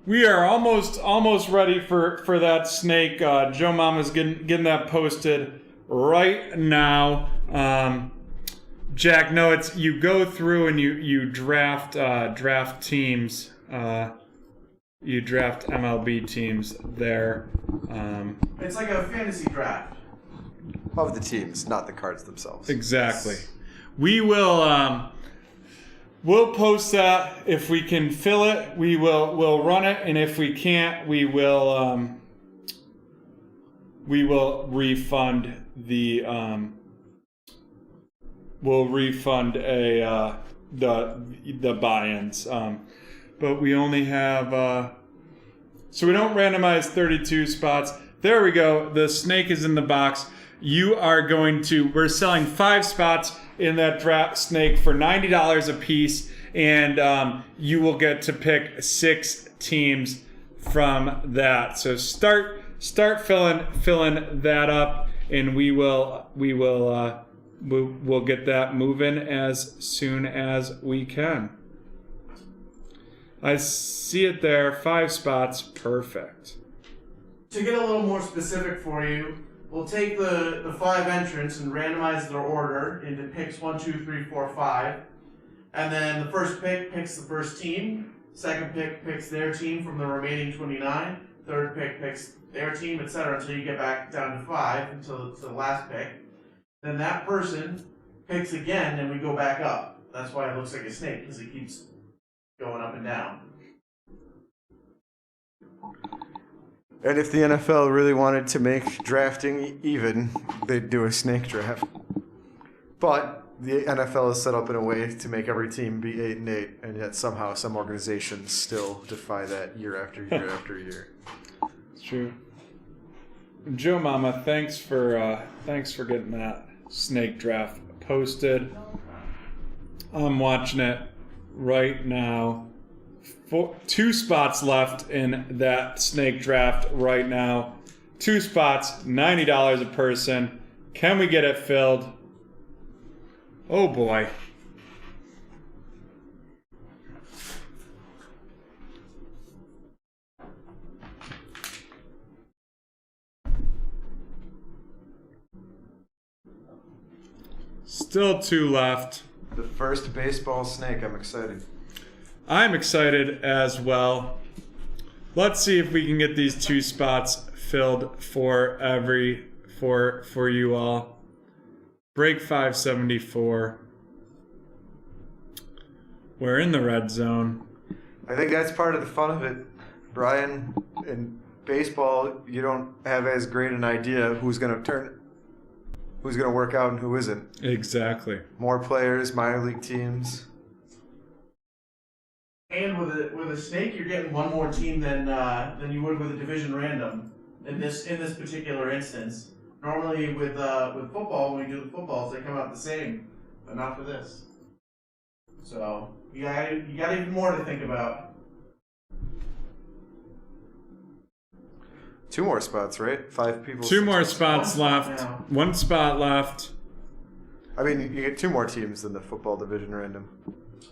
We are almost ready for that snake. Joe Mama's getting that posted right now. Jack, no, it's you go through and you draft teams. You draft MLB teams there. It's like a fantasy draft. Of the teams, not the cards themselves. Exactly. We will. We'll post that. If we can fill it, we'll run it, and if we can't, we will refund the the buy-ins. But we only have so we don't randomize 32 spots. There we go. The snake is in the box. We're selling 5 spots in that draft snake for $90 a piece, and you will get to pick 6 teams from that. So start filling that up, and we'll get that moving as soon as we can. I see it there, 5 spots, perfect. To get a little more specific for you, we'll take the 5 entrants and randomize their order into picks 1, 2, 3, 4, 5. And then the first pick picks the first team. Second pick picks their team from the remaining 29. Third pick picks their team, etc. until you get back down to 5 until it's the last pick. Then that person picks again and we go back up. That's why it looks like a snake, because it keeps going up and down. And if the NFL really wanted to make drafting even, they'd do a snake draft. But the NFL is set up in a way to make every team be 8-8, and yet somehow some organizations still defy that year after year after year. It's true. Joe Mama, thanks for getting that snake draft posted. I'm watching it right now. 2 spots left in that snake draft right now. 2 spots, $90 a person. Can we get it filled? Oh boy. Still 2 left. The first baseball snake. I'm excited. I'm excited as well. Let's see if we can get these 2 spots filled for you all. Break 574. We're in the red zone. I think that's part of the fun of it, Brian. In baseball, you don't have as great an idea who's going to work out and who isn't. Exactly. More players, minor league teams. And with a snake, you're getting one more team than you would with a division random. In this particular instance, normally with football, when we do the footballs, they come out the same, but not for this. So you got even more to think about. 2 more spots, right? 5 people. 2 more spots left. Now. 1 spot left. I mean, you get 2 more teams than the football division random,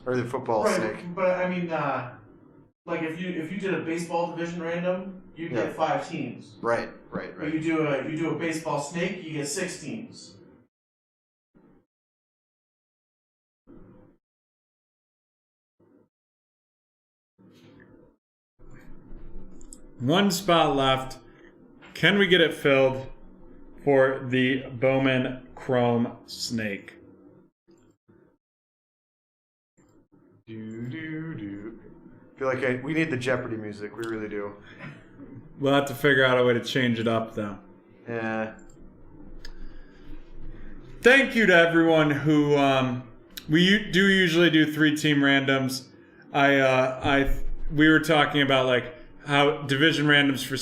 or the football snake. Right, but I mean, like if you did a baseball division random, you'd get 5 teams. Right. But you do a baseball snake, you get 6 teams. One spot left. Can we get it filled for the Bowman Chrome Snake? I feel like we need the Jeopardy music. We really do. We'll have to figure out a way to change it up, though. Yeah. Thank you to everyone who we do usually do 3-team randoms. We were talking about like how division randoms for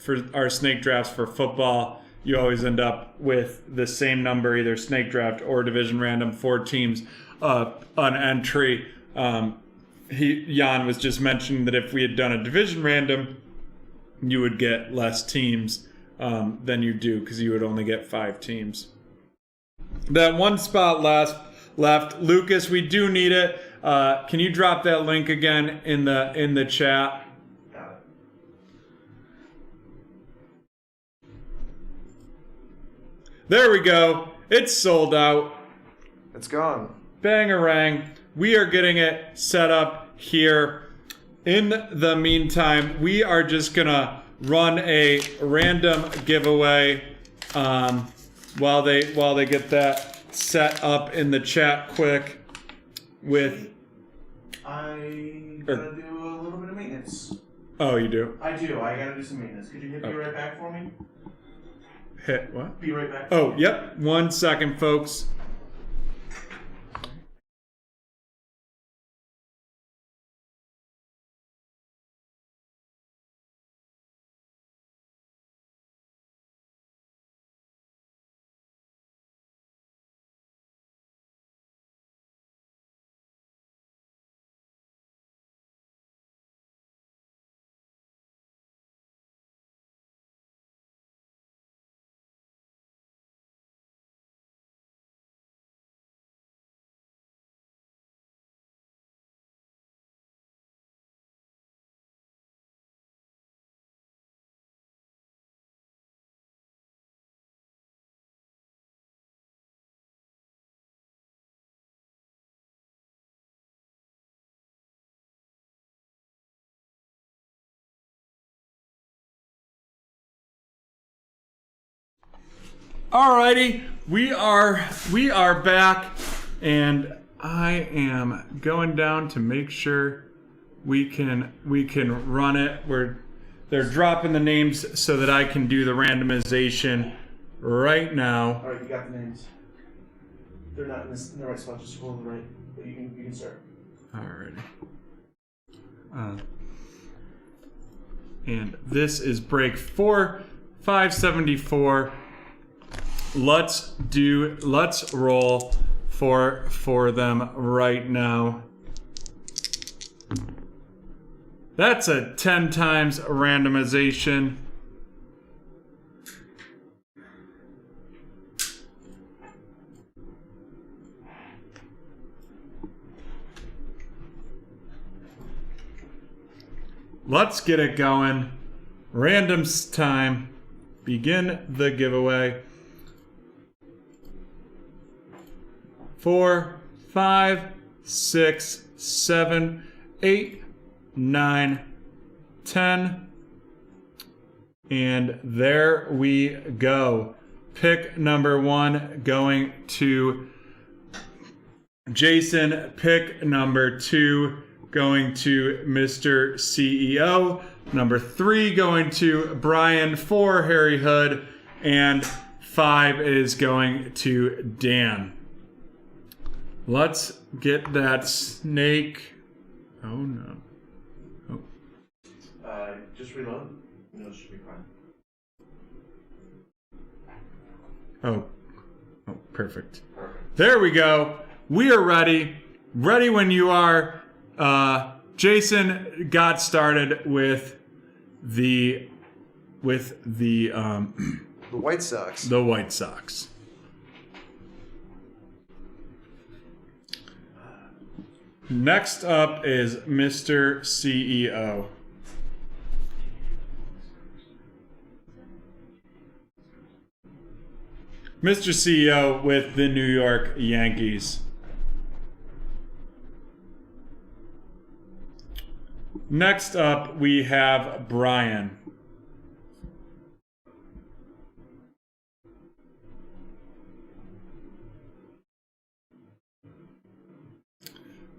for our snake drafts for football, you always end up with the same number, either snake draft or division random, 4 teams an entry. Jan was just mentioning that if we had done a division random, you would get less teams than you do because you would only get 5 teams. That 1 spot left. Lucas, we do need it. Can you drop that link again in the chat? There we go. It's sold out. It's gone. Bangarang. We are getting it set up here. In the meantime, we are just gonna run a random giveaway while they get that set up in the chat quick with. I gotta do a little bit of maintenance. Oh, you do? I do. I gotta do some maintenance. Could you hit be right back for me? Hit what? Be right back. Oh, yep. 1 second, folks. Alrighty, we are back, and I am going down to make sure we can run it. They're dropping the names so that I can do the randomization right now. All right, you got the names. They're not in the right spot. Just hold the right. But you can start. Alrighty. And this is break 4574. Let's roll for them right now. That's a 10 times randomization. Let's get it going. Randoms time. Begin the giveaway. 4, 5, 6, 7, 8, 9, 10. And there we go. Pick number 1 going to Jason. Pick number 2 going to Mr. CEO. Number 3 going to Brian. 4, Harry Hood. And 5 is going to Dan. Let's get that snake. Oh no. Oh. Just reload. No, it should be fine. Oh, perfect. There we go. We are ready. Ready when you are. Jason got started with the White Sox. The White Sox. Next up is Mr. CEO. Mr. CEO with the New York Yankees. Next up, we have Brian.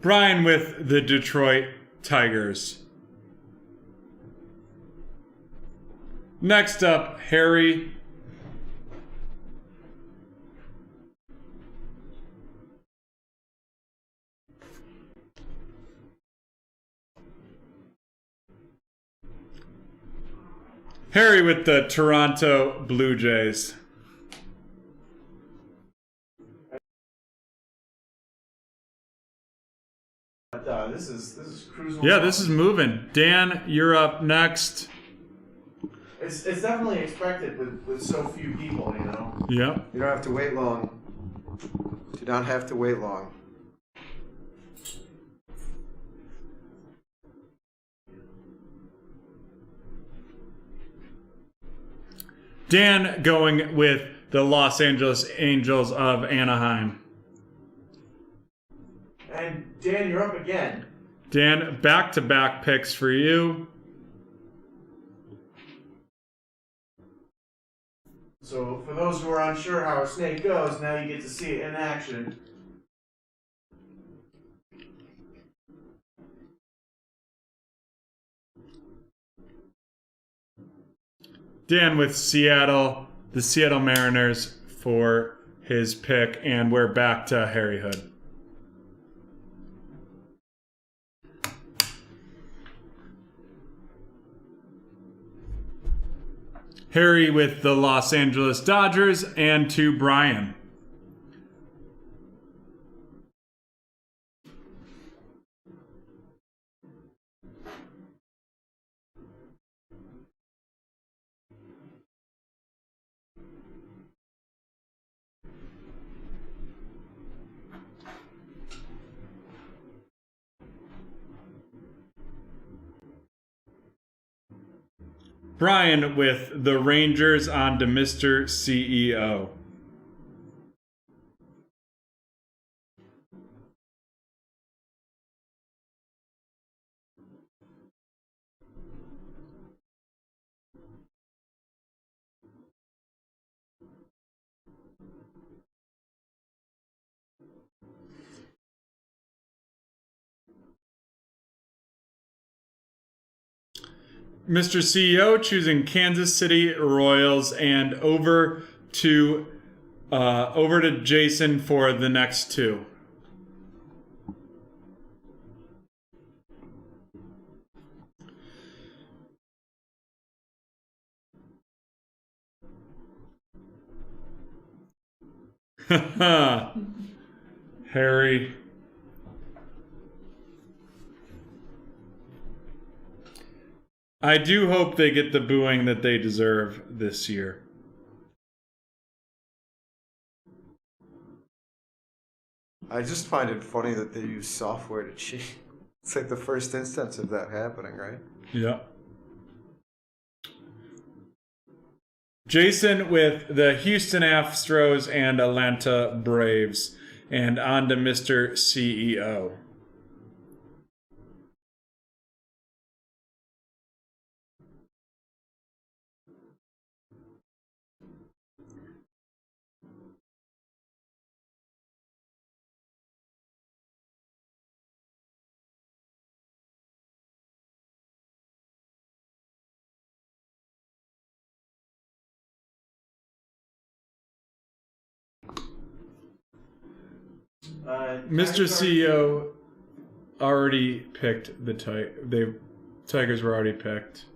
Brian with the Detroit Tigers. Next up, Harry. Harry with the Toronto Blue Jays. This is cruising. Yeah, along. this is moving. Dan, you're up next. It's definitely expected with so few people, you know. Yep. You don't have to wait long. Do not have to wait long. Dan going with the Los Angeles Angels of Anaheim. And Dan, you're up again. Dan, back-to-back picks for you. So for those who are unsure how a snake goes, now you get to see it in action. Dan with Seattle, the Seattle Mariners for his pick, and we're back to Harry Hood. Harry with the Los Angeles Dodgers, and to Brian. Brian with the Rangers on to Mr. CEO. Mr. CEO choosing Kansas City Royals, and over to Jason for the next two. Harry. I do hope they get the booing that they deserve this year. I just find it funny that they use software to cheat. It's like the first instance of that happening, right? Yeah. Jason with the Houston Astros and Atlanta Braves. And on to Mr. CEO. Mr. CEO already picked the Tigers were already picked.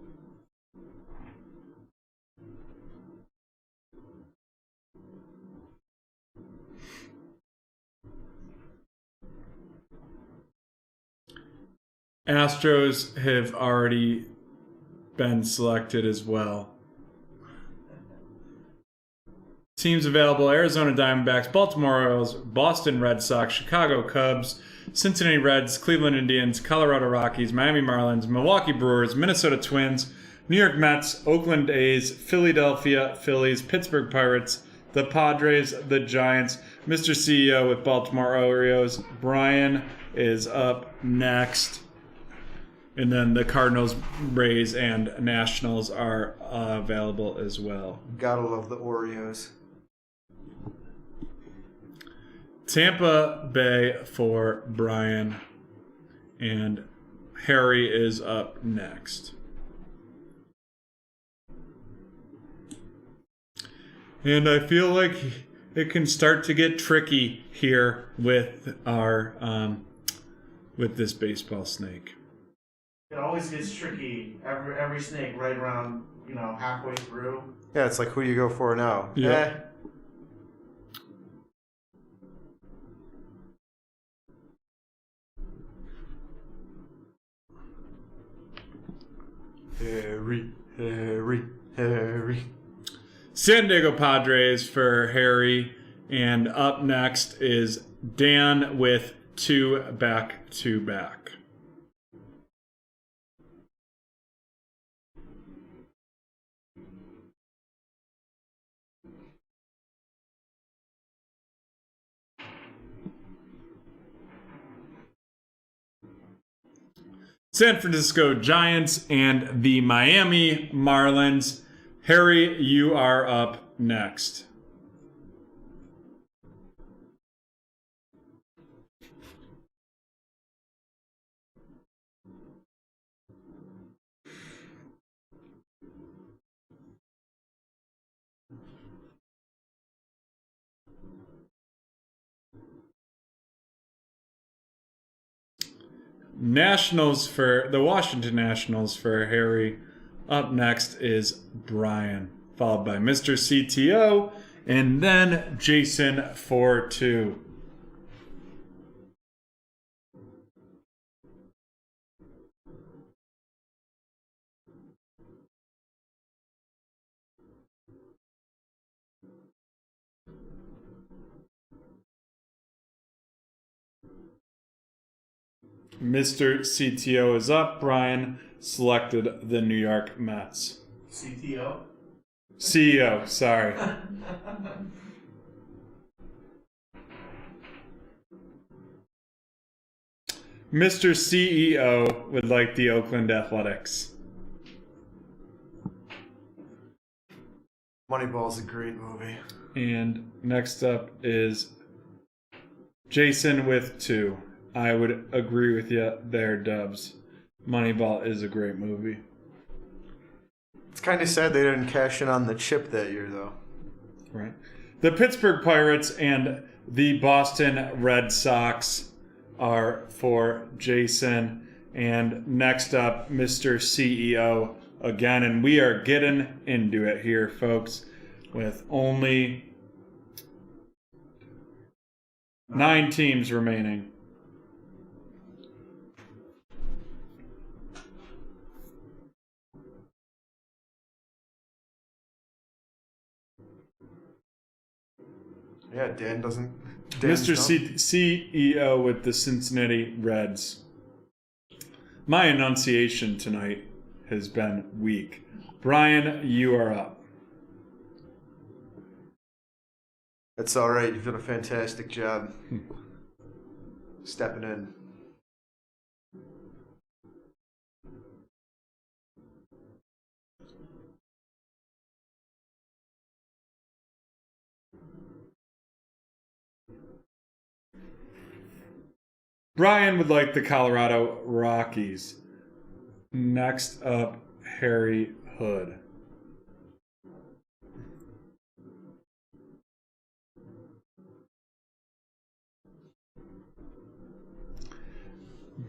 Astros have already been selected as well. Teams available: Arizona Diamondbacks, Baltimore Orioles, Boston Red Sox, Chicago Cubs, Cincinnati Reds, Cleveland Indians, Colorado Rockies, Miami Marlins, Milwaukee Brewers, Minnesota Twins, New York Mets, Oakland A's, Philadelphia Phillies, Pittsburgh Pirates, the Padres, the Giants. Mr. CEO with Baltimore Orioles. Brian is up next. And then the Cardinals, Rays, and Nationals are available as well. Gotta love the Oreos. Tampa Bay for Brian. And Harry is up next. And I feel like it can start to get tricky here with our with this baseball snake. It always gets tricky. Every snake right around, halfway through. Yeah, it's like who you go for now. Yeah. Harry. San Diego Padres for Harry. And up next is Dan with 2 back-to-back. San Francisco Giants and the Miami Marlins. Harry, you are up next. Nationals for the Washington Nationals for Harry. Up next is Brian, followed by Mr. CTO, and then Jason for 2. Mr. CTO is up. Brian selected the New York Mets. CTO? CEO, sorry. Mr. CEO would like the Oakland Athletics. Moneyball's a great movie. And next up is Jason with 2. I would agree with you there, Dubs. Moneyball is a great movie. It's kind of sad they didn't cash in on the chip that year, though. Right. The Pittsburgh Pirates and the Boston Red Sox are for Jason. And next up, Mr. CEO again. And we are getting into it here, folks, with only 9 teams remaining. Yeah, Dan doesn't. Mr. CEO with the Cincinnati Reds. My enunciation tonight has been weak. Brian, you are up. That's all right. You've done a fantastic job stepping in. Brian would like the Colorado Rockies. Next up, Harry Hood.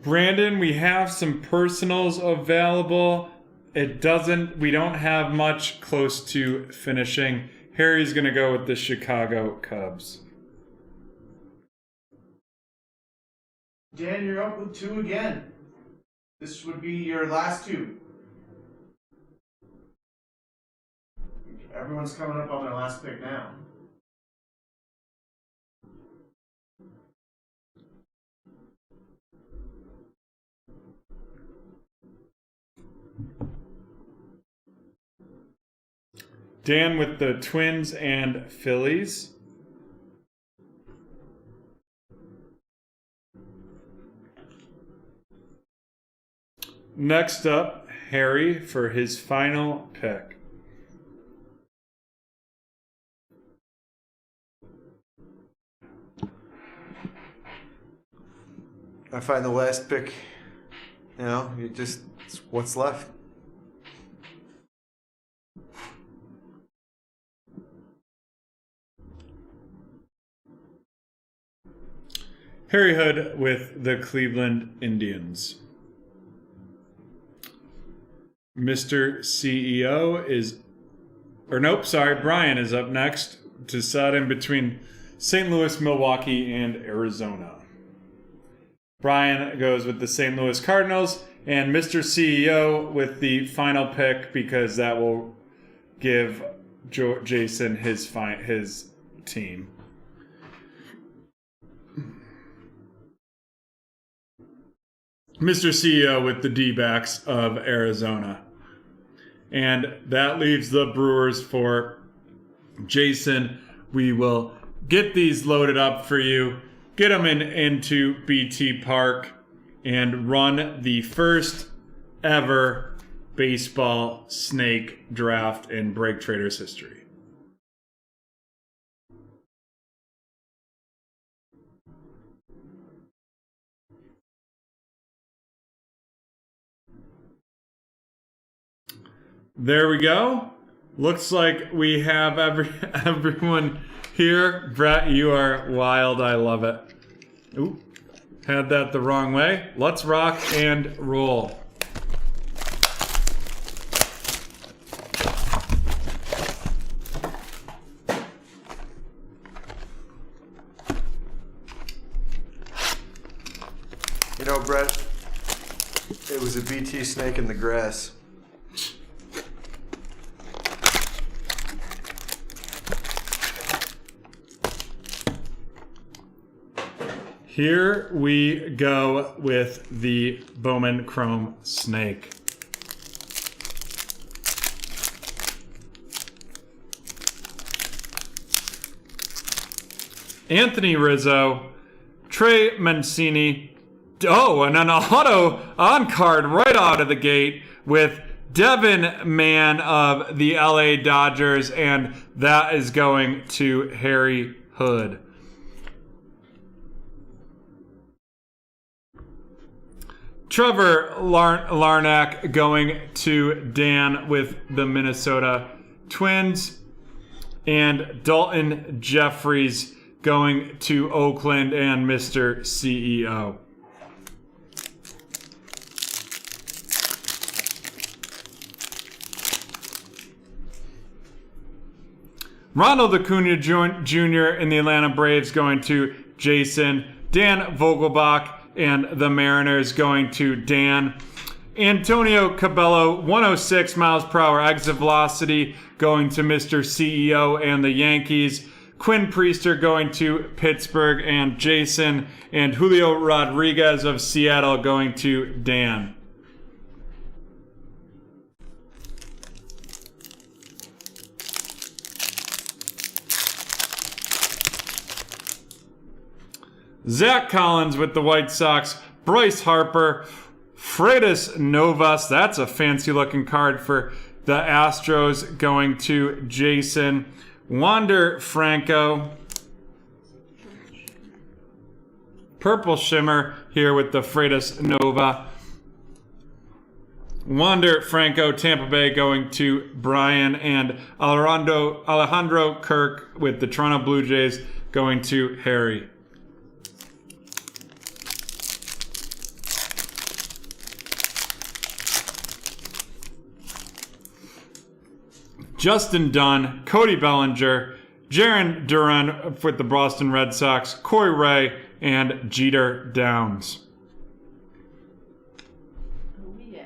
Brandon, we have some personals available. We don't have much close to finishing. Harry's going to go with the Chicago Cubs. Dan, you're up with 2 again. This would be your last 2. Everyone's coming up on their last pick now. Dan with the Twins and Phillies. Next up, Harry for his final pick. I find the last pick, it's what's left. Harry Hood with the Cleveland Indians. Mr. CEO Brian is up next to decide in between St. Louis, Milwaukee, and Arizona. Brian goes with the St. Louis Cardinals, and Mr. CEO with the final pick because that will give Jason his team. Mr. CEO with the D-backs of Arizona. And that leaves the Brewers for Jason. We will get these loaded up for you, get them into BT Park, and run the first ever baseball snake draft in BreakTraders history. There we go. Looks like we have everyone here. Brett, you are wild. I love it. Oop, had that the wrong way. Let's rock and roll. You know, Brett, it was a BT snake in the grass. Here we go with the Bowman Chrome Snake. Anthony Rizzo, Trey Mancini. Oh, and an auto on card right out of the gate with Devin Mann of the LA Dodgers, and that is going to Harry Hood. Trevor Larnack going to Dan with the Minnesota Twins. And Dalton Jeffries going to Oakland and Mr. CEO. Ronald Acuna Jr. in the Atlanta Braves going to Jason. Dan Vogelbach and the Mariners going to Dan. Antonio Cabello, 106 miles per hour exit velocity, going to Mr. CEO and the Yankees. Quinn Priester going to Pittsburgh and Jason. And Julio Rodriguez of Seattle going to Dan. Zach Collins with the White Sox, Bryce Harper, Freitas Novas, that's a fancy looking card for the Astros, going to Jason. Wander Franco, Purple Shimmer here with the Freitas Nova. Wander Franco, Tampa Bay, going to Brian, and Alejandro Kirk with the Toronto Blue Jays going to Harry. Justin Dunn, Cody Bellinger, Jaron Duran with the Boston Red Sox, Corey Ray, and Jeter Downs. Oh, yeah.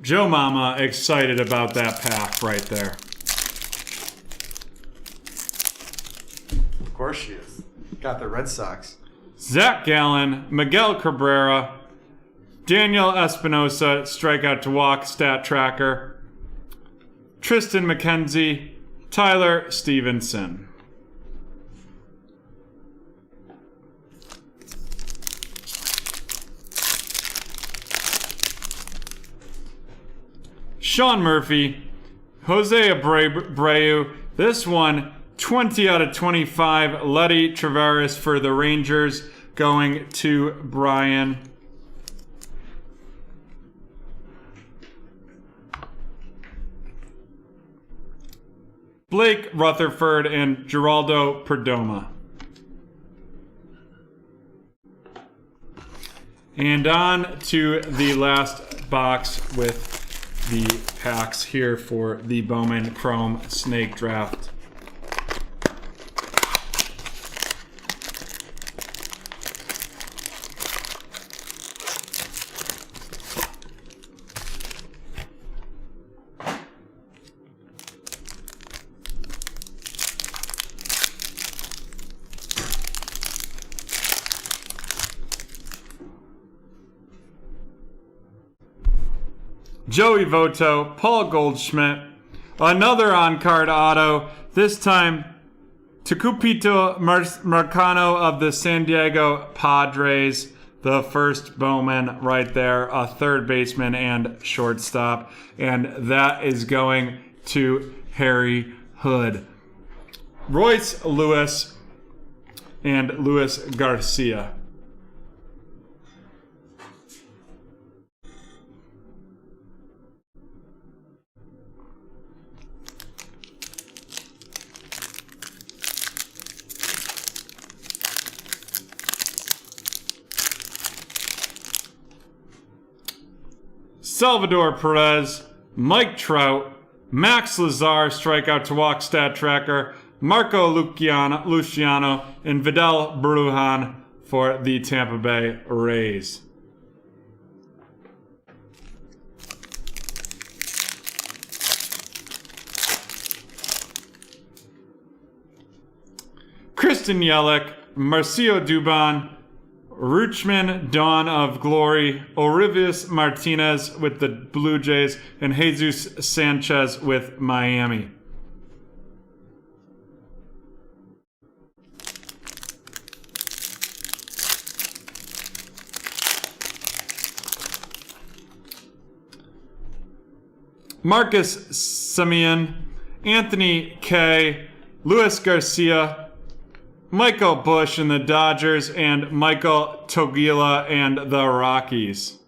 Joe Mama excited about that pack right there. Of course she is. Got the Red Sox. Zach Gallen, Miguel Cabrera, Daniel Espinosa, strikeout to walk, stat tracker. Tristan McKenzie, Tyler Stevenson. Sean Murphy, Jose Abreu. This one, 20 out of 25. Letty Travaris for the Rangers, going to Brian. Blake Rutherford and Geraldo Perdomo. And on to the last box with the packs here for the Bowman Chrome Snake Draft. Joey Votto, Paul Goldschmidt, another on-card auto, this time Tecupito Marcano of the San Diego Padres, the first Bowman right there, a third baseman and shortstop. And that is going to Harry Hood. Royce Lewis and Luis Garcia. Salvador Perez, Mike Trout, Max Lazar, strikeout to walk stat tracker, Marco Luciano, and Vidal Brujan for the Tampa Bay Rays. Kristen Yelich, Marcio Dubon, Ruchman, Dawn of Glory, Orivius Martinez with the Blue Jays, and Jesus Sanchez with Miami. Marcus Semien, Anthony K, Luis Garcia, Michael Bush and the Dodgers, and Michael Togila and the Rockies.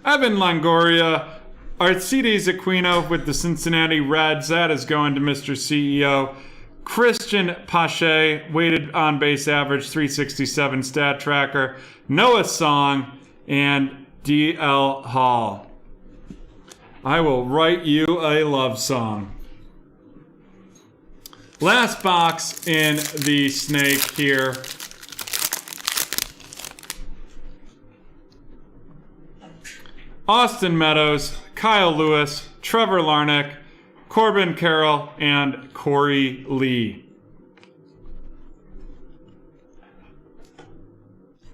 Evan Longoria, Aristides Aquino with the Cincinnati Reds. That is going to Mr. CEO. Christian Pache, weighted on base average, 367 stat tracker. Noah Song and DL Hall. I will write you a love song. Last box in the snake here. Austin Meadows, Kyle Lewis, Trevor Larnach, Corbin Carroll, and Corey Lee.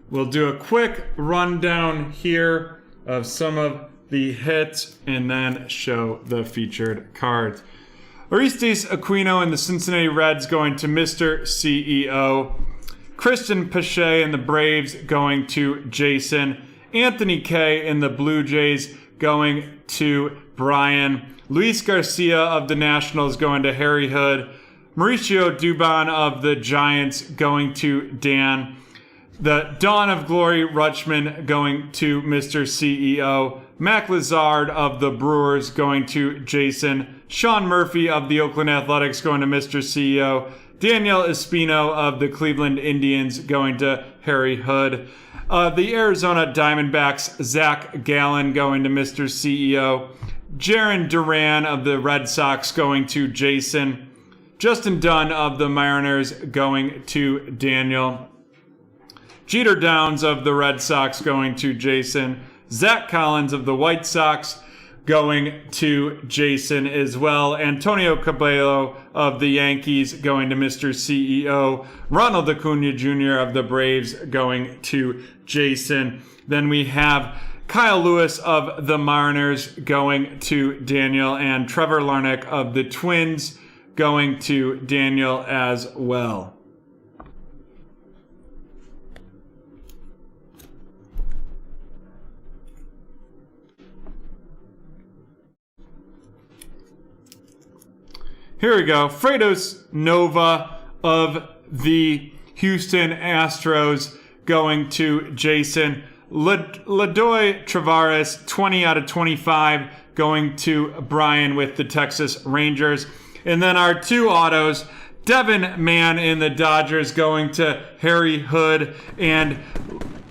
We'll do a quick rundown here of some of the hits and then show the featured cards. Aristides Aquino and the Cincinnati Reds going to Mr. CEO. Christian Pache and the Braves going to Jason. Anthony K and the Blue Jays going to Brian. Luis Garcia of the Nationals going to Harry Hood. Mauricio Dubon of the Giants going to Dan. The Dawn of Glory Rutschman going to Mr. CEO. Mac Lazard of the Brewers going to Jason. Sean Murphy of the Oakland Athletics going to Mr. CEO. Daniel Espino of the Cleveland Indians going to Harry Hood. The Arizona Diamondbacks, Zach Gallen going to Mr. CEO. Jarren Duran of the Red Sox going to Jason. Justin Dunn of the Mariners going to Daniel. Jeter Downs of the Red Sox going to Jason. Zach Collins of the White Sox going to Jason as well. Antonio Cabello of the Yankees going to Mr. CEO. Ronald Acuna Jr. of the Braves going to Jason. Then we have Kyle Lewis of the Mariners going to Daniel, and Trevor Larnach of the Twins going to Daniel as well. Here we go. Fredos Nova of the Houston Astros going to Jason. Ladoy Travares, 20 out of 25, going to Brian with the Texas Rangers. And then our two autos, Devin Mann in the Dodgers going to Harry Hood, and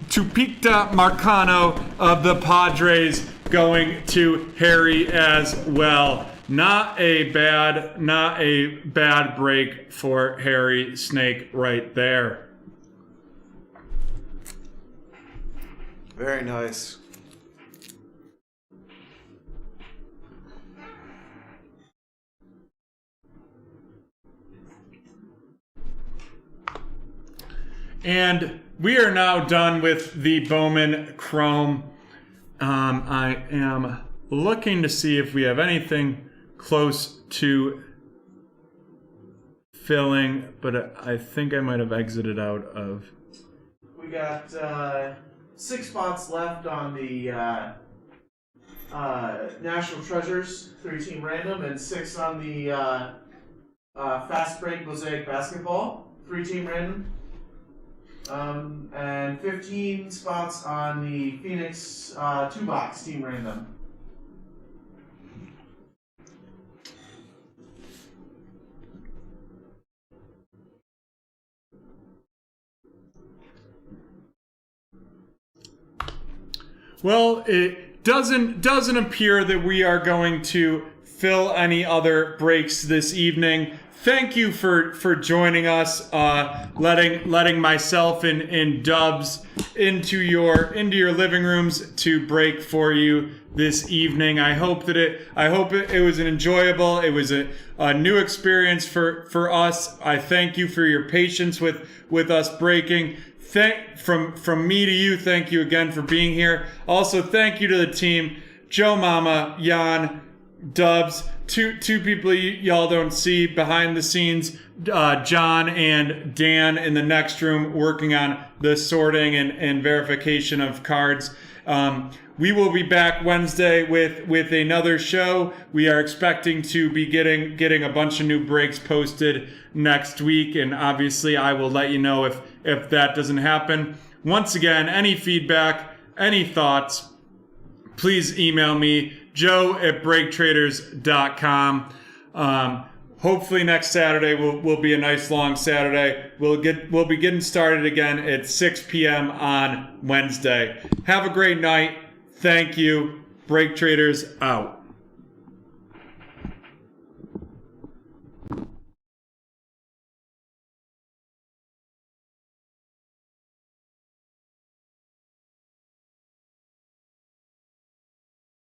Tupicta Marcano of the Padres going to Harry as well. Not a bad break for Harry Snake right there. Very nice. And we are now done with the Bowman Chrome. I am looking to see if we have anything close to filling, but I think I might have exited out of. We got 6 spots left on the National Treasures 3-team random, and 6 on the Fast Break Mosaic Basketball 3-team random. And 15 spots on the Phoenix 2-box team random. Well, it doesn't appear that we are going to fill any other breaks this evening. Thank you for joining us, letting myself and Dubs into your living rooms to break for you this evening. I hope it was an enjoyable. It was a new experience for us. I thank you for your patience with us breaking. From me to you, thank you again for being here. Also, thank you to the team, Joe Mama, Jan, Dubs, two people y'all don't see behind the scenes, John and Dan in the next room working on the sorting and verification of cards. We will be back Wednesday with another show. We are expecting to be getting a bunch of new breaks posted next week, and obviously I will let you know if that doesn't happen. Once again, any feedback, any thoughts, please email me, joe@breaktraders.com. Hopefully next Saturday will be a nice long Saturday. We'll be getting started again at 6 p.m. on Wednesday. Have a great night. Thank you. Break Traders out.